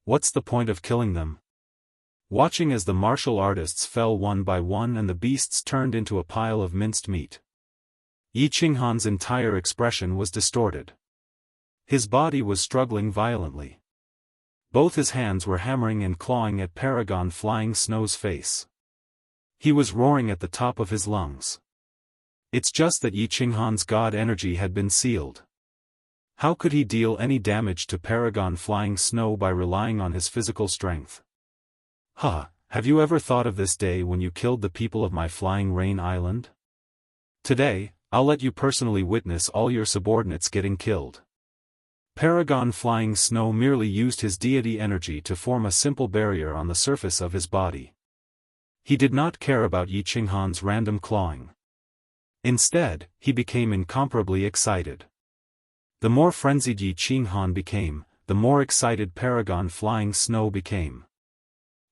S1: What's the point of killing them? Watching as the martial artists fell one by one and the beasts turned into a pile of minced meat. Yi Qinghan's entire expression was distorted. His body was struggling violently. Both his hands were hammering and clawing at Paragon Flying Snow's face. He was roaring at the top of his lungs. It's just that Yi Qinghan's god energy had been sealed. How could he deal any damage to Paragon Flying Snow by relying on his physical strength? Have you ever thought of this day when you killed the people of my Flying Rain Island? Today, I'll let you personally witness all your subordinates getting killed. Paragon Flying Snow merely used his deity energy to form a simple barrier on the surface of his body. He did not care about Yi Qinghan's random clawing. Instead, he became incomparably excited. The more frenzied Yi Qinghan became, the more excited Paragon Flying Snow became.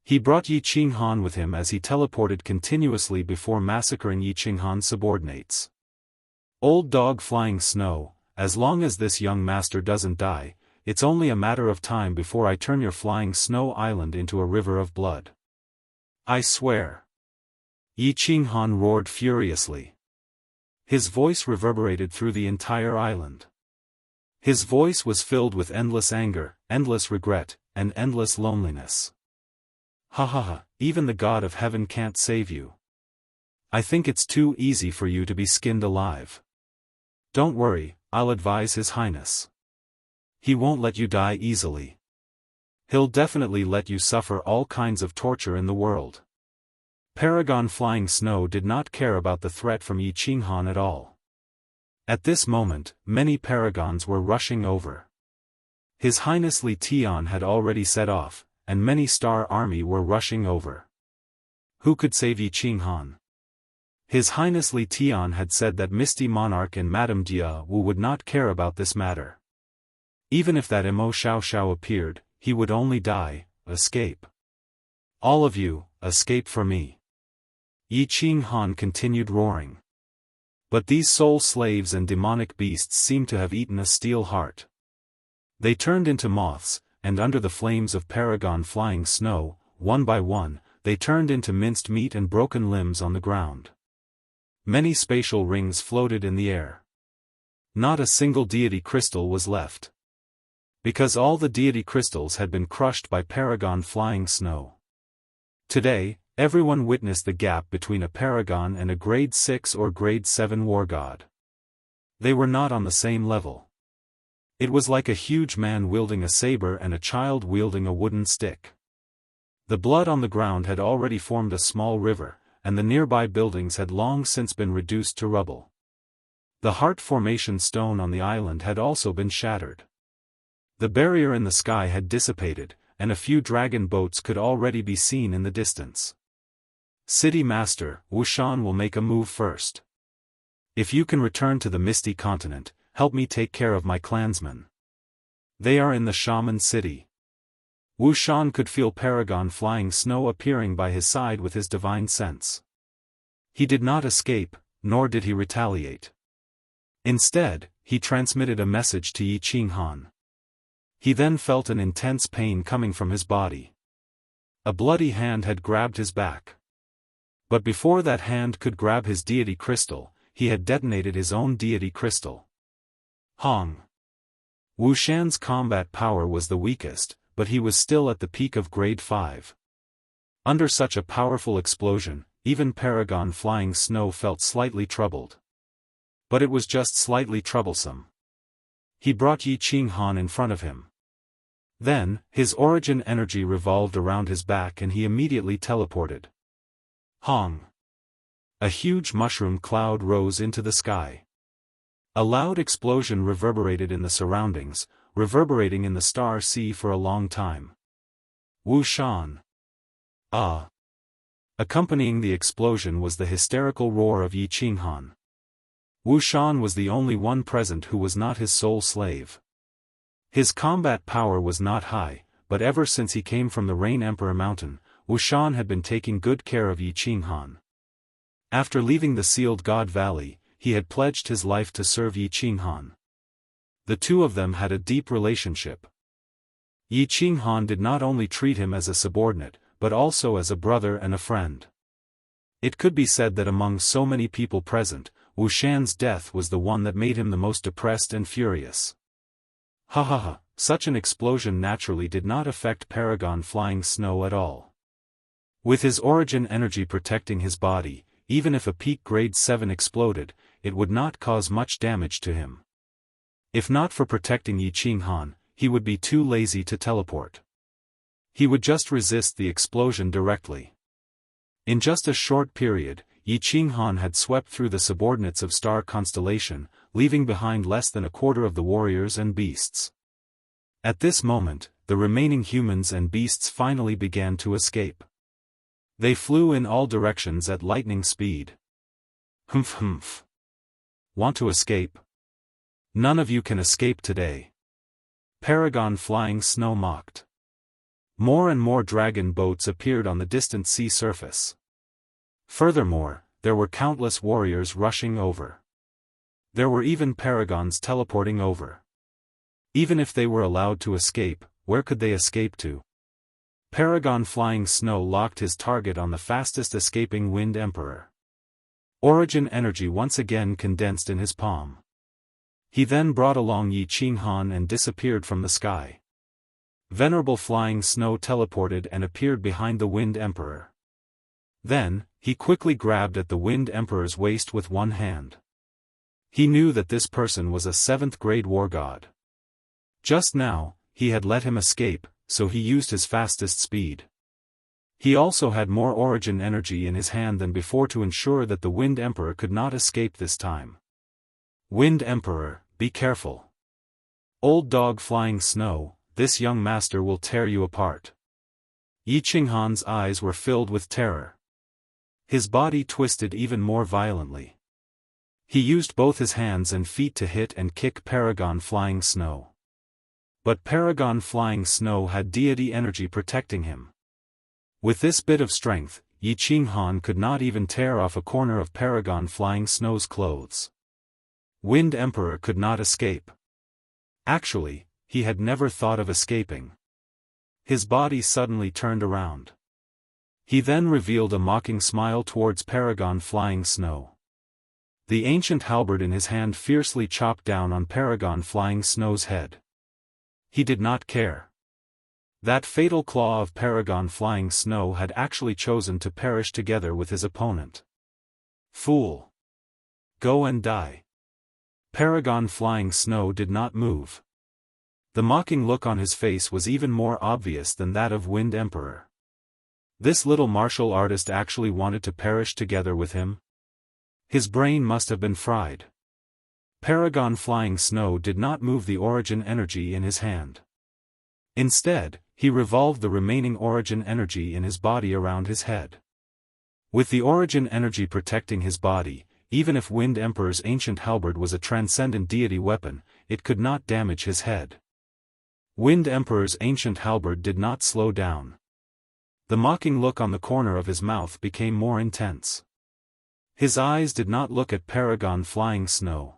S1: He brought Yi Qinghan with him as he teleported continuously before massacring Yi Qinghan's subordinates. Old Dog Flying Snow, as long as this young master doesn't die, it's only a matter of time before I turn your Flying Snow Island into a river of blood. I swear. Yi Qinghan roared furiously. His voice reverberated through the entire island. His voice was filled with endless anger, endless regret, and endless loneliness. Ha ha ha, even the God of Heaven can't save you. I think it's too easy for you to be skinned alive. Don't worry, I'll advise His Highness. He won't let you die easily. He'll definitely let you suffer all kinds of torture in the world. Paragon Flying Snow did not care about the threat from Yi Qinghan at all. At this moment, many paragons were rushing over. His Highness Li Tian had already set off, and many star army were rushing over. Who could save Yi Qinghan? His Highness Li Tian had said that Misty Monarch and Madame Jianghu would not care about this matter. Even if that Immortal Xiao appeared, he would only die. Escape. All of you, escape for me. Yi Qinghan continued roaring. But these soul slaves and demonic beasts seemed to have eaten a steel heart. They turned into moths, and under the flames of Paragon Flying Snow, one by one, they turned into minced meat and broken limbs on the ground. Many spatial rings floated in the air. Not a single deity crystal was left. Because all the deity crystals had been crushed by Paragon Flying Snow. Today, everyone witnessed the gap between a paragon and a grade 6 or grade 7 war god. They were not on the same level. It was like a huge man wielding a saber and a child wielding a wooden stick. The blood on the ground had already formed a small river, and the nearby buildings had long since been reduced to rubble. The heart formation stone on the island had also been shattered. The barrier in the sky had dissipated, and a few dragon boats could already be seen in the distance. City Master, Wuxian will make a move first. If you can return to the Misty Continent, help me take care of my clansmen. They are in the Shaman City. Wuxian could feel Paragon Flying Snow appearing by his side with his divine sense. He did not escape, nor did he retaliate. Instead, he transmitted a message to Yi Qinghan. He then felt an intense pain coming from his body. A bloody hand had grabbed his back. But before that hand could grab his deity crystal, he had detonated his own deity crystal. Hong. Wuxian's combat power was the weakest, but he was still at the peak of grade 5. Under such a powerful explosion, even Paragon Flying Snow felt slightly troubled. But it was just slightly troublesome. He brought Yi Qinghan in front of him. Then, his origin energy revolved around his back and he immediately teleported. Hong. A huge mushroom cloud rose into the sky. A loud explosion reverberated in the surroundings, reverberating in the star sea for a long time. Wuxian. Ah! Accompanying the explosion was the hysterical roar of Yi Qinghan. Wuxian was the only one present who was not his soul slave. His combat power was not high, but ever since he came from the Rain Emperor Mountain, Wuxian had been taking good care of Yi Qinghan. After leaving the Sealed God Valley, he had pledged his life to serve Yi Qinghan. The two of them had a deep relationship. Yi Qinghan did not only treat him as a subordinate, but also as a brother and a friend. It could be said that among so many people present, Wuxian's death was the one that made him the most depressed and furious. Ha ha ha, such an explosion naturally did not affect Paragon Flying Snow at all. With his origin energy protecting his body, even if a peak grade 7 exploded, it would not cause much damage to him. If not for protecting Yi Qinghan, he would be too lazy to teleport. He would just resist the explosion directly. In just a short period, Yi Qinghan had swept through the subordinates of Star Constellation, leaving behind less than a quarter of the warriors and beasts. At this moment, the remaining humans and beasts finally began to escape. They flew in all directions at lightning speed. Humph humph. Want to escape? None of you can escape today. Paragon Flying Snow mocked. More and more dragon boats appeared on the distant sea surface. Furthermore, there were countless warriors rushing over. There were even paragons teleporting over. Even if they were allowed to escape, where could they escape to? Paragon Flying Snow locked his target on the fastest escaping Wind Emperor. Origin energy once again condensed in his palm. He then brought along Yi Qinghan and disappeared from the sky. Venerable Flying Snow teleported and appeared behind the Wind Emperor. Then, he quickly grabbed at the Wind Emperor's waist with one hand. He knew that this person was a 7th grade war god. Just now, he had let him escape, so he used his fastest speed. He also had more origin energy in his hand than before to ensure that the Wind Emperor could not escape this time. Wind Emperor, be careful. Old Dog Flying Snow, this young master will tear you apart. Yi Qinghan's eyes were filled with terror. His body twisted even more violently. He used both his hands and feet to hit and kick Paragon Flying Snow. But Paragon Flying Snow had deity energy protecting him. With this bit of strength, Yi Qinghan could not even tear off a corner of Paragon Flying Snow's clothes. Wind Emperor could not escape. Actually, he had never thought of escaping. His body suddenly turned around. He then revealed a mocking smile towards Paragon Flying Snow. The ancient halberd in his hand fiercely chopped down on Paragon Flying Snow's head. He did not care. That fatal claw of Paragon Flying Snow had actually chosen to perish together with his opponent. Fool! Go and die. Paragon Flying Snow did not move. The mocking look on his face was even more obvious than that of Wind Emperor. This little martial artist actually wanted to perish together with him? His brain must have been fried. Paragon Flying Snow did not move the origin energy in his hand. Instead, he revolved the remaining origin energy in his body around his head. With the origin energy protecting his body, even if Wind Emperor's ancient halberd was a transcendent deity weapon, it could not damage his head. Wind Emperor's ancient halberd did not slow down. The mocking look on the corner of his mouth became more intense. His eyes did not look at Paragon Flying Snow.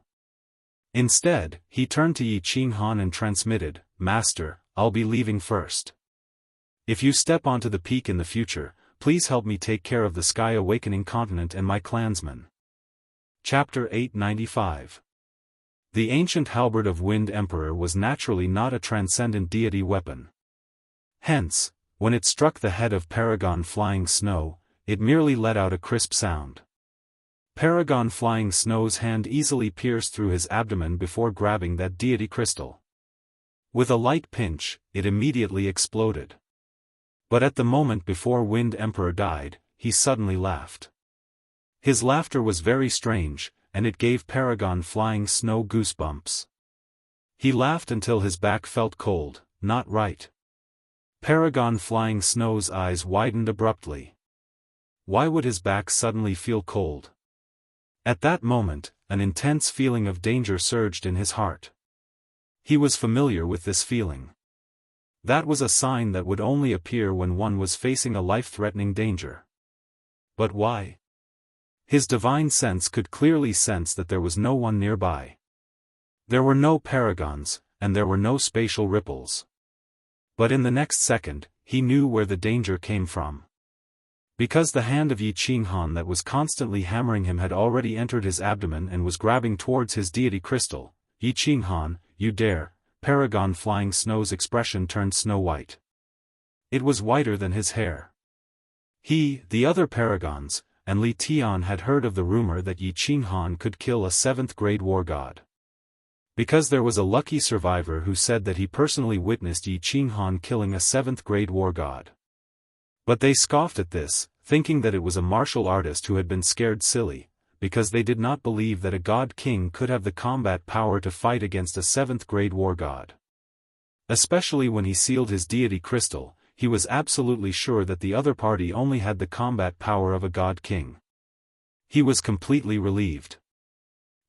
S1: Instead, he turned to Yi Qinghan and transmitted, "Master, I'll be leaving first. If you step onto the peak in the future, please help me take care of the Sky Awakening continent and my clansmen." Chapter 895. The ancient halberd of Wind Emperor was naturally not a transcendent deity weapon. Hence, when it struck the head of Paragon Flying Snow, it merely let out a crisp sound. Paragon Flying Snow's hand easily pierced through his abdomen before grabbing that deity crystal. With a light pinch, it immediately exploded. But at the moment before Wind Emperor died, he suddenly laughed. His laughter was very strange, and it gave Paragon Flying Snow goosebumps. He laughed until his back felt cold. Not right. Paragon Flying Snow's eyes widened abruptly. Why would his back suddenly feel cold? At that moment, an intense feeling of danger surged in his heart. He was familiar with this feeling. That was a sign that would only appear when one was facing a life-threatening danger. But why? His divine sense could clearly sense that there was no one nearby. There were no paragons, and there were no spatial ripples. But in the next second, he knew where the danger came from. Because the hand of Yi Qinghan that was constantly hammering him had already entered his abdomen and was grabbing towards his deity crystal. "Yi Qinghan, you dare!" Paragon Flying Snow's expression turned snow-white. It was whiter than his hair. He, the other paragons, and Li Tian had heard of the rumor that Yi Qinghan could kill a 7th grade war god. Because there was a lucky survivor who said that he personally witnessed Yi Qinghan killing a 7th grade war god. But they scoffed at this, thinking that it was a martial artist who had been scared silly, because they did not believe that a god king could have the combat power to fight against a 7th grade war god. Especially when he sealed his deity crystal, he was absolutely sure that the other party only had the combat power of a god king. He was completely relieved.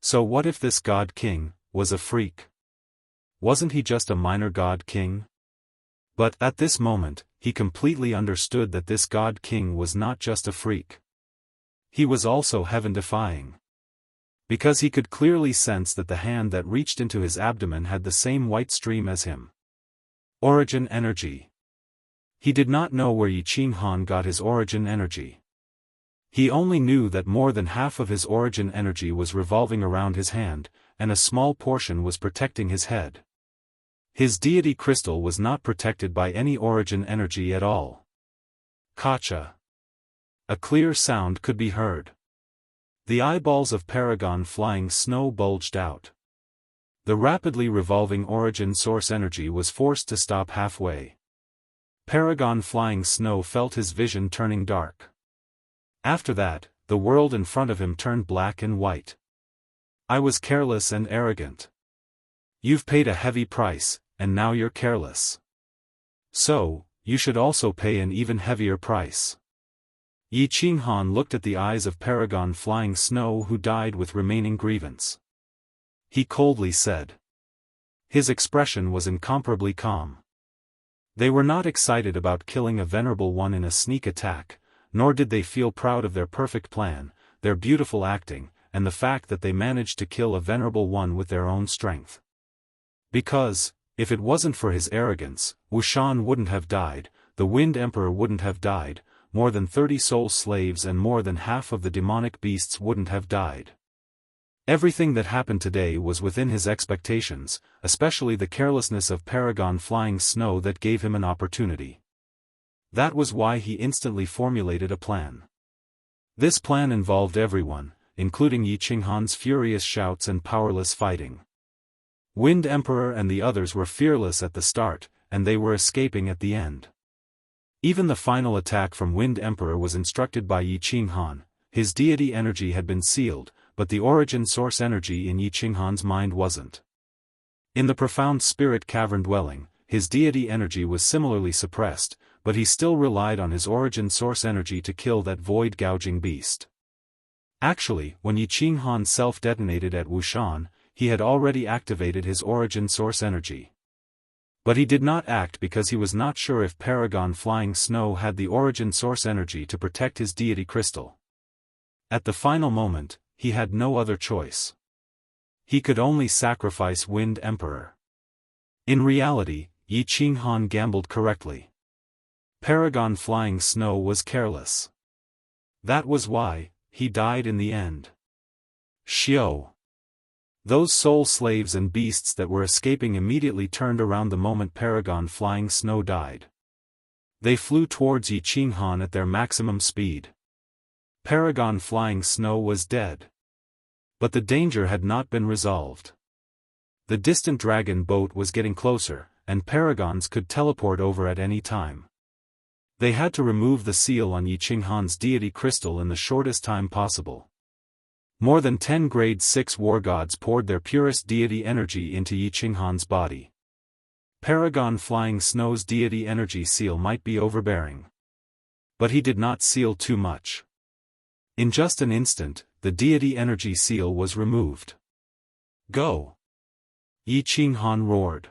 S1: So what if this god king was a freak? wasn't he just a minor god king? But, at this moment, he completely understood that this god king was not just a freak. He was also heaven-defying. Because he could clearly sense that the hand that reached into his abdomen had the same white stream as him. Origin energy. He did not know where Yi Qinghan got his origin energy. He only knew that more than half of his origin energy was revolving around his hand, and a small portion was protecting his head. His deity crystal was not protected by any origin energy at all. Kacha. A clear sound could be heard. The eyeballs of Paragon Flying Snow bulged out. The rapidly revolving origin source energy was forced to stop halfway. Paragon Flying Snow felt his vision turning dark. After that, the world in front of him turned black and white. I was careless and arrogant. You've paid a heavy price, and now you're careless. So, you should also pay an even heavier price. Yi Qinghan looked at the eyes of Paragon Flying Snow, who died with remaining grievance. He coldly said. His expression was incomparably calm. They were not excited about killing a venerable one in a sneak attack, nor did they feel proud of their perfect plan, their beautiful acting, and the fact that they managed to kill a venerable one with their own strength. Because, if it wasn't for his arrogance, Wuxian wouldn't have died, the Wind Emperor wouldn't have died, more than 30 soul slaves and more than half of the demonic beasts wouldn't have died. Everything that happened today was within his expectations, especially the carelessness of Paragon Flying Snow that gave him an opportunity. That was why he instantly formulated a plan. This plan involved everyone, including Yi Qinghan's furious shouts and powerless fighting. Wind Emperor and the others were fearless at the start, and they were escaping at the end. Even the final attack from Wind Emperor was instructed by Yi Qinghan. His deity energy had been sealed, but the origin source energy in Yi Qinghan's mind wasn't. In the profound spirit cavern dwelling, his deity energy was similarly suppressed, but he still relied on his origin source energy to kill that void-gouging beast. Actually, when Yi Qinghan self-detonated at Wuxian, he had already activated his origin source energy. But he did not act because he was not sure if Paragon Flying Snow had the origin source energy to protect his deity crystal. At the final moment, he had no other choice. He could only sacrifice Wind Emperor. In reality, Yi Qinghan gambled correctly. Paragon Flying Snow was careless. That was why he died in the end. Xiao. Those soul slaves and beasts that were escaping immediately turned around the moment Paragon Flying Snow died. They flew towards Yi Qinghan at their maximum speed. Paragon Flying Snow was dead. But the danger had not been resolved. The distant dragon boat was getting closer, and paragons could teleport over at any time. They had to remove the seal on Yi Qinghan's deity crystal in the shortest time possible. More than 10 grade 6 war gods poured their purest deity energy into Yi Qinghan's body. Paragon Flying Snow's deity energy seal might be overbearing. But he did not seal too much. In just an instant, the deity energy seal was removed. Go! Yi Qinghan roared.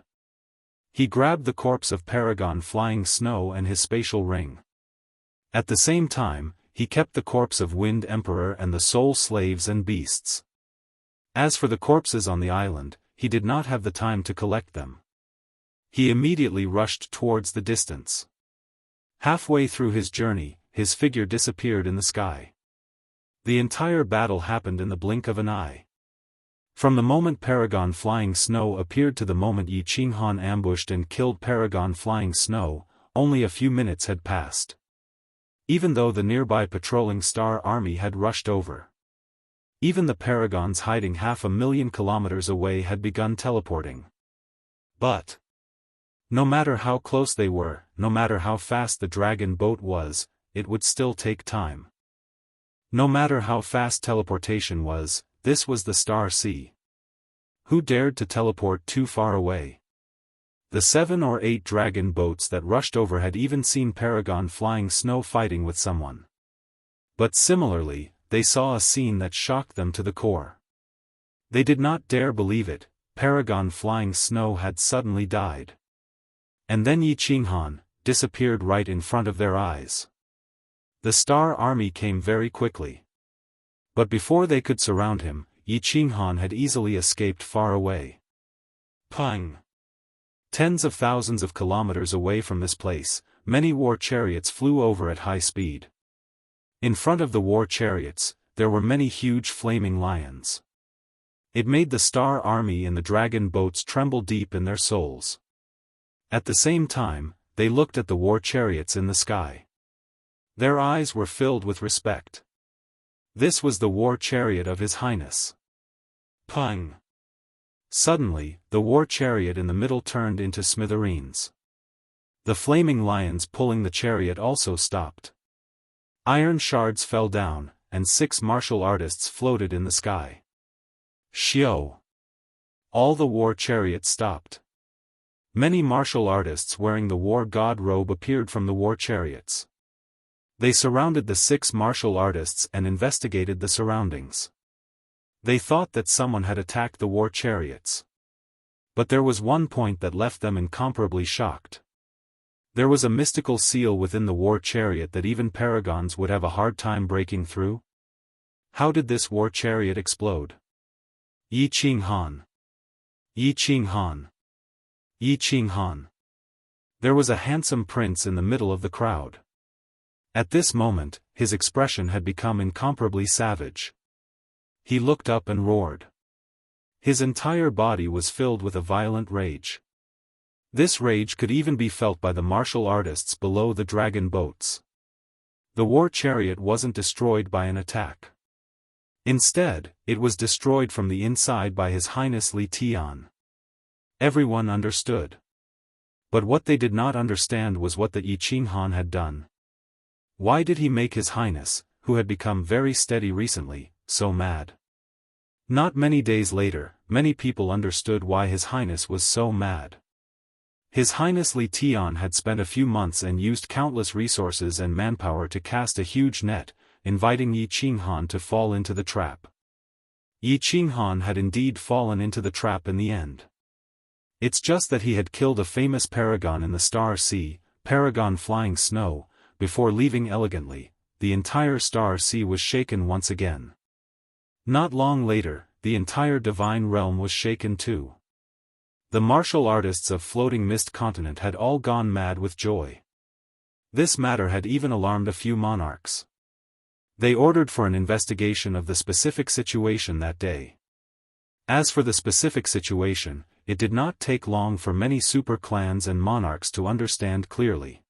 S1: He grabbed the corpse of Paragon Flying Snow and his spatial ring. At the same time, he kept the corpse of Wind Emperor and the soul slaves and beasts. As for the corpses on the island, he did not have the time to collect them. He immediately rushed towards the distance. Halfway through his journey, his figure disappeared in the sky. The entire battle happened in the blink of an eye. From the moment Paragon Flying Snow appeared to the moment Yi Qinghan ambushed and killed Paragon Flying Snow, only a few minutes had passed. Even though the nearby patrolling star army had rushed over. Even the paragons hiding 500,000 kilometers away had begun teleporting. But no matter how close they were, no matter how fast the dragon boat was, it would still take time. No matter how fast teleportation was, this was the Star Sea. Who dared to teleport too far away? The 7 or 8 dragon boats that rushed over had even seen Paragon Flying Snow fighting with someone. But similarly, they saw a scene that shocked them to the core. They did not dare believe it, Paragon Flying Snow had suddenly died. And then Yi Qinghan disappeared right in front of their eyes. The Star Army came very quickly. But before they could surround him, Yi Qinghan had easily escaped far away. Pang! Tens of thousands of kilometers away from this place, many war chariots flew over at high speed. In front of the war chariots, there were many huge flaming lions. It made the Star Army and the dragon boats tremble deep in their souls. At the same time, they looked at the war chariots in the sky. Their eyes were filled with respect. This was the war chariot of His Highness. Pang! Suddenly, the war chariot in the middle turned into smithereens. The flaming lions pulling the chariot also stopped. Iron shards fell down, and 6 martial artists floated in the sky. Xiao! All the war chariots stopped. Many martial artists wearing the war god robe appeared from the war chariots. They surrounded the 6 martial artists and investigated the surroundings. They thought that someone had attacked the war chariots. But there was one point that left them incomparably shocked. There was a mystical seal within the war chariot that even paragons would have a hard time breaking through. How did this war chariot explode? Yi Qinghan! Yi Qinghan! Yi Qinghan! There was a handsome prince in the middle of the crowd. At this moment, his expression had become incomparably savage. He looked up and roared. His entire body was filled with a violent rage. This rage could even be felt by the martial artists below the dragon boats. The war chariot wasn't destroyed by an attack. Instead, it was destroyed from the inside by His Highness Li Tian. Everyone understood. But what they did not understand was what the Yi Qinghan had done. Why did he make His Highness, who had become very steady recently, so mad? Not many days later, many people understood why His Highness was so mad. His Highness Li Tian had spent a few months and used countless resources and manpower to cast a huge net, inviting Yi Qinghan to fall into the trap. Yi Qinghan had indeed fallen into the trap in the end. It's just that he had killed a famous paragon in the Star Sea, Paragon Flying Snow. Before leaving elegantly, the entire Star Sea was shaken once again. Not long later, the entire divine realm was shaken too. The martial artists of Floating Mist Continent had all gone mad with joy. This matter had even alarmed a few monarchs. They ordered for an investigation of the specific situation that day. As for the specific situation, it did not take long for many super clans and monarchs to understand clearly.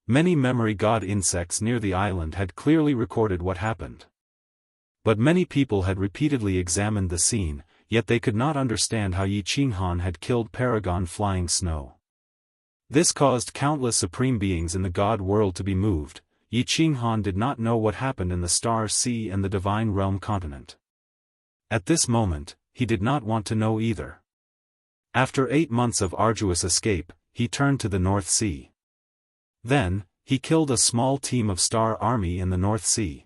S1: Many memory god insects near the island had clearly recorded what happened. But many people had repeatedly examined the scene, yet they could not understand how Yi Qinghan had killed Paragon Flying Snow. This caused countless supreme beings in the god world to be moved. Yi Qinghan did not know what happened in the Star Sea and the Divine Realm continent. At this moment, he did not want to know either. After 8 months of arduous escape, he turned to the North Sea. Then, he killed a small team of Star Army in the North Sea.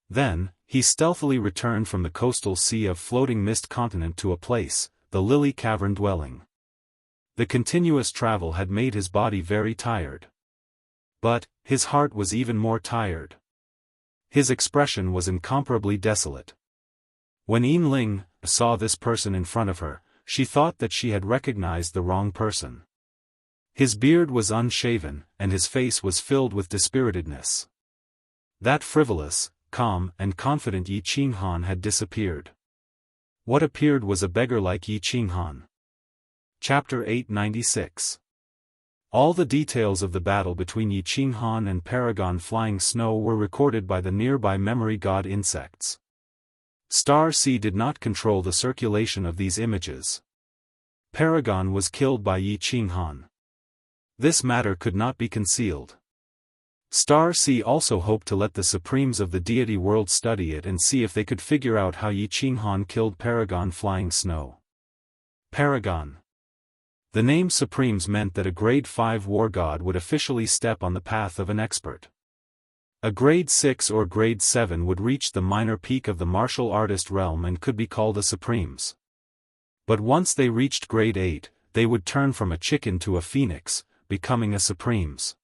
S1: Then, he stealthily returned from the coastal sea of Floating Mist Continent to a place, the Lily Cavern dwelling. The continuous travel had made his body very tired. But, his heart was even more tired. His expression was incomparably desolate. When Yin Ling saw this person in front of her, she thought that she had recognized the wrong person. His beard was unshaven, and his face was filled with dispiritedness. That frivolous, calm and confident Yi Qinghan had disappeared. What appeared was a beggar like Yi Qinghan. Chapter 896. All the details of the battle between Yi Qinghan and Paragon Flying Snow were recorded by the nearby memory god insects. Star Sea did not control the circulation of these images. Paragon was killed by Yi Qinghan. This matter could not be concealed. Star Sea also hoped to let the Supremes of the deity world study it and see if they could figure out how Yi Qinghan killed Paragon Flying Snow. Paragon. The name Supremes meant that a grade 5 war god would officially step on the path of an expert. A grade 6 or grade 7 would reach the minor peak of the martial artist realm and could be called a Supremes. But once they reached grade 8, they would turn from a chicken to a phoenix, becoming a supremes.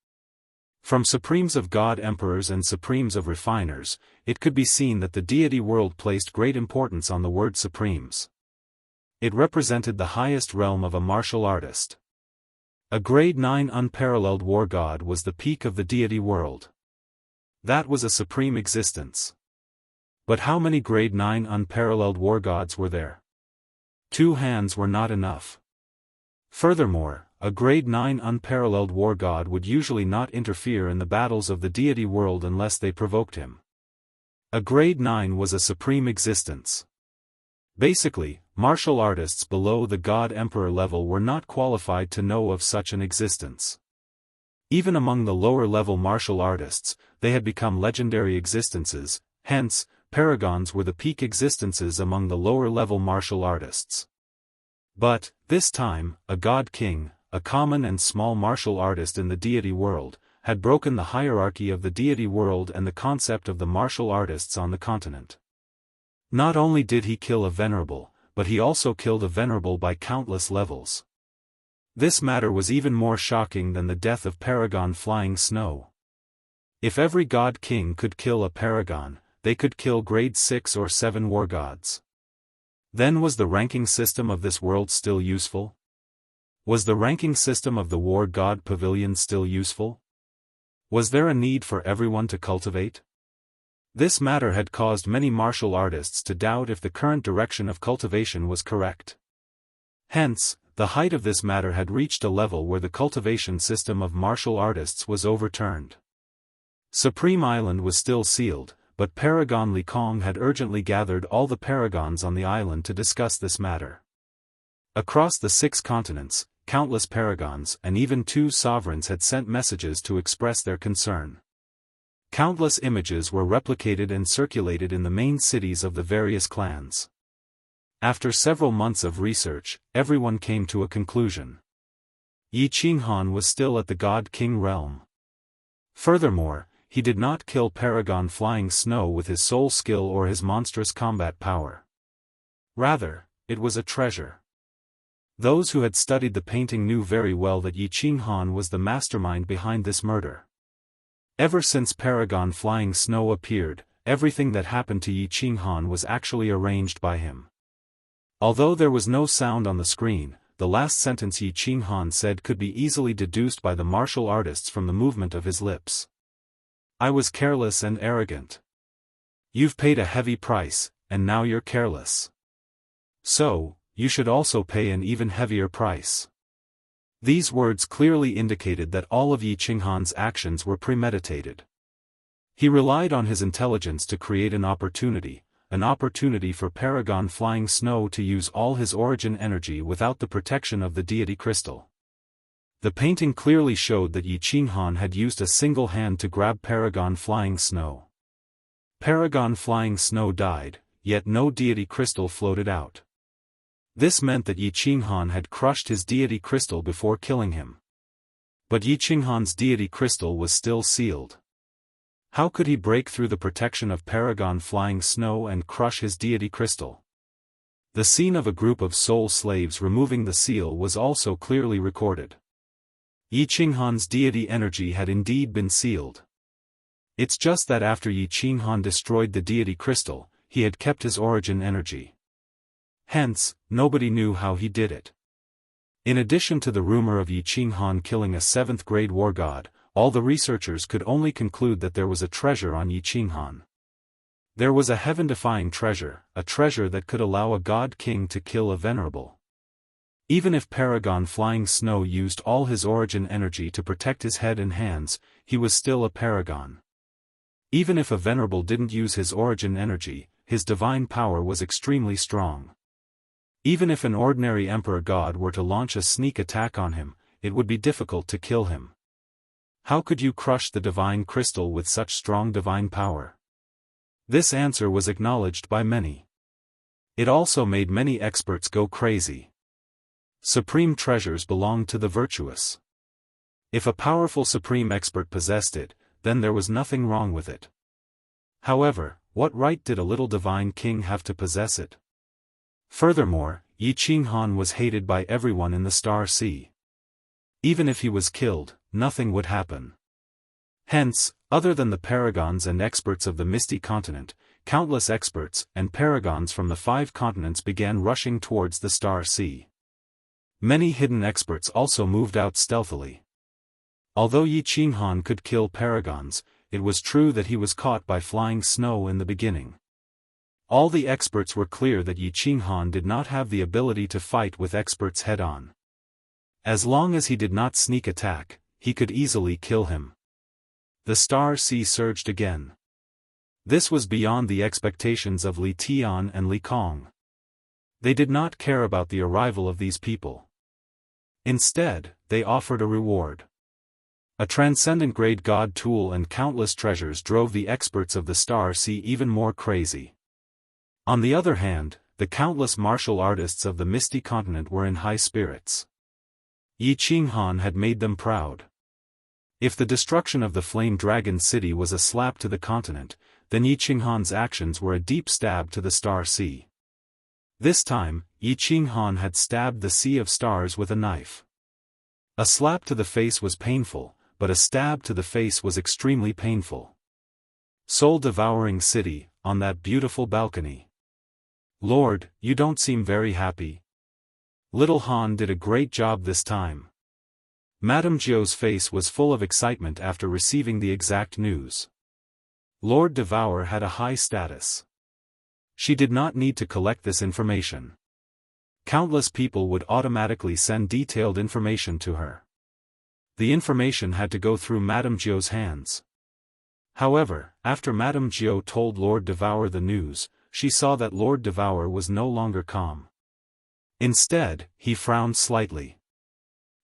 S1: From supremes of god emperors and supremes of refiners, it could be seen that the deity world placed great importance on the word supremes. It represented the highest realm of a martial artist. A grade 9 unparalleled war god was the peak of the deity world. That was a supreme existence. But how many grade 9 unparalleled war gods were there? 2 hands were not enough. Furthermore, a grade 9 unparalleled war god would usually not interfere in the battles of the deity world unless they provoked him. A grade 9 was a supreme existence. Basically, martial artists below the god emperor level were not qualified to know of such an existence. Even among the lower level martial artists, they had become legendary existences, hence, paragons were the peak existences among the lower level martial artists. But, this time, a god king, a common and small martial artist in the deity world, had broken the hierarchy of the deity world and the concept of the martial artists on the continent. Not only did he kill a venerable, but he also killed a venerable by countless levels. This matter was even more shocking than the death of Paragon Flying Snow. If every god king could kill a paragon, they could kill grade 6 or 7 war gods. Then was the ranking system of this world still useful? Was the ranking system of the war god pavilion still useful? Was there a need for everyone to cultivate? This matter had caused many martial artists to doubt if the current direction of cultivation was correct. Hence, the height of this matter had reached a level where the cultivation system of martial artists was overturned. Supreme Island was still sealed, but Paragon Li Kong had urgently gathered all the paragons on the island to discuss this matter. Across the 6 continents, countless paragons and even 2 sovereigns had sent messages to express their concern. Countless images were replicated and circulated in the main cities of the various clans. After several months of research, everyone came to a conclusion. Yi Qinghan was still at the God King realm. Furthermore, he did not kill Paragon Flying Snow with his soul skill or his monstrous combat power. Rather, it was a treasure. Those who had studied the painting knew very well that Yi Qinghan was the mastermind behind this murder. Ever since Paragon Flying Snow appeared, everything that happened to Yi Qinghan was actually arranged by him. Although there was no sound on the screen, the last sentence Yi Qinghan said could be easily deduced by the martial artists from the movement of his lips. I was careless and arrogant. You've paid a heavy price, and now you're careless. So, you should also pay an even heavier price. These words clearly indicated that all of Yi Qinghan's actions were premeditated. He relied on his intelligence to create an opportunity for Paragon Flying Snow to use all his origin energy without the protection of the deity crystal. The painting clearly showed that Yi Qinghan had used a single hand to grab Paragon Flying Snow. Paragon Flying Snow died, yet no deity crystal floated out. This meant that Yi Qinghan had crushed his deity crystal before killing him. But Yi Qinghan's deity crystal was still sealed. How could he break through the protection of Paragon Flying Snow and crush his deity crystal? The scene of a group of soul slaves removing the seal was also clearly recorded. Yi Qinghan's deity energy had indeed been sealed. It's just that after Yi Qinghan destroyed the deity crystal, he had kept his origin energy. Hence, nobody knew how he did it. In addition to the rumor of Yi Qinghan killing a 7th grade war god, all the researchers could only conclude that there was a treasure on Yi Qinghan. There was a heaven-defying treasure, a treasure that could allow a god king to kill a venerable. Even if Paragon Flying Snow used all his origin energy to protect his head and hands, he was still a paragon. Even if a venerable didn't use his origin energy, his divine power was extremely strong. Even if an ordinary emperor god were to launch a sneak attack on him, it would be difficult to kill him. How could you crush the divine crystal with such strong divine power? This answer was acknowledged by many. It also made many experts go crazy. Supreme treasures belonged to the virtuous. If a powerful supreme expert possessed it, then there was nothing wrong with it. However, what right did a little divine king have to possess it? Furthermore, Yi Qinghan was hated by everyone in the Star Sea. Even if he was killed, nothing would happen. Hence, other than the paragons and experts of the Misty Continent, countless experts and paragons from the 5 continents began rushing towards the Star Sea. Many hidden experts also moved out stealthily. Although Yi Qinghan could kill paragons, it was true that he was caught by flying snow in the beginning. All the experts were clear that Yi Qinghan did not have the ability to fight with experts head-on. As long as he did not sneak attack, he could easily kill him. The Star Sea surged again. This was beyond the expectations of Li Tian and Li Kong. They did not care about the arrival of these people. Instead, they offered a reward. A transcendent grade god tool and countless treasures drove the experts of the Star Sea even more crazy. On the other hand, the countless martial artists of the Misty Continent were in high spirits. Yi Qinghan had made them proud. If the destruction of the Flame Dragon City was a slap to the continent, then Yi Qinghan's actions were a deep stab to the Star Sea. This time, Yi Qinghan had stabbed the Sea of Stars with a knife. A slap to the face was painful, but a stab to the face was extremely painful. Soul-devouring city, on that beautiful balcony. Lord, you don't seem very happy. Little Han did a great job this time. Madame Jiao's face was full of excitement after receiving the exact news. Lord Devour had a high status. She did not need to collect this information. Countless people would automatically send detailed information to her. The information had to go through Madame Jiao's hands. However, after Madame Jiao told Lord Devour the news, she saw that Lord Devour was no longer calm. Instead, he frowned slightly.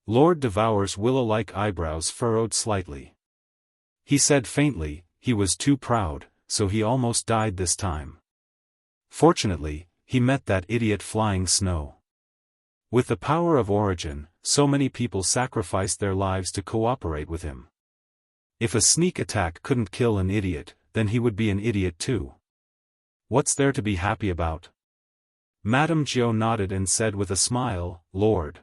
S1: Lord Devour's willow-like eyebrows furrowed slightly. He said faintly, he was too proud, so he almost died this time. Fortunately, he met that idiot flying snow. With the power of origin, so many people sacrificed their lives to cooperate with him. If a sneak attack couldn't kill an idiot, then he would be an idiot too. What's there to be happy about? Madame Jiao nodded and said with a smile, Lord.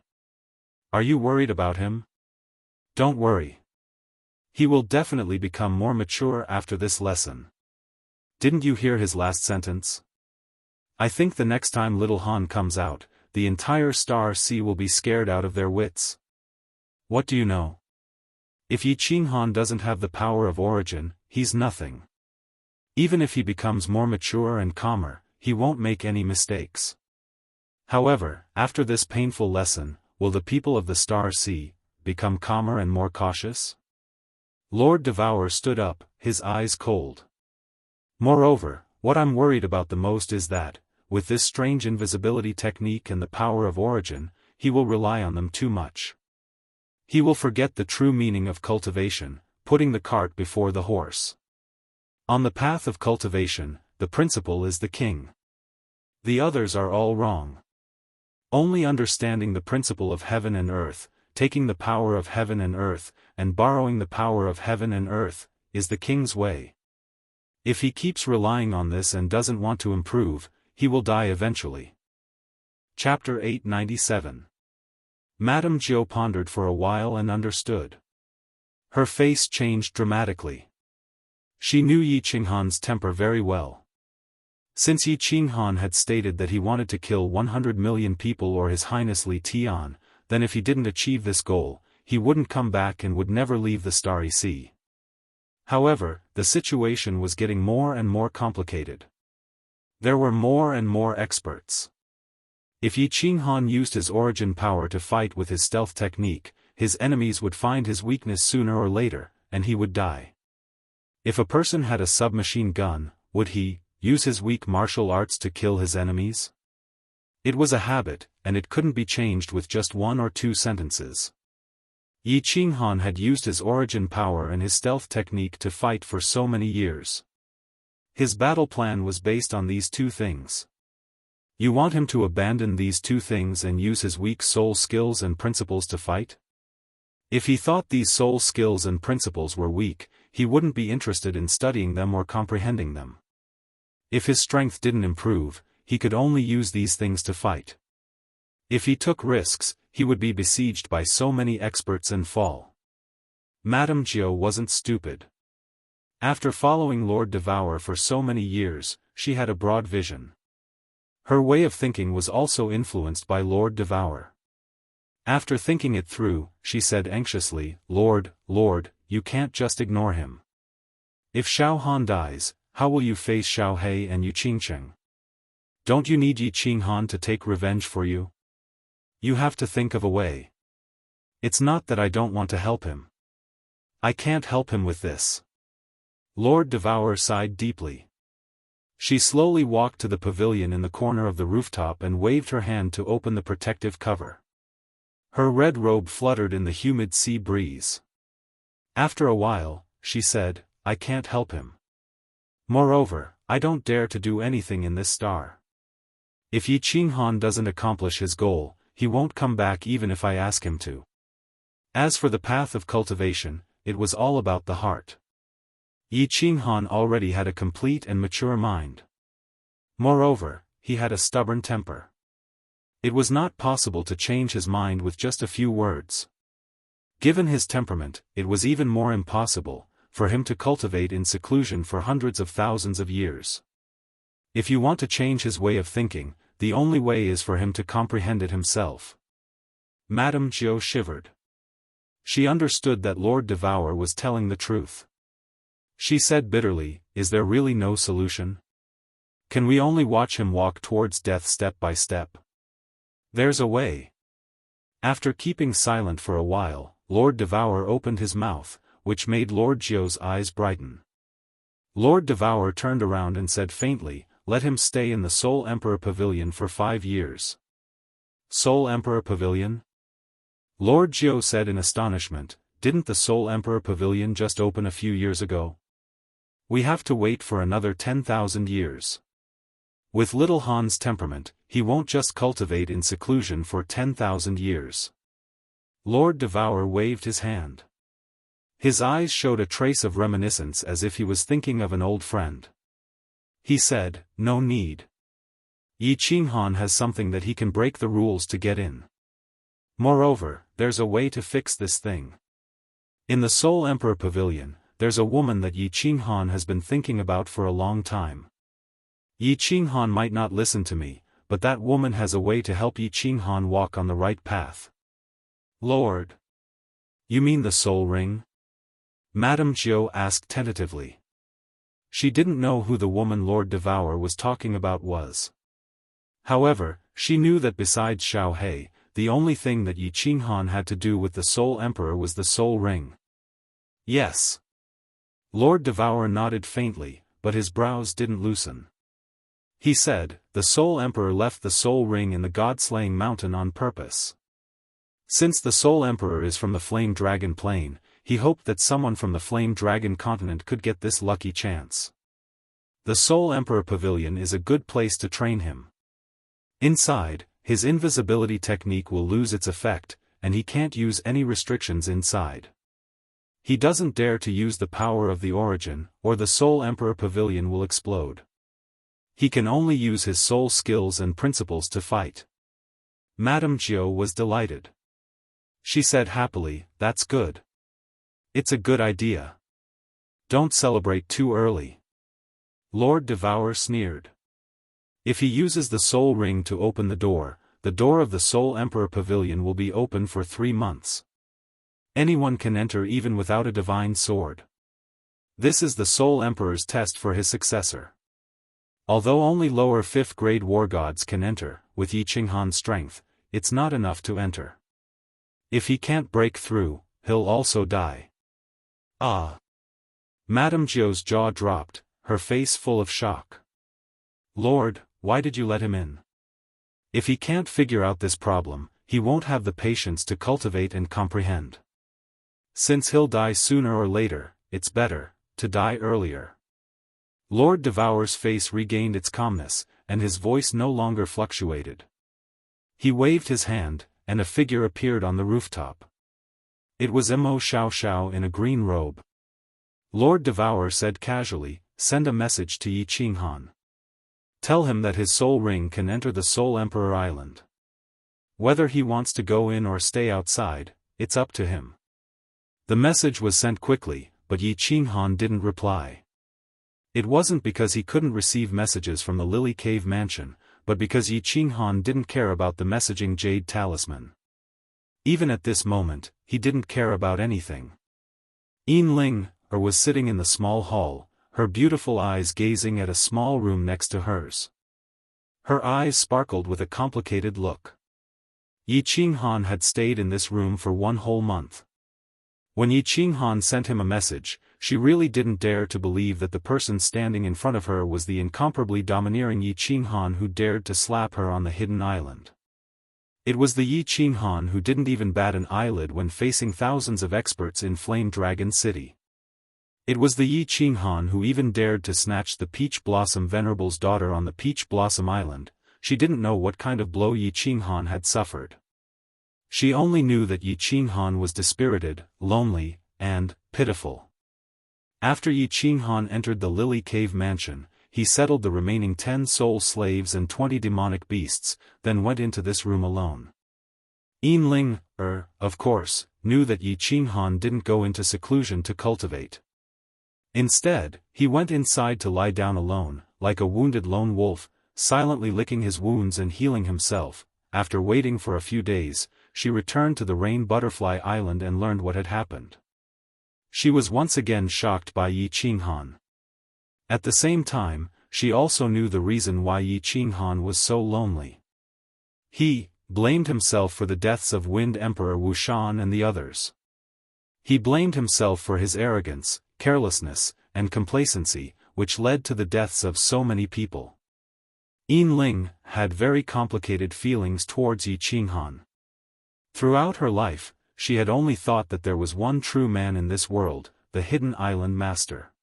S1: Are you worried about him? Don't worry. He will definitely become more mature after this lesson. Didn't you hear his last sentence? I think the next time little Han comes out, the entire Star Sea will be scared out of their wits. What do you know? If Yi Qinghan doesn't have the power of origin, he's nothing. Even if he becomes more mature and calmer, he won't make any mistakes. However, after this painful lesson, will the people of the Star Sea become calmer and more cautious? Lord Devour stood up, his eyes cold. Moreover, what I'm worried about the most is that, with this strange invisibility technique and the power of origin, he will rely on them too much. He will forget the true meaning of cultivation, putting the cart before the horse. On the path of cultivation, the principle is the king. The others are all wrong. Only understanding the principle of heaven and earth, taking the power of heaven and earth, and borrowing the power of heaven and earth, is the king's way. If he keeps relying on this and doesn't want to improve, he will die eventually. Chapter 897. Madame Jiao pondered for a while and understood. Her face changed dramatically. She knew Yi Qinghan's temper very well. Since Yi Qinghan had stated that he wanted to kill 100 million people or His Highness Li Tian, then if he didn't achieve this goal, he wouldn't come back and would never leave the Starry Sea. However, the situation was getting more and more complicated. There were more and more experts. If Yi Qinghan used his origin power to fight with his stealth technique, his enemies would find his weakness sooner or later, and he would die. If a person had a submachine gun, would he use his weak martial arts to kill his enemies? It was a habit, and it couldn't be changed with just 1 or 2 sentences. Yi Qinghan had used his origin power and his stealth technique to fight for so many years. His battle plan was based on these 2 things. You want him to abandon these 2 things and use his weak soul skills and principles to fight? If he thought these soul skills and principles were weak, he wouldn't be interested in studying them or comprehending them. If his strength didn't improve, he could only use these things to fight. If he took risks, he would be besieged by so many experts and fall. Madame Jiao wasn't stupid. After following Lord Devour for so many years, she had a broad vision. Her way of thinking was also influenced by Lord Devour. After thinking it through, she said anxiously, Lord, you can't just ignore him. If Xiao Han dies, how will you face Xiao He and Yu Qingcheng? Don't you need Yi Qinghan to take revenge for you? You have to think of a way. It's not that I don't want to help him. I can't help him with this. Lord Devour sighed deeply. She slowly walked to the pavilion in the corner of the rooftop and waved her hand to open the protective cover. Her red robe fluttered in the humid sea breeze. After a while, she said, I can't help him. Moreover, I don't dare to do anything in this star. If Yi Qinghan doesn't accomplish his goal, he won't come back even if I ask him to. As for the path of cultivation, it was all about the heart. Yi Qinghan already had a complete and mature mind. Moreover, he had a stubborn temper. It was not possible to change his mind with just a few words. Given his temperament, it was even more impossible for him to cultivate in seclusion for hundreds of thousands of years. If you want to change his way of thinking, the only way is for him to comprehend it himself. Madame Jiao shivered. She understood that Lord Devour was telling the truth. She said bitterly, is there really no solution? Can we only watch him walk towards death step by step? There's a way. After keeping silent for a while, Lord Devour opened his mouth, which made Lord Jiao's eyes brighten. Lord Devour turned around and said faintly, let him stay in the Soul Emperor Pavilion for 5 years. Soul Emperor Pavilion? Lord Jiao said in astonishment, didn't the Soul Emperor Pavilion just open a few years ago? We have to wait for another 10,000 years. With little Han's temperament, he won't just cultivate in seclusion for 10,000 years. Lord Devour waved his hand. His eyes showed a trace of reminiscence as if he was thinking of an old friend. He said, no need. Yi Qinghan has something that he can break the rules to get in. Moreover, there's a way to fix this thing. In the Soul Emperor Pavilion, there's a woman that Yi Qinghan has been thinking about for a long time. Yi Qinghan might not listen to me, but that woman has a way to help Yi Qinghan walk on the right path. Lord. You mean the soul ring? Madame Jiao asked tentatively. She didn't know who the woman Lord Devour was talking about was. However, she knew that besides Xiao He, the only thing that Yi Qinghan had to do with the Soul Emperor was the soul ring. Yes. Lord Devour nodded faintly, but his brows didn't loosen. He said, the Soul Emperor left the soul ring in the God-slaying mountain on purpose. Since the Soul Emperor is from the Flame Dragon Plain, he hoped that someone from the Flame Dragon continent could get this lucky chance. The Soul Emperor Pavilion is a good place to train him. Inside, his invisibility technique will lose its effect, and he can't use any restrictions inside. He doesn't dare to use the power of the origin, or the Soul Emperor Pavilion will explode. He can only use his soul skills and principles to fight. Madame Jiao was delighted. She said happily, that's good. It's a good idea. Don't celebrate too early. Lord Devour sneered. If he uses the soul ring to open the door of the Soul Emperor Pavilion will be open for 3 months. Anyone can enter even without a divine sword. This is the Soul Emperor's test for his successor. Although only lower 5th grade war gods can enter, with Yi Qinghan's strength, it's not enough to enter. If he can't break through, he'll also die. Ah! Madame Jiao's jaw dropped, her face full of shock. Lord, why did you let him in? If he can't figure out this problem, he won't have the patience to cultivate and comprehend. Since he'll die sooner or later, it's better to die earlier. Lord Devour's face regained its calmness, and his voice no longer fluctuated. He waved his hand, and a figure appeared on the rooftop. It was Imo Xiao in a green robe. Lord Devour said casually, send a message to Yi Qinghan. Tell him that his soul ring can enter the Soul Emperor Island. Whether he wants to go in or stay outside, it's up to him." The message was sent quickly, but Yi Qinghan didn't reply. It wasn't because he couldn't receive messages from the Lily Cave Mansion, but because Yi Qinghan didn't care about the messaging jade talisman. Even at this moment, he didn't care about anything. Yin was sitting in the small hall, her beautiful eyes gazing at a small room next to hers. Her eyes sparkled with a complicated look. Yi Qinghan had stayed in this room for 1 whole month. When Yi Qinghan sent him a message, she really didn't dare to believe that the person standing in front of her was the incomparably domineering Yi Qinghan who dared to slap her on the hidden island. It was the Yi Qinghan who didn't even bat an eyelid when facing thousands of experts in Flame Dragon City. It was the Yi Qinghan who even dared to snatch the Peach Blossom Venerable's daughter on the Peach Blossom Island. She didn't know what kind of blow Yi Qinghan had suffered. She only knew that Yi Qinghan was dispirited, lonely, and pitiful. After Yi Qinghan entered the Lily Cave Mansion, he settled the remaining 10 soul slaves and 20 demonic beasts, then went into this room alone. Yin of course, knew that Yi Qinghan didn't go into seclusion to cultivate. Instead, he went inside to lie down alone, like a wounded lone wolf, silently licking his wounds and healing himself. After waiting for a few days, she returned to the Rain Butterfly Island and learned what had happened. She was once again shocked by Yi Qinghan. At the same time, she also knew the reason why Yi Qinghan was so lonely. He blamed himself for the deaths of Wind Emperor Wushan and the others. He blamed himself for his arrogance, carelessness, and complacency, which led to the deaths of so many people. Yin had very complicated feelings towards Yi Qinghan. Throughout her life, she had only thought that there was one true man in this world, the Hidden Island Master.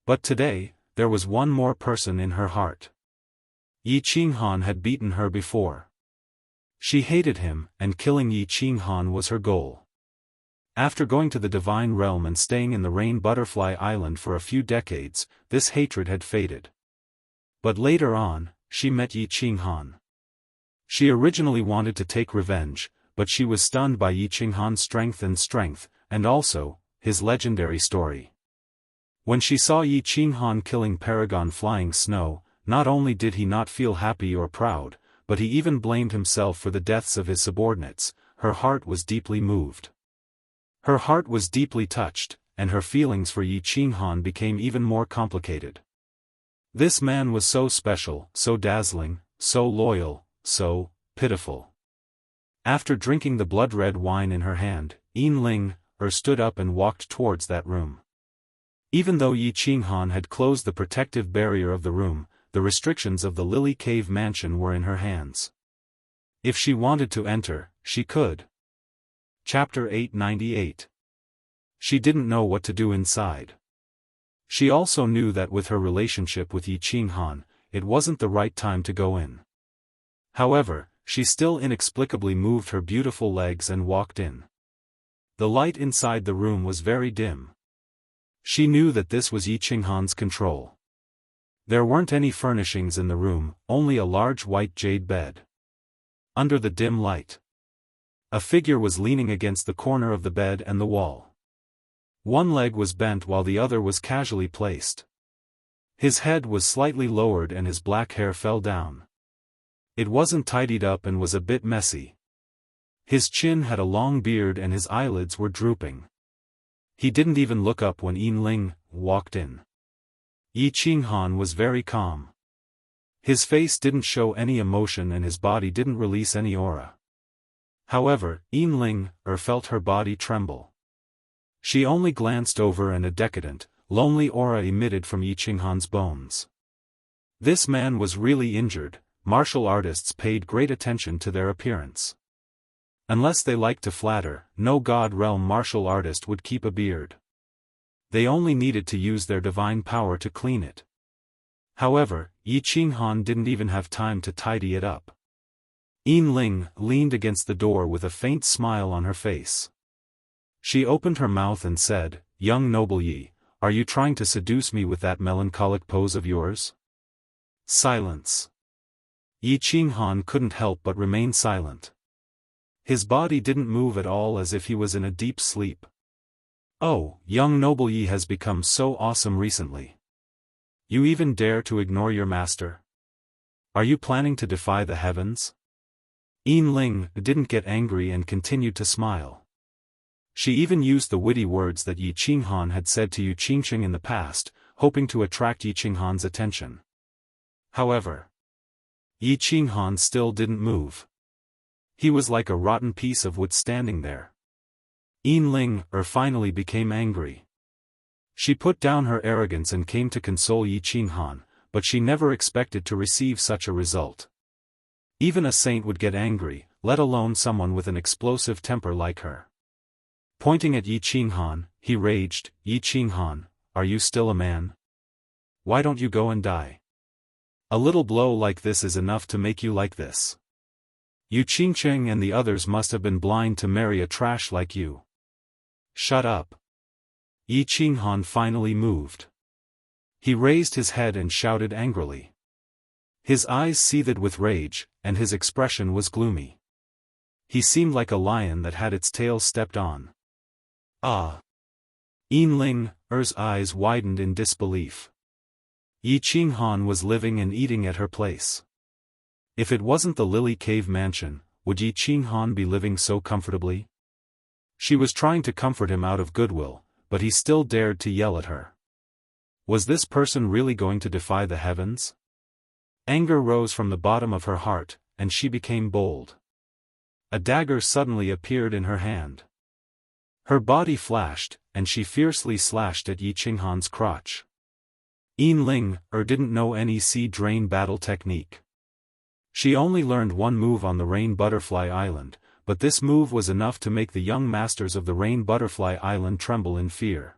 S1: But today, there was one more person in her heart. Yi Qinghan had beaten her before. She hated him, and killing Yi Qinghan was her goal. After going to the Divine Realm and staying in the Rain Butterfly Island for a few decades, this hatred had faded. But later on, she met Yi Qinghan. She originally wanted to take revenge, but she was stunned by Yi Qinghan's strength, and also, his legendary story. When she saw Yi Qinghan killing Paragon Flying Snow, not only did he not feel happy or proud, but he even blamed himself for the deaths of his subordinates. Her heart was deeply moved. Her heart was deeply touched, and her feelings for Yi Qinghan became even more complicated. This man was so special, so dazzling, so loyal, so pitiful. After drinking the blood-red wine in her hand, Yin stood up and walked towards that room. Even though Yi Qinghan had closed the protective barrier of the room, the restrictions of the Lily Cave Mansion were in her hands. If she wanted to enter, she could. Chapter 898. She didn't know what to do inside. She also knew that with her relationship with Yi Qinghan, it wasn't the right time to go in. However, she still inexplicably moved her beautiful legs and walked in. The light inside the room was very dim. She knew that this was Yi Qinghan's control. There weren't any furnishings in the room, only a large white jade bed. Under the dim light, a figure was leaning against the corner of the bed and the wall. One leg was bent while the other was casually placed. His head was slightly lowered and his black hair fell down. It wasn't tidied up and was a bit messy. His chin had a long beard and his eyelids were drooping. He didn't even look up when Yin walked in. Yi Qinghan was very calm. His face didn't show any emotion and his body didn't release any aura. However, Yin felt her body tremble. She only glanced over and a decadent, lonely aura emitted from Yi Qinghan's bones. This man was really injured. Martial artists paid great attention to their appearance. Unless they liked to flatter, no God Realm martial artist would keep a beard. They only needed to use their divine power to clean it. However, Yi Qinghan didn't even have time to tidy it up. Yin leaned against the door with a faint smile on her face. She opened her mouth and said, "Young noble Yi, are you trying to seduce me with that melancholic pose of yours?" Silence. Yi Qinghan couldn't help but remain silent. His body didn't move at all, as if he was in a deep sleep. Oh, young noble Yi has become so awesome recently. You even dare to ignore your master? Are you planning to defy the heavens? Yin Ling didn't get angry and continued to smile. She even used the witty words that Yi Qinghan had said to Yu Qingqing in the past, hoping to attract Yi Qinghan's attention. However, Yi Qinghan still didn't move. He was like a rotten piece of wood standing there. Yin Ling finally became angry. She put down her arrogance and came to console Yi Qinghan, but she never expected to receive such a result. Even a saint would get angry, let alone someone with an explosive temper like her. Pointing at Yi Qinghan, he raged, "Yi Qinghan, are you still a man? Why don't you go and die? A little blow like this is enough to make you like this. Yu Qingqing and the others must have been blind to marry a trash like you. Shut up." Yi Qinghan finally moved. He raised his head and shouted angrily. His eyes seethed with rage, and his expression was gloomy. He seemed like a lion that had its tail stepped on. Ah! Yin Ling's eyes widened in disbelief. Yi Qinghan was living and eating at her place. If it wasn't the Lily Cave mansion, would Yi Qinghan be living so comfortably? She was trying to comfort him out of goodwill, but he still dared to yell at her. Was this person really going to defy the heavens? Anger rose from the bottom of her heart, and she became bold. A dagger suddenly appeared in her hand. Her body flashed, and she fiercely slashed at Yi Qinghan's crotch. Yin Ling didn't know any sea drain battle technique. She only learned one move on the Rain Butterfly Island, but this move was enough to make the young masters of the Rain Butterfly Island tremble in fear.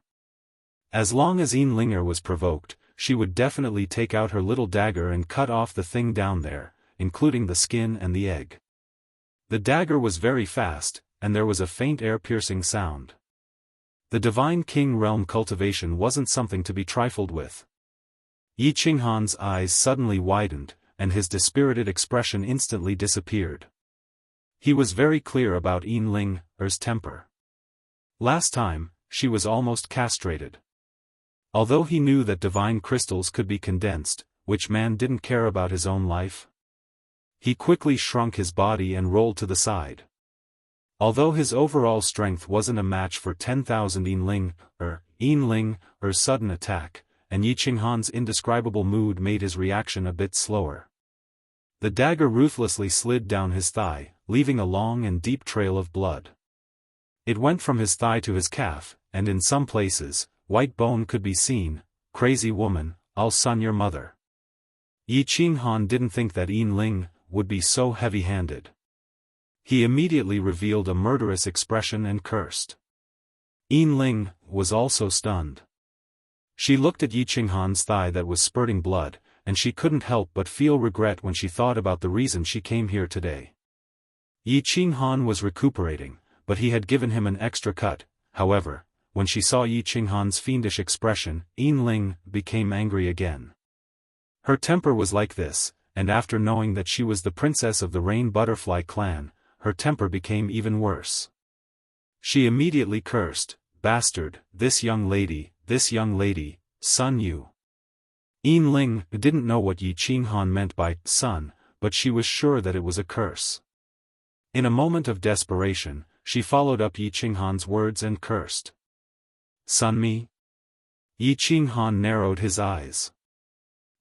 S1: As long as Yin Linger was provoked, she would definitely take out her little dagger and cut off the thing down there, including the skin and the egg. The dagger was very fast, and there was a faint air-piercing sound. The Divine King Realm cultivation wasn't something to be trifled with. Yi Qinghan's eyes suddenly widened, and his dispirited expression instantly disappeared. He was very clear about Yin Ling's temper. Last time, she was almost castrated. Although he knew that divine crystals could be condensed, which man didn't care about his own life? He quickly shrunk his body and rolled to the side. Although his overall strength wasn't a match for 10,000 Yin Ling's sudden attack, and Yi Qinghan's indescribable mood made his reaction a bit slower. The dagger ruthlessly slid down his thigh, leaving a long and deep trail of blood. It went from his thigh to his calf, and in some places, white bone could be seen. Crazy woman, I'll son your mother. Yi Qinghan didn't think that Yin Ling would be so heavy-handed. He immediately revealed a murderous expression and cursed. Yin Ling was also stunned. She looked at Yi Qinghan's thigh that was spurting blood, and she couldn't help but feel regret when she thought about the reason she came here today. Yi Qinghan was recuperating, but he had given him an extra cut. However, when she saw Yi Qinghan's fiendish expression, Yin Ling became angry again. Her temper was like this, and after knowing that she was the princess of the Rain Butterfly clan, her temper became even worse. She immediately cursed, "Bastard, this young lady, son you." Yin Ling didn't know what Yi Qinghan meant by son, but she was sure that it was a curse. In a moment of desperation, she followed up Yi Qinghan's words and cursed. "Son me?" Yi Qinghan narrowed his eyes.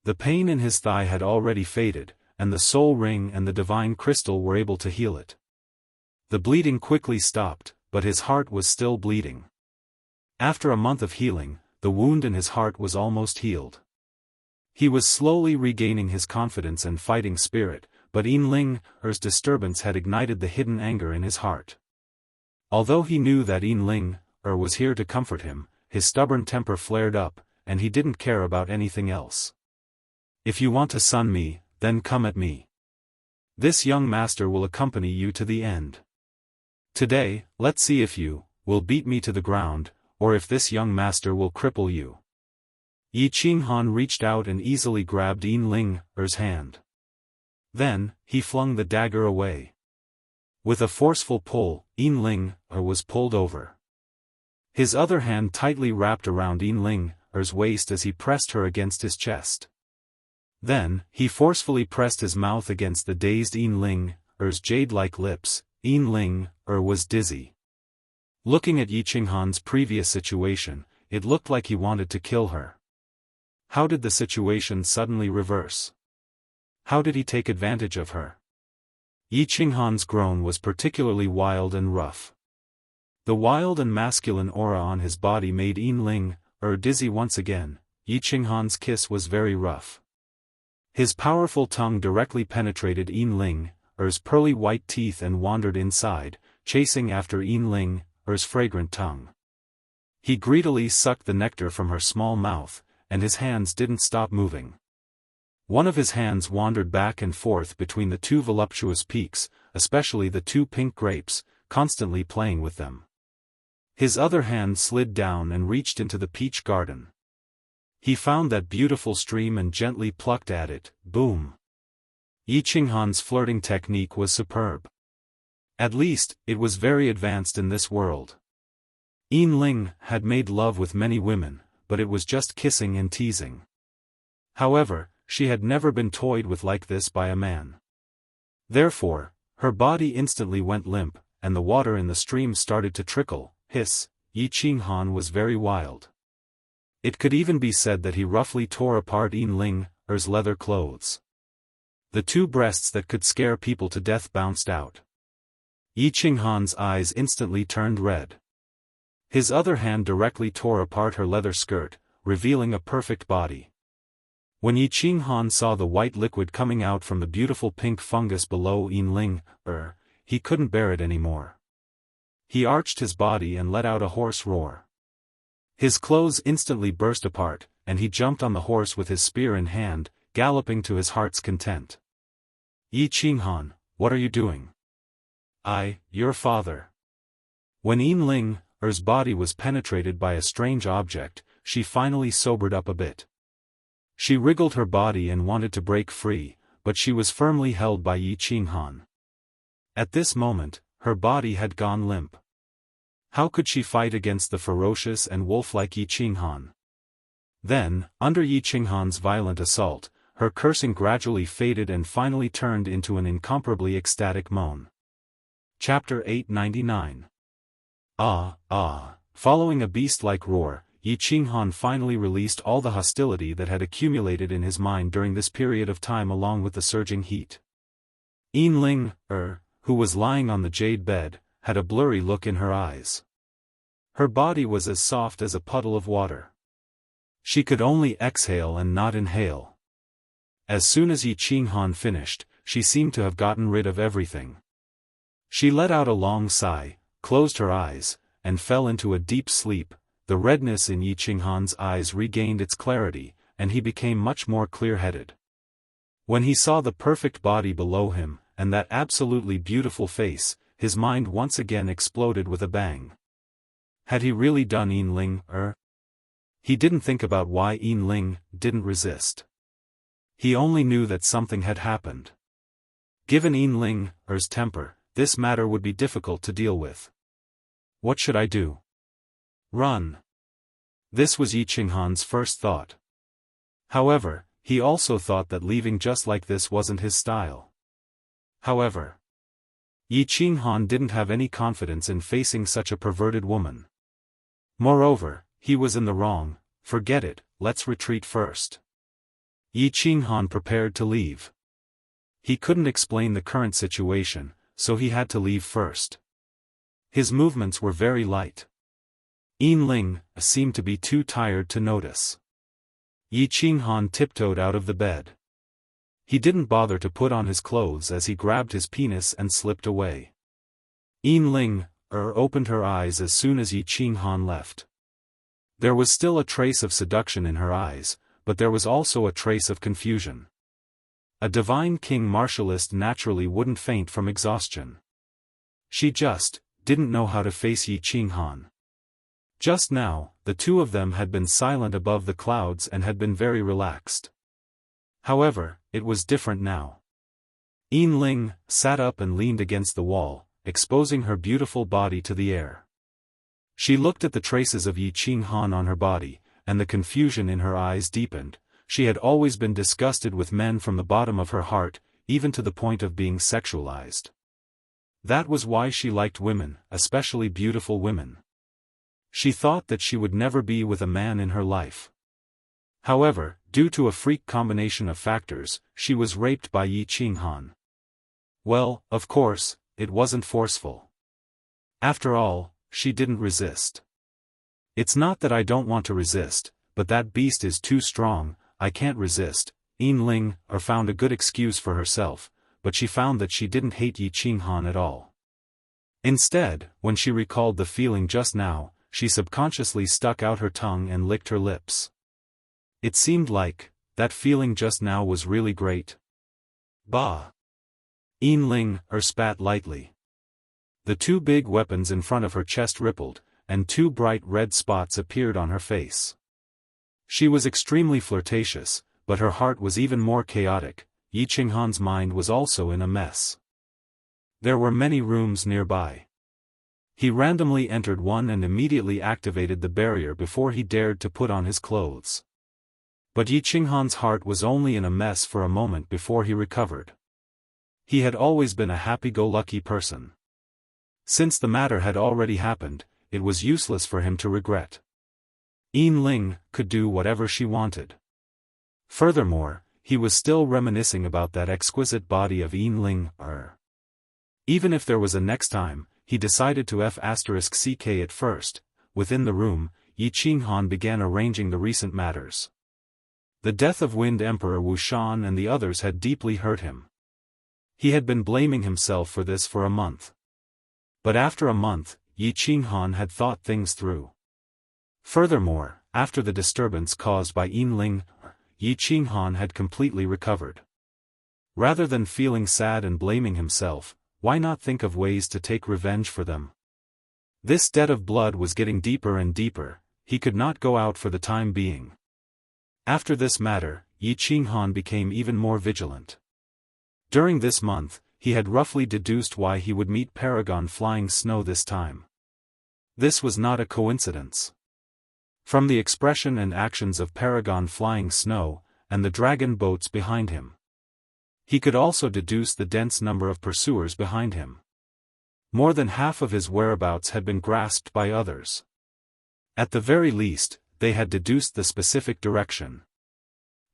S1: The pain in his thigh had already faded, and the soul ring and the divine crystal were able to heal it. The bleeding quickly stopped, but his heart was still bleeding. After a month of healing, the wound in his heart was almost healed. He was slowly regaining his confidence and fighting spirit, but Yin Ling's disturbance had ignited the hidden anger in his heart. Although he knew that Yin Ling was here to comfort him, his stubborn temper flared up, and he didn't care about anything else. "If you want to son me, then come at me. This young master will accompany you to the end. Today, let's see if you will beat me to the ground, or if this young master will cripple you." Yi Qinghan reached out and easily grabbed Yin Ling-er's hand. Then, he flung the dagger away. With a forceful pull, Yin Ling-er was pulled over. His other hand tightly wrapped around Yin Ling-er's waist as he pressed her against his chest. Then, he forcefully pressed his mouth against the dazed Yin Ling-er's jade-like lips. Yin Ling-er was dizzy. Looking at Yi Qinghan's previous situation, it looked like he wanted to kill her. How did the situation suddenly reverse? How did he take advantage of her? Yi Qinghan's groan was particularly wild and rough. The wild and masculine aura on his body made Yin Ling-er dizzy once again. Yi Qinghan's kiss was very rough. His powerful tongue directly penetrated Yin Ling-er's pearly white teeth and wandered inside, chasing after Yin Ling-er's fragrant tongue. He greedily sucked the nectar from her small mouth, and his hands didn't stop moving. One of his hands wandered back and forth between the two voluptuous peaks, especially the two pink grapes, constantly playing with them. His other hand slid down and reached into the peach garden. He found that beautiful stream and gently plucked at it. Boom! Yi Qinghan's flirting technique was superb. At least, it was very advanced in this world. Yin Ling had made love with many women, but it was just kissing and teasing. However, she had never been toyed with like this by a man. Therefore, her body instantly went limp, and the water in the stream started to trickle. Hiss! Yi Qinghan was very wild. It could even be said that he roughly tore apart Yin Ling-er's leather clothes. The two breasts that could scare people to death bounced out. Yi Qinghan's eyes instantly turned red. His other hand directly tore apart her leather skirt, revealing a perfect body. When Yi Qinghan saw the white liquid coming out from the beautiful pink fungus below Yin Ling-er, he couldn't bear it anymore. He arched his body and let out a hoarse roar. His clothes instantly burst apart, and he jumped on the horse with his spear in hand, galloping to his heart's content. Yi Qinghan, what are you doing? Your father. When Yin Ling-er's body was penetrated by a strange object, she finally sobered up a bit. She wriggled her body and wanted to break free, but she was firmly held by Yi Qinghan. At this moment, her body had gone limp. How could she fight against the ferocious and wolf-like Yi Qinghan? Then, under Yi Qinghan's violent assault, her cursing gradually faded and finally turned into an incomparably ecstatic moan. Chapter 899. Following a beast-like roar, Yi Qinghan finally released all the hostility that had accumulated in his mind during this period of time along with the surging heat. Yin Ling-er, who was lying on the jade bed, had a blurry look in her eyes. Her body was as soft as a puddle of water. She could only exhale and not inhale. As soon as Yi Qinghan finished, she seemed to have gotten rid of everything. She let out a long sigh, closed her eyes, and fell into a deep sleep. The redness in Yi Qinghan's eyes regained its clarity, and he became much more clear-headed. When he saw the perfect body below him, and that absolutely beautiful face, his mind once again exploded with a bang. Had he really done Yin Ling-er? He didn't think about why Yin Ling didn't resist. He only knew that something had happened. Given Yin Ling-er's temper, this matter would be difficult to deal with. What should I do? Run. This was Yi Qinghan's first thought. However, he also thought that leaving just like this wasn't his style. However, Yi Qinghan didn't have any confidence in facing such a perverted woman. Moreover, he was in the wrong. Forget it, let's retreat first. Yi Qinghan prepared to leave. He couldn't explain the current situation, so he had to leave first. His movements were very light. Yin Ling seemed to be too tired to notice. Yi Qinghan tiptoed out of the bed. He didn't bother to put on his clothes as he grabbed his penis and slipped away. Yin Ling-er opened her eyes as soon as Yi Qinghan left. There was still a trace of seduction in her eyes, but there was also a trace of confusion. A divine king martialist naturally wouldn't faint from exhaustion. She just didn't know how to face Yi Qinghan. Just now, the two of them had been silent above the clouds and had been very relaxed. However, it was different now. Ling sat up and leaned against the wall, exposing her beautiful body to the air. She looked at the traces of Qinghan on her body, and the confusion in her eyes deepened. She had always been disgusted with men from the bottom of her heart, even to the point of being sexualized. That was why she liked women, especially beautiful women. She thought that she would never be with a man in her life. However, due to a freak combination of factors, she was raped by Qinghan. Well, of course, it wasn't forceful. After all, she didn't resist. It's not that I don't want to resist, but that beast is too strong, I can't resist. Ling found a good excuse for herself, but she found that she didn't hate Qinghan at all. Instead, when she recalled the feeling just now, she subconsciously stuck out her tongue and licked her lips. It seemed like, that feeling just now was really great. Bah! Ling spat lightly. The two big weapons in front of her chest rippled, and two bright red spots appeared on her face. She was extremely flirtatious, but her heart was even more chaotic. Qinghan's mind was also in a mess. There were many rooms nearby. He randomly entered one and immediately activated the barrier before he dared to put on his clothes. But Qinghan's heart was only in a mess for a moment before he recovered. He had always been a happy-go-lucky person. Since the matter had already happened, it was useless for him to regret. Ling could do whatever she wanted. Furthermore, he was still reminiscing about that exquisite body of Ling. Even if there was a next time, he decided to *CK at first. Within the room, Qinghan began arranging the recent matters. The death of Wind Emperor Wushan and the others had deeply hurt him. He had been blaming himself for this for a month. But after a month, Qinghan had thought things through. Furthermore, after the disturbance caused by Ling, Qinghan had completely recovered. Rather than feeling sad and blaming himself, why not think of ways to take revenge for them? This debt of blood was getting deeper and deeper, he could not go out for the time being. After this matter, Qinghan became even more vigilant. During this month, he had roughly deduced why he would meet Paragon Flying Snow this time. This was not a coincidence. From the expression and actions of Paragon Flying Snow, and the dragon boats behind him. He could also deduce the dense number of pursuers behind him. More than half of his whereabouts had been grasped by others. At the very least, they had deduced the specific direction.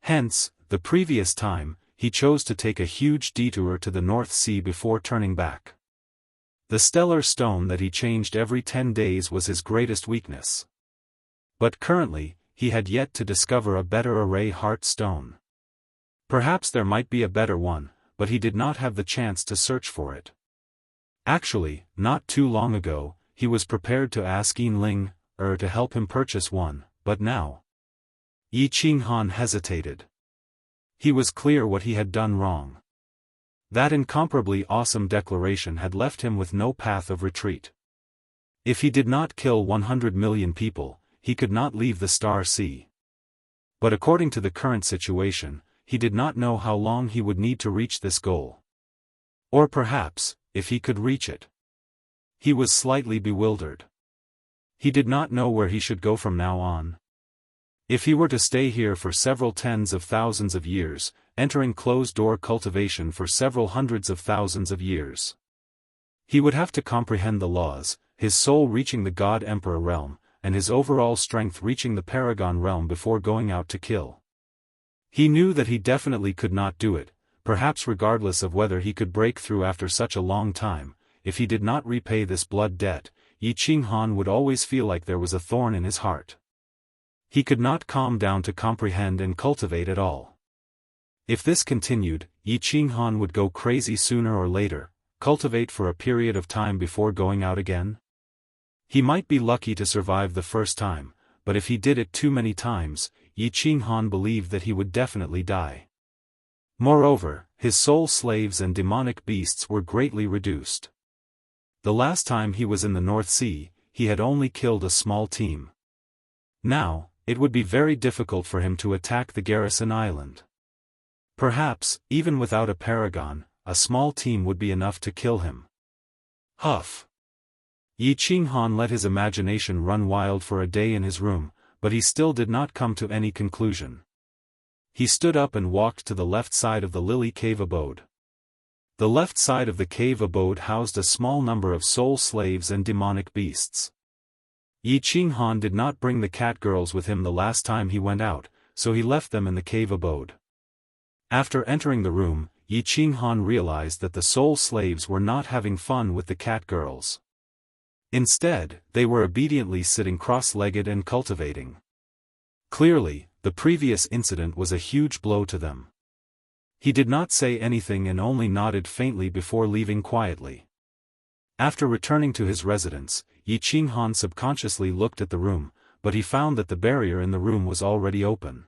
S1: Hence, the previous time, he chose to take a huge detour to the North Sea before turning back. The stellar stone that he changed every 10 days was his greatest weakness. But currently, he had yet to discover a better array heart stone. Perhaps there might be a better one, but he did not have the chance to search for it. Actually, not too long ago, he was prepared to ask Ling to help him purchase one, but now. Qinghan hesitated. He was clear what he had done wrong. That incomparably awesome declaration had left him with no path of retreat. If he did not kill 100 million people, he could not leave the Star Sea. But according to the current situation, he did not know how long he would need to reach this goal. Or perhaps, if he could reach it. He was slightly bewildered. He did not know where he should go from now on. If he were to stay here for several tens of thousands of years, entering closed-door cultivation for several hundreds of thousands of years. He would have to comprehend the laws, his soul reaching the God Emperor realm, and his overall strength reaching the Paragon realm before going out to kill. He knew that he definitely could not do it, perhaps regardless of whether he could break through after such a long time. If he did not repay this blood debt, Qinghan would always feel like there was a thorn in his heart. He could not calm down to comprehend and cultivate at all. If this continued, Qinghan would go crazy sooner or later, cultivate for a period of time before going out again. He might be lucky to survive the first time, but if he did it too many times, Qinghan believed that he would definitely die. Moreover, his soul slaves and demonic beasts were greatly reduced. The last time he was in the North Sea, he had only killed a small team. Now, it would be very difficult for him to attack the garrison island. Perhaps, even without a paragon, a small team would be enough to kill him. Huff. Yi Qinghan let his imagination run wild for a day in his room, but he still did not come to any conclusion. He stood up and walked to the left side of the lily cave abode. The left side of the cave abode housed a small number of soul slaves and demonic beasts. Yi Qinghan did not bring the cat girls with him the last time he went out, so he left them in the cave abode. After entering the room, Yi Qinghan realized that the soul slaves were not having fun with the cat girls. Instead, they were obediently sitting cross-legged and cultivating. Clearly, the previous incident was a huge blow to them. He did not say anything and only nodded faintly before leaving quietly. After returning to his residence, Yi Qinghan subconsciously looked at the room, but he found that the barrier in the room was already open.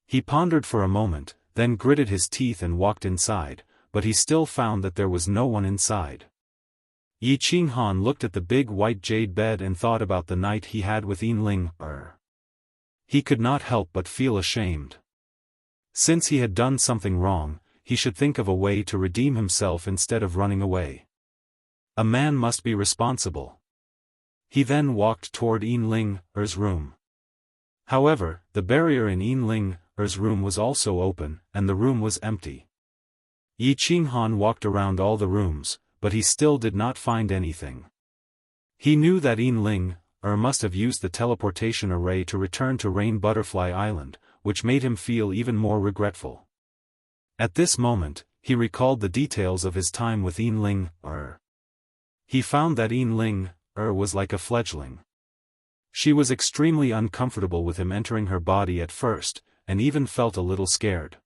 S1: He pondered for a moment, then gritted his teeth and walked inside, but he still found that there was no one inside. Yi Qinghan looked at the big white jade bed and thought about the night he had with Yin. He could not help but feel ashamed. Since he had done something wrong, he should think of a way to redeem himself instead of running away. A man must be responsible. He then walked toward Yinling's room. However, the barrier in Yinling's room was also open, and the room was empty. Yi Qinghan walked around all the rooms, but he still did not find anything. He knew that Yinling must have used the teleportation array to return to Rain Butterfly Island, which made him feel even more regretful. At this moment, he recalled the details of his time with Yinling. He found that Yinling was like a fledgling. She was extremely uncomfortable with him entering her body at first, and even felt a little scared.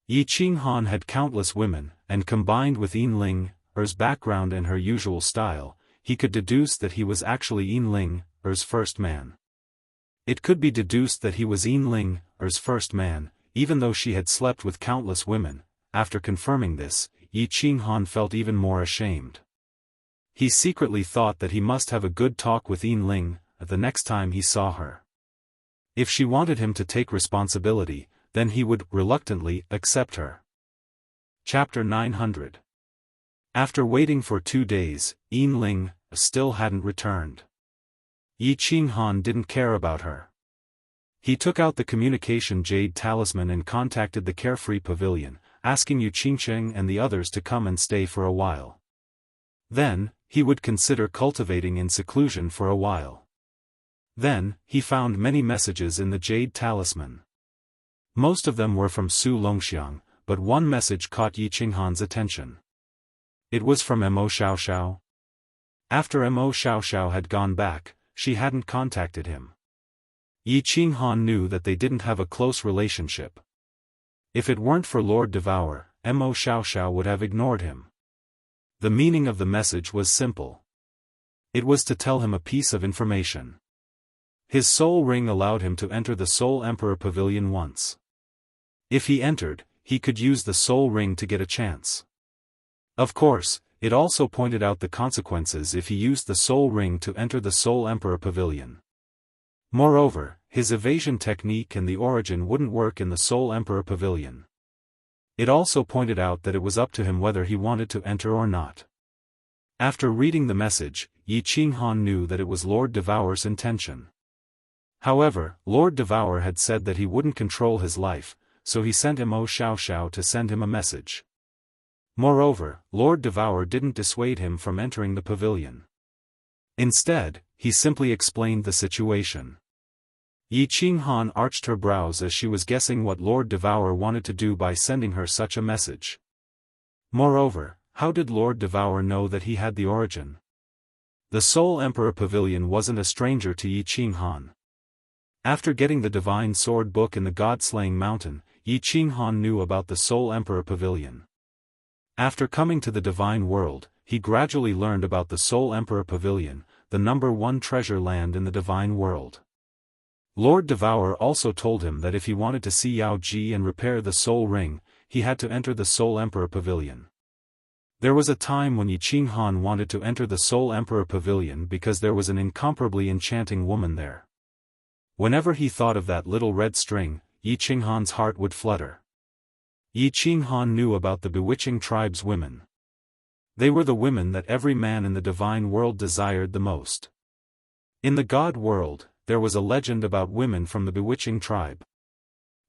S1: Yi Qinghan had countless women, and combined with Yinling's background and her usual style, he could deduce that he was actually Yinling's first man. It could be deduced that he was Yinling's first man, even though she had slept with countless women. After confirming this, Yi Qinghan felt even more ashamed. He secretly thought that he must have a good talk with Yinling the next time he saw her. If she wanted him to take responsibility, then he would reluctantly accept her. Chapter 900. After waiting for 2 days, Yinling still hadn't returned. Yi Qinghan didn't care about her. He took out the communication jade talisman and contacted the Carefree Pavilion, asking Yu Qingsheng and the others to come and stay for a while. Then, he would consider cultivating in seclusion for a while. Then, he found many messages in the jade talisman. Most of them were from Su Longxiang, but one message caught Yi Qinghan's attention. It was from Mo Xiaoxiao. After Mo Xiaoxiao had gone back, she hadn't contacted him. Yi Qinghan knew that they didn't have a close relationship. If it weren't for Lord Devour, Mo Xiaoxiao would have ignored him. The meaning of the message was simple. It was to tell him a piece of information. His soul ring allowed him to enter the Soul Emperor Pavilion once. If he entered, he could use the soul ring to get a chance. Of course, it also pointed out the consequences if he used the soul ring to enter the Soul Emperor Pavilion. Moreover, his evasion technique and the origin wouldn't work in the Soul Emperor Pavilion. It also pointed out that it was up to him whether he wanted to enter or not. After reading the message, Yi Qinghan knew that it was Lord Devour's intention. However, Lord Devour had said that he wouldn't control his life, so he sent Mo Xiaoxiao to send him a message. Moreover, Lord Devour didn't dissuade him from entering the pavilion. Instead, he simply explained the situation. Yi Qinghan arched her brows as she was guessing what Lord Devour wanted to do by sending her such a message. Moreover, how did Lord Devour know that he had the origin? The Soul Emperor Pavilion wasn't a stranger to Yi Qinghan. After getting the Divine Sword book in the God-Slaying Mountain, Yi Qinghan knew about the Soul Emperor Pavilion. After coming to the Divine World, he gradually learned about the Soul Emperor Pavilion, the #1 treasure land in the Divine World. Lord Devour also told him that if he wanted to see Yao Ji and repair the Soul Ring, he had to enter the Soul Emperor Pavilion. There was a time when Yi Qinghan wanted to enter the Soul Emperor Pavilion because there was an incomparably enchanting woman there. Whenever he thought of that little red string, Yi Qinghan's heart would flutter. Yi Qinghan knew about the bewitching tribe's women. They were the women that every man in the divine world desired the most. In the god world, there was a legend about women from the bewitching tribe.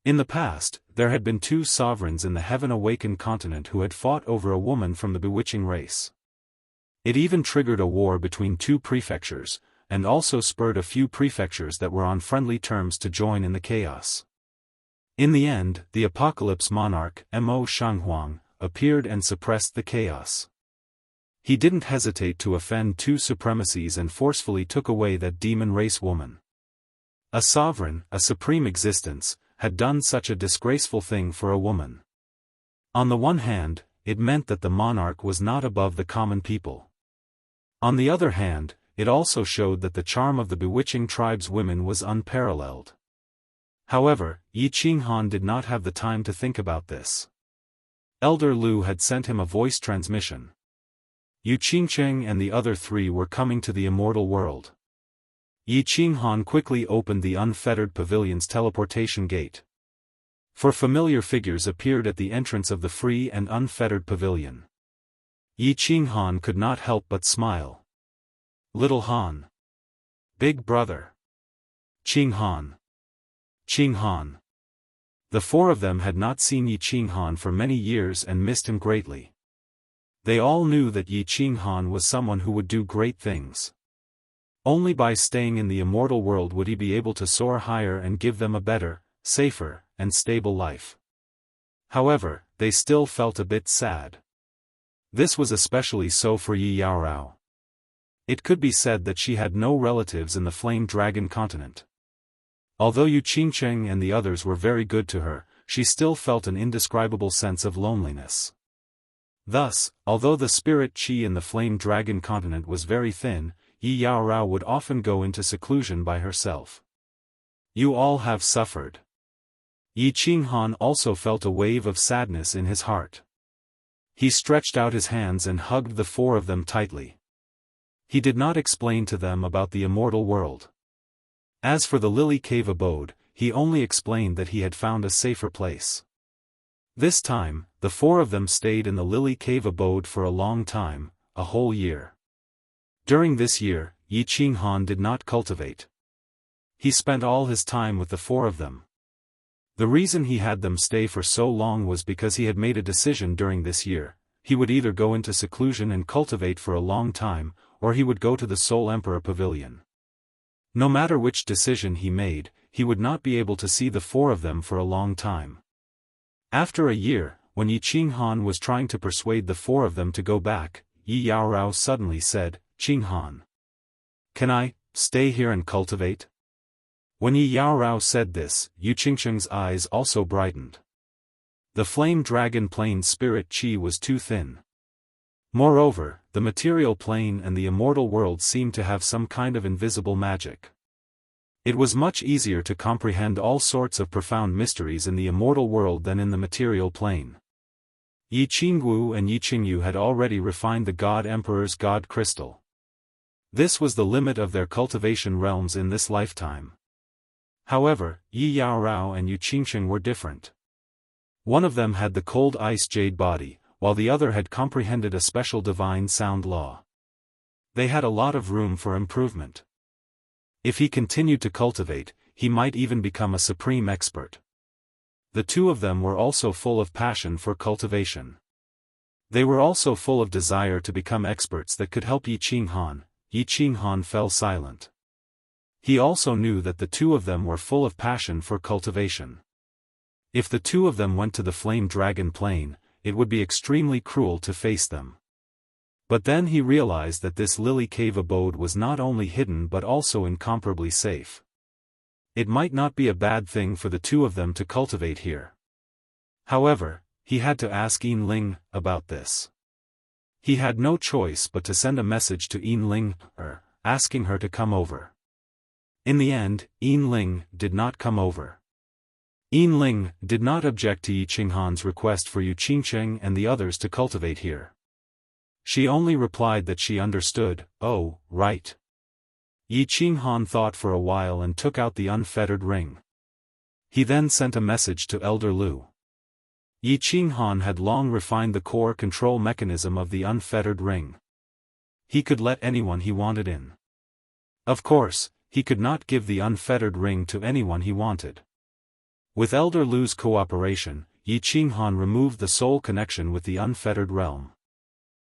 S1: In the past, there had been 2 sovereigns in the heaven-awakened continent who had fought over a woman from the bewitching race. It even triggered a war between 2 prefectures, and also spurred a few prefectures that were on friendly terms to join in the chaos. In the end, the Apocalypse Monarch, Mo Shanghuang, appeared and suppressed the chaos. He didn't hesitate to offend 2 supremacies and forcefully took away that demon race woman. A sovereign, a supreme existence, had done such a disgraceful thing for a woman. On the one hand, it meant that the monarch was not above the common people. On the other hand, it also showed that the charm of the bewitching tribe's women was unparalleled. However, Yi Qinghan did not have the time to think about this. Elder Lu had sent him a voice transmission. Yu Qingcheng and the other 3 were coming to the immortal world. Yi Qinghan quickly opened the unfettered pavilion's teleportation gate. 4 familiar figures appeared at the entrance of the free and unfettered pavilion. Yi Qinghan could not help but smile. Little Han. Big brother. Qinghan. Qinghan. The 4 of them had not seen Yi Qinghan for many years and missed him greatly. They all knew that Yi Qinghan was someone who would do great things. Only by staying in the immortal world would he be able to soar higher and give them a better, safer, and stable life. However, they still felt a bit sad. This was especially so for Yi Yaorao. It could be said that she had no relatives in the Flame Dragon continent. Although Yu Qingcheng and the others were very good to her, she still felt an indescribable sense of loneliness. Thus, although the spirit qi in the Flame Dragon continent was very thin, Yi Yaorao would often go into seclusion by herself. You all have suffered. Yi Qinghan also felt a wave of sadness in his heart. He stretched out his hands and hugged the 4 of them tightly. He did not explain to them about the immortal world. As for the Lily Cave abode, he only explained that he had found a safer place. This time, the 4 of them stayed in the Lily Cave abode for a long time, a whole year. During this year, Yi Qinghan did not cultivate. He spent all his time with the 4 of them. The reason he had them stay for so long was because he had made a decision during this year. He would either go into seclusion and cultivate for a long time, or he would go to the Soul Emperor Pavilion. No matter which decision he made, he would not be able to see the 4 of them for a long time. After a year, when Yi Qinghan was trying to persuade the 4 of them to go back, Yi Yaorao suddenly said, Qinghan. Can I stay here and cultivate? When Yi Yaorao said this, Yu Qingcheng's eyes also brightened. The flame dragon plane spirit qi was too thin. Moreover, the material plane and the immortal world seemed to have some kind of invisible magic. It was much easier to comprehend all sorts of profound mysteries in the immortal world than in the material plane. Yi Qingwu and Yi Qingyu had already refined the God Emperor's God Crystal. This was the limit of their cultivation realms in this lifetime. However, Yi Yaorao and Yu Qingcheng were different. One of them had the cold ice jade body, while the other had comprehended a special divine sound law. They had a lot of room for improvement. If he continued to cultivate, he might even become a supreme expert. The 2 of them were also full of passion for cultivation. They were also full of desire to become experts that could help Yi Qinghan. Yi Qinghan fell silent. He also knew that the 2 of them were full of passion for cultivation. If the 2 of them went to the Flame Dragon plane, it would be extremely cruel to face them. But then he realized that this Lily Cave abode was not only hidden but also incomparably safe. It might not be a bad thing for the 2 of them to cultivate here. However, he had to ask Yin Ling about this. He had no choice but to send a message to Yin Ling, asking her to come over. In the end, Yin Ling did not come over. Yin Ling did not object to Yi Qinghan's request for Yu Qingcheng and the others to cultivate here. She only replied that she understood. "Oh, right." Yi Qinghan thought for a while and took out the unfettered ring. He then sent a message to Elder Lu. Yi Qinghan had long refined the core control mechanism of the unfettered ring. He could let anyone he wanted in. Of course, he could not give the unfettered ring to anyone he wanted. With Elder Lu's cooperation, Yi Qinghan removed the soul connection with the unfettered realm.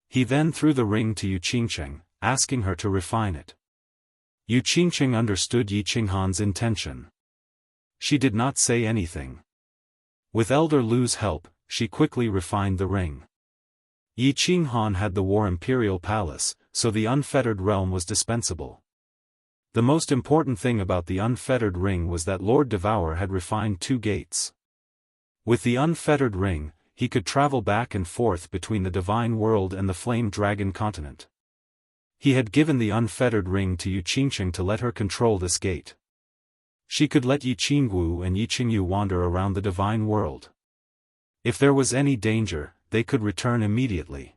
S1: He then threw the ring to Yu Qingcheng, asking her to refine it. Yu Qingcheng understood Yi Qinghan's intention. She did not say anything. With Elder Lu's help, she quickly refined the ring. Yi Qinghan had the War Imperial Palace, so the unfettered realm was dispensable. The most important thing about the unfettered ring was that Lord Devour had refined 2 gates. With the unfettered ring, he could travel back and forth between the Divine World and the Flame Dragon continent. He had given the unfettered ring to Yu Qingcheng to let her control this gate. She could let Yi Qingwu and Yi Qingyu wander around the Divine World. If there was any danger, they could return immediately.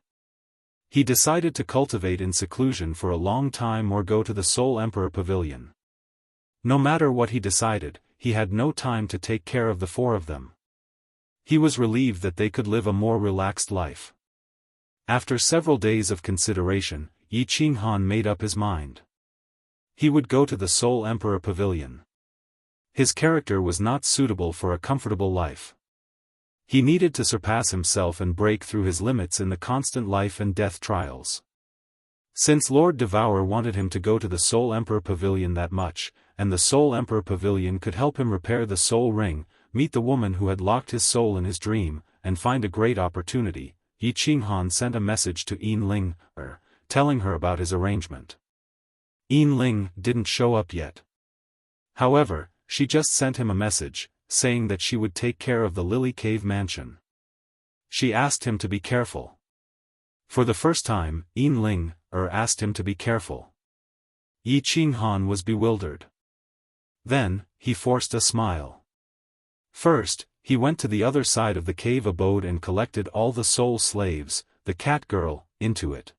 S1: He decided to cultivate in seclusion for a long time or go to the Soul Emperor Pavilion. No matter what he decided, he had no time to take care of the 4 of them. He was relieved that they could live a more relaxed life. After several days of consideration, Yi Qinghan made up his mind. He would go to the Soul Emperor Pavilion. His character was not suitable for a comfortable life. He needed to surpass himself and break through his limits in the constant life and death trials. Since Lord Devour wanted him to go to the Soul Emperor Pavilion that much, and the Soul Emperor Pavilion could help him repair the soul ring, meet the woman who had locked his soul in his dream, and find a great opportunity, Yi Qinghan sent a message to Yin Ling, telling her about his arrangement. Yin Ling didn't show up yet. However, she just sent him a message, saying that she would take care of the Lily Cave mansion. She asked him to be careful. For the first time, Yin Ling asked him to be careful. Yi Qinghan was bewildered. Then, he forced a smile. First, he went to the other side of the cave abode and collected all the soul slaves, the cat girl, into it.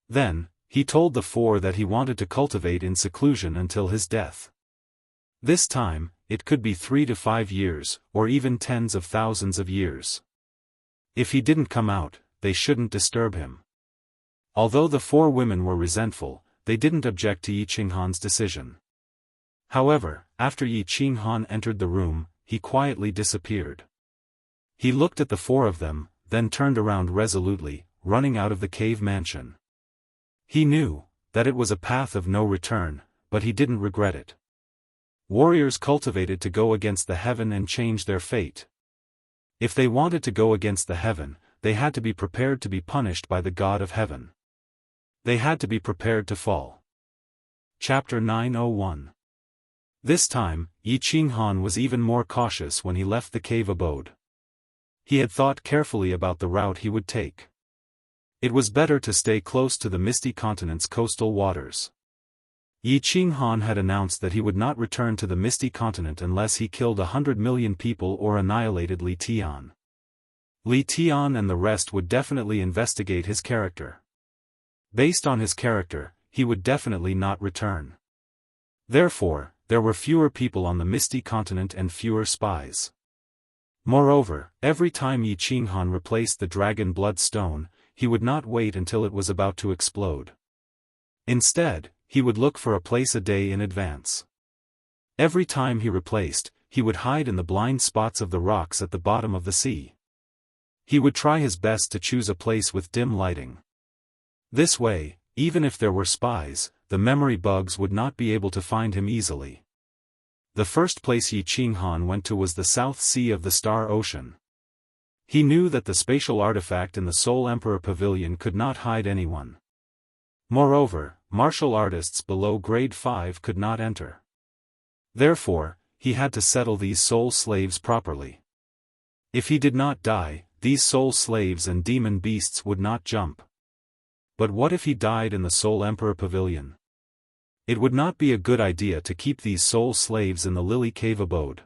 S1: Then, he told the 4 that he wanted to cultivate in seclusion until his death. This time, it could be 3 to 5 years, or even tens of thousands of years. If he didn't come out, they shouldn't disturb him. Although the 4 women were resentful, they didn't object to Yi Qinghan's decision. However, after Yi Qinghan entered the room, he quietly disappeared. He looked at the 4 of them, then turned around resolutely, running out of the cave mansion. He knew that it was a path of no return, but he didn't regret it. Warriors cultivated to go against the heaven and change their fate. If they wanted to go against the heaven, they had to be prepared to be punished by the God of Heaven. They had to be prepared to fall. Chapter 901. This time, Yi Qinghan was even more cautious when he left the cave abode. He had thought carefully about the route he would take. It was better to stay close to the Misty Continent's coastal waters. Yi Qinghan had announced that he would not return to the Misty Continent unless he killed 100 million people or annihilated Li Tian. Li Tian and the rest would definitely investigate his character. Based on his character, he would definitely not return. Therefore, there were fewer people on the Misty Continent and fewer spies. Moreover, every time Yi Qinghan replaced the Dragon Blood Stone, he would not wait until it was about to explode. Instead, he would look for a place a day in advance. Every time he replaced, he would hide in the blind spots of the rocks at the bottom of the sea. He would try his best to choose a place with dim lighting. This way, even if there were spies, the memory bugs would not be able to find him easily. The first place Yi Qinghan went to was the South Sea of the Star Ocean. He knew that the spatial artifact in the Soul Emperor Pavilion could not hide anyone. Moreover, martial artists below grade 5 could not enter. Therefore, he had to settle these soul slaves properly. If he did not die, these soul slaves and demon beasts would not jump. But what if he died in the Soul Emperor Pavilion? It would not be a good idea to keep these soul slaves in the Lily Cave abode.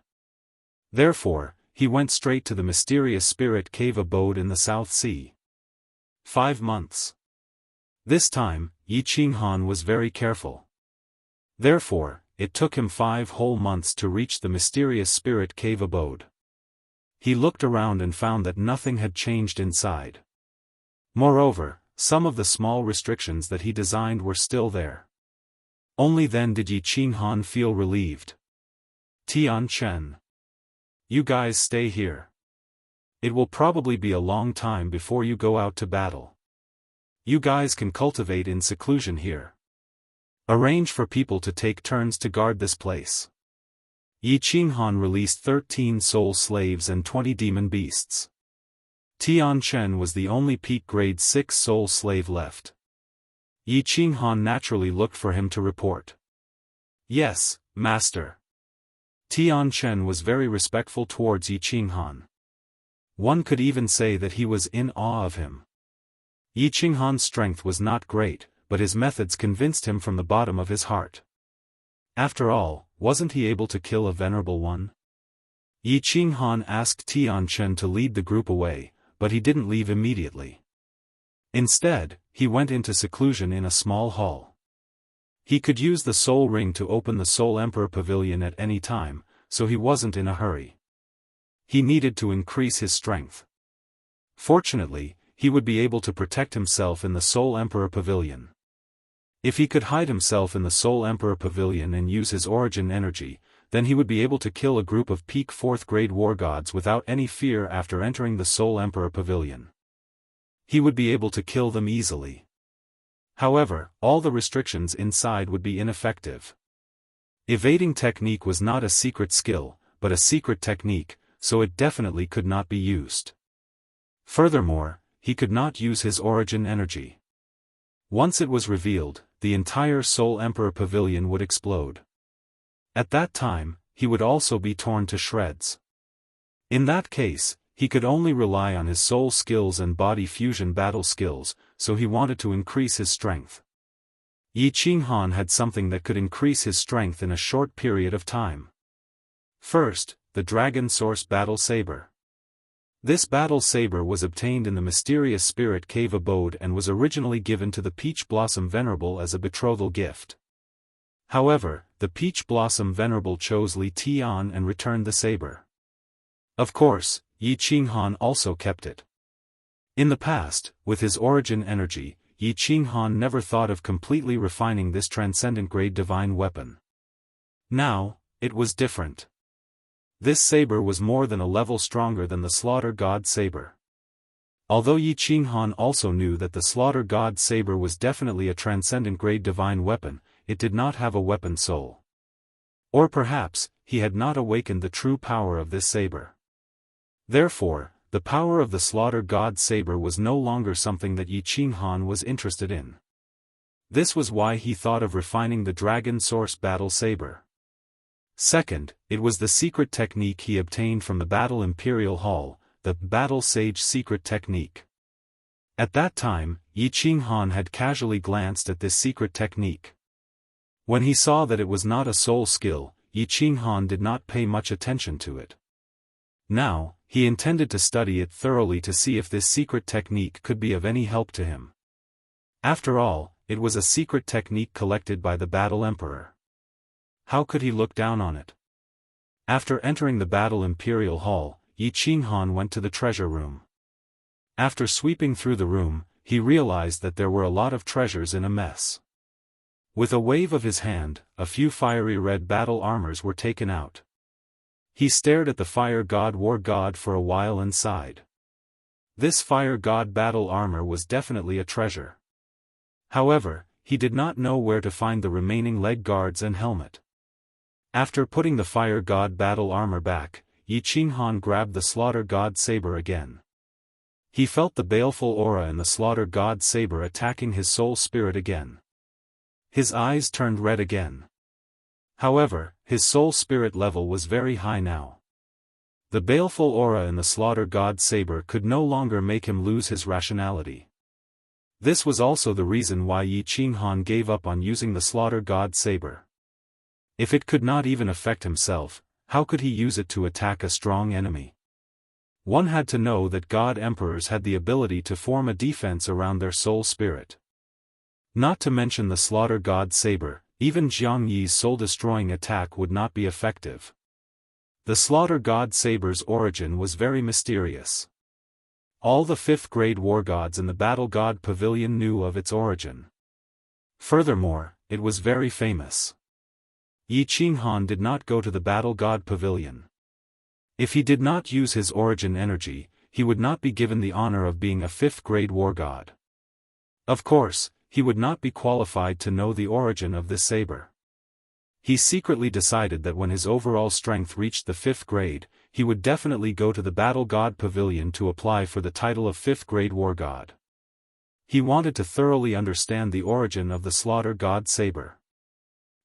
S1: Therefore, he went straight to the mysterious Spirit Cave abode in the South Sea. 5 months. This time, Yi Qinghan was very careful. Therefore, it took him 5 whole months to reach the mysterious spirit cave abode. He looked around and found that nothing had changed inside. Moreover, some of the small restrictions that he designed were still there. Only then did Yi Qinghan feel relieved. Tian Chen. You guys stay here. It will probably be a long time before you go out to battle. You guys can cultivate in seclusion here. Arrange for people to take turns to guard this place. Yi Qinghan released 13 soul slaves and 20 demon beasts. Tian Chen was the only peak grade 6 soul slave left. Yi Qinghan naturally looked for him to report. Yes, master. Tian Chen was very respectful towards Yi Qinghan. One could even say that he was in awe of him. Yi Qinghan's strength was not great, but his methods convinced him from the bottom of his heart. After all, wasn't he able to kill a venerable one? Yi Qinghan asked Tian Chen to lead the group away, but he didn't leave immediately. Instead, he went into seclusion in a small hall. He could use the soul ring to open the Soul Emperor Pavilion at any time, so he wasn't in a hurry. He needed to increase his strength. Fortunately, he would be able to protect himself in the Soul Emperor Pavilion. If he could hide himself in the Soul Emperor Pavilion and use his origin energy, then he would be able to kill a group of peak 4th grade war gods without any fear after entering the Soul Emperor Pavilion. He would be able to kill them easily. However, all the restrictions inside would be ineffective. Evading technique was not a secret skill, but a secret technique, so it definitely could not be used. Furthermore, he could not use his origin energy. Once it was revealed, the entire Soul Emperor Pavilion would explode. At that time, he would also be torn to shreds. In that case, he could only rely on his soul skills and body fusion battle skills, so he wanted to increase his strength. Yi Qinghan had something that could increase his strength in a short period of time. First, the Dragon Source Battle Saber. This battle saber was obtained in the mysterious spirit cave abode and was originally given to the Peach Blossom Venerable as a betrothal gift. However, the Peach Blossom Venerable chose Li Tian and returned the saber. Of course, Yi Qinghan also kept it. In the past, with his origin energy, Yi Qinghan never thought of completely refining this transcendent grade divine weapon. Now, it was different. This saber was more than a level stronger than the Slaughter God saber. Although Yi Qinghan also knew that the Slaughter God saber was definitely a transcendent grade divine weapon, it did not have a weapon soul. Or perhaps, he had not awakened the true power of this saber. Therefore, the power of the Slaughter God saber was no longer something that Yi Qinghan was interested in. This was why he thought of refining the Dragon Source Battle Saber. Second, it was the secret technique he obtained from the Battle Imperial Hall, the Battle Sage secret technique. At that time, Yi Qinghan had casually glanced at this secret technique. When he saw that it was not a soul skill, Yi Qinghan did not pay much attention to it. Now, he intended to study it thoroughly to see if this secret technique could be of any help to him. After all, it was a secret technique collected by the Battle Emperor. How could he look down on it? After entering the Battle Imperial Hall, Yi Qinghan went to the treasure room. After sweeping through the room, he realized that there were a lot of treasures in a mess. With a wave of his hand, a few fiery red battle armors were taken out. He stared at the Fire God War God for a while and sighed. This Fire God battle armor was definitely a treasure. However, he did not know where to find the remaining leg guards and helmet. After putting the Fire God battle armor back, Yi Qinghan grabbed the Slaughter God saber again. He felt the baleful aura in the Slaughter God saber attacking his soul spirit again. His eyes turned red again. However, his soul spirit level was very high now. The baleful aura in the Slaughter God saber could no longer make him lose his rationality. This was also the reason why Yi Qinghan gave up on using the Slaughter God saber. If it could not even affect himself, how could he use it to attack a strong enemy? One had to know that God Emperors had the ability to form a defense around their soul spirit. Not to mention the Slaughter God Saber, even Jiang Yi's soul-destroying attack would not be effective. The Slaughter God Saber's origin was very mysterious. All the 5th grade war gods in the Battle God Pavilion knew of its origin. Furthermore, it was very famous. Yi Qinghan did not go to the Battle God Pavilion. If he did not use his origin energy, he would not be given the honor of being a 5th grade war god. Of course, he would not be qualified to know the origin of this saber. He secretly decided that when his overall strength reached the 5th grade, he would definitely go to the Battle God Pavilion to apply for the title of 5th grade war god. He wanted to thoroughly understand the origin of the Slaughter God Saber.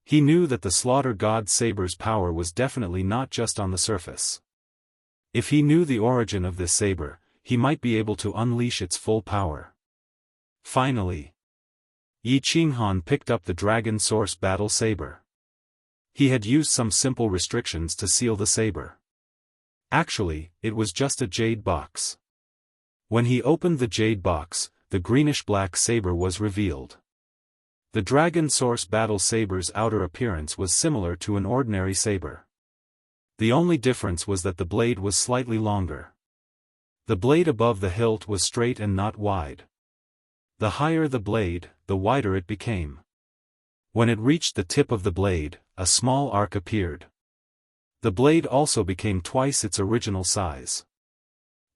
S1: He knew that the Slaughter God Saber's power was definitely not just on the surface. If he knew the origin of this saber, he might be able to unleash its full power. Finally, Yi Qinghan picked up the Dragon Source Battle Saber. He had used some simple restrictions to seal the saber. Actually, it was just a jade box. When he opened the jade box, the greenish-black saber was revealed. The Dragon Source Battle Saber's outer appearance was similar to an ordinary saber. The only difference was that the blade was slightly longer. The blade above the hilt was straight and not wide. The higher the blade, the wider it became. When it reached the tip of the blade, a small arc appeared. The blade also became twice its original size.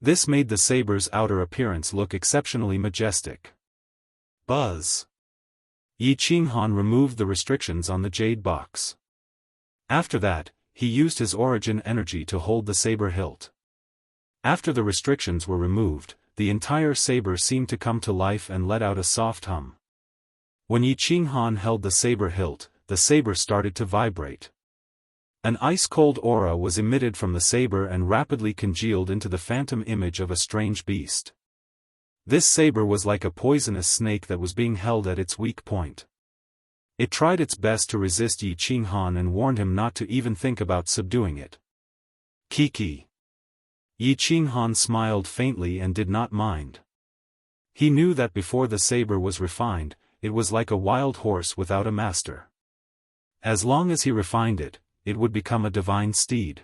S1: This made the saber's outer appearance look exceptionally majestic. Buzz! Yi Qinghan removed the restrictions on the jade box. After that, he used his origin energy to hold the saber hilt. After the restrictions were removed, the entire saber seemed to come to life and let out a soft hum. When Yi Qinghan held the saber hilt, the saber started to vibrate. An ice-cold aura was emitted from the saber and rapidly congealed into the phantom image of a strange beast. This saber was like a poisonous snake that was being held at its weak point. It tried its best to resist Yi Qinghan and warned him not to even think about subduing it. Kiki. Yi Qinghan smiled faintly and did not mind. He knew that before the saber was refined, it was like a wild horse without a master. As long as he refined it, it would become a divine steed.